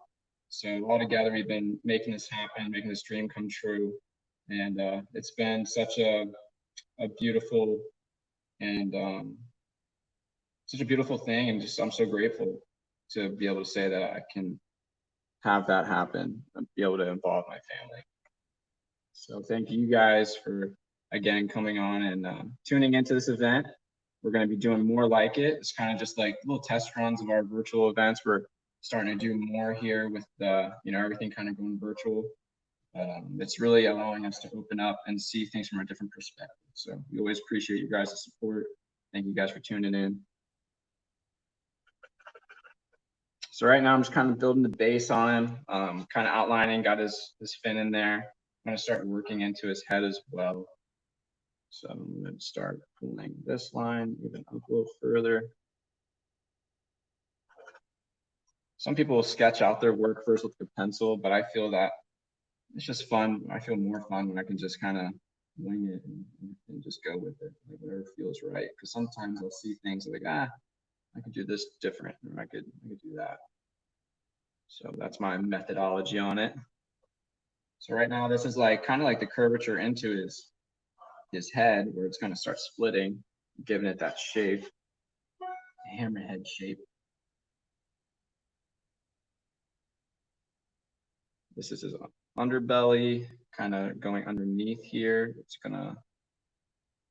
So all together, we've been making this happen, making this dream come true. And it's been such a beautiful and such a beautiful thing. And just, I'm so grateful to be able to say that I can have that happen and be able to involve my family. So thank you guys for, again, coming on and tuning into this event. We're going to be doing more like it. It's kind of just like little test runs of our virtual events. We're starting to do more here with the, you know, everything kind of going virtual. It's really allowing us to open up and see things from a different perspective. So we always appreciate you guys' support. Thank you guys for tuning in. So right now I'm just kind of building the base on him, kind of outlining, got his fin in there. I'm going to start working into his head as well. So I'm going to start pulling this line even up a little further. Some people will sketch out their work first with a pencil, but I feel that it's just fun. I feel more fun when I can just kind of wing it and just go with it, like whatever feels right. Because sometimes I'll see things like, I could do this different, or I could do that. So that's my methodology on it. So right now, this is like kind of like the curvature into his head, where it's going to start splitting, giving it that shape, hammerhead shape. This is his underbelly, kind of going underneath here. It's gonna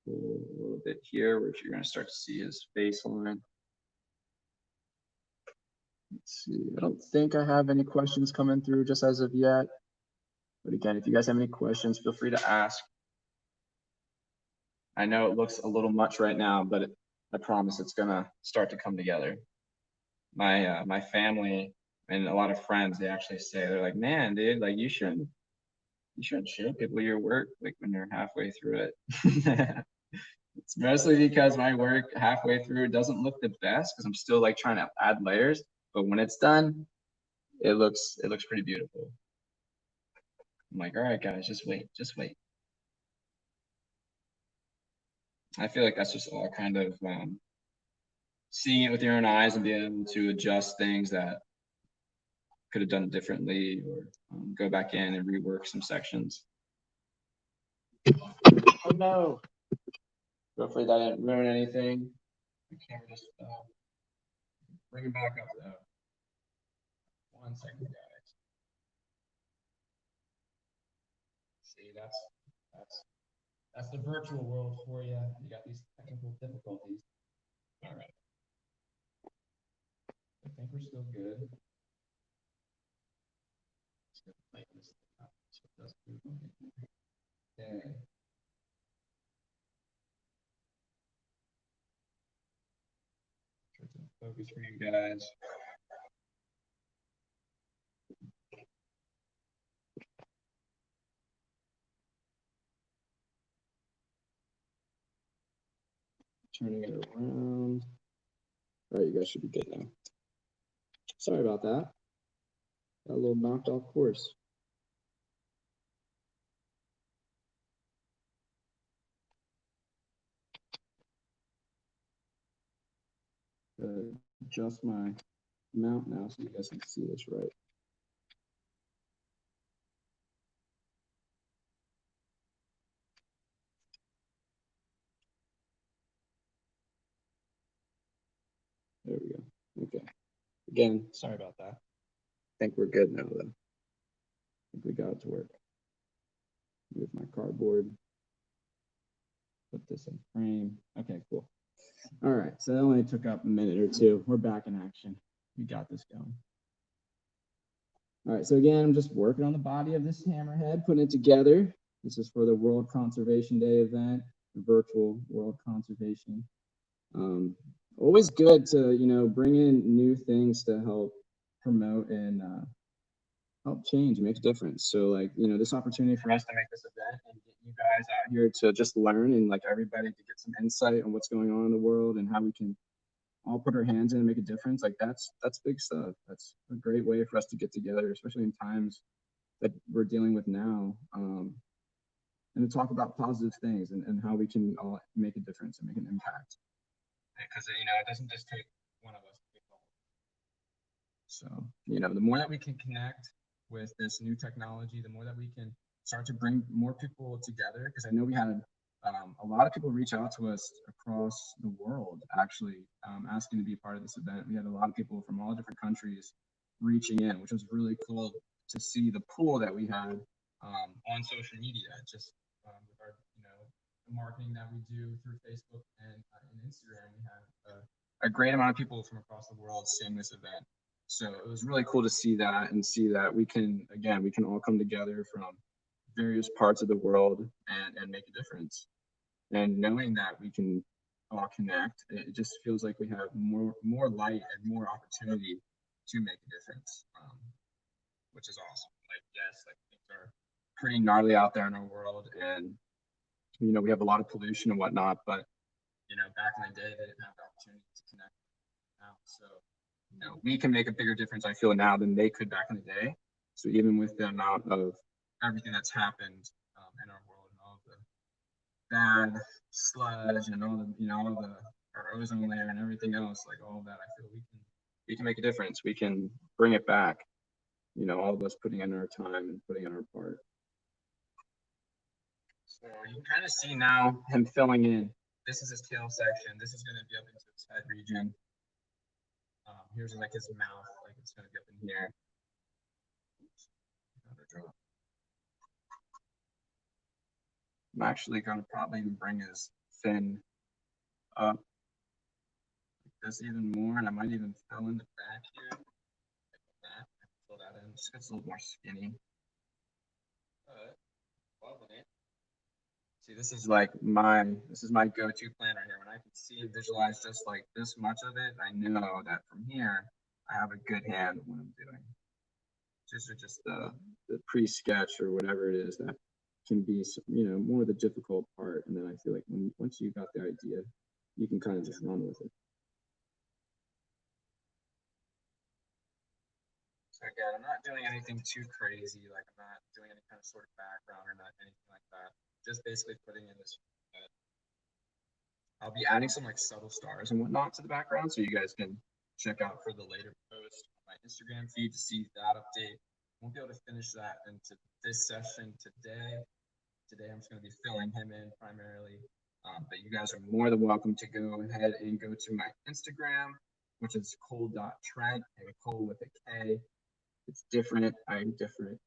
pull a little bit here, which you're gonna start to see his face line. Let's see, I don't think I have any questions coming through just as of yet. But again, if you guys have any questions, feel free to ask. I know it looks a little much right now, but I promise it's gonna start to come together. My family and a lot of friends, they actually say, they're like, man, dude, like you shouldn't show people your work like when you're halfway through it. It's mostly because my work halfway through doesn't look the best because I'm still like trying to add layers, but when it's done, it looks pretty beautiful. I'm like, all right, guys, just wait. I feel like that's just all kind of seeing it with your own eyes and being able to adjust things that could have done differently, or go back in and rework some sections. Oh no! Hopefully that didn't ruin anything. The camera just bring it back up though. 1 second, guys. See, that's the virtual world for you. You got these technical difficulties. All right. I think we're still good. Okay. Focus for you guys. Turning it around. All right, you guys should be good now. Sorry about that. Got a little knocked off course. Adjust my mount now so you guys can see this right. Again, sorry about that. I think we're good now, though. I think we got it to work. Move my cardboard. Put this in frame. Okay, cool. All right, so that only took up a minute or two. We're back in action. We got this going. All right, so again, I'm just working on the body of this hammerhead, putting it together. This is for the World Conservation Day event, the virtual World Conservation. Always good to, you know, bring in new things to help promote and help change and make a difference. So like, you know, this opportunity for us to make this event and get you guys out here to just learn and like everybody to get some insight on what's going on in the world and how we can all put our hands in and make a difference. Like that's big stuff. That's a great way for us to get together, especially in times that we're dealing with now. And to talk about positive things and how we can all make a difference and make an impact. Because, you know, it doesn't just take one of us to be involved. So, you know, the more that we can connect with this new technology, the more that we can start to bring more people together. Because I know we had a lot of people reach out to us across the world, actually, asking to be part of this event. We had a lot of people from all different countries reaching in, which was really cool to see the pool that we had on social media, just with our, you know, the marketing that we do through Facebook and Instagram. We have a great amount of people from across the world seeing this event. So it was really cool to see that and see that we can, again, we can all come together from various parts of the world and make a difference. And knowing that we can all connect, it just feels like we have more light and more opportunity to make a difference, which is awesome. Like, yes, like things are pretty gnarly out there in our world, and you know, we have a lot of pollution and whatnot, but you know, back in the day, they didn't have the opportunity to connect now. So, you know, we can make a bigger difference, I feel, now than they could back in the day. So even with the amount of everything that's happened in our world and all the bad sludge and all the, you know, all the our ozone layer and everything else, like all of that, I feel we can make a difference. We can bring it back. You know, all of us putting in our time and putting in our part. So you can kind of see now him filling in. This is his tail section. This is going to be up into his head region. Here's like his mouth, like it's going to be up in here. I'm actually going to probably even bring his fin up like this even more, and I might even fill in the back here. Like that. Fill that in. Just gets a little more skinny. Loving it. See, this is like my go-to plan right here. When I can see and visualize just like this much of it, I know that from here I have a good hand on what I'm doing. Just the pre-sketch or whatever it is that can be, you know, more the difficult part, and then I feel like once you got the idea, you can kind of just run with it. So again, I'm not doing anything too crazy, like I'm not doing any kind of sort of background or not anything like that. Just basically putting in this. I'll be adding some like subtle stars and whatnot to the background, so you guys can check out for the later post on my Instagram feed to see that update. Won't be able to finish that into this session today. Today I'm just going to be filling him in primarily, but you guys are more than welcome to go ahead and go to my Instagram, which is Cole.Trent, and Cole with a K. It's different. I'm different.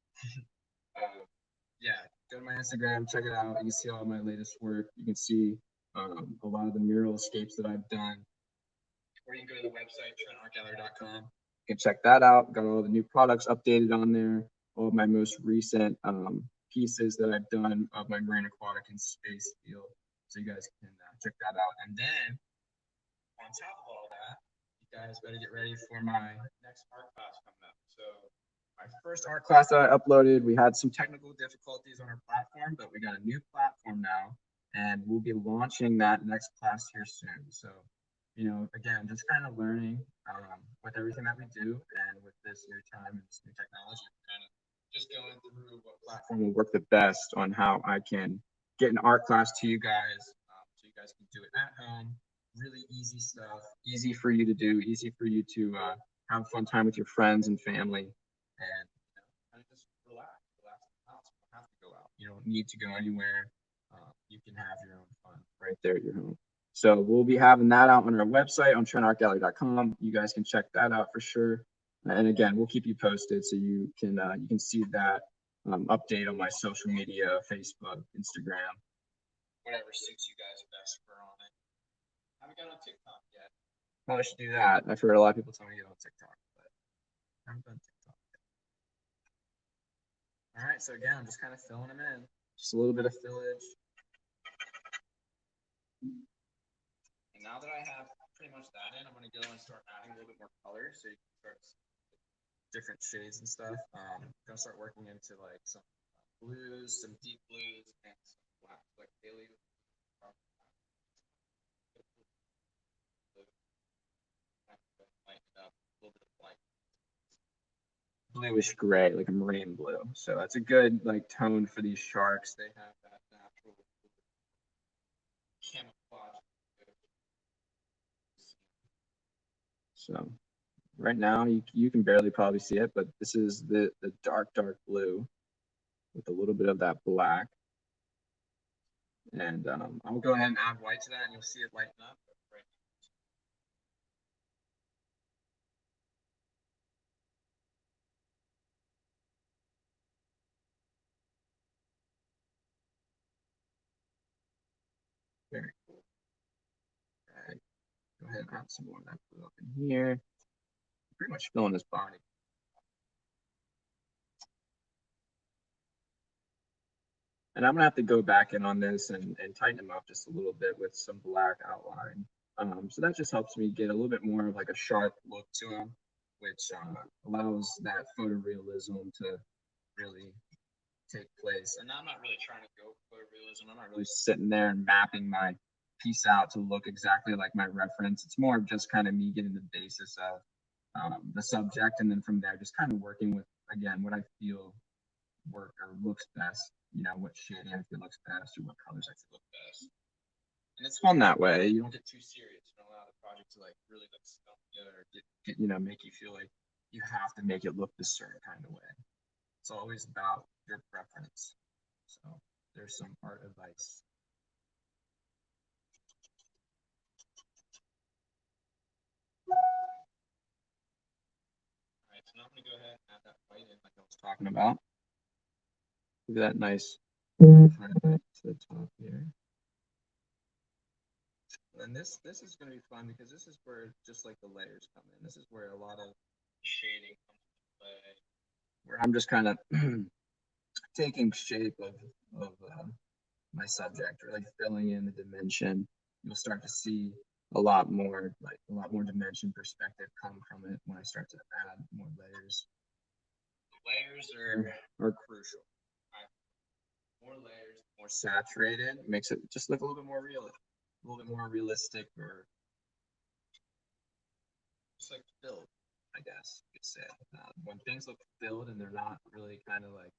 Yeah, go to my Instagram, check it out. You can see all my latest work. You can see a lot of the mural escapes that I've done. Or you can go to the website, TrentArtGallery.com. You can check that out. Got all the new products updated on there. All of my most recent pieces that I've done of my marine aquatic and space field. So you guys can check that out. And then on top of all that, you guys better get ready for my next art class coming up. So my first art class that I uploaded, we had some technical difficulties on our platform, but we got a new platform now, and we'll be launching that next class here soon. So, you know, again, just kind of learning with everything that we do, and with this new time and this new technology, kind of just going through what platform will work the best on how I can get an art class to you guys, so you guys can do it at home. Really easy stuff, easy for you to do, easy for you to have a fun time with your friends and family. And you know, kind of just relax in the house. You don't have to go out. You don't need to go anywhere. You can have your own fun right there at your home. So we'll be having that out on our website on trentartgallery.com. You guys can check that out for sure. And again, we'll keep you posted so you can see that update on my social media, Facebook, Instagram, whatever suits you guys best for on it. I haven't got on TikTok yet. Probably should do that. I've heard a lot of people tell me to get on TikTok, but I haven't done TikTok yet. All right, so again, I'm just kind of filling them in. Just a little bit of fillage. And now that I have pretty much that in, I'm going to go and start adding a little bit more color so you can start different shades and stuff. I'm going to start working into like some blues, some deep blues, and some black, like daily. Bluish gray, like a marine blue. So that's a good like tone for these sharks. They have that natural camouflage. So right now you can barely probably see it, but this is the dark blue with a little bit of that black. And I'll go ahead and add white to that and you'll see it lighten up. Very cool. All right. Go ahead and add some more of that blue up in here. Pretty much filling this body. And I'm gonna have to go back in on this and tighten them up just a little bit with some black outline. So that just helps me get a little bit more of like a sharp look to them, which allows that photorealism to really take place. And I'm not really trying to go photorealism. I'm not really sitting there and mapping my piece out to look exactly like my reference. It's more of just kind of me getting the basis of the subject, and then from there just kind of working with, again, what I feel work or looks best, you know, what shading I feel looks best or what colors I feel look best. And it's fun that way. You don't get too serious. You don't allow the project to like really look stuck together or get, you know, make you feel like you have to make it look this certain kind of way. It's always about your preference. So there's some art advice. All right, so now I'm gonna go ahead and add that white in like I was talking about. Look at that nice to the top here. And this is going to be fun because this is where just like the layers come in. This is where a lot of shading comes into play, where I'm just kind of taking shape of my subject, or like filling in the dimension. You'll start to see a lot more dimension perspective come from it when I start to add more layers. The layers are crucial. More layers, more saturated, makes it just look a little bit more real, a little bit more realistic, or just like filled, I guess you could say. When things look filled and they're not really kind of like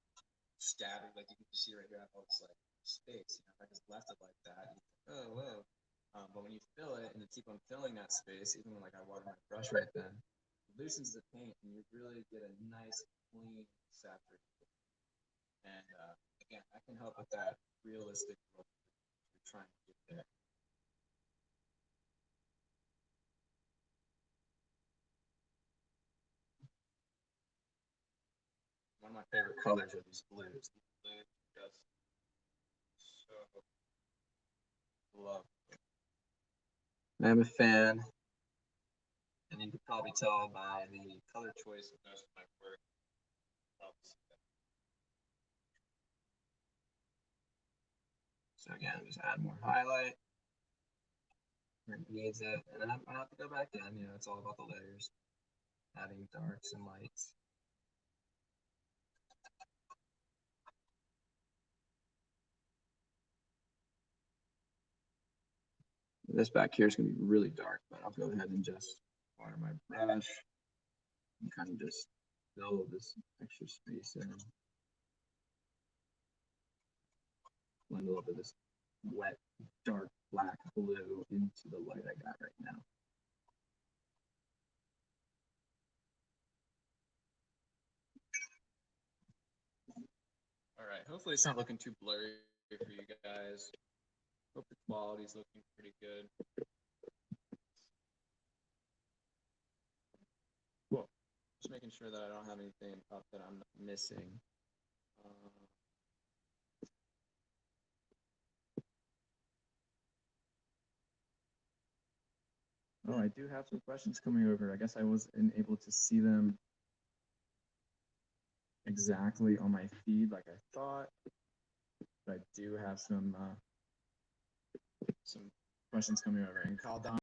scattered, like you can see right here, all this like space. You know, if I just left it like that, oh whoa. But when you fill it and you keep on filling that space, even when like I water my brush right then, it loosens the paint and you really get a nice clean saturation. And again, I can help with that realistic look you're trying to get there. One of my favorite colors are these blues. These blues just so lovely. I'm a fan, and you can probably tell by the color choice of most of my work. So again, just add more highlight where it needs it, and then I have to go back in. You know, it's all about the layers, adding darks and lights. This back here is going to be really dark, but I'll go ahead and just water my brush and kind of just fill this extra space in. Blend a little bit of this wet, dark black blue into the light I got right now. All right, hopefully it's not looking too blurry for you guys. Hope the quality's looking pretty good. Cool. Just making sure that I don't have anything up that I'm missing. Oh, I do have some questions coming over. I guess I wasn't able to see them exactly on my feed like I thought, but I do have some questions coming over. And Adonna.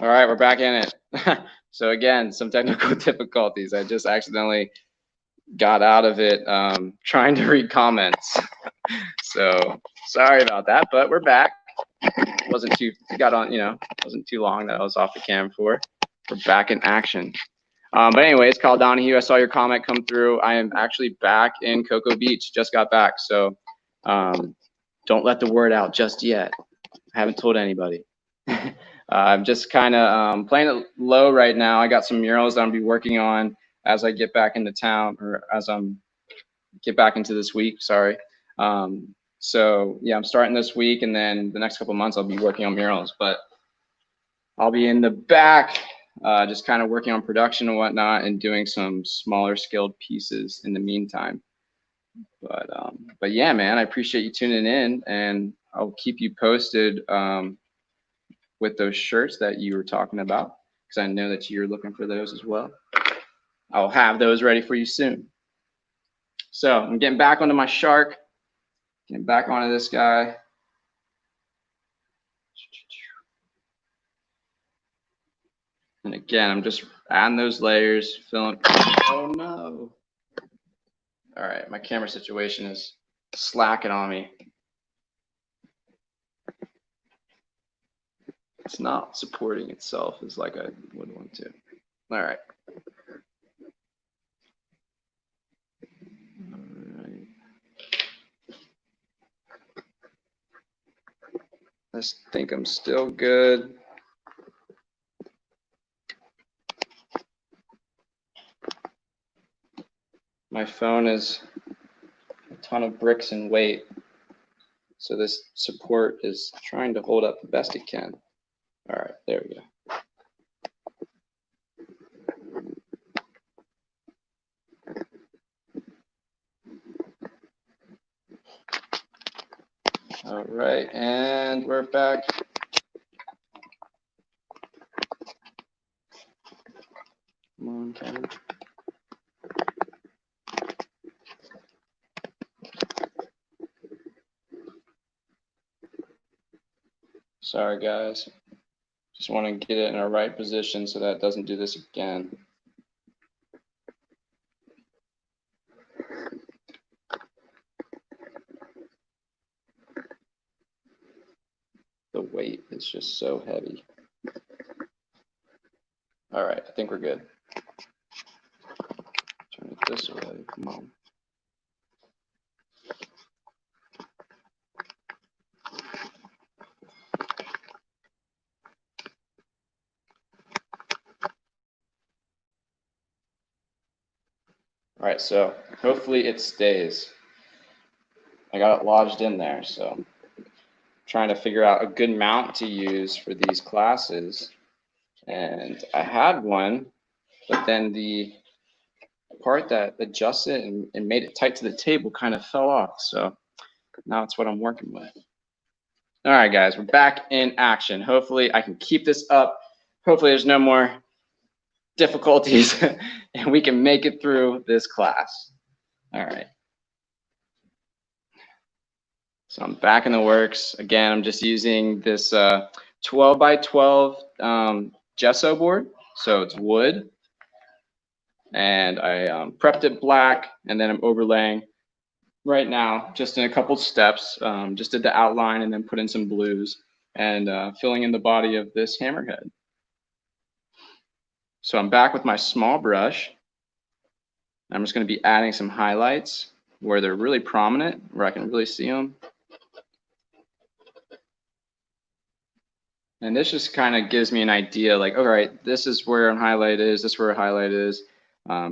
All right, we're back in it. So again, some technical difficulties. I just accidentally got out of it trying to read comments. So sorry about that, but we're back. Wasn't too long that I was off the cam for. We're back in action. But anyways, Kyle Donahue, I saw your comment come through. I am actually back in Cocoa Beach. Just got back, so don't let the word out just yet. I haven't told anybody. I'm just kind of playing it low right now. I got some murals that I'll be working on as I get back into town, or as get back into this week. Sorry. So yeah, I'm starting this week, and then the next couple of months I'll be working on murals. But I'll be in the back, just kind of working on production and whatnot, and doing some smaller scaled pieces in the meantime. But yeah, man, I appreciate you tuning in, and I'll keep you posted with those shirts that you were talking about, because I know that you're looking for those as well. I'll have those ready for you soon. So I'm getting back onto my shark, getting back onto this guy. And again, I'm just adding those layers, filling. Oh no. All right, my camera situation is slacking on me. It's not supporting itself as like I would want to. All right. I think I'm still good. My phone is a ton of bricks in weight, so this support is trying to hold up the best it can. All right, there we go. All right, and we're back. Come on, camera. Sorry, guys. Just want to get it in a right position so that it doesn't do this again. The weight is just so heavy. All right, I think we're good. Turn it this way, come on. All right, so hopefully it stays. I got it lodged in there, so I'm trying to figure out a good mount to use for these classes. And I had one, but then the part that adjusts it and made it tight to the table kind of fell off. So now it's what I'm working with. All right, guys, we're back in action. Hopefully I can keep this up hopefully there's no more difficulties and we can make it through this class. All right. So I'm back in the works. Again, I'm just using this 12 by 12 gesso board. So it's wood. And I prepped it black, and then I'm overlaying right now, just in a couple steps. Just did the outline and then put in some blues and filling in the body of this hammerhead. So I'm back with my small brush. I'm just going to be adding some highlights where they're really prominent, where I can really see them. And this just kind of gives me an idea, like, all right, this is where a highlight is, this is where a highlight is.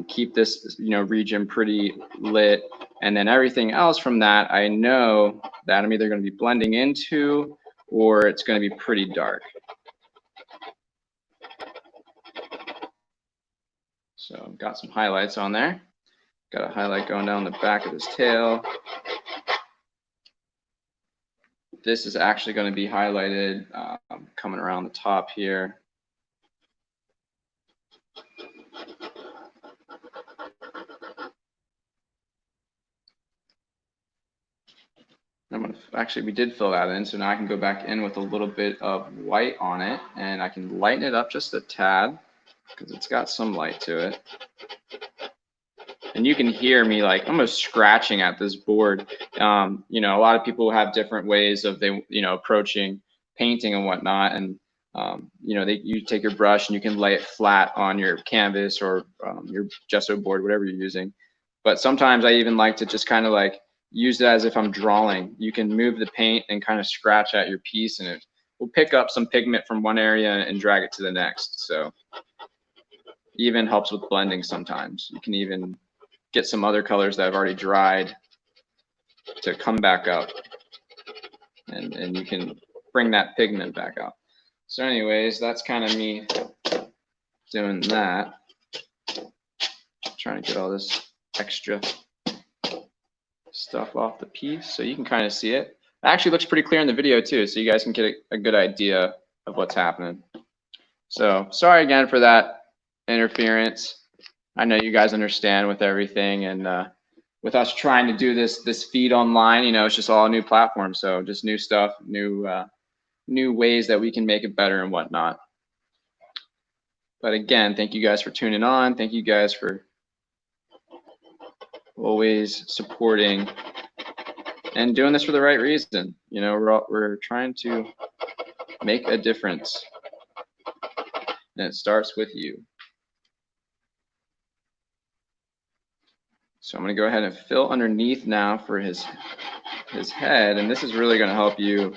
Keep this, region pretty lit, and then everything else from that, I know that I'm either going to be blending into or it's going to be pretty dark. So I've got some highlights on there. Got a highlight going down the back of his tail. This is actually going to be highlighted coming around the top here. Actually, we did fill that in, so now I can go back in with a little bit of white on it, and I can lighten it up just a tad because it's got some light to it. And you can hear me like almost scratching at this board. A lot of people have different ways of approaching painting and whatnot, and you take your brush and you can lay it flat on your canvas or your gesso board, whatever you're using. But sometimes I even like to just kind of like use it as if I'm drawing. You can move the paint and kind of scratch at your piece, and it will pick up some pigment from one area and drag it to the next. So even helps with blending sometimes. You can even get some other colors that have already dried to come back up, and you can bring that pigment back out. So anyways, that's kind of me doing that. Trying to get all this extra stuff off the piece so you can kind of see it. It actually looks pretty clear in the video too, so you guys can get a good idea of what's happening. So sorry again for that interference. I know you guys understand with everything, and with us trying to do this feed online, it's just all a new platform, so just new stuff, new ways that we can make it better and whatnot. But again, thank you guys for tuning on. Thank you guys for always supporting and doing this for the right reason. We're trying to make a difference, and it starts with you. So I'm going to go ahead and fill underneath now for his head, and this is really going to help you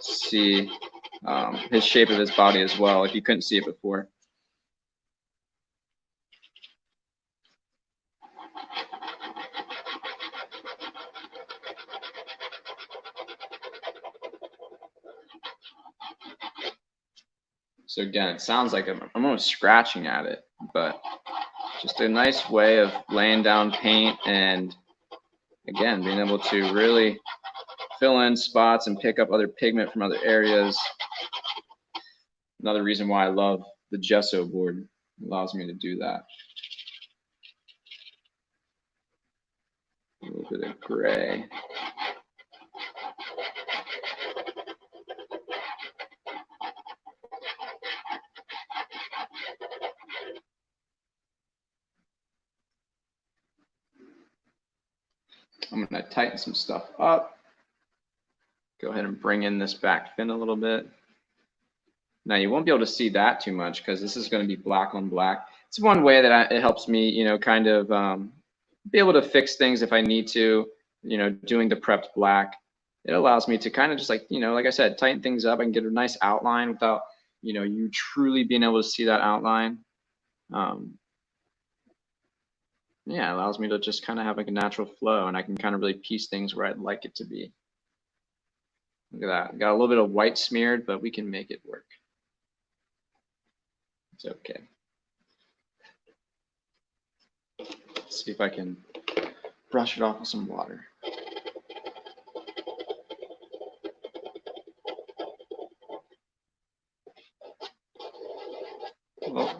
see his shape of his body as well, if you couldn't see it before. So again, it sounds like I'm almost scratching at it, but just a nice way of laying down paint and, again, being able to really fill in spots and pick up other pigment from other areas. Another reason why I love the gesso board. It allows me to do that. A little bit of gray. I'm going to tighten some stuff up. Go ahead and bring in this back fin a little bit. Now you won't be able to see that too much because this is going to be black on black. It's one way that it helps me, kind of be able to fix things if I need to, doing the prepped black. It allows me to kind of just like I said, tighten things up. I can get a nice outline without, you truly being able to see that outline. Yeah, it allows me to just kind of have like a natural flow, and I can kind of really piece things where I'd like it to be. Look at that. Got a little bit of white smeared, but we can make it work. It's okay. Let's see if I can brush it off with some water.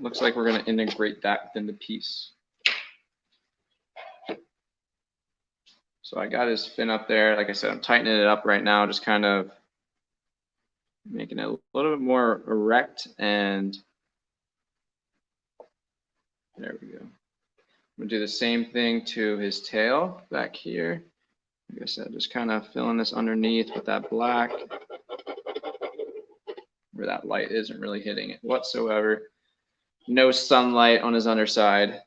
looks like we're going to integrate that within the piece. So I got his fin up there. Like I said, I'm tightening it up right now, just kind of making it a little bit more erect, and there we go. I'm gonna do the same thing to his tail back here. Like I said, just kind of filling this underneath with that black, where that light isn't really hitting it whatsoever. No sunlight on his underside.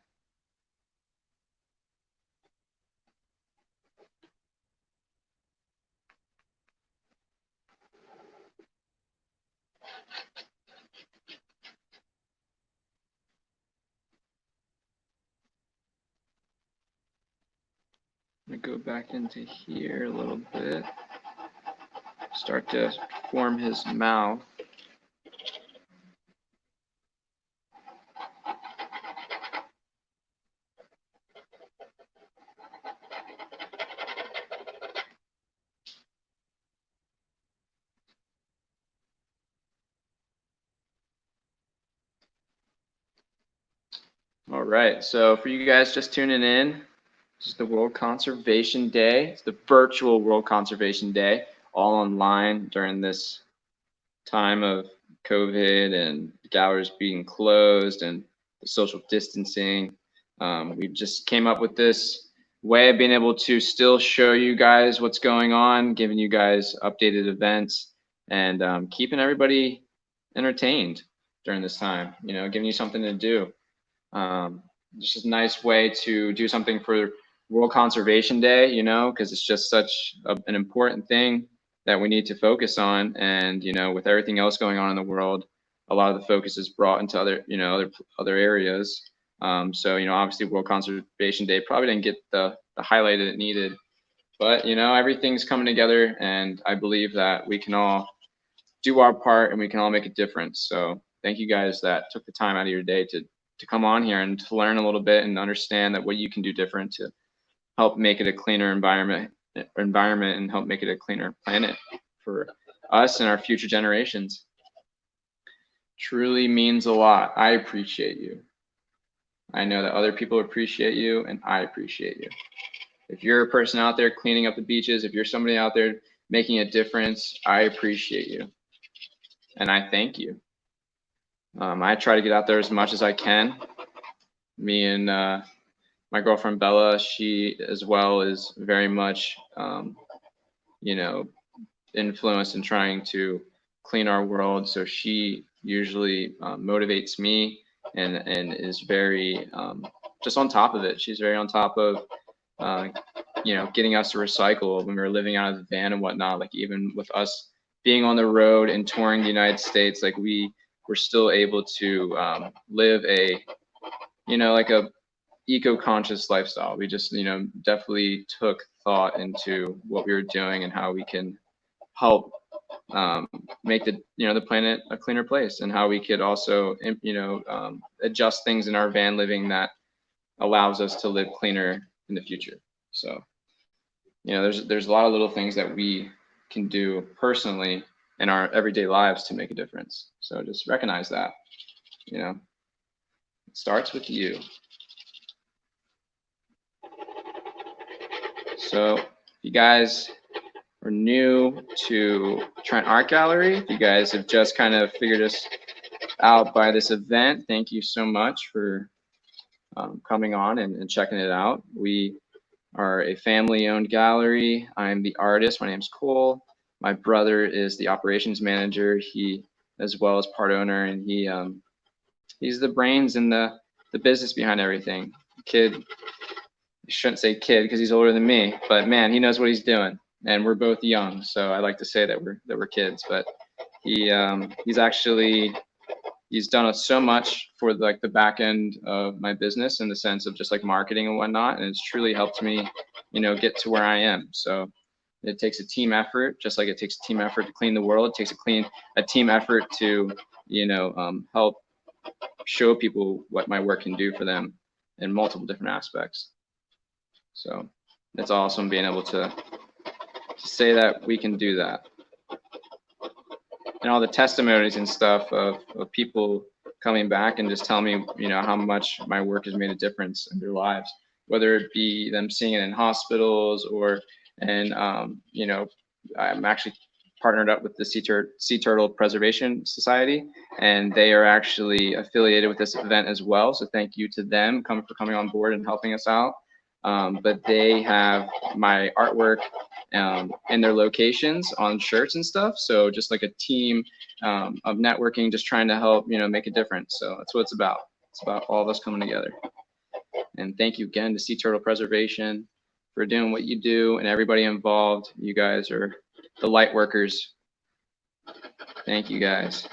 I'm gonna go back into here a little bit. Start to form his mouth. All right, so for you guys just tuning in, this is the World Conservation Day. It's the virtual World Conservation Day, all online during this time of COVID and galleries being closed and the social distancing. We just came up with this way of being able to still show you guys what's going on, giving you guys updated events, and keeping everybody entertained during this time, you know, giving you something to do. Just a nice way to do something for World Conservation Day, you know, because it's just such an important thing that we need to focus on. And, you know, with everything else going on in the world, a lot of the focus is brought into other, you know, other areas. So, you know, obviously World Conservation Day probably didn't get the highlight that it needed, but, you know, everything's coming together, and I believe that we can all do our part and we can all make a difference. So thank you guys that took the time out of your day to come on here and to learn a little bit and understand that what you can do different to help make it a cleaner environment and help make it a cleaner planet for us and our future generations. Truly means a lot. I appreciate you. I know that other people appreciate you, and I appreciate you. If you're a person out there cleaning up the beaches, if you're somebody out there making a difference, I appreciate you, and I thank you. I try to get out there as much as I can. Me and my girlfriend Bella, she as well is very much, you know, influenced in trying to clean our world. So she usually motivates me and is very just on top of it. She's very on top of, you know, getting us to recycle when we were living out of the van and whatnot. Like even with us being on the road and touring the United States, like we're still able to live a, you know, like a eco-conscious lifestyle. We just, you know, definitely took thought into what we were doing and how we can help make the, you know, the planet a cleaner place, and how we could also, you know, adjust things in our van living that allows us to live cleaner in the future. So, you know, there's a lot of little things that we can do personally in our everyday lives to make a difference. So just recognize that, you know, it starts with you. So if you guys are new to Trent Art Gallery, if you guys have just kind of figured us out by this event, thank you so much for coming on and checking it out. We are a family-owned gallery. I'm the artist. My name's Cole. My brother is the operations manager. He, as well as part owner, and he's the brains and the business behind everything. Kid, I shouldn't say kid because he's older than me, but man, he knows what he's doing. And we're both young, so I like to say that we're kids. But he's done so much for like the back end of my business in the sense of just like marketing and whatnot, and it's truly helped me, you know, get to where I am. So it takes a team effort, just like it takes a team effort to clean the world. It takes a team effort to, you know, help show people what my work can do for them in multiple different aspects. So it's awesome being able to say that we can do that. And all the testimonies and stuff of people coming back and just telling me, how much my work has made a difference in their lives, whether it be them seeing it in hospitals or, and, I'm actually partnered up with the Sea Turtle Preservation Society, and they are actually affiliated with this event as well. So thank you to them for coming on board and helping us out. But they have my artwork in their locations on shirts and stuff. So just like a team of networking, just trying to help, make a difference. So that's what it's about. It's about all of us coming together. And thank you again to Sea Turtle Preservation for doing what you do, and everybody involved. You guys are the light workers. Thank you guys.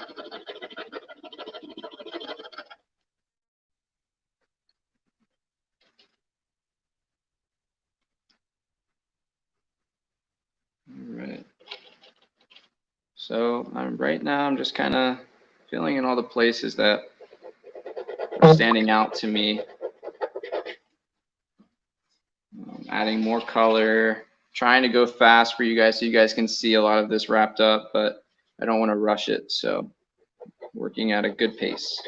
All right. So right now I'm just kind of filling in all the places that are standing out to me. Adding more color, trying to go fast for you guys so you guys can see a lot of this wrapped up, but I don't want to rush it. So working at a good pace.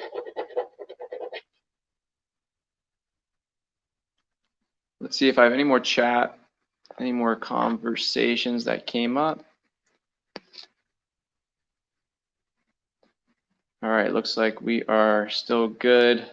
Let's see if I have any more chat, any more conversations that came up. All right, looks like we are still good.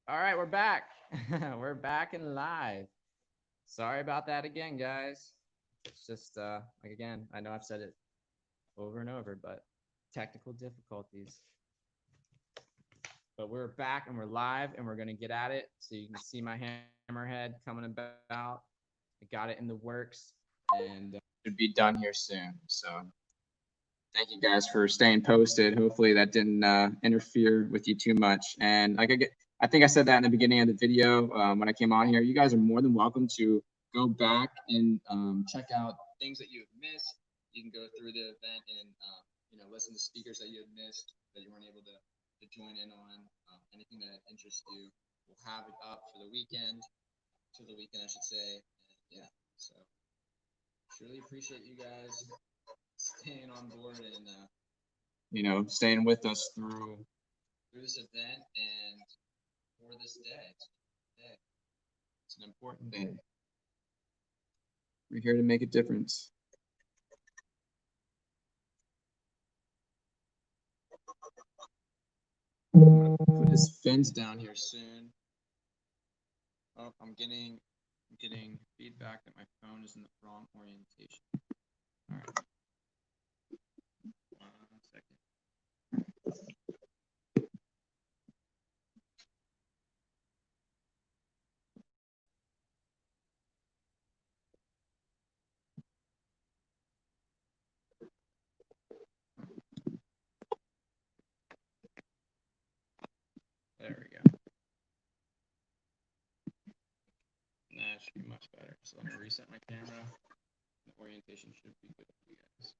All right, we're back. We're back and live. Sorry about that again, guys. It's just like again, I know I've said it over and over, but technical difficulties. But we're back and we're live and we're gonna get at it. So you can see my hammerhead coming about. I got it in the works and Should be done here soon. So thank you guys for staying posted. Hopefully that didn't interfere with you too much. And like I think I said that in the beginning of the video when I came on here. You guys are more than welcome to go back and check out things that you have missed. You can go through the event and listen to speakers that you had missed that you weren't able to join in on. Anything that interests you, we'll have it up for the weekend. To the weekend, I should say. And, yeah. So truly appreciate you guys staying on board and staying with us through this event and for this day. It's an important day. We're here to make a difference. Put his fins down here soon. Oh, I'm getting feedback that my phone is in the wrong orientation. All right. 1 second. There we go. That should be much better. So let me reset my camera. The orientation should be good for you guys.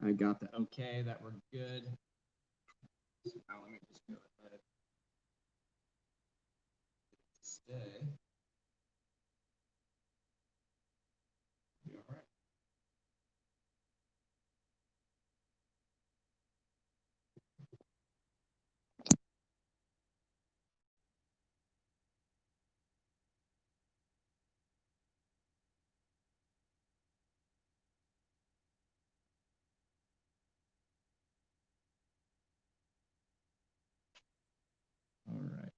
I got the okay that we're good. So now let me just go ahead. Stay. Be all right. All right.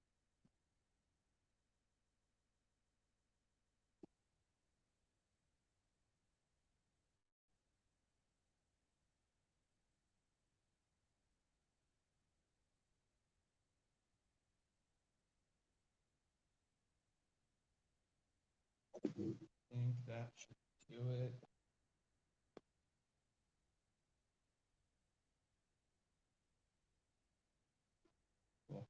I think that should do it. Cool.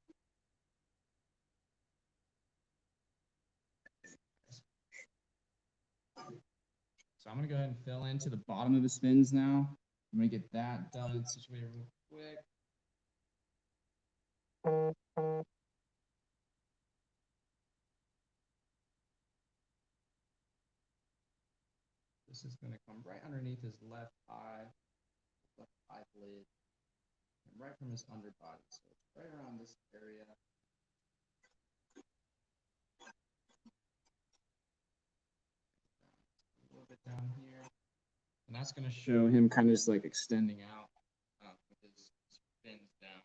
So I'm gonna go ahead and fill into the bottom of his fins now. I'm gonna get that done situated real quick. This is gonna come right underneath his left eyelid, and right from his underbody. So it's right around this area. A little bit down here. And that's going to show him kind of just like extending out with his fins down.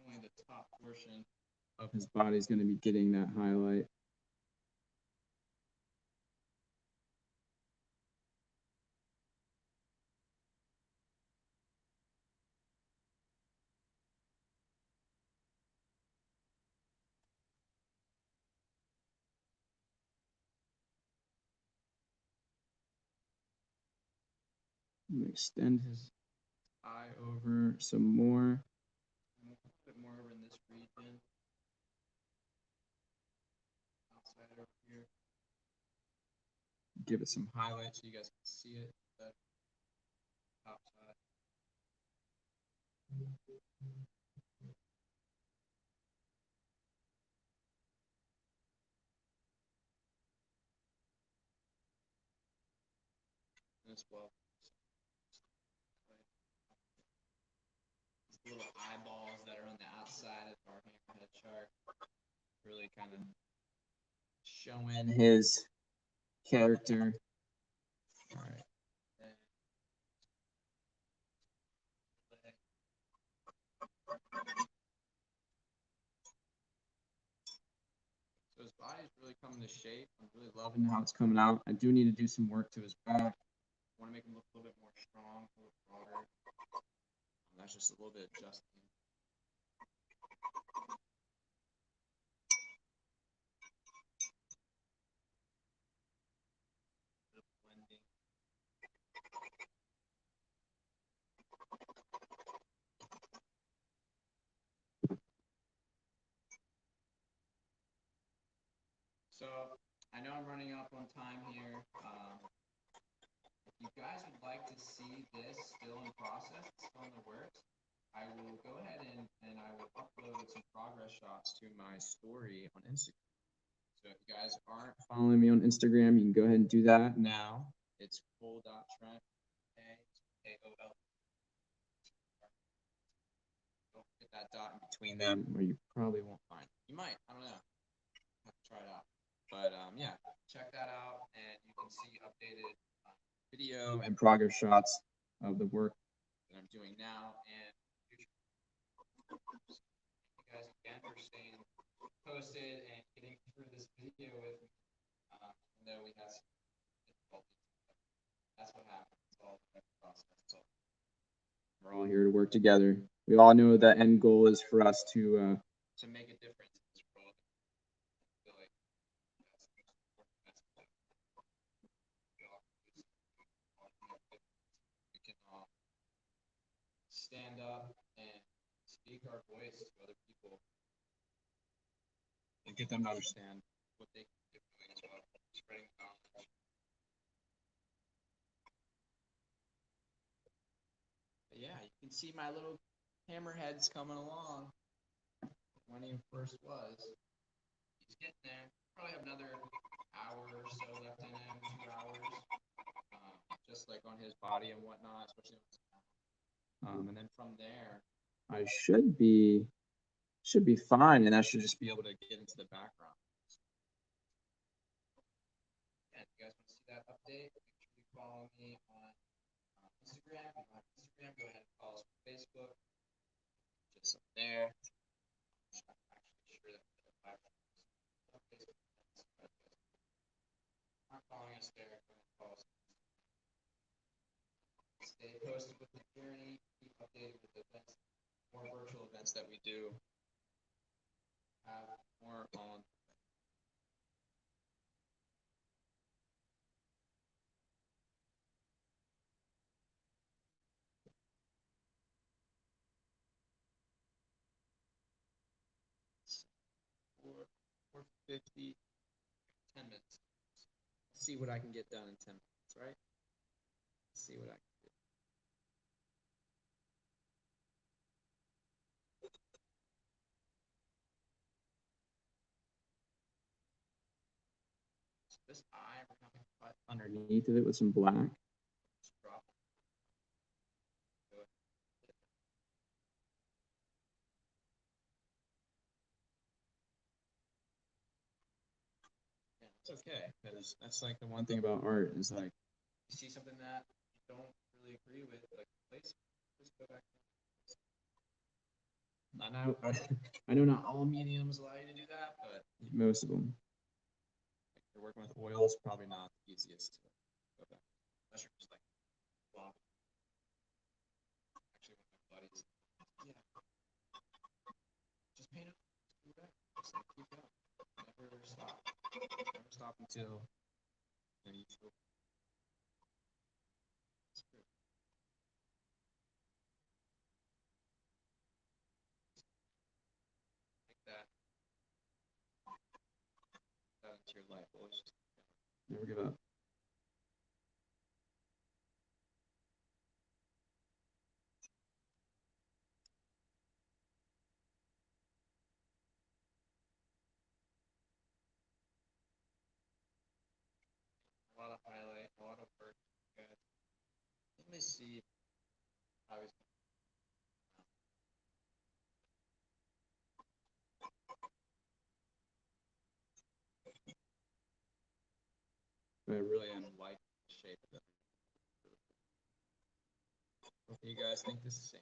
Only the top portion of his body is going to be getting that highlight. I'm gonna extend his eye over some more. A bit more over in this region. Outside over here. Give it some highlight so you guys can see it. Outside. as well. These little eyeballs that are on the outside of our hammerhead shark really kind of showing his character. All right. So his body's really coming to shape. I'm really loving How it's coming out. I do need to do some work to his back. I want to make him look a little bit more strong, a little broader. That's just a little bit adjusting. Blending. So I know I'm running up on time here. If you guys would like to see this still in process, still in the works, I will go ahead and I will upload some progress shots to my story on Instagram. So if you guys aren't Following me on Instagram, you can go ahead and do that now. it's full.trent, K-O-L. Don't get that dot in between them, or you probably won't find it. You might, I don't know. Have to try it out. But yeah, check that out, and you can see updated video And progress shots of the work. that I'm doing now and future. Thank you guys again for staying posted and getting through this video with me. Even though we had some difficulties, that's what happens. It's all the process. So We're all here to work together. We all know the end goal is for us to make a difference in this world. I feel like that's the most important message. We can all stand up and speak our voice to other people and get them to understand what they can do as well, spreading knowledge. But yeah, you can see my little hammerheads coming along. When he first was, he's getting there. Probably have another hour or so left in him, 2 hours, just like on his body and whatnot, especially and then from there, I should be fine, and I should just be able to get into the background. And if you guys want to see that update, make sure you follow me on Instagram. If you don't have Instagram, go ahead and follow us on Facebook. Just up there. I'm actually sure that we have Facebook. Not following us there, go ahead and follow us. Stay posted with the journey, keep updated with the events, more virtual events that we do. Have more on. Four 50, 10 minutes. See what I can get done in 10 minutes, right? See what I can do. So this eye, we're going to cut underneath of it with some black. Just drop it. Yeah, it's okay, because that's like the one thing about art is like you see something that you don't really agree with, like place, just go back. I know not all mediums allow you to do that, but Most of them. if you're working with oils, probably not the easiest to go back. Unless you're just like blob. Actually, one of my buddies, yeah, just paint it. Just do that. Just like keep going. Never stop. Never stop until you feel. It's true. Like that. That into your life. Always just Never give up. a lot of highlight, a lot of work. Good. Let me see. Obviously. I really am liking the shape of it. What do you guys think this is?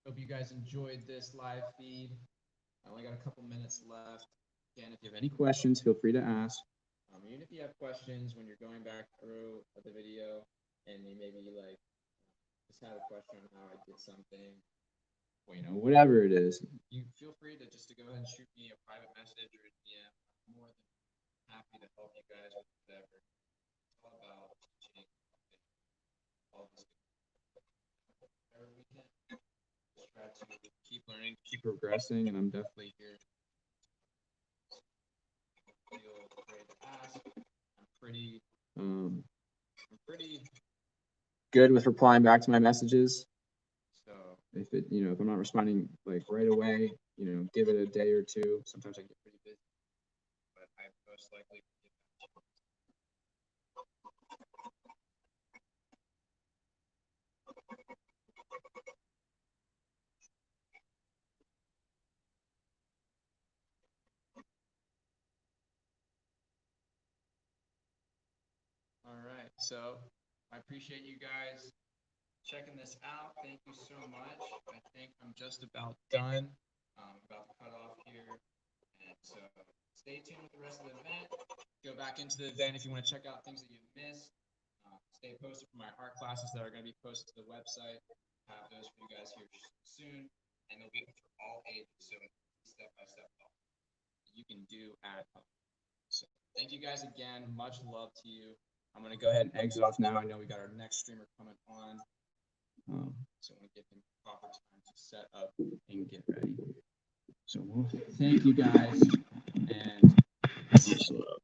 Hope you guys enjoyed this live feed. I only got a couple minutes left. Again, if you have any questions, feel free to ask. Even if you have questions when you're going back through the video and you maybe like just had a question on how I did something, or, you know, whatever it is, you feel free to just to go ahead and shoot me a private message or a DM. I'm more than happy to help you guys with whatever. It's all about teaching all this whatever we can. Just try to keep learning, keep progressing, and I'm definitely here. Feel free to ask. I'm pretty good with replying back to my messages. So if I'm not responding like right away, give it a day or two. Sometimes I get pretty busy, but I most likely get back to you. All right, so I appreciate you guys checking this out. Thank you so much. I think I'm just about done. About to cut off here. And so stay tuned with the rest of the event. Go back into the event if you want to check out things that you missed. Stay posted for my art classes that are going to be posted to the website. Have those for you guys here soon. And they'll be for all ages. So step-by-step you can do at home. So thank you guys again. Much love to you. I'm going to go ahead and exit off now. I know we got our next streamer coming on. So I want to give him proper time to set up and get ready. So thank you guys and much love.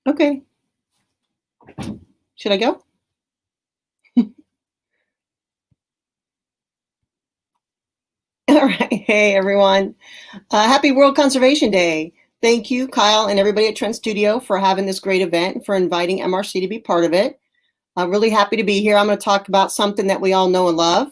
Okay. Should I go? All right. Hey, everyone. Happy World Conservation Day. Thank you, Kyle, and everybody at Trent Studio for having this great event, for inviting MRC to be part of it. I'm really happy to be here. I'm going to talk about something that we all know and love,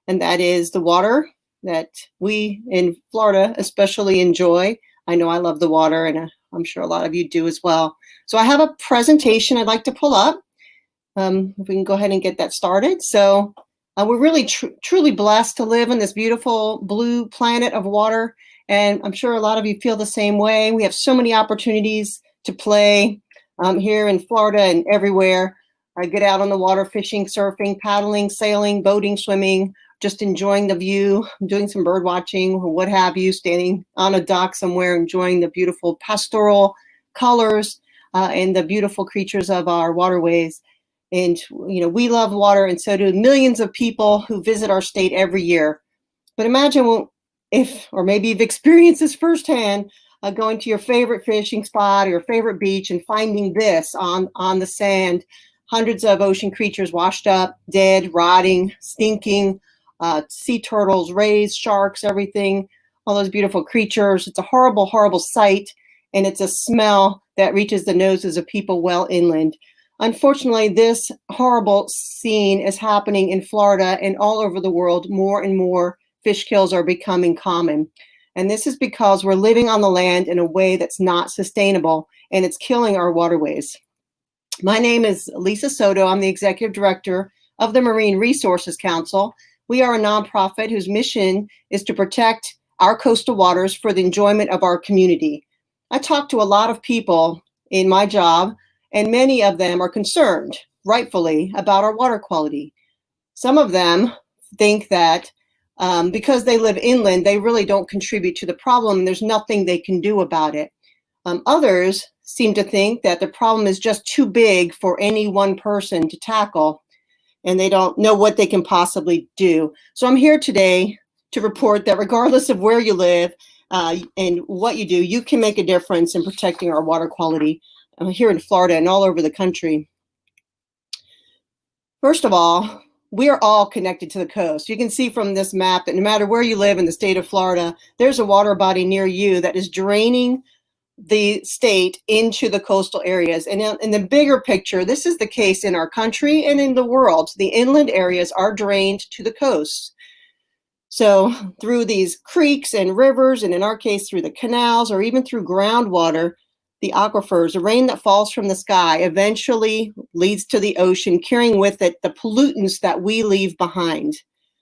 and that is the water that we in Florida especially enjoy. I know I love the water, and I'm sure a lot of you do as well. So I have a presentation I'd like to pull up. If we can go ahead and get that started. So we're really truly blessed to live on this beautiful blue planet of water. And I'm sure a lot of you feel the same way. We have so many opportunities to play here in Florida and everywhere. I get out on the water, fishing, surfing, paddling, sailing, boating, swimming, just enjoying the view, doing some bird watching, or what have you, standing on a dock somewhere, enjoying the beautiful pastoral colors and the beautiful creatures of our waterways. And, you know, we love water, and so do millions of people who visit our state every year. But imagine if, or maybe you've experienced this firsthand, going to your favorite fishing spot or your favorite beach and finding this on the sand, hundreds of ocean creatures washed up, dead, rotting, stinking, sea turtles, rays, sharks, everything, all those beautiful creatures. It's a horrible, horrible sight, and it's a smell that reaches the noses of people well inland. Unfortunately, this horrible scene is happening in Florida and all over the world. More and more fish kills are becoming common. And this is because we're living on the land in a way that's not sustainable, and it's killing our waterways. My name is Lisa Soto. I'm the executive director of the Marine Resources Council. We are a nonprofit whose mission is to protect our coastal waters for the enjoyment of our community. I talk to a lot of people in my job, and many of them are concerned, rightfully, about our water quality. Some of them think that because they live inland, they really don't contribute to the problem, and there's nothing they can do about it. Others seem to think that the problem is just too big for any one person to tackle, and they don't know what they can possibly do. So I'm here today to report that regardless of where you live and what you do, you can make a difference in protecting our water quality here in Florida and all over the country. First of all, we are all connected to the coast. You can see from this map that no matter where you live in the state of Florida, there's a water body near you that is draining the state into the coastal areas. And in the bigger picture, this is the case in our country and in the world. The inland areas are drained to the coast. So through these creeks and rivers, and in our case through the canals, or even through groundwater, the aquifers, the rain that falls from the sky eventually leads to the ocean, carrying with it the pollutants that we leave behind.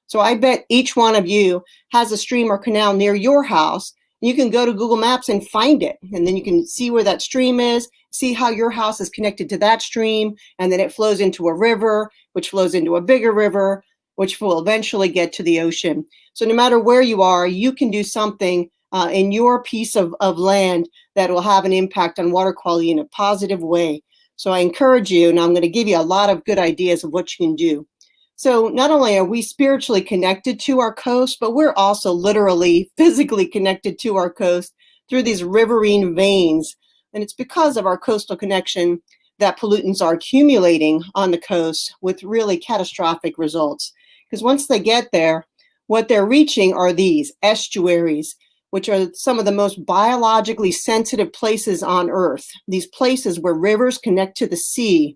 So I bet each one of you has a stream or canal near your house. You can go to Google Maps and find it, and then you can see where that stream is, see how your house is connected to that stream, and then it flows into a river, which flows into a bigger river, which will eventually get to the ocean. So no matter where you are, you can do something in your piece of land that will have an impact on water quality in a positive way. So I encourage you, and I'm going to give you a lot of good ideas of what you can do. So not only are we spiritually connected to our coast, but we're also literally, physically connected to our coast through these riverine veins. And it's because of our coastal connection that pollutants are accumulating on the coast with really catastrophic results. Because once they get there, what they're reaching are these estuaries, which are some of the most biologically sensitive places on Earth. These places where rivers connect to the sea.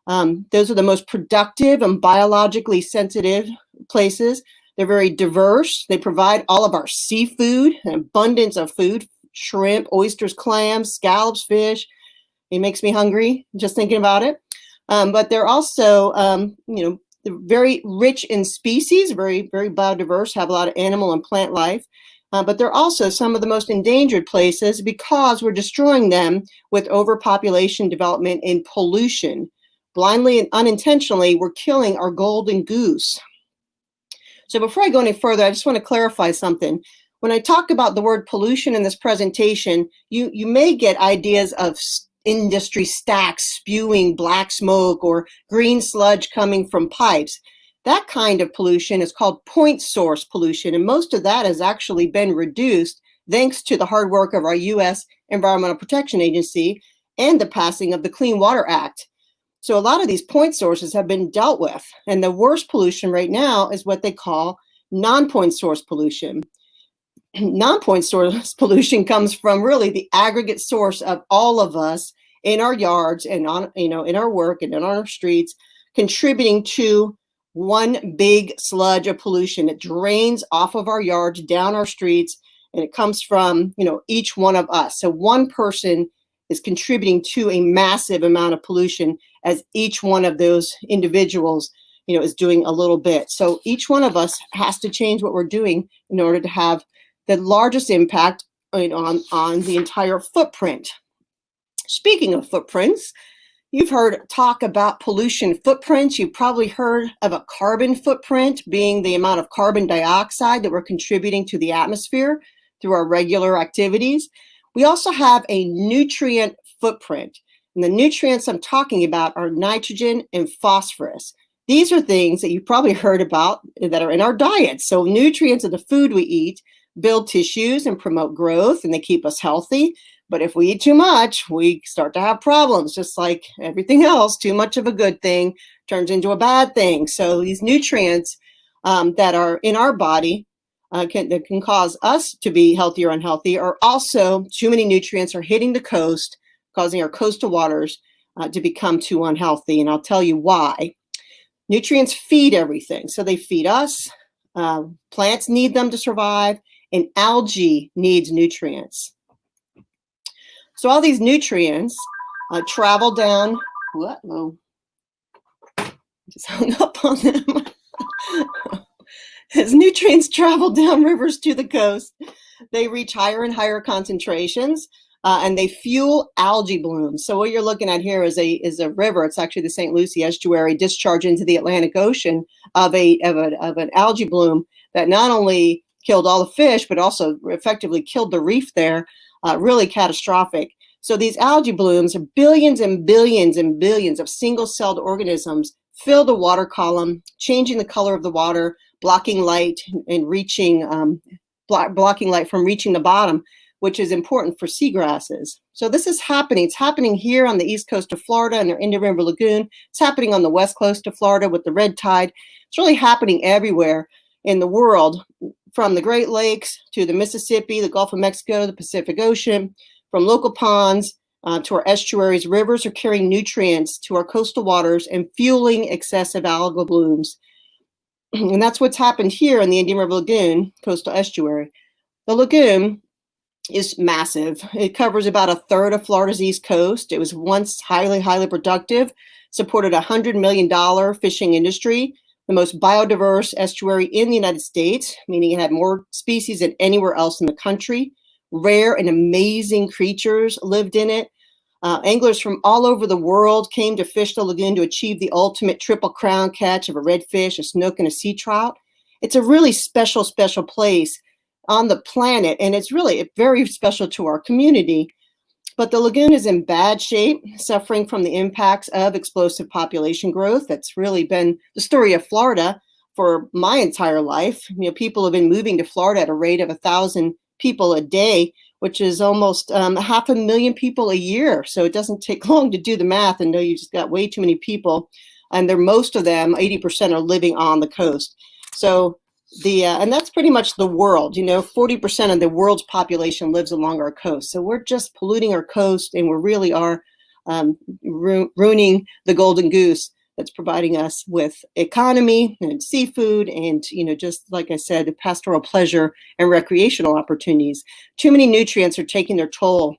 Those are the most productive and biologically sensitive places. They're very diverse. They provide all of our seafood, an abundance of food, shrimp, oysters, clams, scallops, fish. It makes me hungry just thinking about it. But they're also, they're very rich in species, very, very biodiverse, have a lot of animal and plant life. But they're also some of the most endangered places because we're destroying them with overpopulation, development, and pollution. Blindly and unintentionally, we're killing our golden goose. So before I go any further, I just want to clarify something. When I talk about the word pollution in this presentation, you may get ideas of industry stacks spewing black smoke or green sludge coming from pipes. That kind of pollution is called point source pollution, and most of that has actually been reduced thanks to the hard work of our U.S. Environmental Protection Agency and the passing of the Clean Water Act. So a lot of these point sources have been dealt with. And the worst pollution right now is what they call non-point source pollution. Non-point source pollution comes from really the aggregate source of all of us in our yards and on, in our work and on our streets, contributing to one big sludge of pollution. It drains off of our yards, down our streets, and it comes from, each one of us. So one person is contributing to a massive amount of pollution, as each one of those individuals, is doing a little bit. So each one of us has to change what we're doing in order to have the largest impact on the entire footprint. Speaking of footprints, you've heard talk about pollution footprints. You've probably heard of a carbon footprint being the amount of carbon dioxide that we're contributing to the atmosphere through our regular activities. We also have a nutrient footprint. And the nutrients I'm talking about are nitrogen and phosphorus. These are things that you've probably heard about that are in our diet. So nutrients are the food we eat, build tissues and promote growth, and they keep us healthy. But if we eat too much, we start to have problems, just like everything else. Too much of a good thing turns into a bad thing. So these nutrients that are in our body that can cause us to be healthy or unhealthy, are also too many nutrients are hitting the coast, causing our coastal waters to become too unhealthy. And I'll tell you why. Nutrients feed everything. So they feed us. Plants need them to survive, and algae needs nutrients. So all these nutrients travel down. What? Oh, just hung up on them. As nutrients travel down rivers to the coast, they reach higher and higher concentrations, and they fuel algae blooms. So what you're looking at here is a river. It's actually the St. Lucie estuary discharge into the Atlantic Ocean of an algae bloom that not only killed all the fish, but also effectively killed the reef there. Really catastrophic. So these algae blooms are billions and billions and billions of single-celled organisms fill the water column, changing the color of the water, blocking light and blocking light from reaching the bottom, which is important for seagrasses. So this is happening. It's happening here on the east coast of Florida in their Indian River Lagoon. It's happening on the west coast of Florida with the red tide. It's really happening everywhere in the world, from the Great Lakes to the Mississippi, the Gulf of Mexico, the Pacific Ocean, from local ponds to our estuaries. Rivers are carrying nutrients to our coastal waters and fueling excessive algal blooms. And that's what's happened here in the Indian River Lagoon coastal estuary. The lagoon is massive. It covers about a third of Florida's east coast. It was once highly, highly productive, supported a $100 million fishing industry, the most biodiverse estuary in the United States, meaning it had more species than anywhere else in the country. Rare and amazing creatures lived in it. Anglers from all over the world came to fish the lagoon to achieve the ultimate triple crown catch of a redfish, a snook, and a sea trout. It's a really special, special place on the planet, and it's really very special to our community. But the lagoon is in bad shape, suffering from the impacts of explosive population growth. That's really been the story of Florida for my entire life. People have been moving to Florida at a rate of 1,000 people a day, which is almost 500,000 people a year. So it doesn't take long to do the math and know you just got way too many people. And most of them, 80%, are living on the coast. So and that's pretty much the world. 40% of the world's population lives along our coast. So we're just polluting our coast, and we really are ruining the golden goose that's providing us with economy and seafood and, just like I said, the pastoral pleasure and recreational opportunities. Too many nutrients are taking their toll.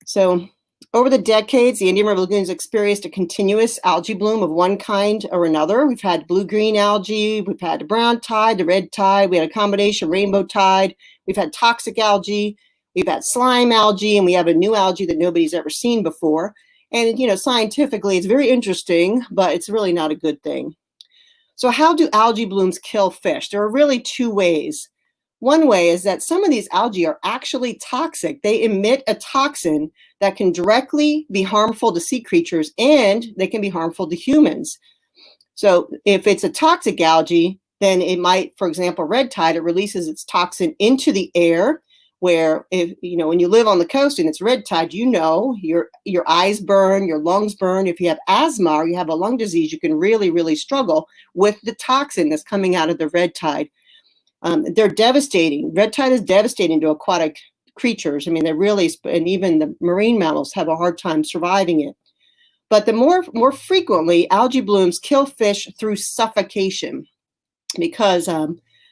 So over the decades, the Indian River Lagoon has experienced a continuous algae bloom of one kind or another. We've had blue-green algae, we've had the brown tide, the red tide, we had a combination rainbow tide, we've had toxic algae, we've had slime algae, and we have a new algae that nobody's ever seen before. And, scientifically, it's very interesting, but it's really not a good thing. So how do algae blooms kill fish? There are really two ways. One way is that some of these algae are actually toxic. They emit a toxin that can directly be harmful to sea creatures, and they can be harmful to humans. So if it's a toxic algae, then it might, for example, red tide, it releases its toxin into the air, where if when you live on the coast and it's red tide, your eyes burn, your lungs burn. If you have asthma or you have a lung disease, you can really, really struggle with the toxin that's coming out of the red tide. They're devastating. Red tide is devastating to aquatic creatures. I mean, they're really, and even the marine mammals have a hard time surviving it. But the more frequently, algae blooms kill fish through suffocation because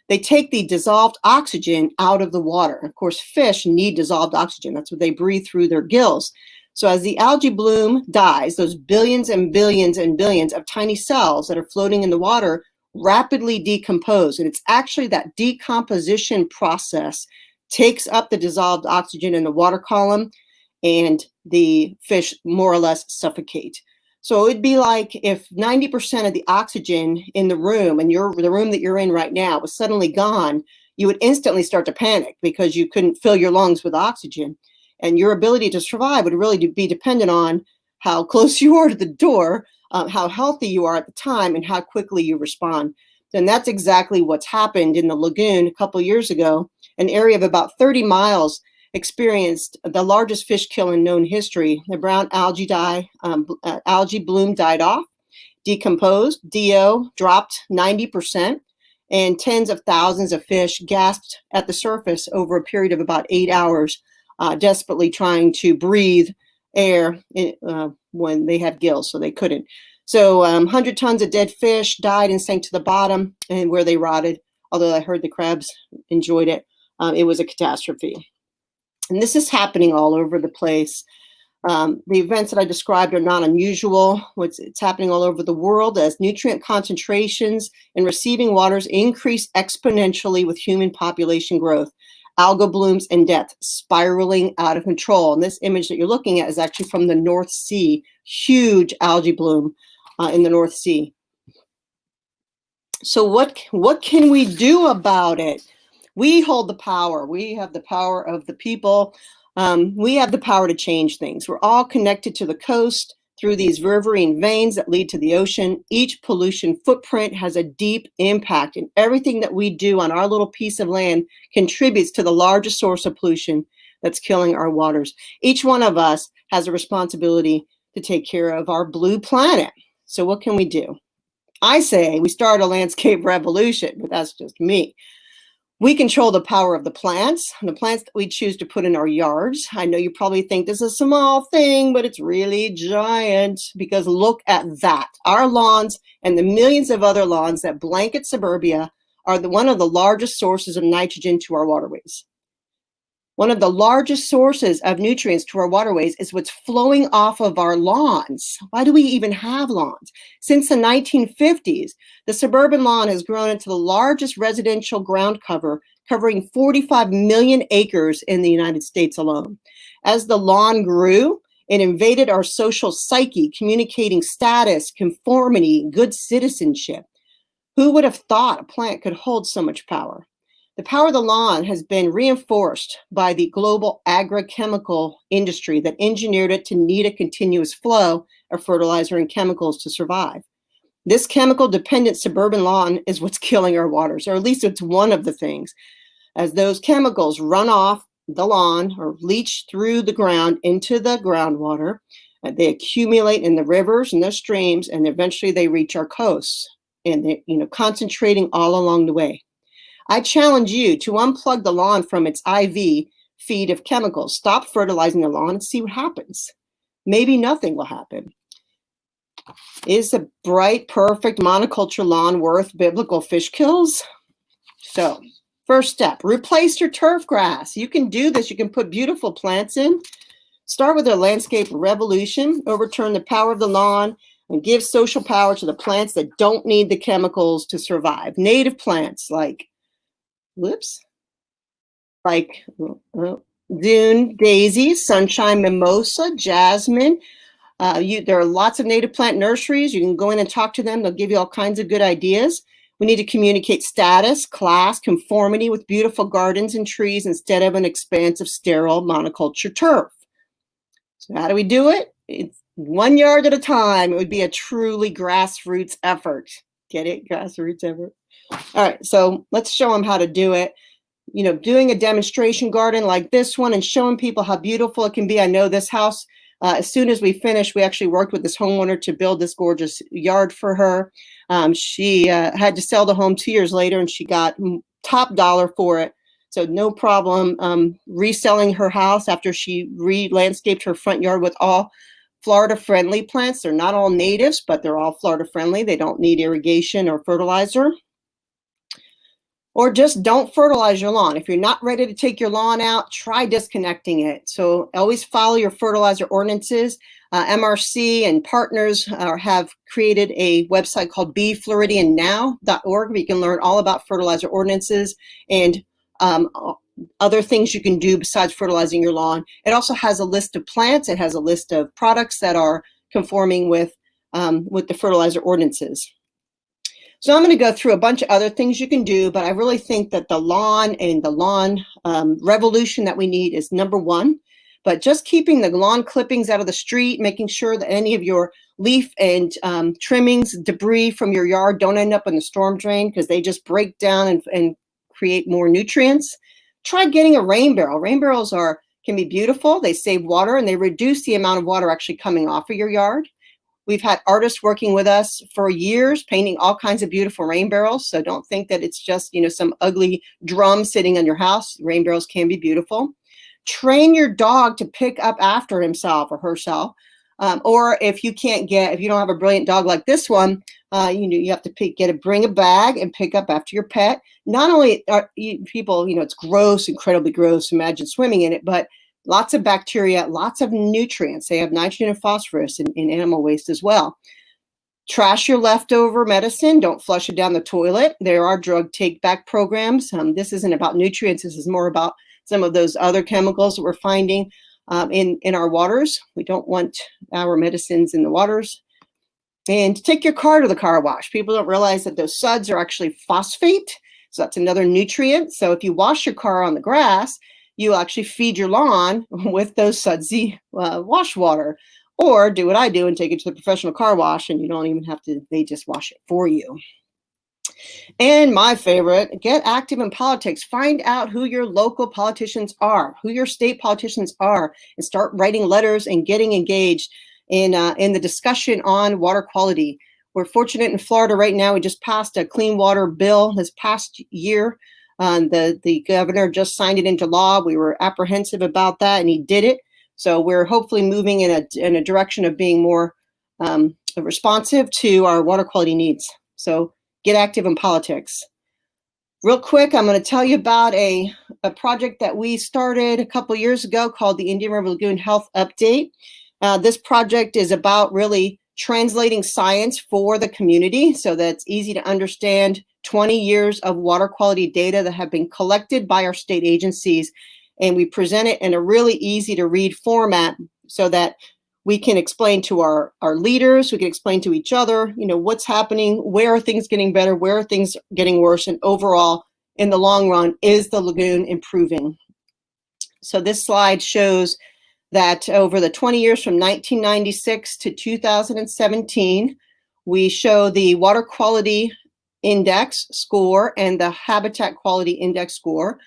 they take the dissolved oxygen out of the water. Of course, fish need dissolved oxygen. That's what they breathe through their gills. So as the algae bloom dies, those billions and billions and billions of tiny cells that are floating in the water rapidly decompose. And it's actually that decomposition process takes up the dissolved oxygen in the water column, and the fish more or less suffocate. So it'd be like if 90% of the oxygen in the room, and the room that you're in right now, was suddenly gone, you would instantly start to panic because you couldn't fill your lungs with oxygen. And your ability to survive would really be dependent on how close you are to the door, how healthy you are at the time, and how quickly you respond. And that's exactly what's happened in the lagoon a couple years ago. An area of about 30 miles experienced the largest fish kill in known history. The brown algae bloom died off, decomposed, DO dropped 90%, and tens of thousands of fish gasped at the surface over a period of about 8 hours, desperately trying to breathe air when they had gills, so they couldn't. So 100 tons of dead fish died and sank to the bottom, and where they rotted, although I heard the crabs enjoyed it. It was a catastrophe. And this is happening all over the place. The events that I described are not unusual. It's happening all over the world as nutrient concentrations in receiving waters increase exponentially with human population growth. Algal blooms and death spiraling out of control. And this image that you're looking at is actually from the North Sea. Huge algae bloom in the North Sea. So what can we do about it? We hold the power. We have the power of the people. We have the power to change things. We're all connected to the coast through these riverine veins that lead to the ocean. Each pollution footprint has a deep impact, and everything that we do on our little piece of land contributes to the largest source of pollution that's killing our waters. Each one of us has a responsibility to take care of our blue planet. So what can we do? I say we start a landscape revolution, but that's just me. We control the power of the plants that we choose to put in our yards. I know you probably think this is a small thing, but it's really giant, because look at that. Our lawns and the millions of other lawns that blanket suburbia are one of the largest sources of nitrogen to our waterways. One of the largest sources of nutrients to our waterways is what's flowing off of our lawns. Why do we even have lawns? Since the 1950s, the suburban lawn has grown into the largest residential ground cover, covering 45 million acres in the United States alone. As the lawn grew, it invaded our social psyche, communicating status, conformity, good citizenship. Who would have thought a plant could hold so much power? The power of the lawn has been reinforced by the global agrochemical industry that engineered it to need a continuous flow of fertilizer and chemicals to survive. This chemical-dependent suburban lawn is what's killing our waters, or at least it's one of the things. As those chemicals run off the lawn or leach through the ground into the groundwater, they accumulate in the rivers and the streams, and eventually they reach our coasts, and they're concentrating all along the way. I challenge you to unplug the lawn from its IV feed of chemicals. Stop fertilizing the lawn and see what happens. Maybe nothing will happen. Is a bright, perfect monoculture lawn worth biblical fish kills? So, first step, replace your turf grass. You can do this. You can put beautiful plants in. Start with a landscape revolution. Overturn the power of the lawn and give social power to the plants that don't need the chemicals to survive. Native plants like dune daisy, sunshine mimosa, jasmine. There are lots of native plant nurseries. You can go in and talk to them. They'll give you all kinds of good ideas. We need to communicate status, class, conformity with beautiful gardens and trees instead of an expansive, sterile monoculture turf. So how do we do it? It's 1 yard at a time. It would be a truly grassroots effort. Get it? Grassroots effort. All right, so let's show them how to do it. doing a demonstration garden like this one and showing people how beautiful it can be. I know this house, as soon as we finished, we actually worked with this homeowner to build this gorgeous yard for her. She had to sell the home 2 years later, and she got top dollar for it. So no problem reselling her house after she re-landscaped her front yard with all Florida-friendly plants. They're not all natives, but they're all Florida-friendly. They don't need irrigation or fertilizer. Or just don't fertilize your lawn. If you're not ready to take your lawn out, try disconnecting it. So always follow your fertilizer ordinances. MRC and partners have created a website called BeFloridianNow.org, where you can learn all about fertilizer ordinances and other things you can do besides fertilizing your lawn. It also has a list of plants. It has a list of products that are conforming with the fertilizer ordinances. So I'm going to go through a bunch of other things you can do, but I really think that the lawn and the lawn revolution that we need is number one. But just keeping the lawn clippings out of the street, making sure that any of your leaf and trimmings, debris from your yard don't end up in the storm drain, because they just break down and create more nutrients. Try getting a rain barrel. Rain barrels can be beautiful. They save water and they reduce the amount of water actually coming off of your yard. We've had artists working with us for years, painting all kinds of beautiful rain barrels. So don't think that it's just, some ugly drum sitting on your house. Rain barrels can be beautiful. Train your dog to pick up after himself or herself. Or if you don't have a brilliant dog like this one, you have to bring a bag and pick up after your pet. Not only are people, it's gross, incredibly gross, imagine swimming in it, but lots of bacteria, lots of nutrients. They have nitrogen and phosphorus in animal waste as well. Trash your leftover medicine. Don't flush it down the toilet. There are drug take-back programs. This isn't about nutrients. This is more about some of those other chemicals that we're finding in our waters. We don't want our medicines in the waters. And take your car to the car wash. People don't realize that those suds are actually phosphate. So that's another nutrient. So if you wash your car on the grass, you actually feed your lawn with those sudsy wash water. Or do what I do and take it to the professional car wash, and you don't even have to, they just wash it for you. And my favorite, get active in politics. Find out who your local politicians are, who your state politicians are, and start writing letters and getting engaged in the discussion on water quality. We're fortunate in Florida right now. We just passed a clean water bill this past year. The governor just signed it into law. We were apprehensive about that, and he did it. So we're hopefully moving in a direction of being more responsive to our water quality needs. So get active in politics. Real quick, I'm going to tell you about a project that we started a couple years ago called the Indian River Lagoon Health Update. This project is about really translating science for the community so that it's easy to understand 20 years of water quality data that have been collected by our state agencies. And we present it in a really easy to read format so that we can explain to our leaders, we can explain to each other, what's happening, where are things getting better, where are things getting worse, and overall, in the long run, is the lagoon improving? So this slide shows that over the 20 years from 1996 to 2017, we show the water quality index score and the habitat quality index score.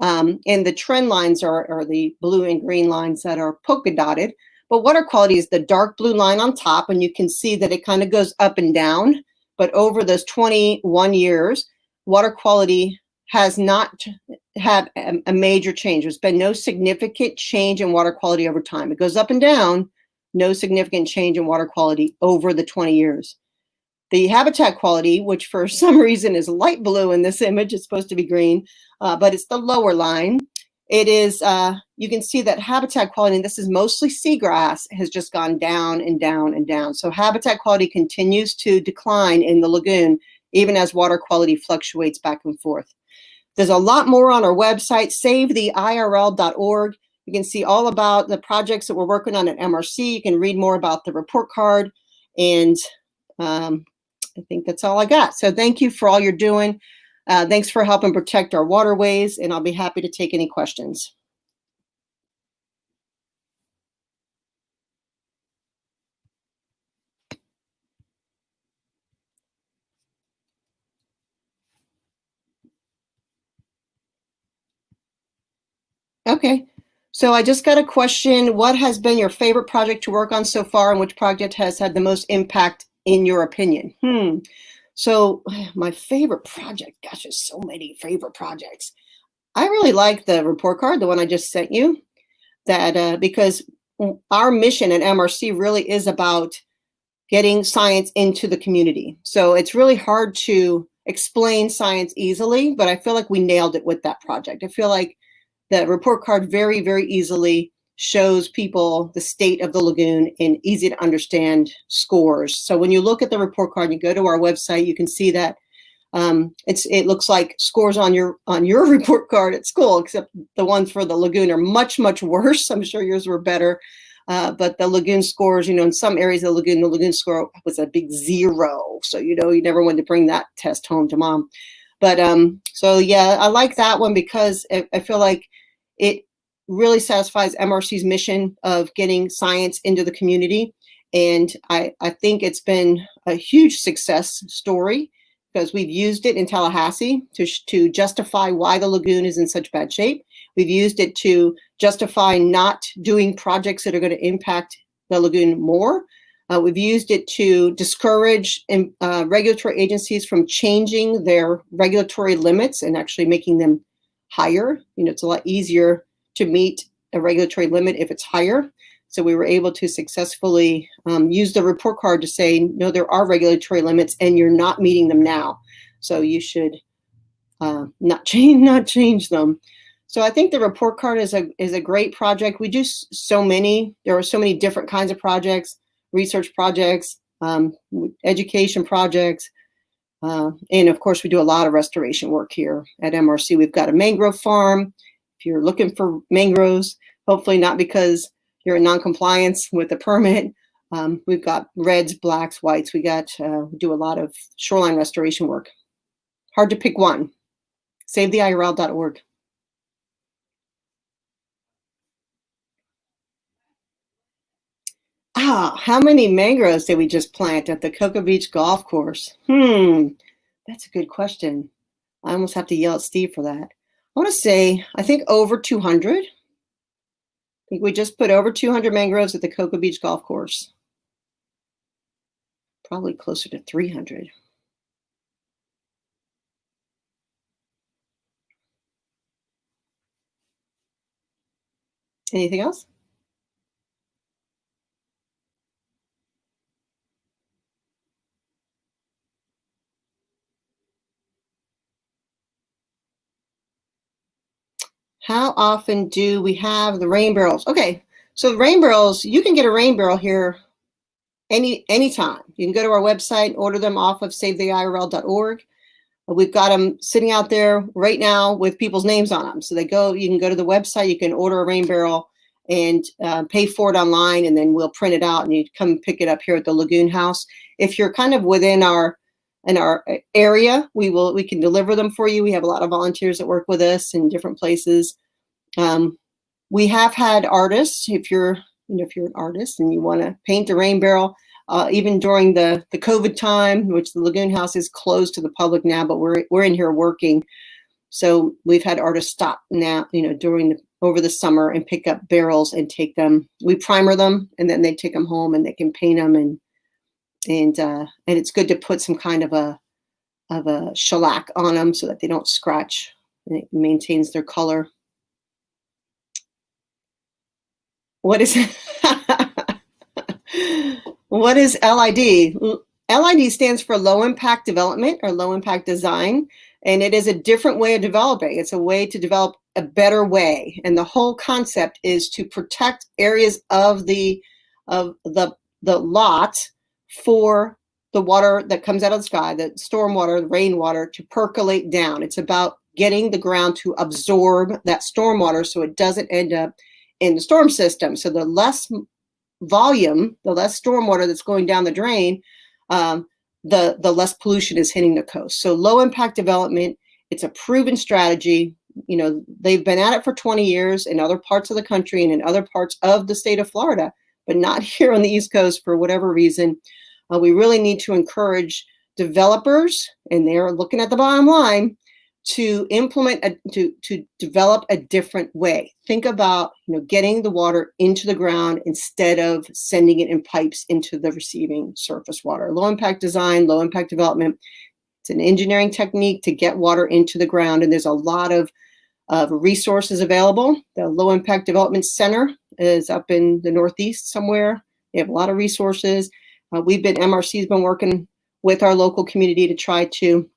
And the trend lines are the blue and green lines that are polka dotted. But water quality is the dark blue line on top, and you can see that it kind of goes up and down. But over those 21 years, water quality has not had a major change. There's been no significant change in water quality over time. It goes up and down, no significant change in water quality over the 20 years. The habitat quality, which for some reason is light blue in this image, it's supposed to be green, but it's the lower line. It is, you can see that habitat quality, and this is mostly seagrass, has just gone down and down and down. So habitat quality continues to decline in the lagoon, even as water quality fluctuates back and forth. There's a lot more on our website, savetheirl.org. You can see all about the projects that we're working on at MRC. You can read more about the report card, and I think that's all I got. So thank you for all you're doing. Thanks for helping protect our waterways, and I'll be happy to take any questions. Okay. So I just got a question. What has been your favorite project to work on so far, and which project has had the most impact in your opinion? So my favorite project, gosh, there's so many favorite projects. I really like the report card, the one I just sent you, that because our mission at MRC really is about getting science into the community. So it's really hard to explain science easily, but I feel like we nailed it with that project. I feel like the report card very, very easily shows people the state of the lagoon in easy to understand scores. So when you look at the report card, you go to our website, you can see that it looks like scores on your report card at school, except the ones for the lagoon are much, much worse. I'm sure yours were better. But the lagoon scores, in some areas of the lagoon score was a big 0. So, you never wanted to bring that test home to mom. But so, yeah, I like that one because I feel like it really satisfies MRC's mission of getting science into the community. And I think it's been a huge success story because we've used it in Tallahassee to justify why the lagoon is in such bad shape. We've used it to justify not doing projects that are going to impact the lagoon more. We've used it to discourage regulatory agencies from changing their regulatory limits and actually making them higher. It's a lot easier to meet a regulatory limit if it's higher. So we were able to successfully use the report card to say, no, there are regulatory limits and you're not meeting them now. So you should not change them. So I think the report card is a great project. We do there are so many different kinds of projects, research projects, education projects. And of course, we do a lot of restoration work here at MRC. We've got a mangrove farm. If you're looking for mangroves, hopefully not because you're in non-compliance with the permit. We've got reds, blacks, whites. We do a lot of shoreline restoration work. Hard to pick one. SaveTheIRL.org. How many mangroves did we just plant at the Cocoa Beach Golf Course? That's a good question. I almost have to yell at Steve for that. I want to say, I think over 200. I think we just put over 200 mangroves at the Cocoa Beach Golf Course. Probably closer to 300. Anything else? How often do we have the rain barrels? Okay, so the rain barrels, you can get a rain barrel here anytime. You can go to our website, order them off of SaveTheIRL.org. We've got them sitting out there right now with people's names on them. So you can go to the website, you can order a rain barrel and pay for it online, and then we'll print it out and you come pick it up here at the Lagoon House. If you're kind of within our area, we can deliver them for you. We have a lot of volunteers that work with us in different places. We have had artists, if you're an artist and you want to paint a rain barrel, even during the COVID time, which the Lagoon House is closed to the public now, but we're in here working. So we've had artists stop now, over the summer and pick up barrels and take them. We primer them and then they take them home and they can paint them and it's good to put some kind of a shellac on them so that they don't scratch and it maintains their color. What is LID? LID stands for low impact development or low impact design, and it is a different way of developing. It's a way to develop a better way, and the whole concept is to protect areas of the lot for the water that comes out of the sky, the storm water, the rainwater, to percolate down. It's about getting the ground to absorb that storm water so it doesn't end up in the storm system. So the less volume, the less storm water that's going down the drain, the less pollution is hitting the coast. So low impact development, it's a proven strategy. They've been at it for 20 years in other parts of the country and in other parts of the state of Florida, but not here on the East Coast for whatever reason. We really need to encourage developers, and they're looking at the bottom line, to implement, to develop a different way. Think about, getting the water into the ground instead of sending it in pipes into the receiving surface water. Low impact design, low impact development. It's an engineering technique to get water into the ground, and there's a lot of resources available. The Low Impact Development Center is up in the Northeast somewhere. They have a lot of resources. MRC's been working with our local community to try to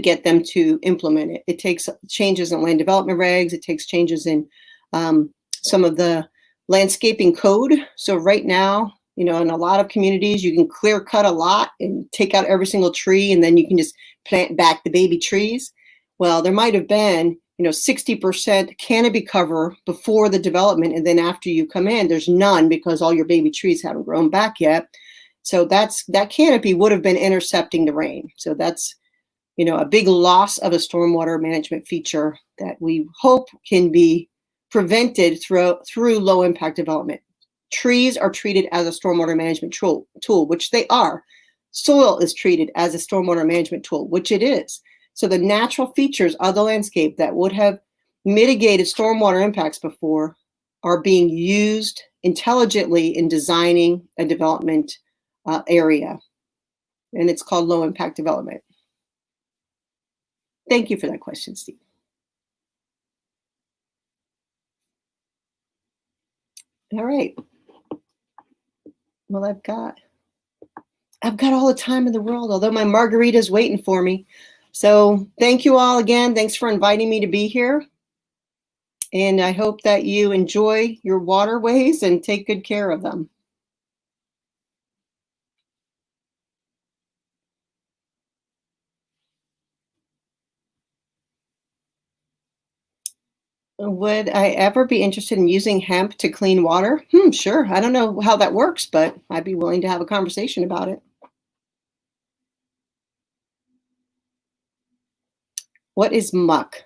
get them to implement it. It takes changes in land development regs. It takes changes in some of the landscaping code. So right now, in a lot of communities, you can clear cut a lot and take out every single tree, and then you can just plant back the baby trees. Well, there might have been, 60% canopy cover before the development, and then after you come in, there's none because all your baby trees haven't grown back yet. So that canopy would have been intercepting the rain. So that's, a big loss of a stormwater management feature that we hope can be prevented through low impact development. Trees are treated as a stormwater management tool, which they are. Soil is treated as a stormwater management tool, which it is. So the natural features of the landscape that would have mitigated stormwater impacts before are being used intelligently in designing a development area. And it's called low impact development. Thank you for that question, Steve. All right. Well, I've got all the time in the world, although my margarita's waiting for me. So thank you all again. Thanks for inviting me to be here. And I hope that you enjoy your waterways and take good care of them. Would I ever be interested in using hemp to clean water? Sure. I don't know how that works, but I'd be willing to have a conversation about it. What is muck?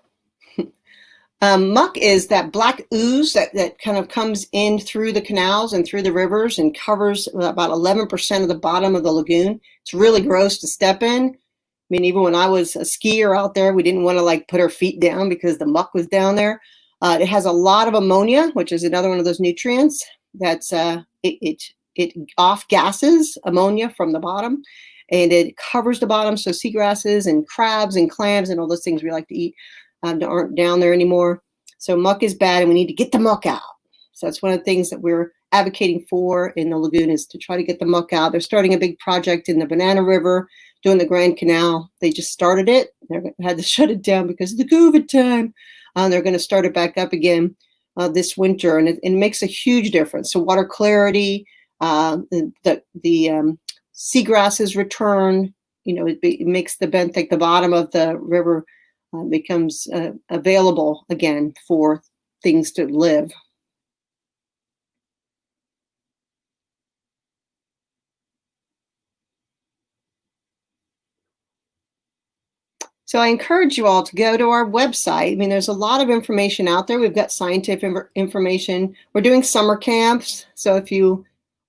Muck is that black ooze that kind of comes in through the canals and through the rivers and covers about 11% of the bottom of the lagoon. It's really gross to step in. I mean, even when I was a skier out there, we didn't want to put our feet down because the muck was down there. It has a lot of ammonia, which is another one of those nutrients that's it off gases ammonia from the bottom, and it covers the bottom. So seagrasses and crabs and clams and all those things we like to eat aren't down there anymore. So muck is bad, and we need to get the muck out. So that's one of the things that we're advocating for in the lagoon, is to try to get the muck out. They're starting a big project in the Banana River, doing the Grand Canal. They just started it. They had to shut it down because of the COVID time. They're going to start it back up again this winter, and it makes a huge difference. So water clarity, the seagrasses return. It makes the benthic, the bottom of the river, becomes available again for things to live. So I encourage you all to go to our website. I mean, there's a lot of information out there. We've got scientific information. We're doing summer camps. So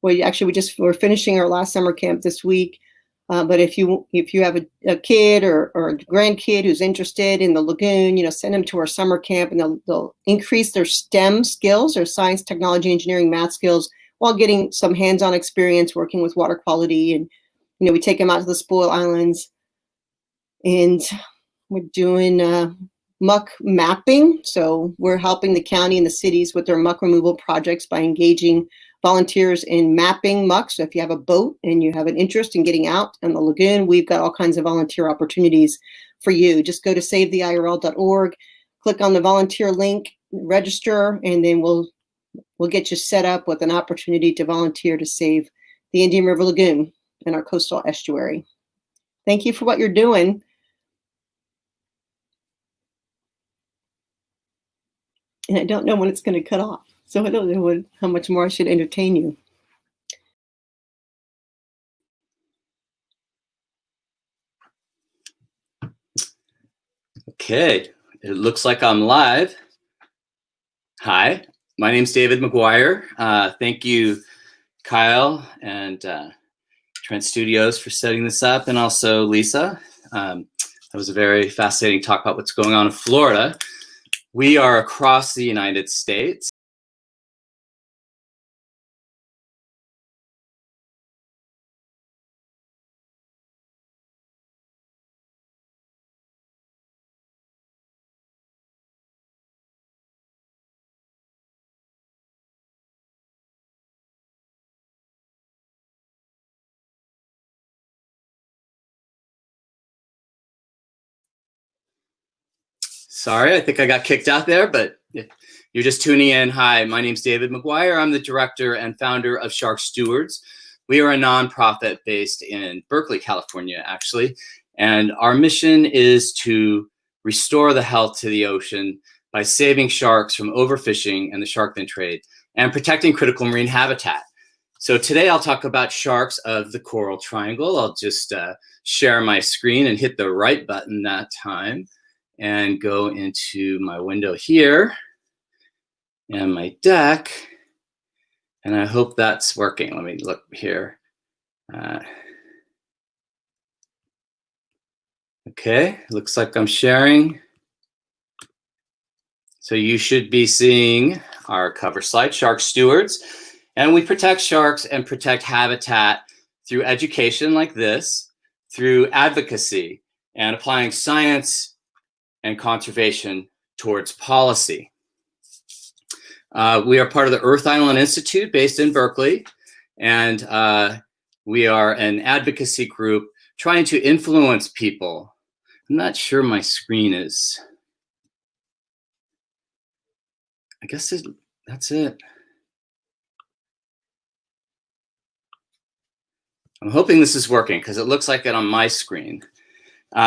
we're finishing our last summer camp this week. But if you have a kid or a grandkid who's interested in the lagoon, send them to our summer camp, and they'll increase their STEM skills, or science, technology, engineering, math skills, while getting some hands-on experience working with water quality. And, we take them out to the spoil islands, and we're doing muck mapping. So we're helping the county and the cities with their muck removal projects by engaging volunteers in mapping muck. So if you have a boat and you have an interest in getting out on the lagoon, we've got all kinds of volunteer opportunities for you. Just go to savetheirl.org, click on the volunteer link, register, and then we'll get you set up with an opportunity to volunteer to save the Indian River Lagoon and our coastal estuary. Thank you for what you're doing. And I don't know when it's going to cut off. So I don't know how much more I should entertain you. Okay, it looks like I'm live. Hi, my name's David McGuire. Thank you, Kyle and Trent Studios for setting this up, and also Lisa. That was a very fascinating talk about what's going on in Florida. We are across the United States. Sorry, I think I got kicked out there, but if you're just tuning in, hi, my name's David McGuire. I'm the director and founder of Shark Stewards. We are a nonprofit based in Berkeley, California, actually. And our mission is to restore the health to the ocean by saving sharks from overfishing and the shark fin trade and protecting critical marine habitat. So today I'll talk about sharks of the Coral Triangle. I'll just share my screen and hit the right button that time and go into my window here and my deck. And I hope that's working. Let me look here. Okay, looks like I'm sharing. So you should be seeing our cover slide, Shark Stewards. And we protect sharks and protect habitat through education like this, through advocacy and applying science and conservation towards policy. We are part of the Earth Island Institute based in Berkeley, and we are an advocacy group trying to influence people. I'm not sure my screen is. I guess that's it. I'm hoping this is working because it looks like it on my screen.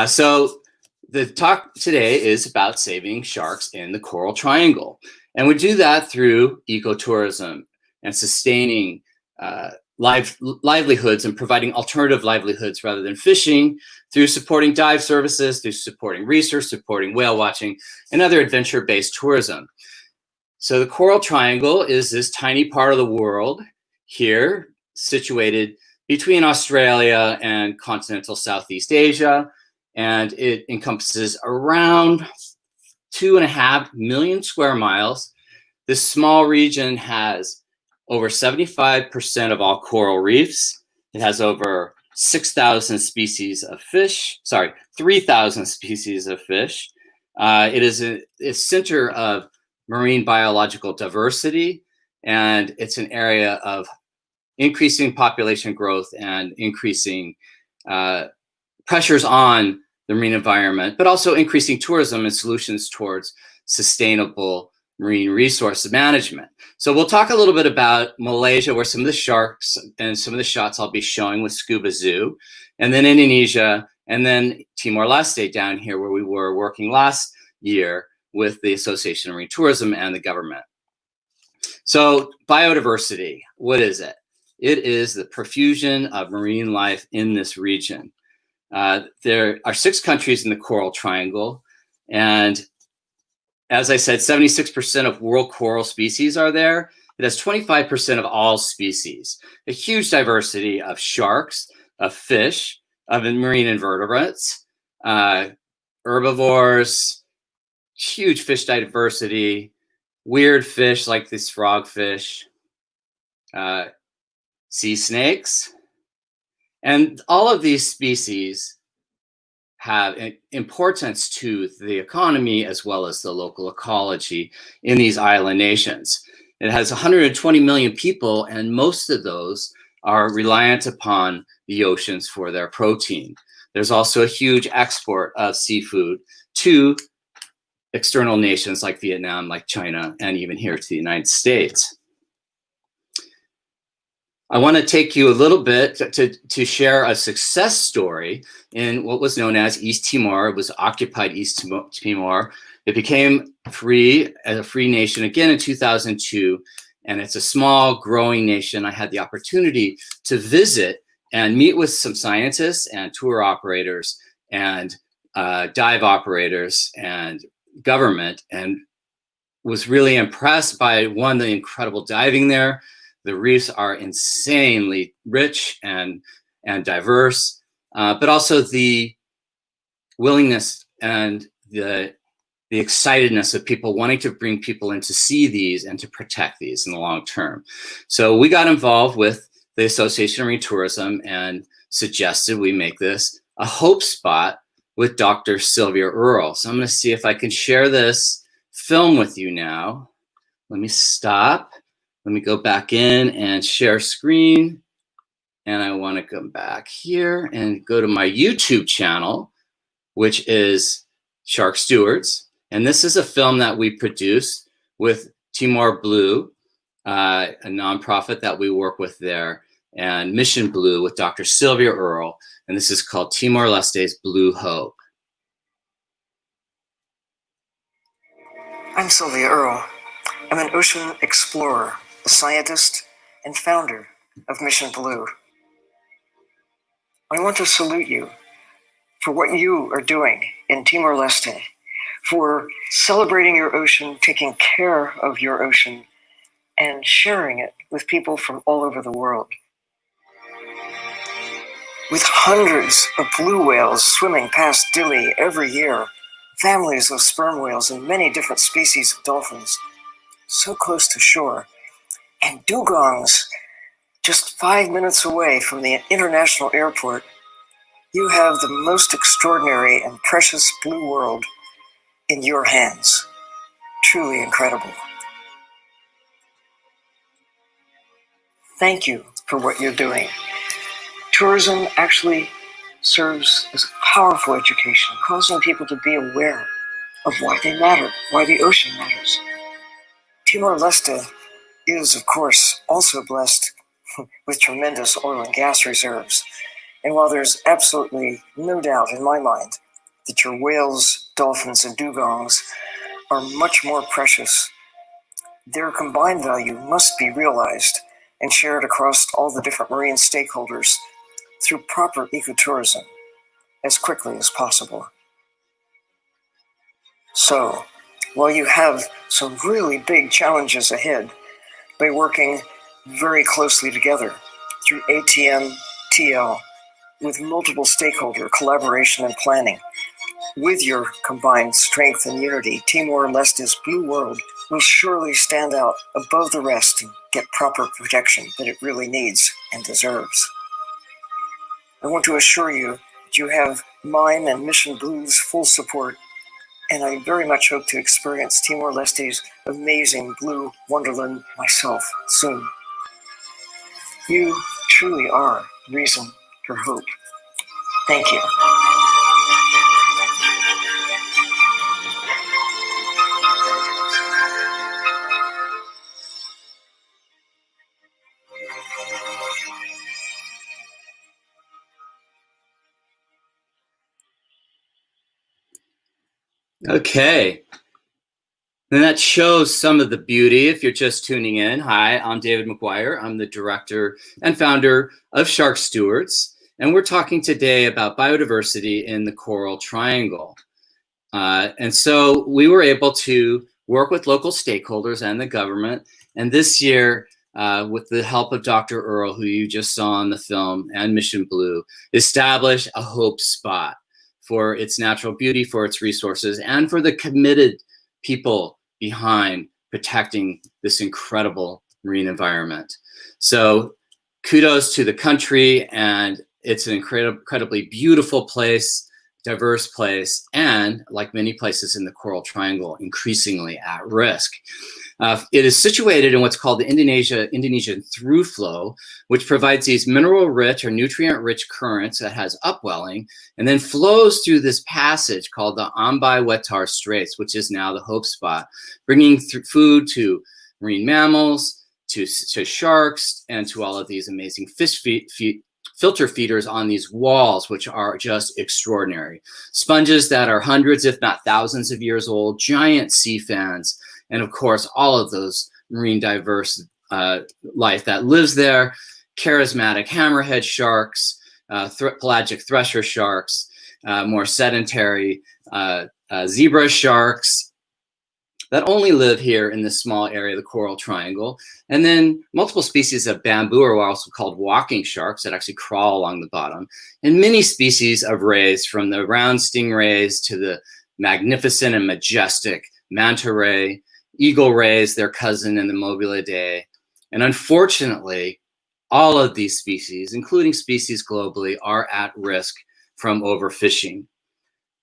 So the talk today is about saving sharks in the Coral Triangle. And we do that through ecotourism and sustaining livelihoods and providing alternative livelihoods rather than fishing, through supporting dive services, through supporting research, supporting whale watching, and other adventure-based tourism. So the Coral Triangle is this tiny part of the world here, situated between Australia and continental Southeast Asia. And it encompasses around 2.5 million square miles. This small region has over 75% of all coral reefs. It has over 6,000 species of fish, 3,000 species of fish. It is a center of marine biological diversity, and it's an area of increasing population growth and increasing pressures on the marine environment, but also increasing tourism and solutions towards sustainable marine resource management. So we'll talk a little bit about Malaysia, where some of the sharks and some of the shots I'll be showing with Scuba Zoo, and then Indonesia, and then Timor-Leste down here, where we were working last year with the Association of Marine Tourism and the government. So biodiversity, what is it? It is the profusion of marine life in this region. There are 6 countries in the Coral Triangle, and as I said, 76% of world coral species are there. It has 25% of all species, a huge diversity of sharks, of fish, of marine invertebrates, herbivores, huge fish diversity, weird fish like this frogfish, sea snakes. And all of these species have importance to the economy as well as the local ecology in these island nations. It has 120 million people, and most of those are reliant upon the oceans for their protein. There's also a huge export of seafood to external nations like Vietnam, like China, and even here to the United States. I want to take you a little bit to share a success story in what was known as East Timor. It was occupied East Timor. It became free as a free nation again in 2002, and it's a small, growing nation. I had the opportunity to visit and meet with some scientists and tour operators and dive operators and government, and was really impressed by, one, the incredible diving there. The reefs are insanely rich and diverse, but also the willingness and the excitedness of people wanting to bring people in to see these and to protect these in the long term. So we got involved with the Association of Marine Tourism and suggested we make this a hope spot with Dr. Sylvia Earle. So I'm going to see if I can share this film with you now. Let me stop. Let me go back in and share screen. And I want to come back here and go to my YouTube channel, which is Shark Stewards. And this is a film that we produced with Timor Blue, a nonprofit that we work with there, and Mission Blue with Dr. Sylvia Earle. And this is called Timor-Leste's Blue Hope. I'm Sylvia Earle. I'm an ocean explorer, a scientist, and founder of Mission Blue. I want to salute you for what you are doing in Timor-Leste, for celebrating your ocean, taking care of your ocean, and sharing it with people from all over the world. With hundreds of blue whales swimming past Dili every year, families of sperm whales and many different species of dolphins so close to shore, and dugongs just 5 minutes away from the international airport, you have the most extraordinary and precious blue world in your hands. Truly incredible. Thank you for what you're doing. Tourism actually serves as a powerful education, causing people to be aware of why they matter, why the ocean matters. Timor-Leste is, of course, also blessed with tremendous oil and gas reserves. And while there's absolutely no doubt in my mind that your whales, dolphins, and dugongs are much more precious, their combined value must be realized and shared across all the different marine stakeholders through proper ecotourism as quickly as possible. So, while you have some really big challenges ahead, by working very closely together through ATM, TL, with multiple stakeholder collaboration and planning, with your combined strength and unity, Timor-Leste's blue world will surely stand out above the rest and get proper protection that it really needs and deserves. I want to assure you that you have mine and Mission Blue's full support, and I very much hope to experience Timor-Leste's amazing blue wonderland myself soon. You truly are reason for hope. Thank you. Okay. And that shows some of the beauty if you're just tuning in. Hi, I'm David McGuire. I'm the director and founder of Shark Stewards. And we're talking today about biodiversity in the Coral Triangle. And so we were able to work with local stakeholders and the government. And this year, with the help of Dr. Earle, who you just saw in the film, and Mission Blue, establish a hope spot for its natural beauty, for its resources, and for the committed people behind protecting this incredible marine environment. So kudos to the country, and it's an incredibly beautiful place, diverse place, and like many places in the Coral Triangle, increasingly at risk. It is situated in what's called the Indonesian through flow, which provides these mineral-rich or nutrient-rich currents that has upwelling, and then flows through this passage called the Ambai-Wetar Straits, which is now the Hope Spot, bringing food to marine mammals, to sharks, and to all of these amazing fish filter feeders on these walls, which are just extraordinary. Sponges that are hundreds, if not thousands of years old, giant sea fans, and of course, all of those marine diverse life that lives there, charismatic hammerhead sharks, pelagic thresher sharks, more sedentary zebra sharks, that only live here in this small area, the Coral Triangle. And then multiple species of bamboo are also called walking sharks that actually crawl along the bottom. And many species of rays, from the round stingrays to the magnificent and majestic manta ray, eagle rays, their cousin in the Mobulidae. And unfortunately, all of these species, including species globally, are at risk from overfishing.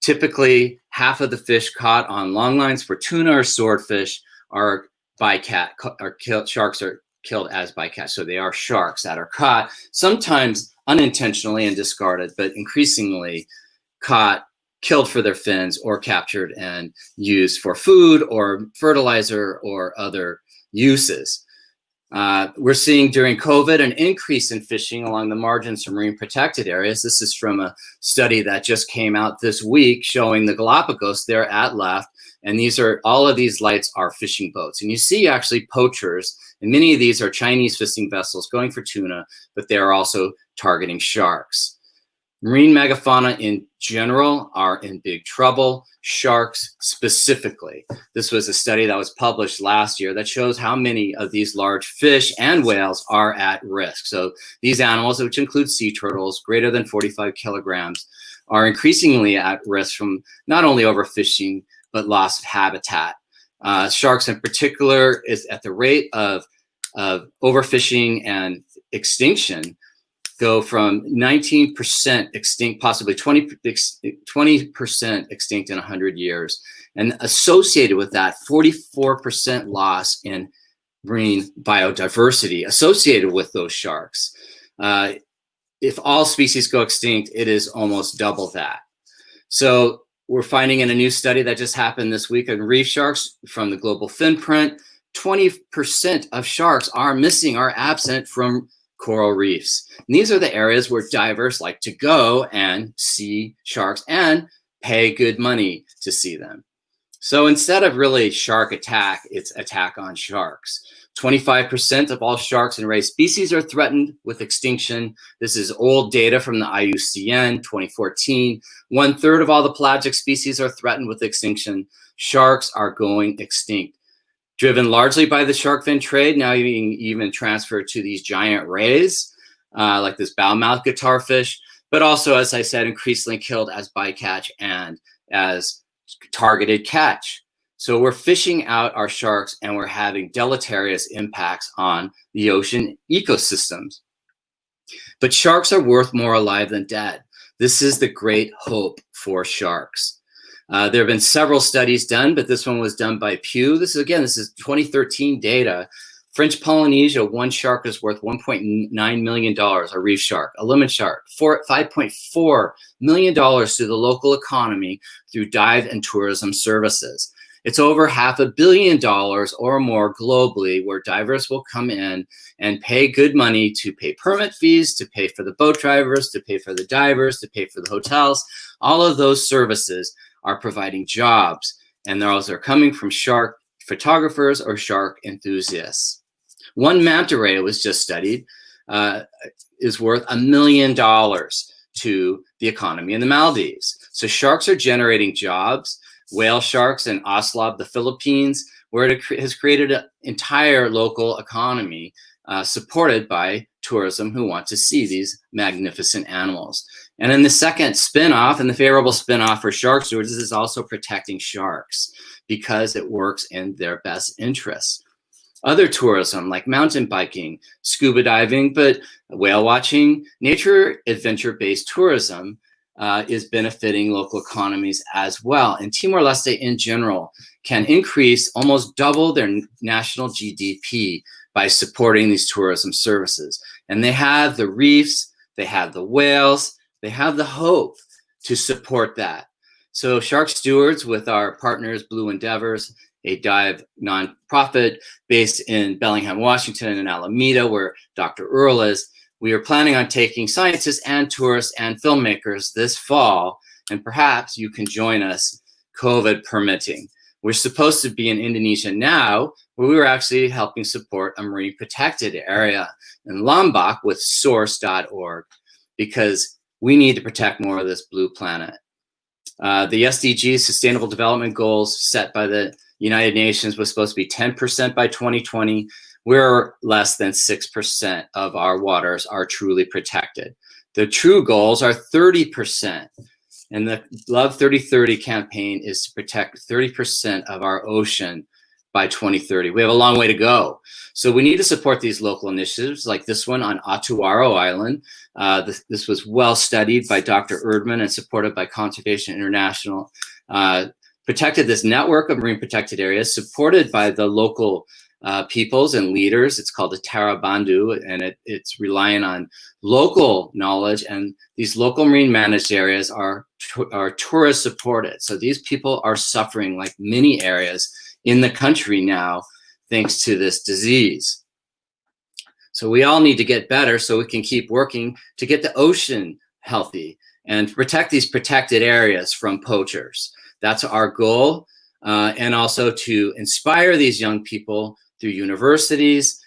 Typically, half of the fish caught on long lines for tuna or swordfish are bycatch, sharks are killed as bycatch. So they are sharks that are caught, sometimes unintentionally and discarded, but increasingly caught, killed for their fins, or captured and used for food or fertilizer or other uses. We're seeing during COVID an increase in fishing along the margins of marine protected areas. This is from a study that just came out this week showing the Galapagos there at left. And these are, all of these lights are fishing boats. And you see actually poachers, and many of these are Chinese fishing vessels going for tuna, but they are also targeting sharks. Marine megafauna in general are in big trouble, sharks specifically. This was a study that was published last year that shows how many of these large fish and whales are at risk. So these animals, which include sea turtles, greater than 45 kilograms, are increasingly at risk from not only overfishing, but loss of habitat. Sharks in particular is at the rate of overfishing and extinction go from 19% extinct, possibly 20% extinct in 100 years. And associated with that, 44% loss in marine biodiversity associated with those sharks. If all species go extinct, it is almost double that. So we're finding in a new study that just happened this week on reef sharks from the Global Fin Print, 20% of sharks are missing, are absent from coral reefs. And these are the areas where divers like to go and see sharks and pay good money to see them. So instead of really shark attack, it's attack on sharks. 25% of all sharks and ray species are threatened with extinction. This is old data from the IUCN 2014. 1/3 of all the pelagic species are threatened with extinction. Sharks are going extinct, driven largely by the shark fin trade, now being even transferred to these giant rays, like this bow-mouth guitarfish, but also, as I said, increasingly killed as bycatch and as targeted catch. So we're fishing out our sharks and we're having deleterious impacts on the ocean ecosystems. But sharks are worth more alive than dead. This is the great hope for sharks. There have been several studies done, but this one was done by Pew. This is 2013 data. French Polynesia, one shark is worth $1.9 million, a reef shark, a lemon shark, $5.4 million to the local economy through dive and tourism services. It's over $500 million or more globally, where divers will come in and pay good money to pay permit fees, to pay for the boat drivers, to pay for the divers, to pay for the hotels. All of those services are providing jobs, and those are coming from shark photographers or shark enthusiasts. One manta ray was just studied, is worth $1 million to the economy in the Maldives. So sharks are generating jobs. Whale sharks in Oslab, the Philippines, where it has created an entire local economy supported by tourism who want to see these magnificent animals. And then the second spinoff, and the favorable spinoff for shark stewards, is also protecting sharks because it works in their best interests. Other tourism like mountain biking, scuba diving, but whale watching, nature adventure-based tourism is benefiting local economies as well. And Timor-Leste in general can increase, almost double their national GDP by supporting these tourism services. And they have the reefs, they have the whales, they have the hope to support that. So Shark Stewards, with our partners Blue Endeavors, a dive nonprofit based in Bellingham, Washington, and Alameda, where Dr. Earl is, we are planning on taking scientists and tourists and filmmakers this fall, and perhaps you can join us, COVID permitting. We're supposed to be in Indonesia now, where we were actually helping support a marine protected area in Lombok with source.org, because we need to protect more of this blue planet. The SDGs, Sustainable Development Goals set by the United Nations was supposed to be 10% by 2020. We're less than 6% of our waters are truly protected. The true goals are 30%. And the Love 3030 campaign is to protect 30% of our ocean by 2030. We have a long way to go. So we need to support these local initiatives like this one on Atuaro Island. This was well studied by Dr. Erdman and supported by Conservation International. Protected this network of marine protected areas supported by the local peoples and leaders. It's called the Tarabandu, and it's relying on local knowledge, and these local marine managed areas are tourist supported. So these people are suffering like many areas in the country now, thanks to this disease. So we all need to get better so we can keep working to get the ocean healthy and protect these protected areas from poachers. That's our goal. And also to inspire these young people through universities,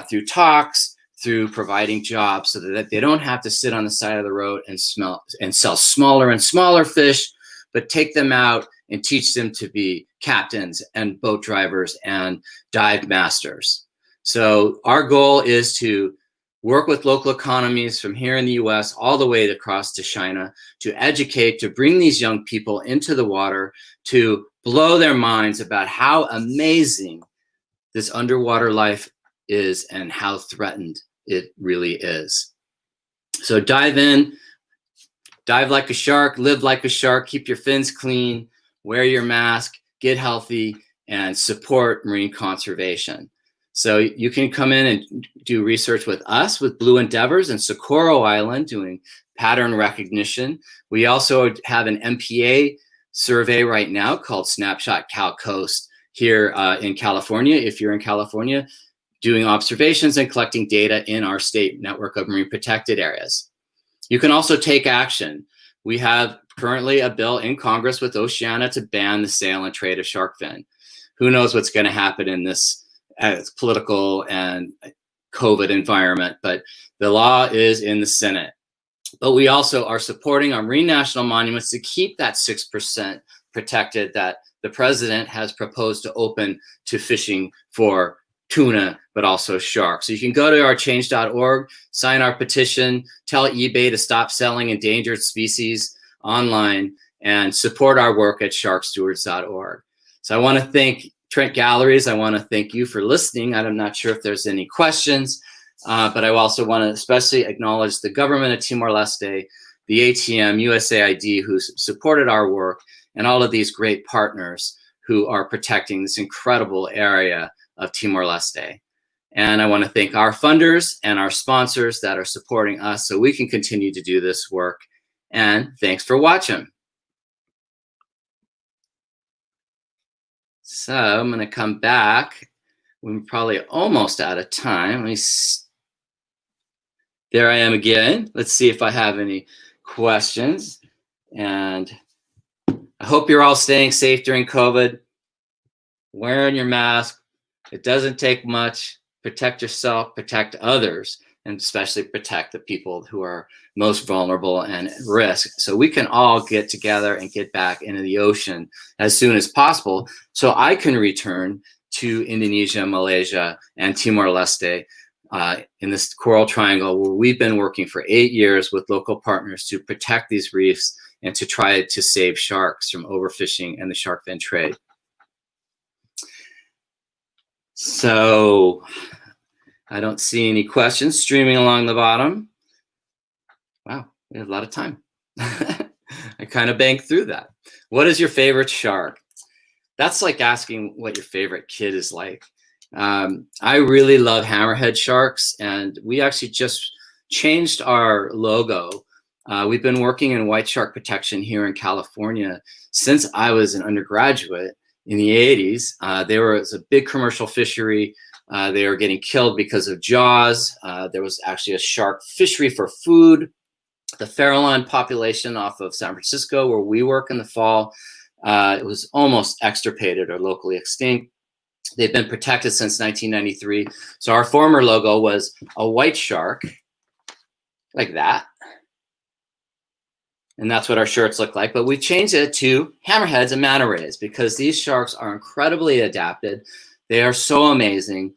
through talks, through providing jobs so that they don't have to sit on the side of the road and sell smaller and smaller fish, but take them out and teach them to be captains and boat drivers and dive masters. So our goal is to work with local economies from here in the US all the way across to China to educate, to bring these young people into the water, to blow their minds about how amazing this underwater life is and how threatened it really is. So dive in, dive like a shark, live like a shark, keep your fins clean, wear your mask, get healthy, and support marine conservation. So you can come in and do research with us with Blue Endeavors and Socorro Island doing pattern recognition. We also have an MPA survey right now called Snapshot Cal Coast here in California. If you're in California, doing observations and collecting data in our state network of marine protected areas. You can also take action. We have currently a bill in Congress with Oceania to ban the sale and trade of shark fin. Who knows what's going to happen in this political and COVID environment, but the law is in the Senate. But we also are supporting our marine national monuments to keep that 6% protected that the president has proposed to open to fishing for tuna, but also sharks. So you can go to our change.org, sign our petition, tell eBay to stop selling endangered species online, and support our work at sharkstewards.org. So I want to thank Trent Galleries. I want to thank you for listening. I'm not sure if there's any questions, but I also want to especially acknowledge the government of Timor-Leste, the ATM, USAID, who supported our work, and all of these great partners who are protecting this incredible area of Timor-Leste. And I want to thank our funders and our sponsors that are supporting us so we can continue to do this work. And thanks for watching. So I'm going to come back. We're probably almost out of time. There I am again. Let's see if I have any questions. And I hope you're all staying safe during COVID, wearing your mask. It doesn't take much. Protect yourself, protect others, and especially protect the people who are most vulnerable and at risk. So we can all get together and get back into the ocean as soon as possible so I can return to Indonesia, Malaysia, and Timor-Leste in this coral triangle where we've been working for 8 years with local partners to protect these reefs and to try to save sharks from overfishing and the shark fin trade. So I don't see any questions streaming along the bottom. Wow, we have a lot of time. I kind of banked through that. What is your favorite shark? That's like asking what your favorite kid is like. I really love hammerhead sharks, and we actually just changed our logo. We've been working in white shark protection here in California since I was an undergraduate in the 80s. There was a big commercial fishery. They were getting killed because of jaws. There was actually a shark fishery for food. The Farallon population off of San Francisco, where we work in the fall, it was almost extirpated or locally extinct. They've been protected since 1993. So our former logo was a white shark, like that, And that's what our shirts look like. But we changed it to hammerheads and manta rays because these sharks are incredibly adapted. They are so amazing.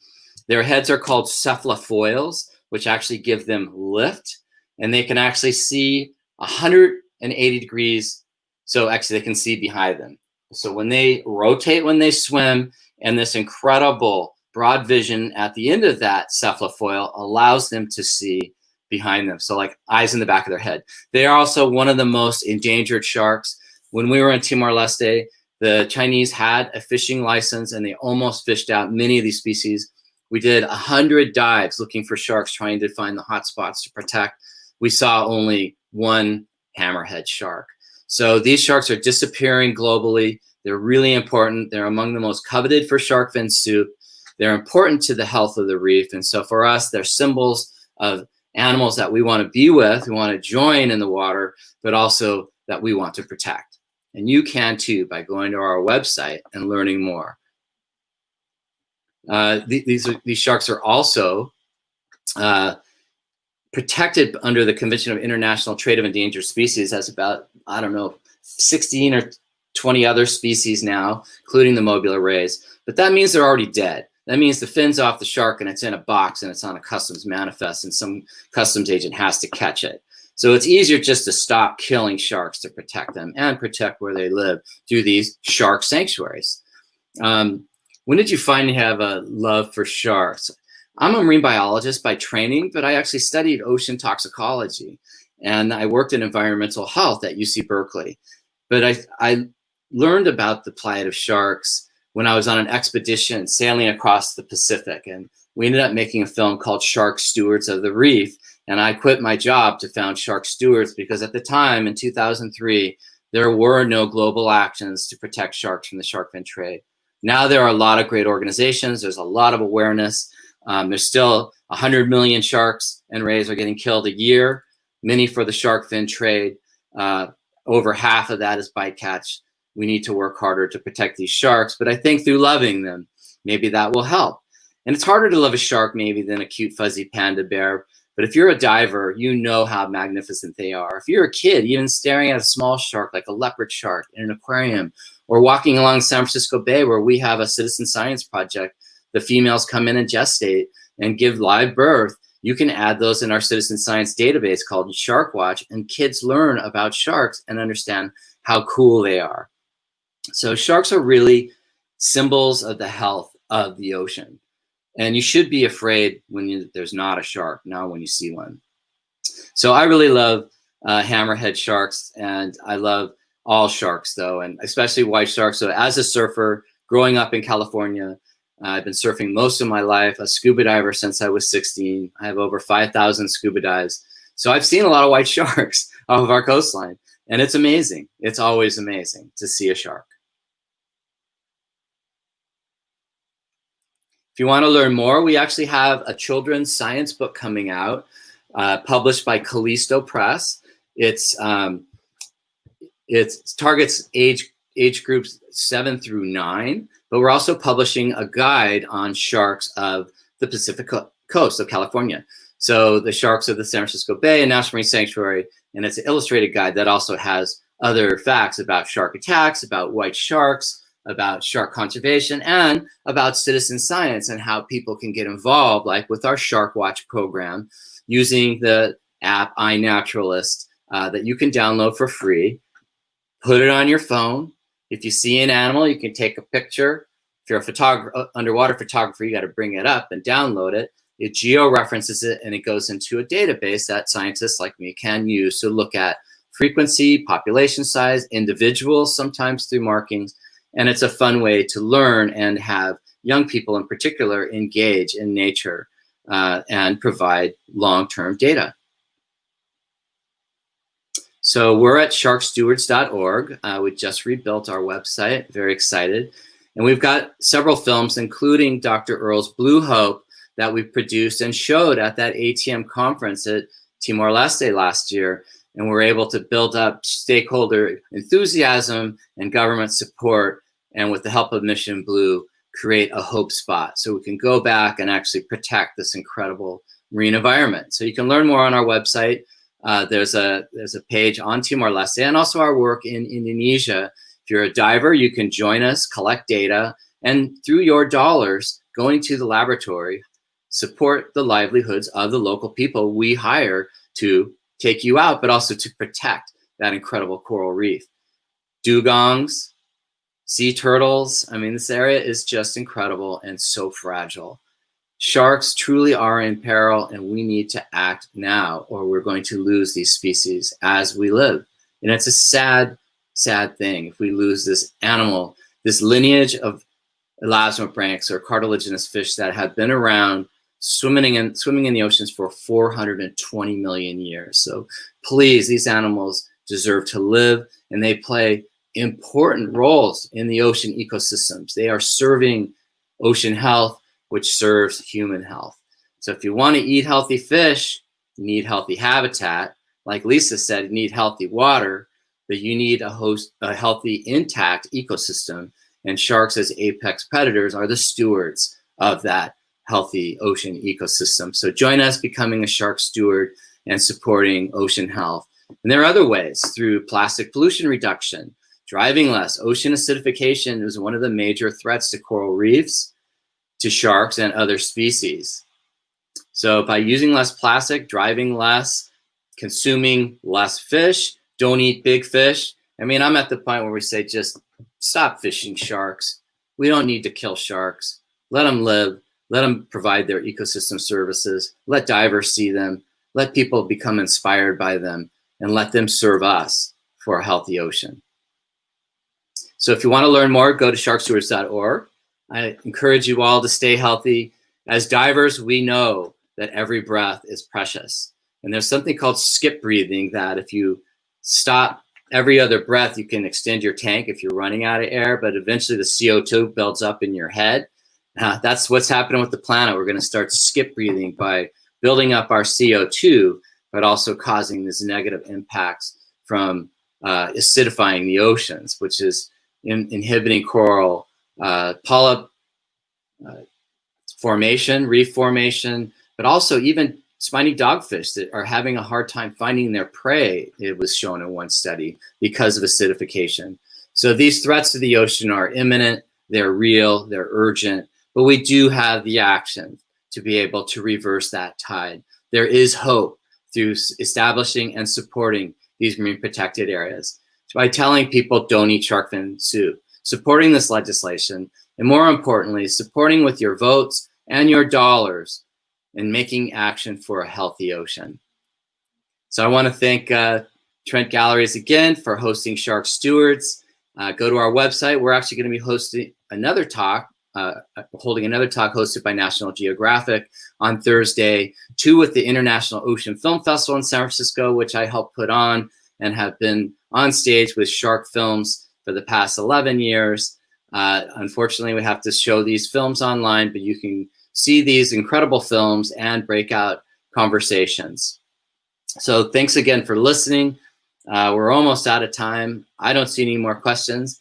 Their heads are called cephalofoils, which actually give them lift. And they can actually see 180 degrees. So actually they can see behind them. So when they rotate, when they swim, and this incredible broad vision at the end of that cephalofoil allows them to see behind them. So like eyes in the back of their head. They are also one of the most endangered sharks. When we were in Timor-Leste, the Chinese had a fishing license and they almost fished out many of these species. We did 100 dives looking for sharks, trying to find the hot spots to protect. We saw only one hammerhead shark. So these sharks are disappearing globally. They're really important. They're among the most coveted for shark fin soup. They're important to the health of the reef. And so for us, they're symbols of animals that we want to be with, we want to join in the water, but also that we want to protect. And you can too by going to our website and learning more. These sharks are also protected under the Convention of International Trade of Endangered Species. That's about, I don't know, 16 or 20 other species now, including the mobula rays. But that means they're already dead. That means the fin's off the shark and it's in a box and it's on a customs manifest and some customs agent has to catch it. So it's easier just to stop killing sharks to protect them and protect where they live through these shark sanctuaries. When did you finally have a love for sharks? I'm a marine biologist by training, but I actually studied ocean toxicology and I worked in environmental health at UC Berkeley. But I learned about the plight of sharks when I was on an expedition sailing across the Pacific, and we ended up making a film called Shark Stewards of the Reef. And I quit my job to found Shark Stewards because at the time in 2003, there were no global actions to protect sharks from the shark fin trade. Now there are a lot of great organizations. There's a lot of awareness. There's still 100 million sharks and rays are getting killed a year, many for the shark fin trade. Over half of that is bycatch. We need to work harder to protect these sharks, but I think through loving them, maybe that will help. And it's harder to love a shark maybe than a cute fuzzy panda bear, but if you're a diver, you know how magnificent they are. If you're a kid, even staring at a small shark like a leopard shark in an aquarium, or walking along San Francisco Bay where we have a citizen science project, the females come in and gestate and give live birth. You can add those in our citizen science database called Shark Watch, and kids learn about sharks and understand how cool they are. So sharks are really symbols of the health of the ocean. And you should be afraid when there's not a shark, not when you see one. So I really love hammerhead sharks, and I love all sharks though, and especially white sharks. So as a surfer, growing up in California, I've been surfing most of my life, a scuba diver since I was 16. I have over 5,000 scuba dives. So I've seen a lot of white sharks off of our coastline, and it's amazing. It's always amazing to see a shark. If you want to learn more, we actually have a children's science book coming out, published by Callisto Press. It targets age groups 7 through 9, but we're also publishing a guide on sharks of the Pacific coast of California. So the sharks of the San Francisco Bay and National Marine Sanctuary, and it's an illustrated guide that also has other facts about shark attacks, about white sharks, about shark conservation, and about citizen science and how people can get involved, like with our Shark Watch program, using the app iNaturalist that you can download for free. Put it on your phone. If you see an animal, you can take a picture. If you're a photographer, underwater photographer, you got to bring it up and download it. It geo-references it, and it goes into a database that scientists like me can use to look at frequency, population size, individuals, sometimes through markings. And it's a fun way to learn and have young people in particular engage in nature and provide long-term data. So we're at sharkstewards.org. We just rebuilt our website, very excited. And we've got several films, including Dr. Earl's Blue Hope, that we produced and showed at that ATM conference at Timor-Leste last year. And we're able to build up stakeholder enthusiasm and government support, and with the help of Mission Blue, create a hope spot so we can go back and actually protect this incredible marine environment. So you can learn more on our website. there's a page on Timor-Leste and also our work in Indonesia. If you're a diver, you can join us, collect data, and through your dollars going to the laboratory, support the livelihoods of the local people we hire to take you out, but also to protect that incredible coral reef. Dugongs, sea turtles. I mean, this area is just incredible and so fragile. Sharks truly are in peril, and we need to act now, or we're going to lose these species as we live. And it's a sad, sad thing if we lose this animal, this lineage of elasmobranchs or cartilaginous fish that have been around swimming in the oceans for 420 million years. So please, these animals deserve to live, and they play important roles in the ocean ecosystems. They are serving ocean health, which serves human health. So if you want to eat healthy fish, you need healthy habitat. Like Lisa said, you need healthy water, but you need a healthy, intact ecosystem. And sharks as apex predators are the stewards of that healthy ocean ecosystem. So join us becoming a shark steward and supporting ocean health. And there are other ways through plastic pollution reduction, driving less. Ocean acidification is one of the major threats to coral reefs, to sharks and other species. So by using less plastic, driving less, consuming less fish, don't eat big fish. I mean, I'm at the point where we say, just stop fishing sharks. We don't need to kill sharks. Let them live. Let them provide their ecosystem services. Let divers see them. Let people become inspired by them, and let them serve us for a healthy ocean. So if you want to learn more, go to sharkstewards.org. I encourage you all to stay healthy. As divers, we know that every breath is precious. And there's something called skip breathing, that if you stop every other breath, you can extend your tank if you're running out of air, but eventually the CO2 builds up in your head. That's what's happening with the planet. We're going to start skip breathing by building up our CO2, but also causing these negative impacts from acidifying the oceans, which is inhibiting coral polyp formation, reef formation, but also even spiny dogfish that are having a hard time finding their prey, it was shown in one study, because of acidification. So these threats to the ocean are imminent, they're real, they're urgent, but we do have the action to be able to reverse that tide. There is hope through establishing and supporting these marine protected areas by telling people don't eat shark fin soup, supporting this legislation, and more importantly, supporting with your votes and your dollars and making action for a healthy ocean. So I want to thank Trent Galleries again for hosting Shark Stewards. Go to our website. We're actually going to be hosting another talk, holding another talk hosted by National Geographic on Thursday, 2 with the International Ocean Film Festival in San Francisco, which I helped put on and have been on stage with shark films for the past 11 years. Unfortunately, we have to show these films online, but you can see these incredible films and breakout conversations. So thanks again for listening. We're almost out of time. I don't see any more questions.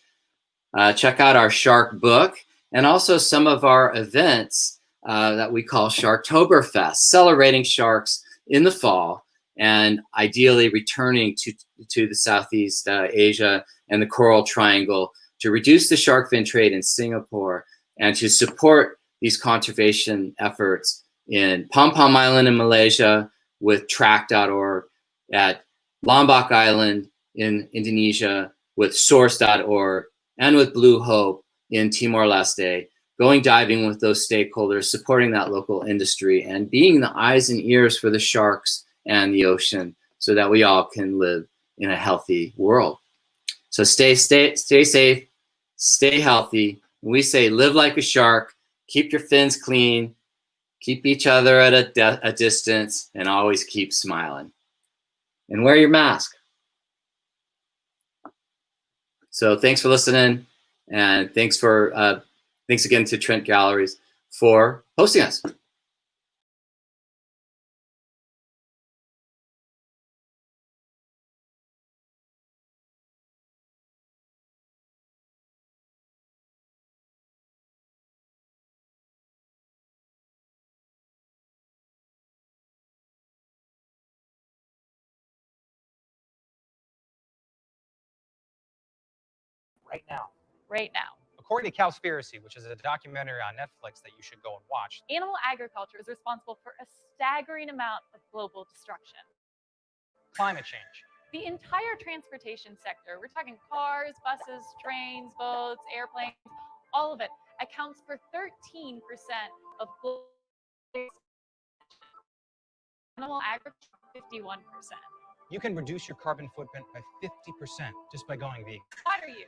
Check out our shark book and also some of our events that we call Sharktoberfest, celebrating sharks in the fall and ideally returning to the Southeast Asia and the Coral Triangle to reduce the shark fin trade in Singapore and to support these conservation efforts in Pom Pom Island in Malaysia with track.org, at Lombok Island in Indonesia with source.org, and with Blue Hope in Timor-Leste, going diving with those stakeholders, supporting that local industry, and being the eyes and ears for the sharks and the ocean so that we all can live in a healthy world. So stay safe, stay healthy. We say live like a shark, keep your fins clean, keep each other at a distance, and always keep smiling. And wear your mask. So thanks for listening, and thanks again to Trent Galleries for hosting us. right now. Right now. According to Cowspiracy, which is a documentary on Netflix that you should go and watch, Animal agriculture is responsible for a staggering amount of global destruction. climate change. The entire transportation sector, we're talking cars, buses, trains, boats, airplanes, all of it accounts for 13% of global animal agriculture, 51%. You can reduce your carbon footprint by 50% just by going vegan. Water use.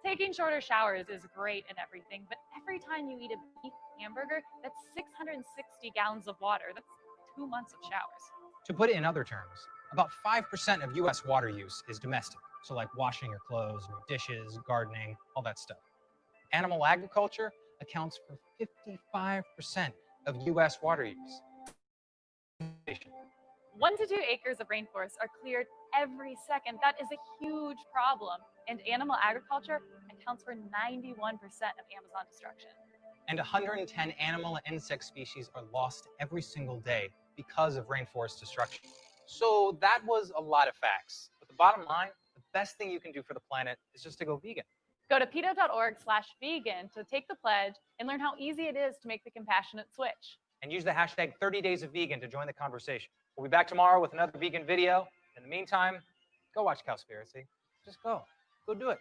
Taking shorter showers is great and everything, but every time you eat a beef hamburger, that's 660 gallons of water. That's 2 months of showers. To put it in other terms, about 5% of US water use is domestic. So like washing your clothes, your dishes, gardening, all that stuff. Animal agriculture accounts for 55% of US water use. 1 to 2 acres of rainforest are cleared every second. That is a huge problem. And animal agriculture accounts for 91% of Amazon destruction. And 110 animal and insect species are lost every single day because of rainforest destruction. So that was a lot of facts. But the bottom line, the best thing you can do for the planet is just to go vegan. Go to pedo.org/vegan to take the pledge and learn how easy it is to make the compassionate switch. And use the hashtag 30 days of vegan to join the conversation. We'll be back tomorrow with another vegan video. In the meantime, go watch Cowspiracy. Just go. Go do it.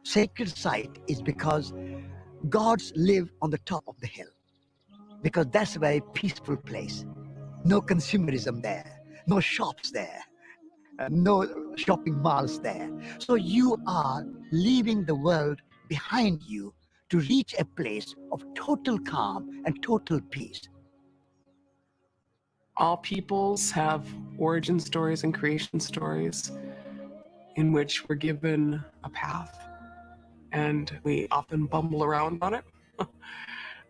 Sacred site is because gods live on the top of the hill, because that's a very peaceful place. No consumerism there, no shops there, no shopping malls there. So you are leaving the world behind you to reach a place of total calm and total peace. All peoples have origin stories and creation stories in which we're given a path, and we often bumble around on it,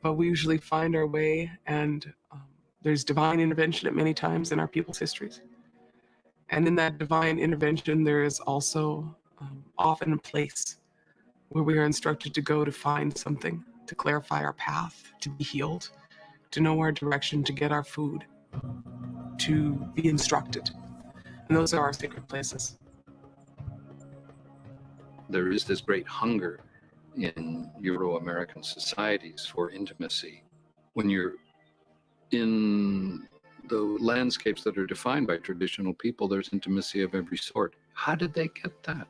but we usually find our way, and there's divine intervention at many times in our people's histories. And in that divine intervention, there is also often a place where we are instructed to go to find something, to clarify our path, to be healed, to know our direction, to get our food, to be instructed. And those are our sacred places. There is this great hunger in Euro-American societies for intimacy. When you're in the landscapes that are defined by traditional people, there's intimacy of every sort. How did they get that?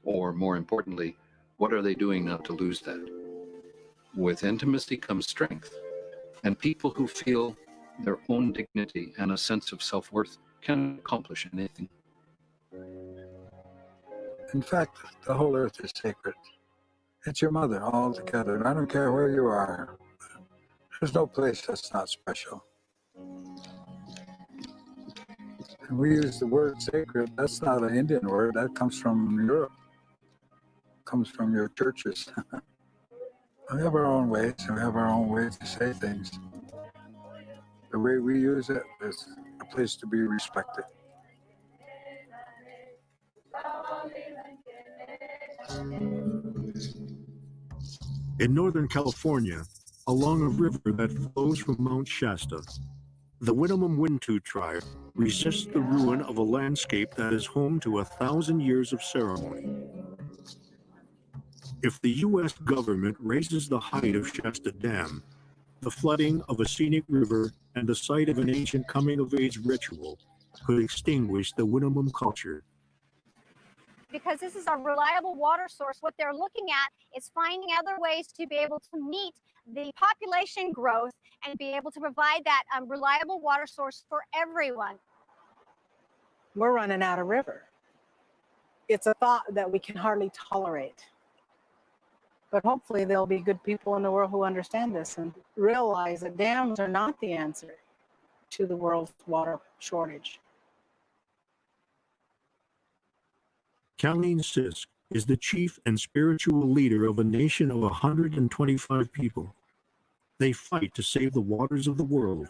Or more importantly, what are they doing now to lose that? With intimacy comes strength. And people who feel their own dignity and a sense of self-worth can accomplish anything. In fact, the whole earth is sacred. It's your mother all together, and I don't care where you are. There's no place that's not special. And we use the word sacred. That's not an Indian word. That comes from Europe. It comes from your churches. We have our own ways, and we have our own ways to say things. The way we use it is a place to be respected. In Northern California, along a river that flows from Mount Shasta, the Winnemem Wintu tribe resists the ruin of a landscape that is home to 1,000 years of ceremony. If the U.S. government raises the height of Shasta Dam, the flooding of a scenic river and the site of an ancient coming-of-age ritual could extinguish the Winnemem culture. Because this is a reliable water source, what they're looking at is finding other ways to be able to meet the population growth and be able to provide that reliable water source for everyone. We're running out of river. It's a thought that we can hardly tolerate. But hopefully there'll be good people in the world who understand this and realize that dams are not the answer to the world's water shortage. Colleen Sisk is the chief and spiritual leader of a nation of 125 people. They fight to save the waters of the world,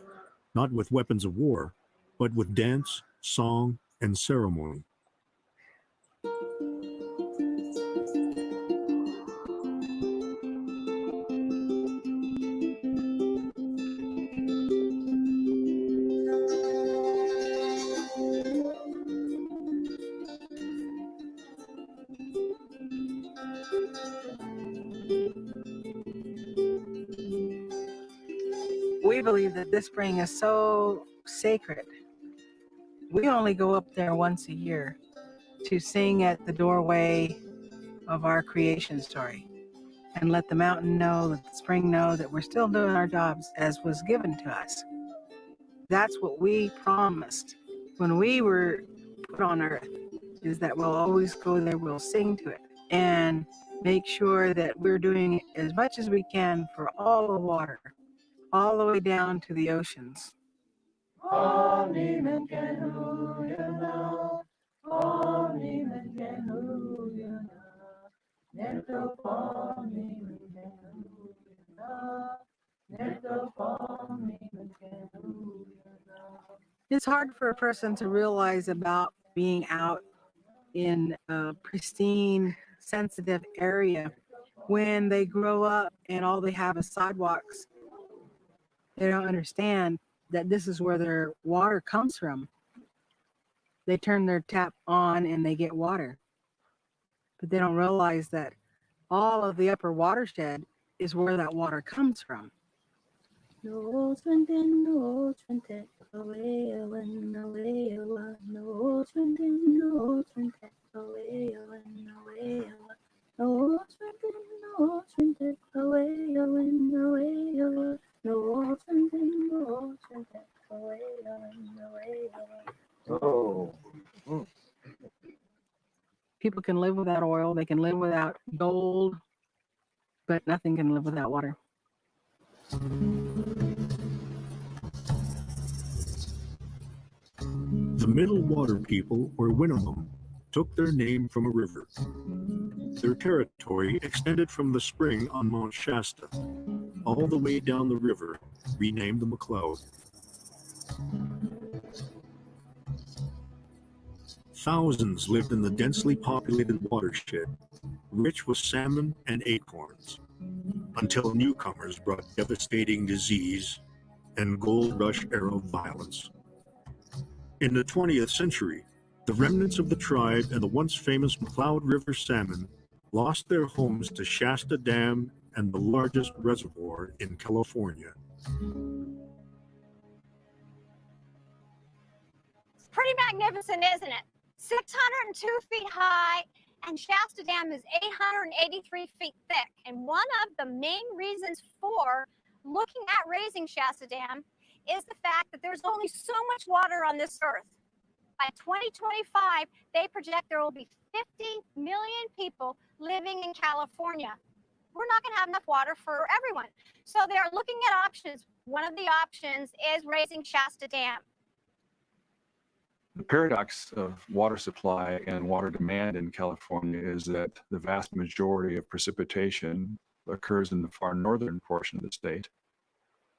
not with weapons of war, but with dance, song, and ceremony. We believe that this spring is so sacred. We only go up there once a year to sing at the doorway of our creation story and let the mountain know, let the spring know that we're still doing our jobs as was given to us. That's what we promised when we were put on earth, is that we'll always go there, we'll sing to it and make sure that we're doing as much as we can for all the water, all the way down to the oceans. It's hard for a person to realize about being out in a pristine, sensitive area when they grow up and all they have is sidewalks. They don't understand that this is where their water comes from. They turn their tap on and they get water. But they don't realize that all of the upper watershed is where that water comes from. no Trenton, no Trenton, away, away, away, away, no Trenton, no Trenton, away, away, away, away, no Trenton, no Trenton, away, away, away, away, no Trenton, no Trenton, away, away, away, away. Oh. People can live without oil, they can live without gold, but nothing can live without water. The Middle Water people, or Winnemem, took their name from a river. Their territory extended from the spring on Mount Shasta all the way down the river, renamed the McLeod. Thousands lived in the densely populated watershed, rich with salmon and acorns, until newcomers brought devastating disease and gold rush era violence. In the 20th century, the remnants of the tribe and the once famous McLeod River salmon lost their homes to Shasta Dam and the largest reservoir in California. It's pretty magnificent, isn't it? 602 feet high, and Shasta Dam is 883 feet thick. And one of the main reasons for looking at raising Shasta Dam is the fact that there's only so much water on this earth. By 2025, they project there will be 50 million people living in California. We're not going to have enough water for everyone. So they're looking at options. One of the options is raising Shasta Dam. The paradox of water supply and water demand in California is that the vast majority of precipitation occurs in the far northern portion of the state,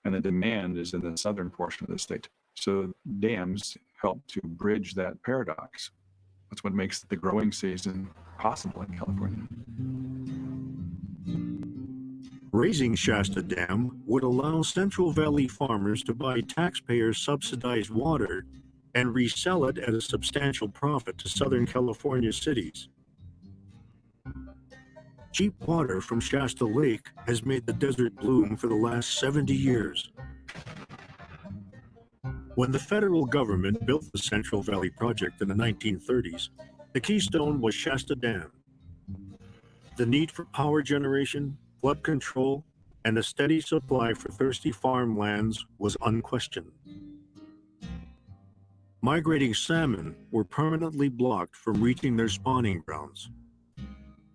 and the demand is in the southern portion of the state. So dams help to bridge that paradox. That's what makes the growing season possible in California. Raising Shasta Dam would allow Central Valley farmers to buy taxpayer-subsidized water and resell it at a substantial profit to Southern California cities. Cheap water from Shasta Lake has made the desert bloom for the last 70 years. When the federal government built the Central Valley Project in the 1930s, the keystone was Shasta Dam. The need for power generation, flood control, and a steady supply for thirsty farmlands was unquestioned. Migrating salmon were permanently blocked from reaching their spawning grounds.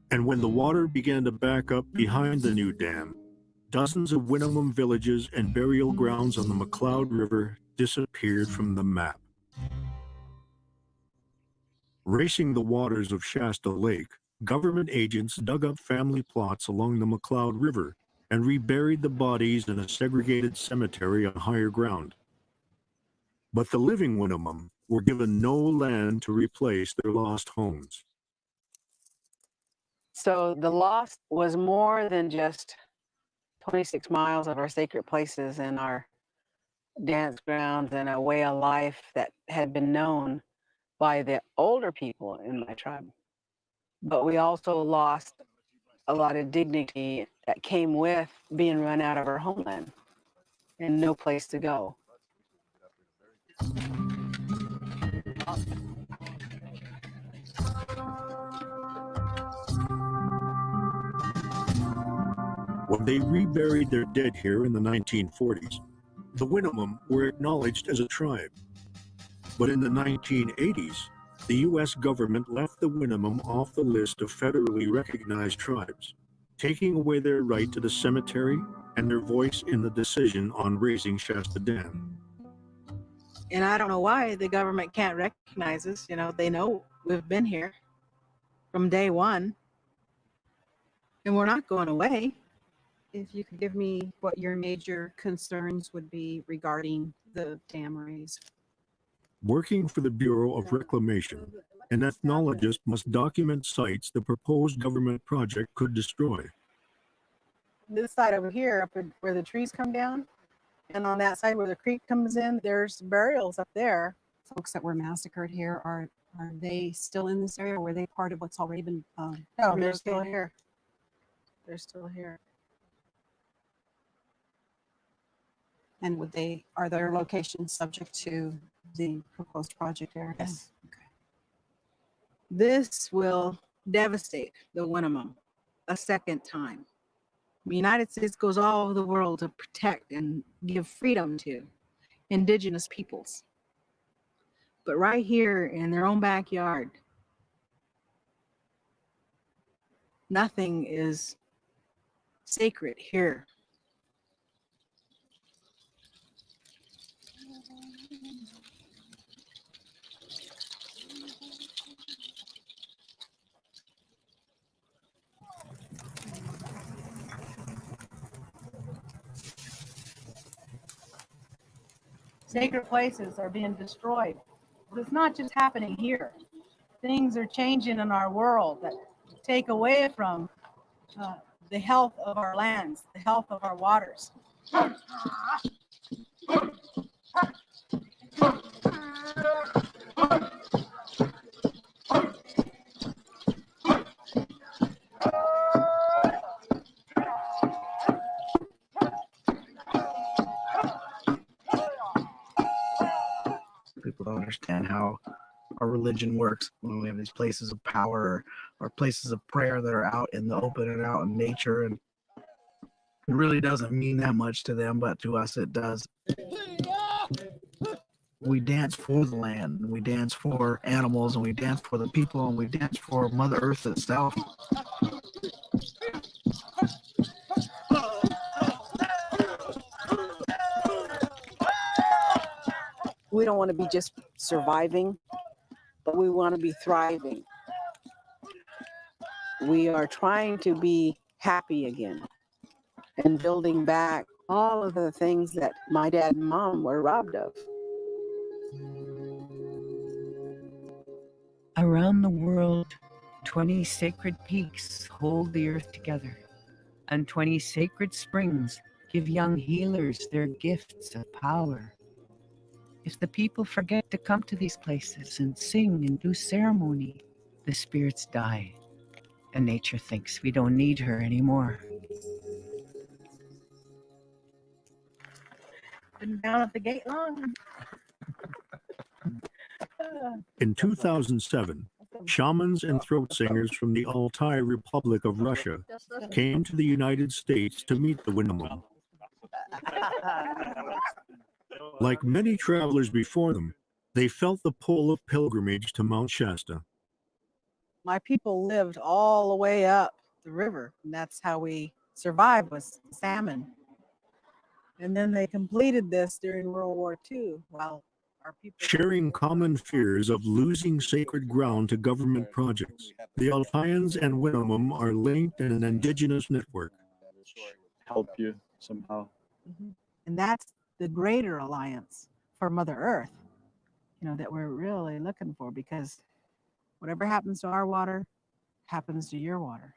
And when the water began to back up behind the new dam, dozens of Winnemem villages and burial grounds on the McLeod River disappeared from the map. Racing the waters of Shasta Lake, government agents dug up family plots along the McLeod River and reburied the bodies in a segregated cemetery on higher ground. But the living Winnemem were given no land to replace their lost homes. So the loss was more than just 26 miles of our sacred places and our dance grounds and a way of life that had been known by the older people in my tribe. But we also lost a lot of dignity that came with being run out of our homeland and no place to go. When they reburied their dead here in the 1940s, the Winnemem were acknowledged as a tribe. But in the 1980s, the U.S. government left the Winnemem off the list of federally recognized tribes, taking away their right to the cemetery and their voice in the decision on raising Shasta Dam. And I don't know why the government can't recognize us. You know, they know we've been here from day one, and we're not going away. If you could give me what your major concerns would be regarding the dam raise. Working for the Bureau of Reclamation, an ethnologist must document sites the proposed government project could destroy. This side over here, up where the trees come down, and on that side where the creek comes in, there's burials up there. Folks that were massacred here, are they still in this area, or were they part of what's already been No, they're still relocated? here. They're still here. And are their locations subject to the proposed project area? Yes. This will devastate the Winnemem a second time. The United States goes all over the world to protect and give freedom to indigenous peoples. But right here in their own backyard, nothing is sacred here. Sacred places are being destroyed. But it's not just happening here. Things are changing in our world that take away from the health of our lands, the health of our waters. People don't understand how our religion works when we have these places of power or places of prayer that are out in the open and out in nature, and it really doesn't mean that much to them, but to us it does. We dance for the land, and we dance for animals, and we dance for the people, and we dance for Mother Earth itself. We don't want to be just surviving, but we want to be thriving. We are trying to be happy again and building back all of the things that my dad and mom were robbed of. Around the world, 20 sacred peaks hold the earth together, and 20 sacred springs give young healers their gifts of power. If the people forget to come to these places and sing and do ceremony, the spirits die, and nature thinks we don't need her anymore. Been down at the gate long. In 2007, shamans and throat singers from the Altai Republic of Russia came to the United States to meet the Winnemem. Like many travelers before them, they felt the pull of pilgrimage to Mount Shasta. My people lived all the way up the river, and that's how we survived, was salmon. And then they completed this during World War II while our people... Sharing common fears of losing sacred ground to government projects, the Altaians and Winnemem are linked in an indigenous network. Help you somehow. And that's the greater alliance for Mother Earth, that we're really looking for, because whatever happens to our water happens to your water.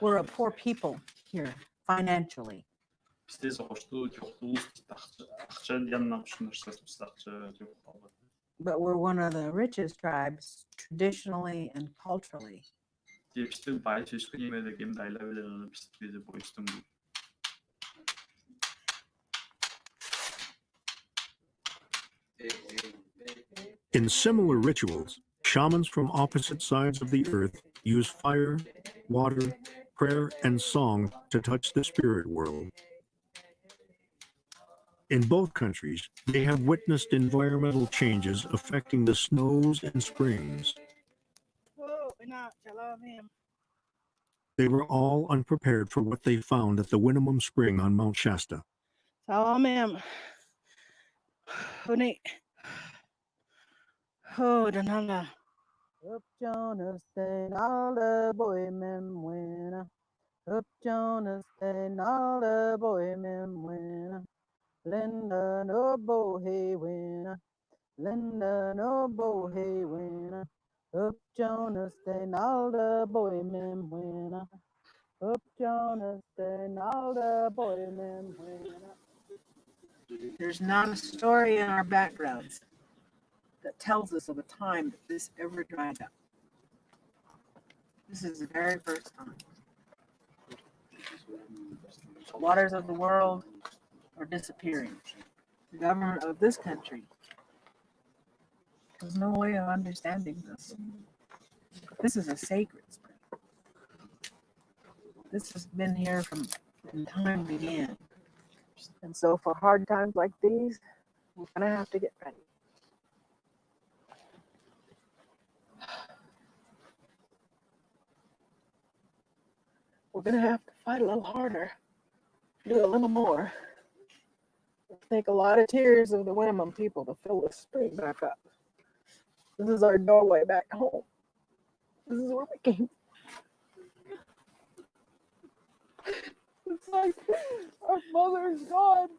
We're a poor people here financially. But we're one of the richest tribes traditionally and culturally. In similar rituals, shamans from opposite sides of the earth use fire, water, prayer, and song to touch the spirit world. In both countries, they have witnessed environmental changes affecting the snows and springs. They were all unprepared for what they found at the Winnemem Spring on Mount Shasta. Up Jonas, then all the boy men win. Up Jonas, then all the boy men win. Linda no boy win. Linda no boy win. Up Jonas, then all the boy men win. Up Jonas, then all the boy men win. There's not a story in our backgrounds that tells us of a time that this ever dried up. This is the very first time. The waters of the world are disappearing. The government of this country has no way of understanding this. This is a sacred spring. This has been here from time began. And so for hard times like these, we're gonna have to get ready. We're gonna have to fight a little harder, do a little more. It'll take a lot of tears of the Winnemem people to fill this spring back up. This is our doorway back home. This is where we came. It's like our mother is gone.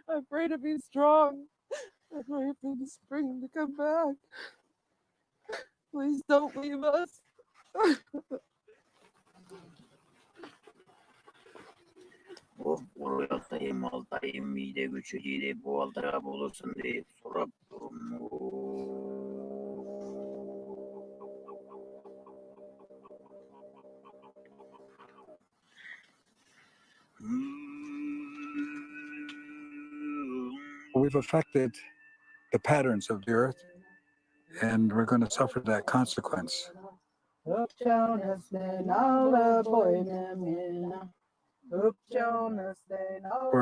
I pray to be strong. I pray for the spring to come back. Please don't leave us. Buradayım, aldayım, mide gücü yedi, bu aldıra bulursun deyip sorup We've affected the patterns of the earth, and we're going to suffer that consequence. Where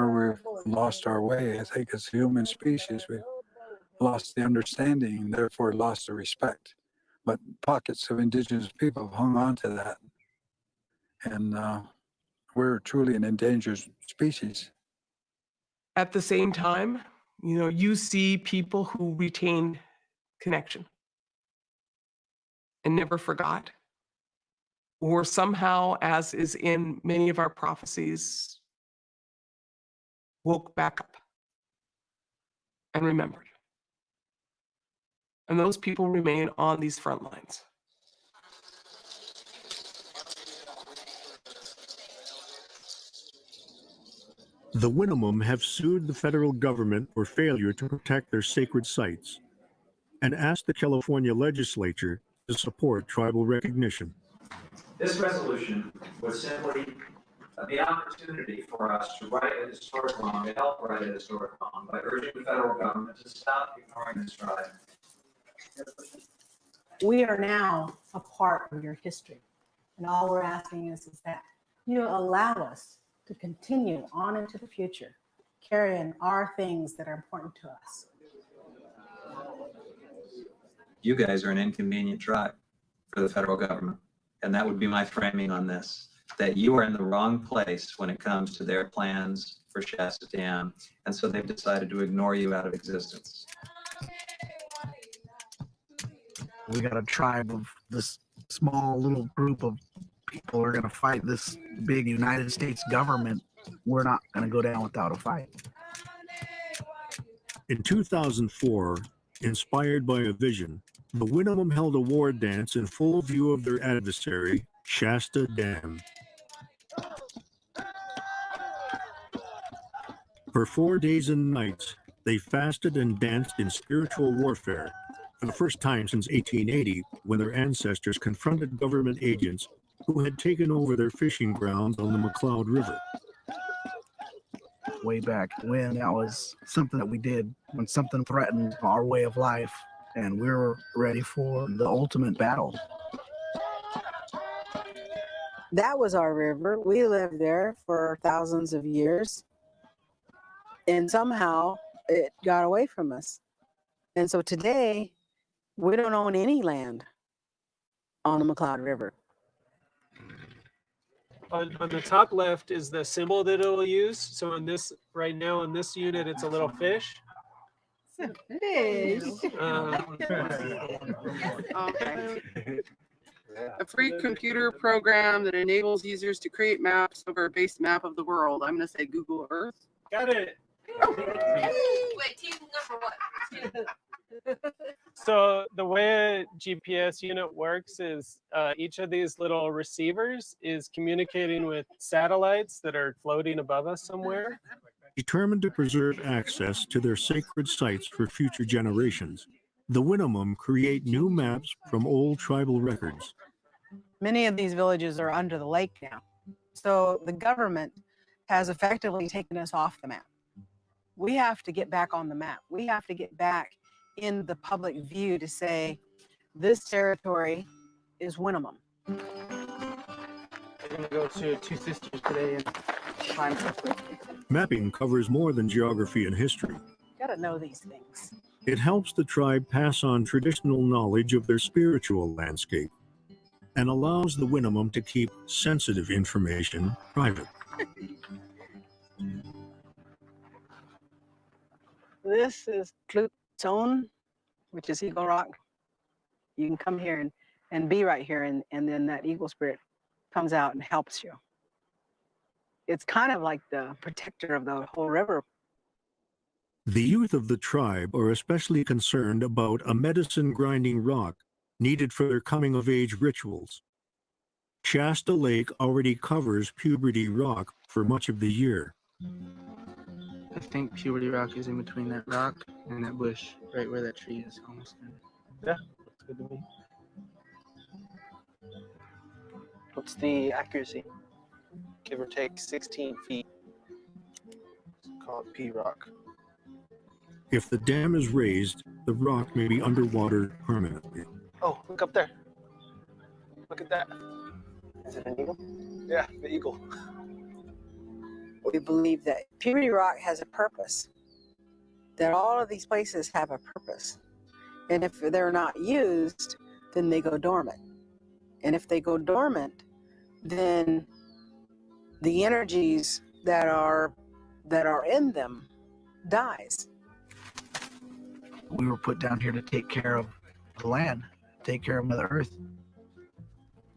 We've lost our way, I think, as human species, we've lost the understanding and therefore lost the respect. But pockets of indigenous people have hung on to that. And we're truly an endangered species. At the same time, you see people who retained connection and never forgot, or somehow, as is in many of our prophecies, woke back up and remembered. And those people remain on these front lines. The Winnemem have sued the federal government for failure to protect their sacred sites and asked the California legislature to support tribal recognition. This resolution was simply the opportunity for us to right a historic wrong, to help right a historic wrong by urging the federal government to stop ignoring this tribe. we are now a part of your history. And all we're asking is that you allow us to continue on into the future, carrying our things that are important to us. You guys are an inconvenient tribe for the federal government. And that would be my framing on this, that you are in the wrong place when it comes to their plans for Shasta Dam. And so they've decided to ignore you out of existence. We got a tribe of this small little group of people are going to fight this big United States government. We're not going to go down without a fight. In 2004, inspired by a vision, the Winnemem held a war dance in full view of their adversary, Shasta Dam. For 4 days and nights, they fasted and danced in spiritual warfare, for the first time since 1880, when their ancestors confronted government agents who had taken over their fishing grounds on the McCloud River. Way back when, that was something that we did when something threatened our way of life, and we were ready for the ultimate battle. That was our river. We lived there for thousands of years. And somehow it got away from us. And so today, we don't own any land on the McCloud River. On the top left is the symbol that it'll use. So in this, right now in this unit, it's a little fish. Fish. Okay. A free computer program that enables users to create maps over a base map of the world. I'm going to say Google Earth. Got it. Wait, team number what? So the way a GPS unit works is each of these little receivers is communicating with satellites that are floating above us somewhere. Determined to preserve access to their sacred sites for future generations, the Winnemem create new maps from old tribal records. Many of these villages are under the lake now. So the government has effectively taken us off the map. We have to get back on the map. We have to get back in the public view to say, this territory is Winnemem. We're going to go to Two Sisters today and find something. Mapping covers more than geography and history. Gotta know these things. It helps the tribe pass on traditional knowledge of their spiritual landscape and allows the Winnemem to keep sensitive information private. This is Klutone, which is Eagle Rock. You can come here and be right here, and then that eagle spirit comes out and helps you. It's kind of like the protector of the whole river. The youth of the tribe are especially concerned about a medicine grinding rock needed for their coming of age rituals. Shasta Lake already covers Puberty Rock for much of the year. I think Puberty Rock is in between that rock and that bush, right where that tree is almost. Yeah, looks good to me. What's the accuracy? Give or take 16 feet. Call it P Rock. If the dam is raised, the rock may be underwater permanently. Oh, look up there. Look at that. Is it an eagle? Yeah, the eagle. We believe that Puberty Rock has a purpose, that all of these places have a purpose. And if they're not used, then they go dormant. And if they go dormant, then the energies that are in them dies. We were put down here to take care of the land, take care of Mother Earth.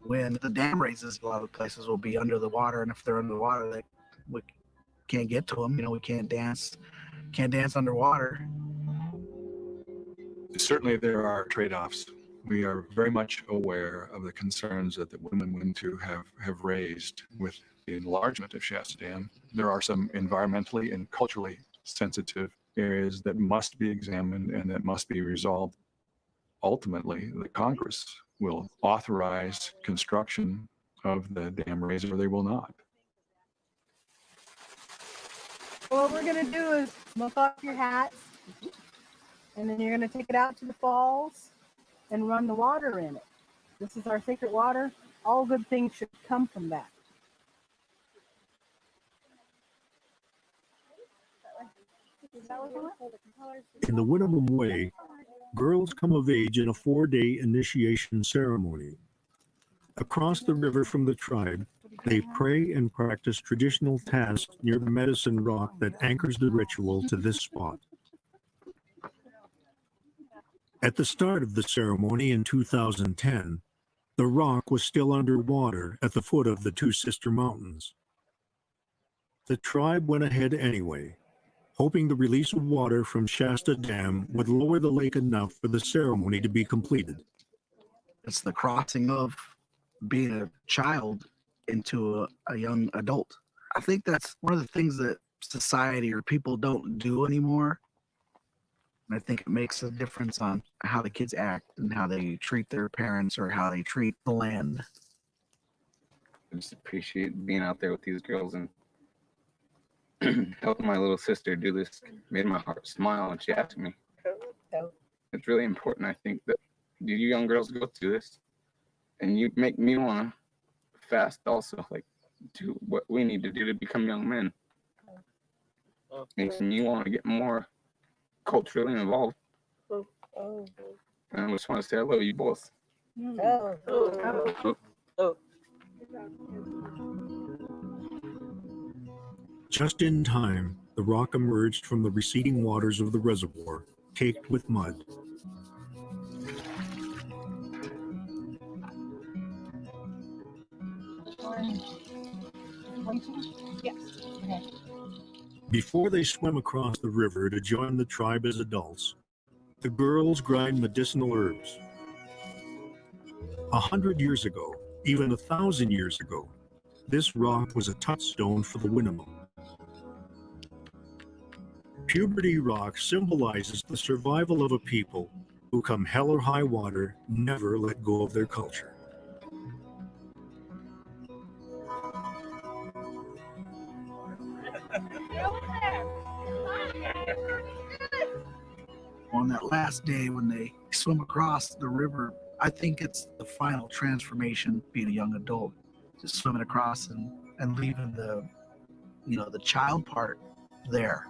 When the dam raises, a lot of places will be under the water, and if they're under the water, we can't get to them. You know, we can't dance underwater. Certainly there are trade-offs. We are very much aware of the concerns that the women Wintu have raised with the enlargement of Shasta Dam. There are some environmentally and culturally sensitive areas that must be examined and that must be resolved. Ultimately, the Congress will authorize construction of the dam raise or they will not. What we're gonna do is smoke off your hats, and then you're gonna take it out to the falls and run the water in it. This is our sacred water. All good things should come from that. In the Winnemem way, girls come of age in a 4-day initiation ceremony. Across the river from the tribe, they pray and practice traditional tasks near the medicine rock that anchors the ritual to this spot. At the start of the ceremony in 2010, the rock was still underwater at the foot of the Two Sister Mountains. The tribe went ahead anyway, hoping the release of water from Shasta Dam would lower the lake enough for the ceremony to be completed. It's the crossing of being a child into a young adult. I think that's one of the things that society or people don't do anymore. And I think it makes a difference on how the kids act and how they treat their parents or how they treat the land. I just appreciate being out there with these girls and helping my little sister do this. Made my heart smile when she asked me. It's really important, I think, that you young girls go through this, and you make me want to fast also, like do what we need to do to become young men. Makes me want to get more culturally involved. And I just want to say I love you both. Just in time, the rock emerged from the receding waters of the reservoir, caked with mud. Yes. Okay. Before they swim across the river to join the tribe as adults, the girls grind medicinal herbs. 100 years ago, even 1,000 years ago, this rock was a touchstone for the Winnemem. Puberty Rock symbolizes the survival of a people who, come hell or high water, never let go of their culture. on that last day when they swim across the river, I think it's the final transformation, being a young adult, just swimming across and leaving the, the child part there.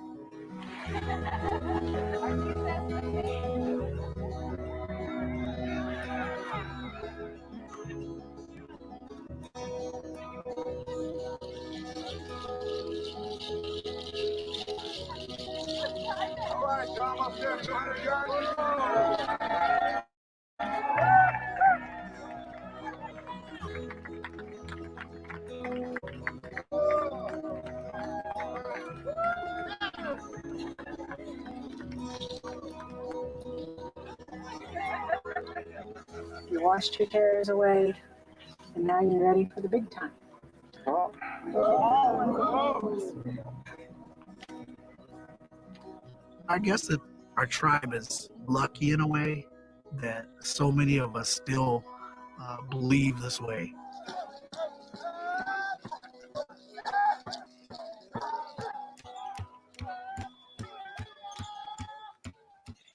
You washed your cares away, and now you're ready for the big time. I guess that our tribe is lucky in a way that so many of us still believe this way.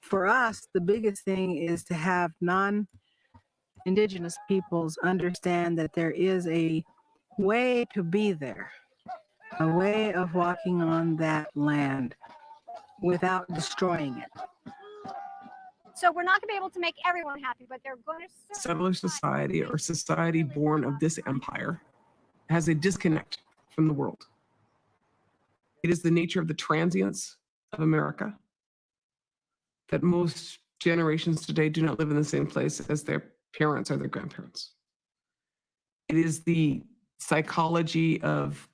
For us, the biggest thing is to have non-Indigenous peoples understand that there is a way to be there, a way of walking on that land without destroying it. So we're not going to be able to make everyone happy, but they're going to. Settler society, or society born of this empire, has a disconnect from the world. It is the nature of the transience of America that most generations today do not live in the same place as their parents or their grandparents. It is the psychology of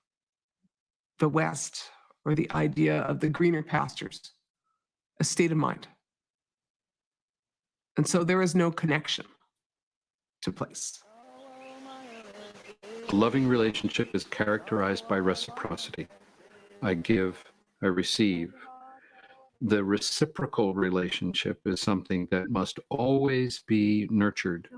the West, or the idea of the greener pastures, a state of mind. And so there is no connection to place. A loving relationship is characterized by reciprocity. I give, I receive. The reciprocal relationship is something that must always be nurtured.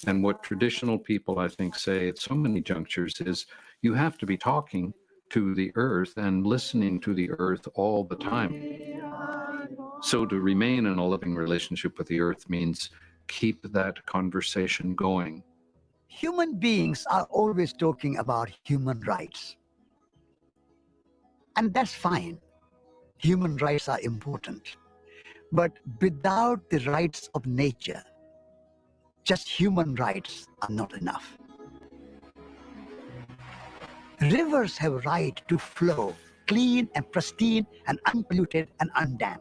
And what traditional people, I think, say at so many junctures is you have to be talking to the earth and listening to the earth all the time. So to remain in a loving relationship with the earth means keep that conversation going. Human beings are always talking about human rights. And that's fine. Human rights are important. But without the rights of nature, just human rights are not enough. Rivers have a right to flow, clean and pristine and unpolluted and undammed.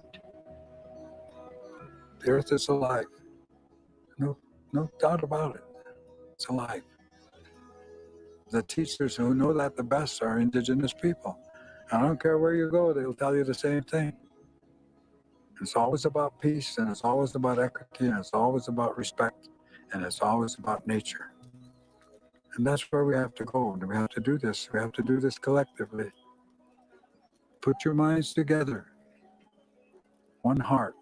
The earth is alive. No doubt about it. It's alive. The teachers who know that the best are indigenous people. I don't care where you go, they'll tell you the same thing. It's always about peace, and it's always about equity, and it's always about respect, and it's always about nature. And that's where we have to go. And we have to do this. We have to do this collectively. Put your minds together. One heart,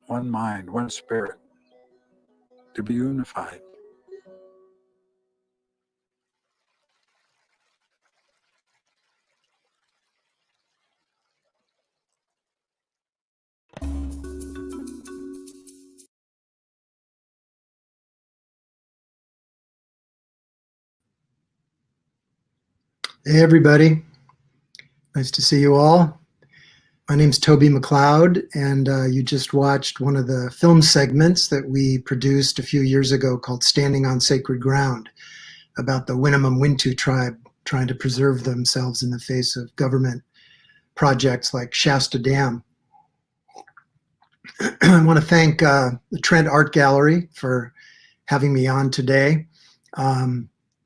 one mind, one spirit, to be unified. Hey everybody, nice to see you all. My name's Toby McLeod, and you just watched one of the film segments that we produced a few years ago called Standing on Sacred Ground, about the Winnemem-Wintu tribe trying to preserve themselves in the face of government projects like Shasta Dam. I want to thank the Trent Art Gallery for having me on today.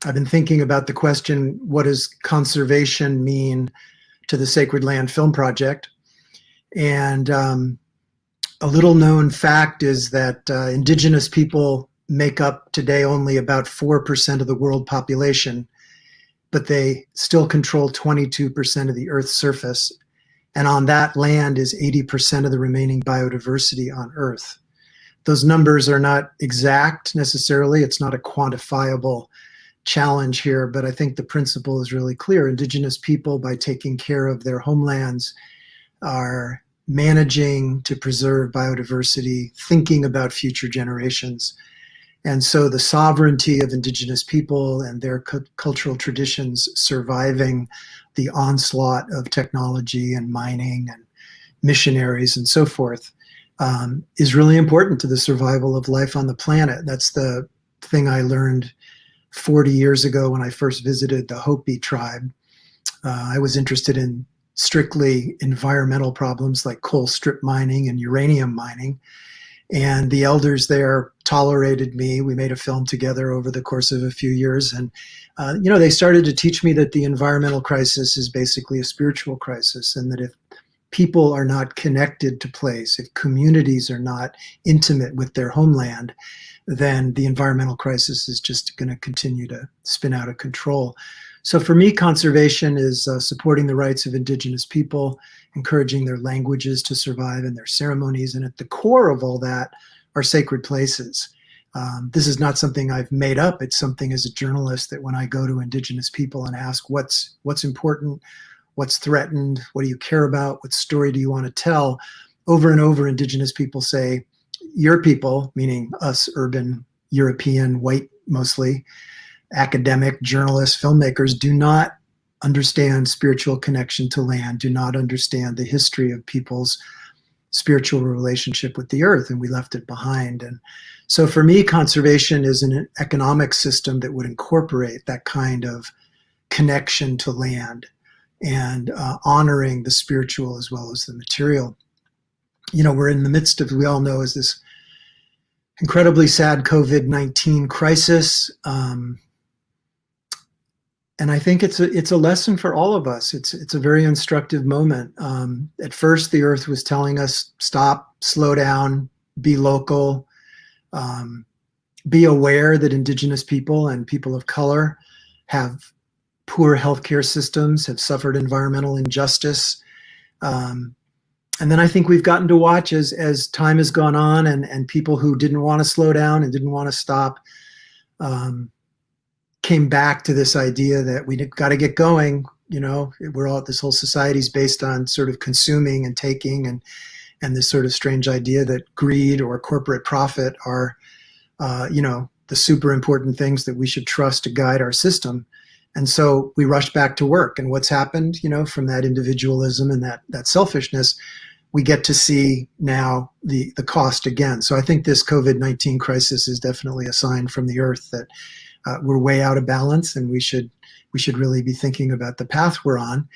I've been thinking about the question, what does conservation mean to the Sacred Land Film Project? And a little known fact is that indigenous people make up today only about 4% of the world population, but they still control 22% of the Earth's surface. And on that land is 80% of the remaining biodiversity on Earth. Those numbers are not exact necessarily. It's not a quantifiable challenge here, but I think the principle is really clear. Indigenous people, by taking care of their homelands, are managing to preserve biodiversity, thinking about future generations. And so the sovereignty of indigenous people and their cultural traditions surviving the onslaught of technology and mining and missionaries and so forth is really important to the survival of life on the planet. That's the thing I learned 40 years ago when I first visited the Hopi tribe. I was interested in strictly environmental problems like coal strip mining and uranium mining. And the elders there tolerated me. We made a film together over the course of a few years. And, they started to teach me that the environmental crisis is basically a spiritual crisis, and that if people are not connected to place, if communities are not intimate with their homeland, then the environmental crisis is just going to continue to spin out of control. So for me, conservation is supporting the rights of indigenous people, encouraging their languages to survive and their ceremonies. And at the core of all that are sacred places. This is not something I've made up. It's something as a journalist that when I go to indigenous people and ask what's important, what's threatened, what do you care about, what story do you want to tell, over and over indigenous people say, your people, meaning us, urban, European, white mostly, academic, journalists, filmmakers, do not understand spiritual connection to land, do not understand the history of people's spiritual relationship with the earth, and we left it behind. And so for me, conservation is an economic system that would incorporate that kind of connection to land and honoring the spiritual as well as the material. We're in the midst of, we all know, is this incredibly sad COVID-19 crisis. And I think it's a lesson for all of us. It's a very instructive moment. At first, the earth was telling us, stop, slow down, be local, be aware that indigenous people and people of color have poor healthcare systems, have suffered environmental injustice. And then I think we've gotten to watch as time has gone on and people who didn't want to slow down and didn't want to stop came back to this idea that we got to get going. This whole society is based on sort of consuming and taking, and this sort of strange idea that greed or corporate profit are, the super important things that we should trust to guide our system. And so we rushed back to work. And what's happened, from that individualism and that selfishness, we get to see now the cost again. So I think this COVID-19 crisis is definitely a sign from the earth that we're way out of balance, and we should really be thinking about the path we're on.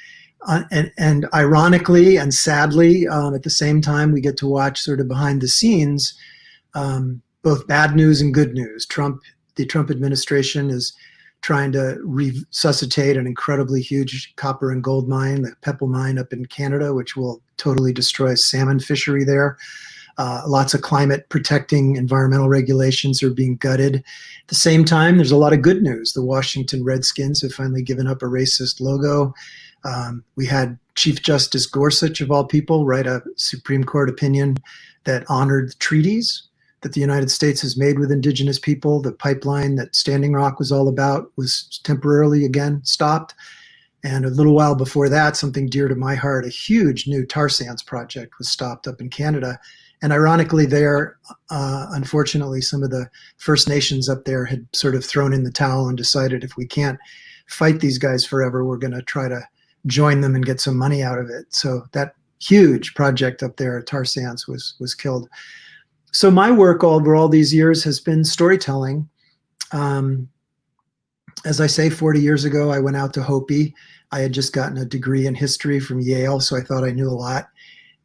And ironically and sadly, at the same time, we get to watch sort of behind the scenes, both bad news and good news. The Trump administration is trying to resuscitate an incredibly huge copper and gold mine, the Pepple mine up in Canada, which will totally destroy salmon fishery there. Lots of climate protecting environmental regulations are being gutted. At the same time, there's a lot of good news. The Washington Redskins have finally given up a racist logo. We had Chief Justice Gorsuch, of all people, write a Supreme Court opinion that honored treaties that the United States has made with indigenous people. The pipeline that Standing Rock was all about was temporarily again stopped. And a little while before that, something dear to my heart, a huge new tar sands project was stopped up in Canada. And ironically there, unfortunately, some of the First Nations up there had sort of thrown in the towel and decided if we can't fight these guys forever, we're going to try to join them and get some money out of it. So that huge project up there at tar sands was killed. So my work over all these years has been storytelling. As I say, 40 years ago, I went out to Hopi. I had just gotten a degree in history from Yale, so I thought I knew a lot.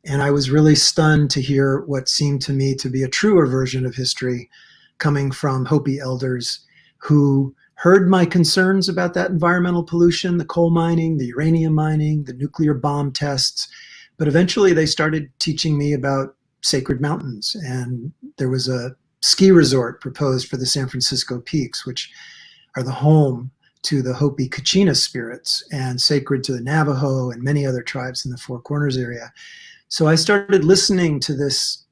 And I was really stunned to hear what seemed to me to be a truer version of history coming from Hopi elders who heard my concerns about that environmental pollution, the coal mining, the uranium mining, the nuclear bomb tests. But eventually they started teaching me about sacred mountains. And there was a ski resort proposed for the San Francisco Peaks, which are the home to the Hopi Kachina spirits and sacred to the Navajo and many other tribes in the Four Corners area. So I started listening to this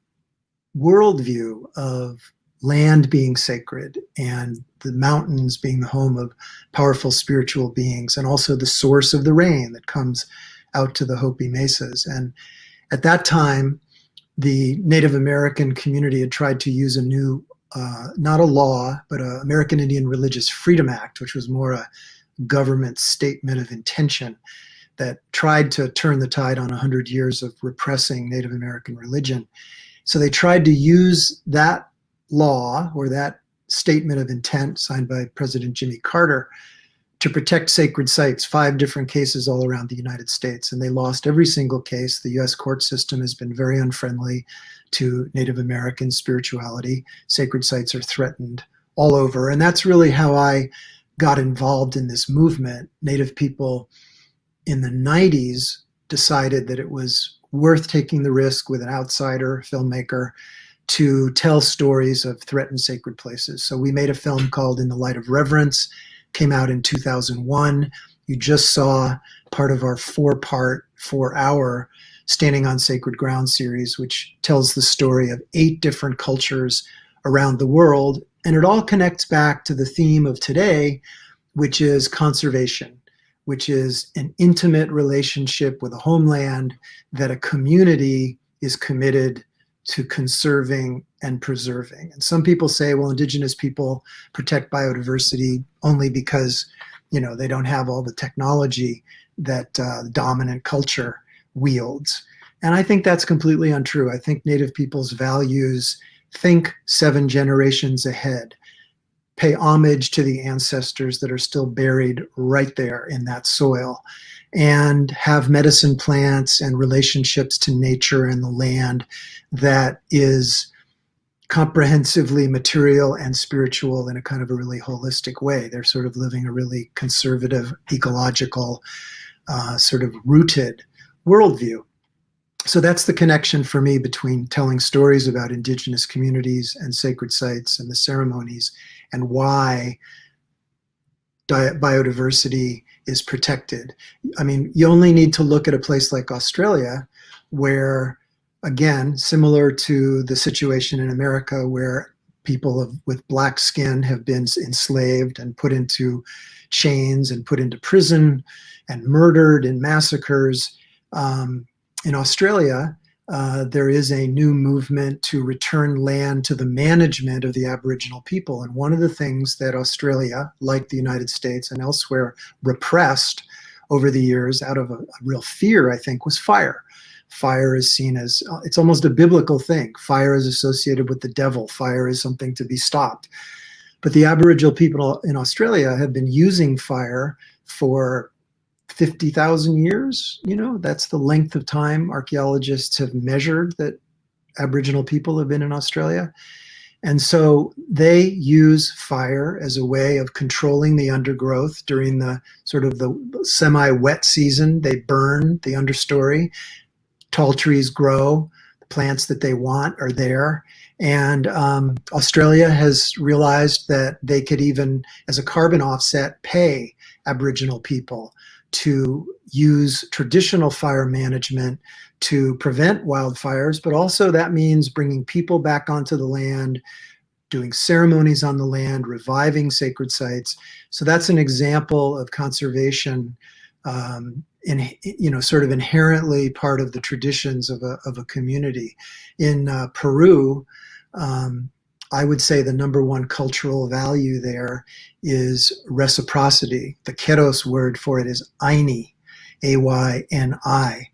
worldview of land being sacred and the mountains being the home of powerful spiritual beings and also the source of the rain that comes out to the Hopi mesas. At that time, the Native American community had tried to use a new, not a law, but an American Indian Religious Freedom Act, which was more a government statement of intention that tried to turn the tide on 100 years of repressing Native American religion. So they tried to use that law or that statement of intent signed by President Jimmy Carter to protect sacred sites, 5 different cases all around the United States. And they lost every single case. The US court system has been very unfriendly to Native American spirituality. Sacred sites are threatened all over. And that's really how I got involved in this movement. Native people in the 90s decided that it was worth taking the risk with an outsider filmmaker to tell stories of threatened sacred places. So we made a film called In the Light of Reverence, came out in 2001. You just saw part of our 4-part, 4-hour Standing on Sacred Ground series, which tells the story of 8 different cultures around the world. And it all connects back to the theme of today, which is conservation, which is an intimate relationship with a homeland that a community is committed to conserving and preserving. And some people say, well, indigenous people protect biodiversity only because, you know, they don't have all the technology that the dominant culture wields. And I think that's completely untrue. I think Native people's values think 7 generations ahead, pay homage to the ancestors that are still buried right there in that soil, and have medicine plants and relationships to nature and the land that is comprehensively material and spiritual in a kind of a really holistic way. They're sort of living a really conservative, ecological, sort of rooted worldview. So that's the connection for me between telling stories about indigenous communities and sacred sites and the ceremonies, and why biodiversity is protected. I mean, you only need to look at a place like Australia, where, again, similar to the situation in America, where people with black skin have been enslaved and put into chains and put into prison and murdered in massacres. In Australia, there is a new movement to return land to the management of the Aboriginal people. And one of the things that Australia, like the United States and elsewhere, repressed over the years out of a real fear, I think, was fire. Fire is seen as, it's almost a biblical thing. Fire is associated with the devil. Fire is something to be stopped. But the Aboriginal people in Australia have been using fire for 50,000 years. You know, that's the length of time archaeologists have measured that Aboriginal people have been in Australia. And so they use fire as a way of controlling the undergrowth during the sort of the semi-wet season. They burn the understory. Tall trees grow. The plants that they want are there. And Australia has realized that they could even, as a carbon offset, pay Aboriginal people to use traditional fire management to prevent wildfires, but also that means bringing people back onto the land, doing ceremonies on the land, reviving sacred sites. So that's an example of conservation, sort of inherently part of the traditions of a community. In Peru, I would say the #1 cultural value there is reciprocity. The Queros word for it is Ayni, A-Y-N-I.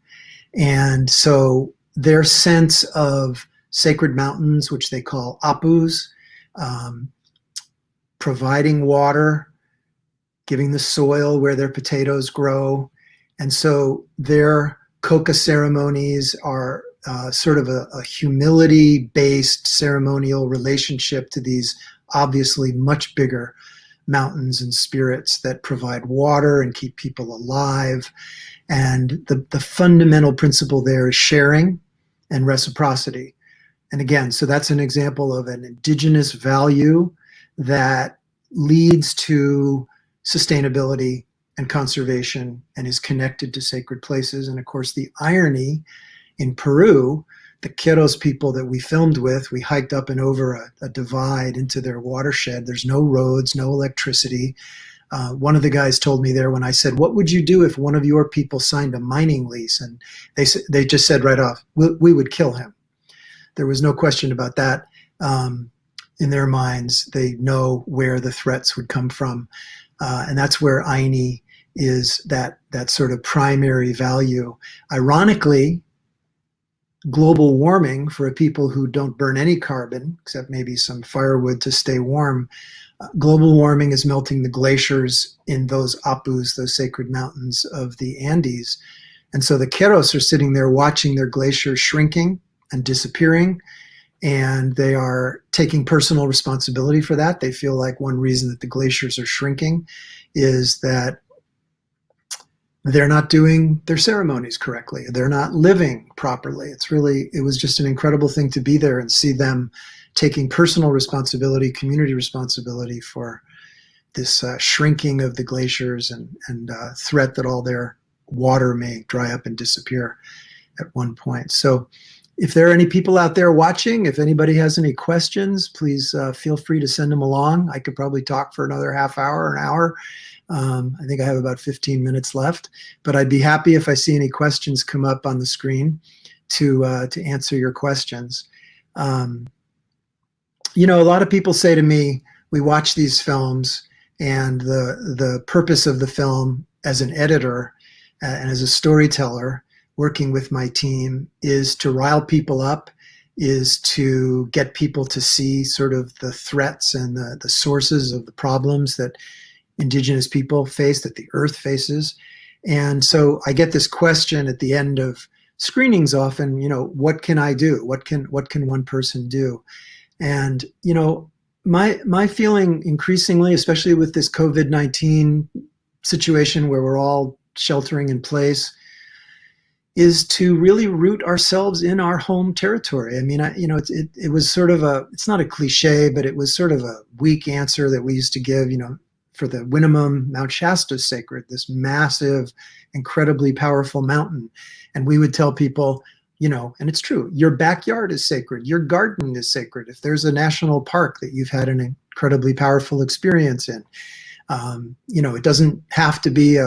And so their sense of sacred mountains, which they call apus, providing water, giving the soil where their potatoes grow. And so their coca ceremonies are sort of a humility-based ceremonial relationship to these obviously much bigger mountains and spirits that provide water and keep people alive. And the fundamental principle there is sharing and reciprocity. And again, so that's an example of an indigenous value that leads to sustainability and conservation and is connected to sacred places. And of course, the irony in Peru, the Queros people that we filmed with, we hiked up and over a divide into their watershed. There's no roads, no electricity. One of the guys told me there when I said, what would you do if one of your people signed a mining lease? And they just said right off, we would kill him. There was no question about that. In their minds, they know where the threats would come from. And that's where Aini is that sort of primary value. Ironically, global warming for people who don't burn any carbon, except maybe some firewood to stay warm, global warming is melting the glaciers in those Apus, those sacred mountains of the Andes. And so the Keros are sitting there watching their glaciers shrinking and disappearing, and they are taking personal responsibility for that. They feel like one reason that the glaciers are shrinking is that they're not doing their ceremonies correctly. They're not living properly. It was just an incredible thing to be there and see them taking personal responsibility, community responsibility for this shrinking of the glaciers and threat that all their water may dry up and disappear at one point. So if there are any people out there watching, if anybody has any questions, please feel free to send them along. I could probably talk for another half hour, an hour. I think I have about 15 minutes left, but I'd be happy if I see any questions come up on the screen to answer your questions. You know, a lot of people say to me, we watch these films, and the purpose of the film as an editor and as a storyteller working with my team is to rile people up, is to get people to see sort of the threats and the sources of the problems that Indigenous people face, that the earth faces. And so I get this question at the end of screenings often, you know, what can I do? What can one person do? And, you know, my feeling increasingly, especially with this COVID-19 situation where we're all sheltering in place, is to really root ourselves in our home territory. I mean, it was sort of it's not a cliche, but it was sort of a weak answer that we used to give, you know, for the Winnemem, Mount Shasta is sacred, this massive, incredibly powerful mountain. And we would tell people, you know, and it's true, your backyard is sacred, your garden is sacred. If there's a national park that you've had an incredibly powerful experience in, you know, it doesn't have to be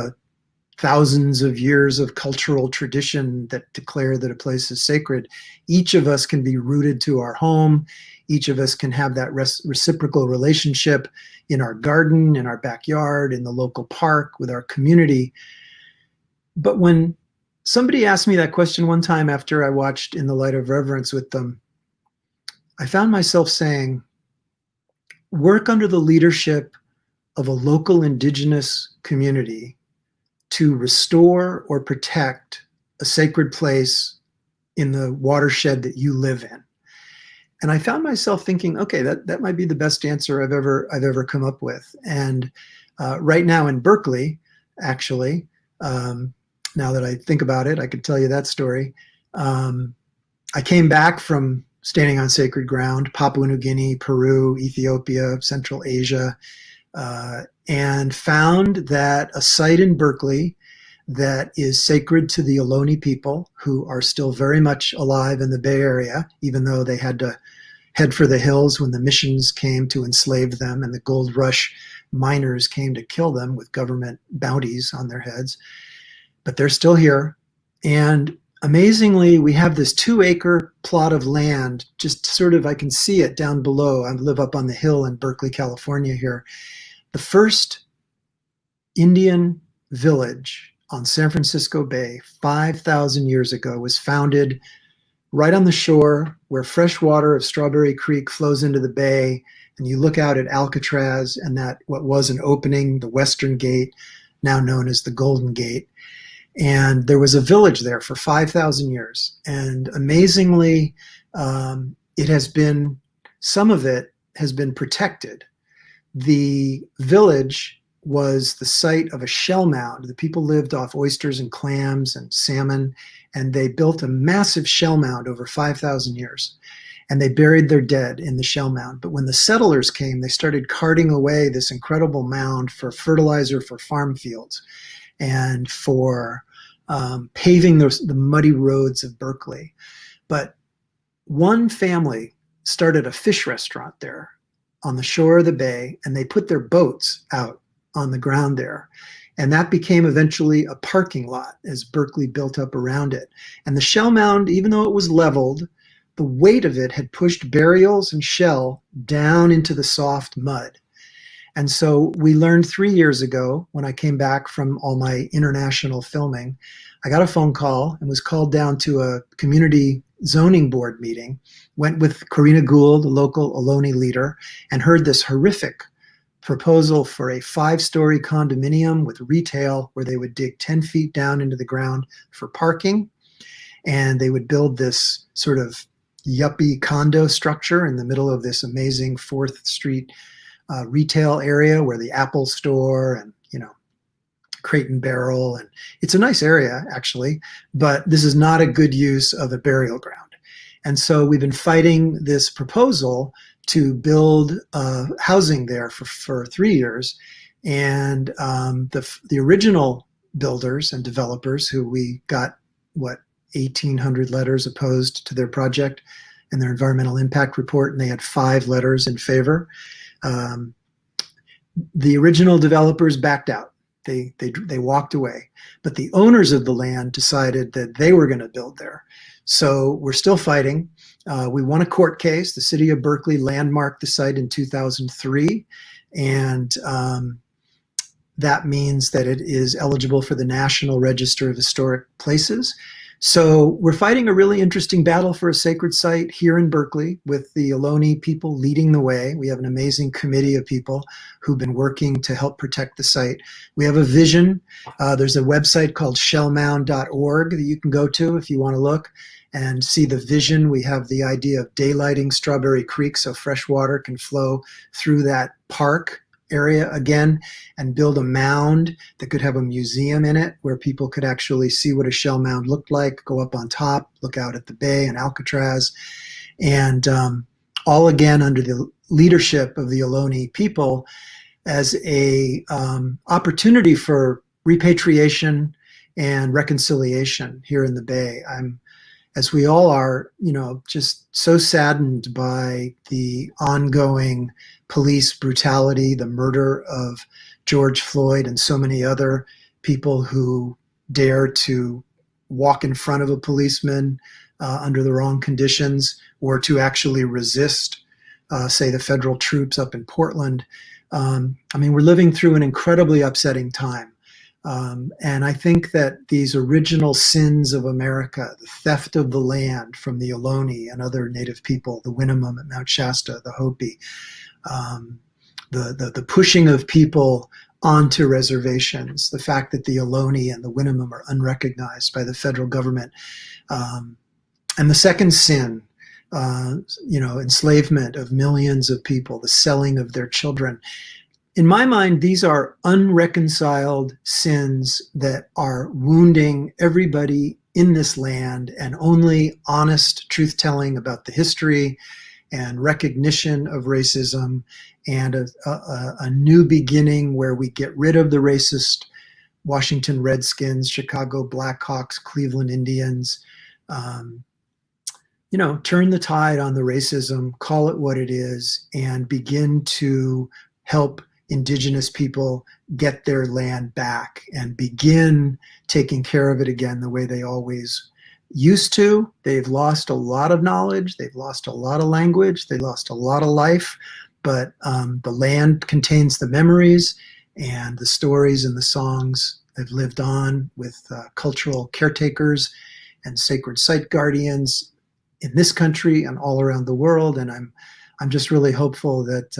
thousands of years of cultural tradition that declare that a place is sacred. Each of us can be rooted to our home. Each of us can have that reciprocal relationship in our garden, in our backyard, in the local park, with our community. But when somebody asked me that question one time after I watched In the Light of Reverence with them, I found myself saying, work under the leadership of a local indigenous community to restore or protect a sacred place in the watershed that you live in. And I found myself thinking, okay, that might be the best answer I've ever come up with. And right now in Berkeley, actually, now that I think about it, I could tell you that story. I came back from standing on sacred ground, Papua New Guinea, Peru, Ethiopia, Central Asia, and found that a site in Berkeley that is sacred to the Ohlone people, who are still very much alive in the Bay Area, even though they had to head for the hills when the missions came to enslave them and the gold rush miners came to kill them with government bounties on their heads. But they're still here. And amazingly, we have this 2-acre plot of land, just sort of, I can see it down below. I live up on the hill in Berkeley, California here. The first Indian village on San Francisco Bay 5,000 years ago was founded right on the shore where fresh water of Strawberry Creek flows into the bay, and you look out at Alcatraz and that what was an opening, the Western Gate, now known as the Golden Gate. And there was a village there for 5,000 years. And amazingly, it has been, some of it has been protected. The village was the site of a shell mound. The people lived off oysters and clams and salmon, and they built a massive shell mound over 5,000 years. And they buried their dead in the shell mound. But when the settlers came, they started carting away this incredible mound for fertilizer for farm fields and for paving the muddy roads of Berkeley. But one family started a fish restaurant there on the shore of the bay, and they put their boats out on the ground there. And that became eventually a parking lot as Berkeley built up around it. And the shell mound, even though it was leveled, the weight of it had pushed burials and shell down into the soft mud. And so we learned 3 years ago, when I came back from all my international filming, I got a phone call and was called down to a community zoning board meeting, went with Karina Gould, the local Ohlone leader, and heard this horrific proposal for a 5-story condominium with retail where they would dig 10 feet down into the ground for parking. And they would build this sort of yuppie condo structure in the middle of this amazing 4th Street retail area where the Apple store and, Crate and Barrel, and it's a nice area actually, but this is not a good use of a burial ground. And so we've been fighting this proposal to build housing there for 3 years. And the original builders and developers, who we got, 1,800 letters opposed to their project and their environmental impact report, and they had 5 letters in favor. The original developers backed out. They walked away, but the owners of the land decided that they were going to build there. So we're still fighting. We won a court case. The city of Berkeley landmarked the site in 2003, and that means that it is eligible for the National Register of Historic Places. So we're fighting a really interesting battle for a sacred site here in Berkeley, with the Ohlone people leading the way. We have an amazing committee of people who've been working to help protect the site. We have a vision. There's a website called shellmound.org that you can go to if you want to look and see the vision. We have the idea of daylighting Strawberry Creek so fresh water can flow through that park area again, and build a mound that could have a museum in it where people could actually see what a shell mound looked like, go up on top, look out at the bay and Alcatraz, and all again under the leadership of the Ohlone people as a opportunity for repatriation and reconciliation here in the Bay. As we all are, just so saddened by the ongoing police brutality, the murder of George Floyd and so many other people who dare to walk in front of a policeman under the wrong conditions, or to actually resist, say, the federal troops up in Portland. We're living through an incredibly upsetting time. And I think that these original sins of America, the theft of the land from the Ohlone and other native people, the Winnemem at Mount Shasta, the Hopi, the pushing of people onto reservations, the fact that the Ohlone and the Winnemem are unrecognized by the federal government, and the second sin, enslavement of millions of people, the selling of their children. In my mind, these are unreconciled sins that are wounding everybody in this land, and only honest truth-telling about the history and recognition of racism and a new beginning where we get rid of the racist Washington Redskins, Chicago Blackhawks, Cleveland Indians, turn the tide on the racism, call it what it is, and begin to help Indigenous people get their land back and begin taking care of it again the way they always used to. They've lost a lot of knowledge, they've lost a lot of language, they lost a lot of life, but the land contains the memories and the stories and the songs have lived on with cultural caretakers and sacred site guardians in this country and all around the world. And I'm just really hopeful that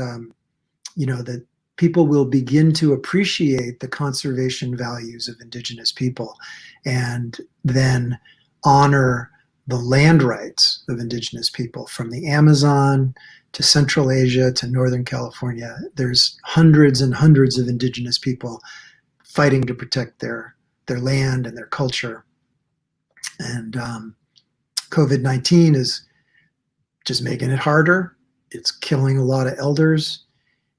that people will begin to appreciate the conservation values of Indigenous people, and then honor the land rights of Indigenous people from the Amazon to Central Asia to Northern California. There's hundreds and hundreds of Indigenous people fighting to protect their land and their culture. And COVID-19 is just making it harder. It's killing a lot of elders.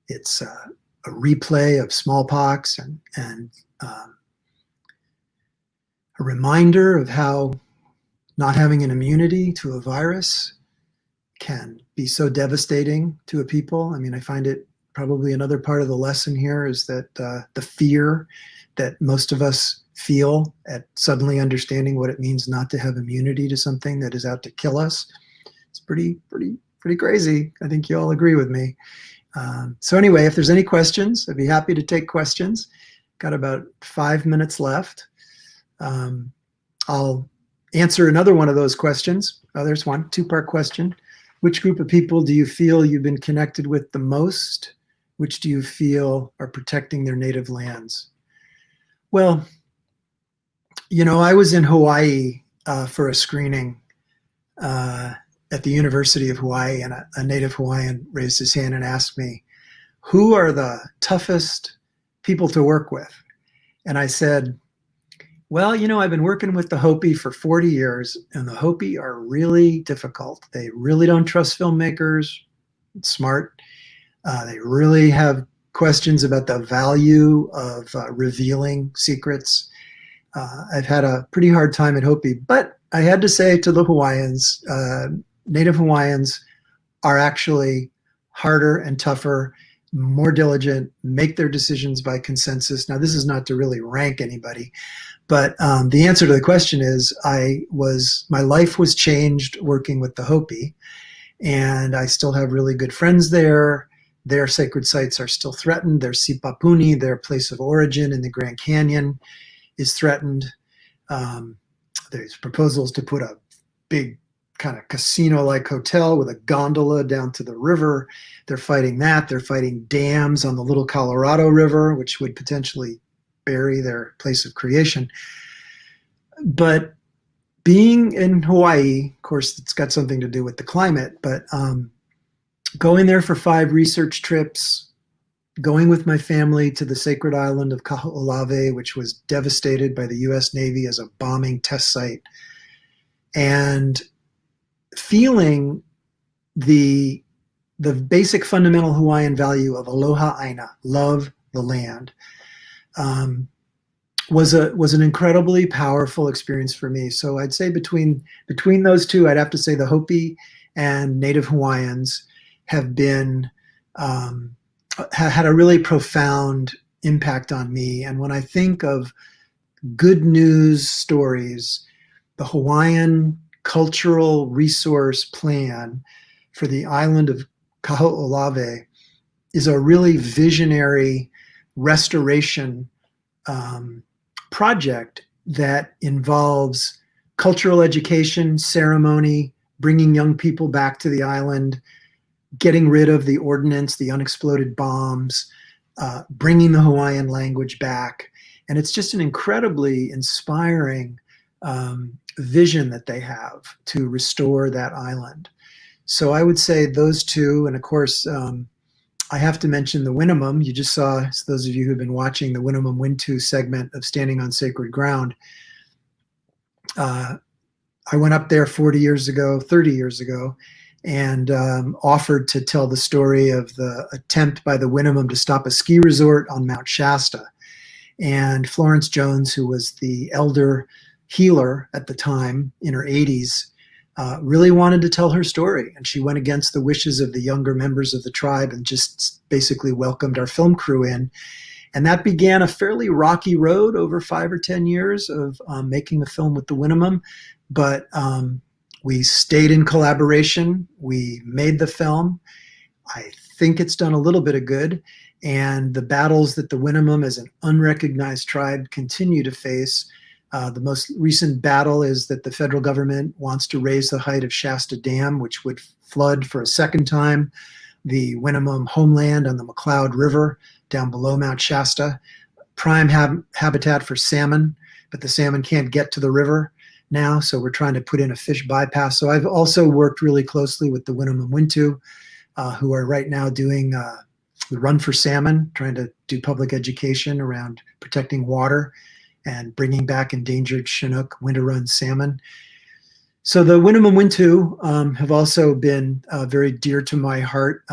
It's a replay of smallpox and a reminder of how not having an immunity to a virus can be so devastating to a people. I find it probably another part of the lesson here is that the fear that most of us feel at suddenly understanding what it means not to have immunity to something that is out to kill us, it's pretty crazy. I think you all agree with me. So anyway, if there's any questions, I'd be happy to take questions. Got about 5 minutes left. I'll answer another one of those questions. Oh, there's one, two-part question. Which group of people do you feel you've been connected with the most? Which do you feel are protecting their native lands? Well, you know, I was in Hawaii for a screening at the University of Hawaii, and a native Hawaiian raised his hand and asked me, who are the toughest people to work with? And I said, well, you know, I've been working with the Hopi for 40 years, and the Hopi are really difficult. They really don't trust filmmakers. It's smart. They really have questions about the value of revealing secrets. I've had a pretty hard time at Hopi, but I had to say to the Hawaiians, Native Hawaiians are actually harder and tougher, more diligent, make their decisions by consensus. Now, this is not to really rank anybody, but the answer to the question is my life was changed working with the Hopi, and I still have really good friends there. Their sacred sites are still threatened. Their Sipapuni, their place of origin in the Grand Canyon, is threatened. There's proposals to put a big kind of casino-like hotel with a gondola down to the river. They're fighting that. They're fighting dams on the Little Colorado River, which would potentially bury their place of creation. But being in Hawaii, of course, it's got something to do with the climate, but going there for 5 research trips, going with my family to the sacred island of Kaho'olawe, which was devastated by the US Navy as a bombing test site, and feeling the basic fundamental Hawaiian value of aloha aina, love the land, was an incredibly powerful experience for me. So I'd say between those two, I'd have to say the Hopi and Native Hawaiians have been had a really profound impact on me. And when I think of good news stories, the Hawaiian Cultural Resource Plan for the island of Kaho'olawe is a really visionary restoration project that involves cultural education, ceremony, bringing young people back to the island, getting rid of the ordnance, the unexploded bombs, bringing the Hawaiian language back. And it's just an incredibly inspiring vision that they have to restore that island. So I would say those two, and of course, I have to mention the Winnemem. You just saw, those of you who've been watching the Winnemem Wintu segment of Standing on Sacred Ground. I went up there 30 years ago, and offered to tell the story of the attempt by the Winnemem to stop a ski resort on Mount Shasta. And Florence Jones, who was the elder healer at the time in her 80s, really wanted to tell her story. And she went against the wishes of the younger members of the tribe and just basically welcomed our film crew in. And that began a fairly rocky road over 5 or 10 years of making a film with the Winnemem. But we stayed in collaboration. We made the film. I think it's done a little bit of good. And the battles that the Winnemem as an unrecognized tribe continue to face, the most recent battle is that the federal government wants to raise the height of Shasta Dam, which would flood for a second time the Winnemem homeland on the McCloud River down below Mount Shasta. Prime habitat for salmon, but the salmon can't get to the river now, so we're trying to put in a fish bypass. So I've also worked really closely with the Winnemem Wintu, who are right now doing the Run for Salmon, trying to do public education around protecting water and bringing back endangered Chinook winter run salmon. So the Winnemem Wintu have also been very dear to my heart,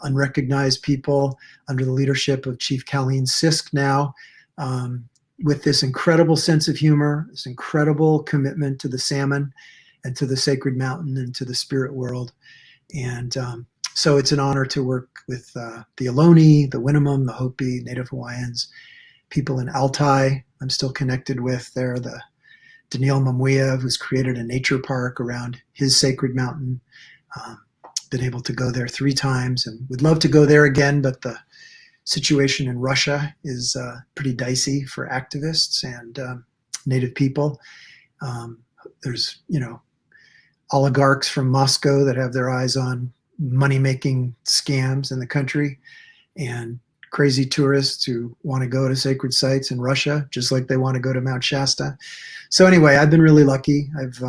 unrecognized people under the leadership of Chief Colleen Sisk now, with this incredible sense of humor, this incredible commitment to the salmon and to the sacred mountain and to the spirit world. And So it's an honor to work with the Ohlone, the Winnemem, the Hopi, Native Hawaiians, people in Altai I'm still connected with there, the Daniel Mamuya, who's created a nature park around his sacred mountain. Been able to go there 3 times and would love to go there again, but the situation in Russia is pretty dicey for activists and Native people. There's, oligarchs from Moscow that have their eyes on money-making scams in the country, and crazy tourists who want to go to sacred sites in Russia, just like they want to go to Mount Shasta. So anyway, I've been really lucky. I've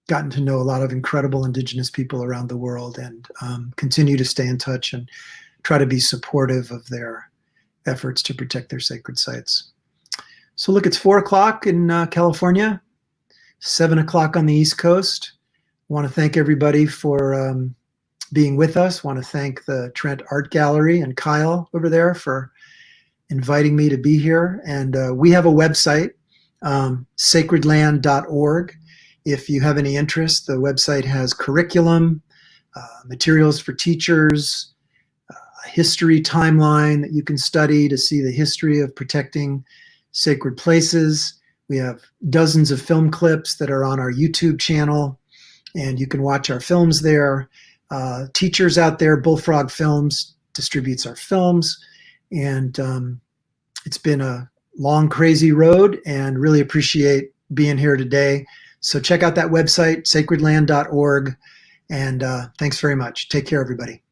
gotten to know a lot of incredible indigenous people around the world, and continue to stay in touch and try to be supportive of their efforts to protect their sacred sites. So look, it's 4 o'clock in California, 7 o'clock on the East Coast. I want to thank everybody for being with us. I want to thank the Trent Art Gallery and Kyle over there for inviting me to be here. And we have a website, sacredland.org. If you have any interest, the website has curriculum, materials for teachers, a history timeline that you can study to see the history of protecting sacred places. We have dozens of film clips that are on our YouTube channel, and you can watch our films there. Teachers out there, Bullfrog Films distributes our films, and it's been a long, crazy road, and really appreciate being here today. So check out that website, sacredland.org, and thanks very much. Take care, everybody.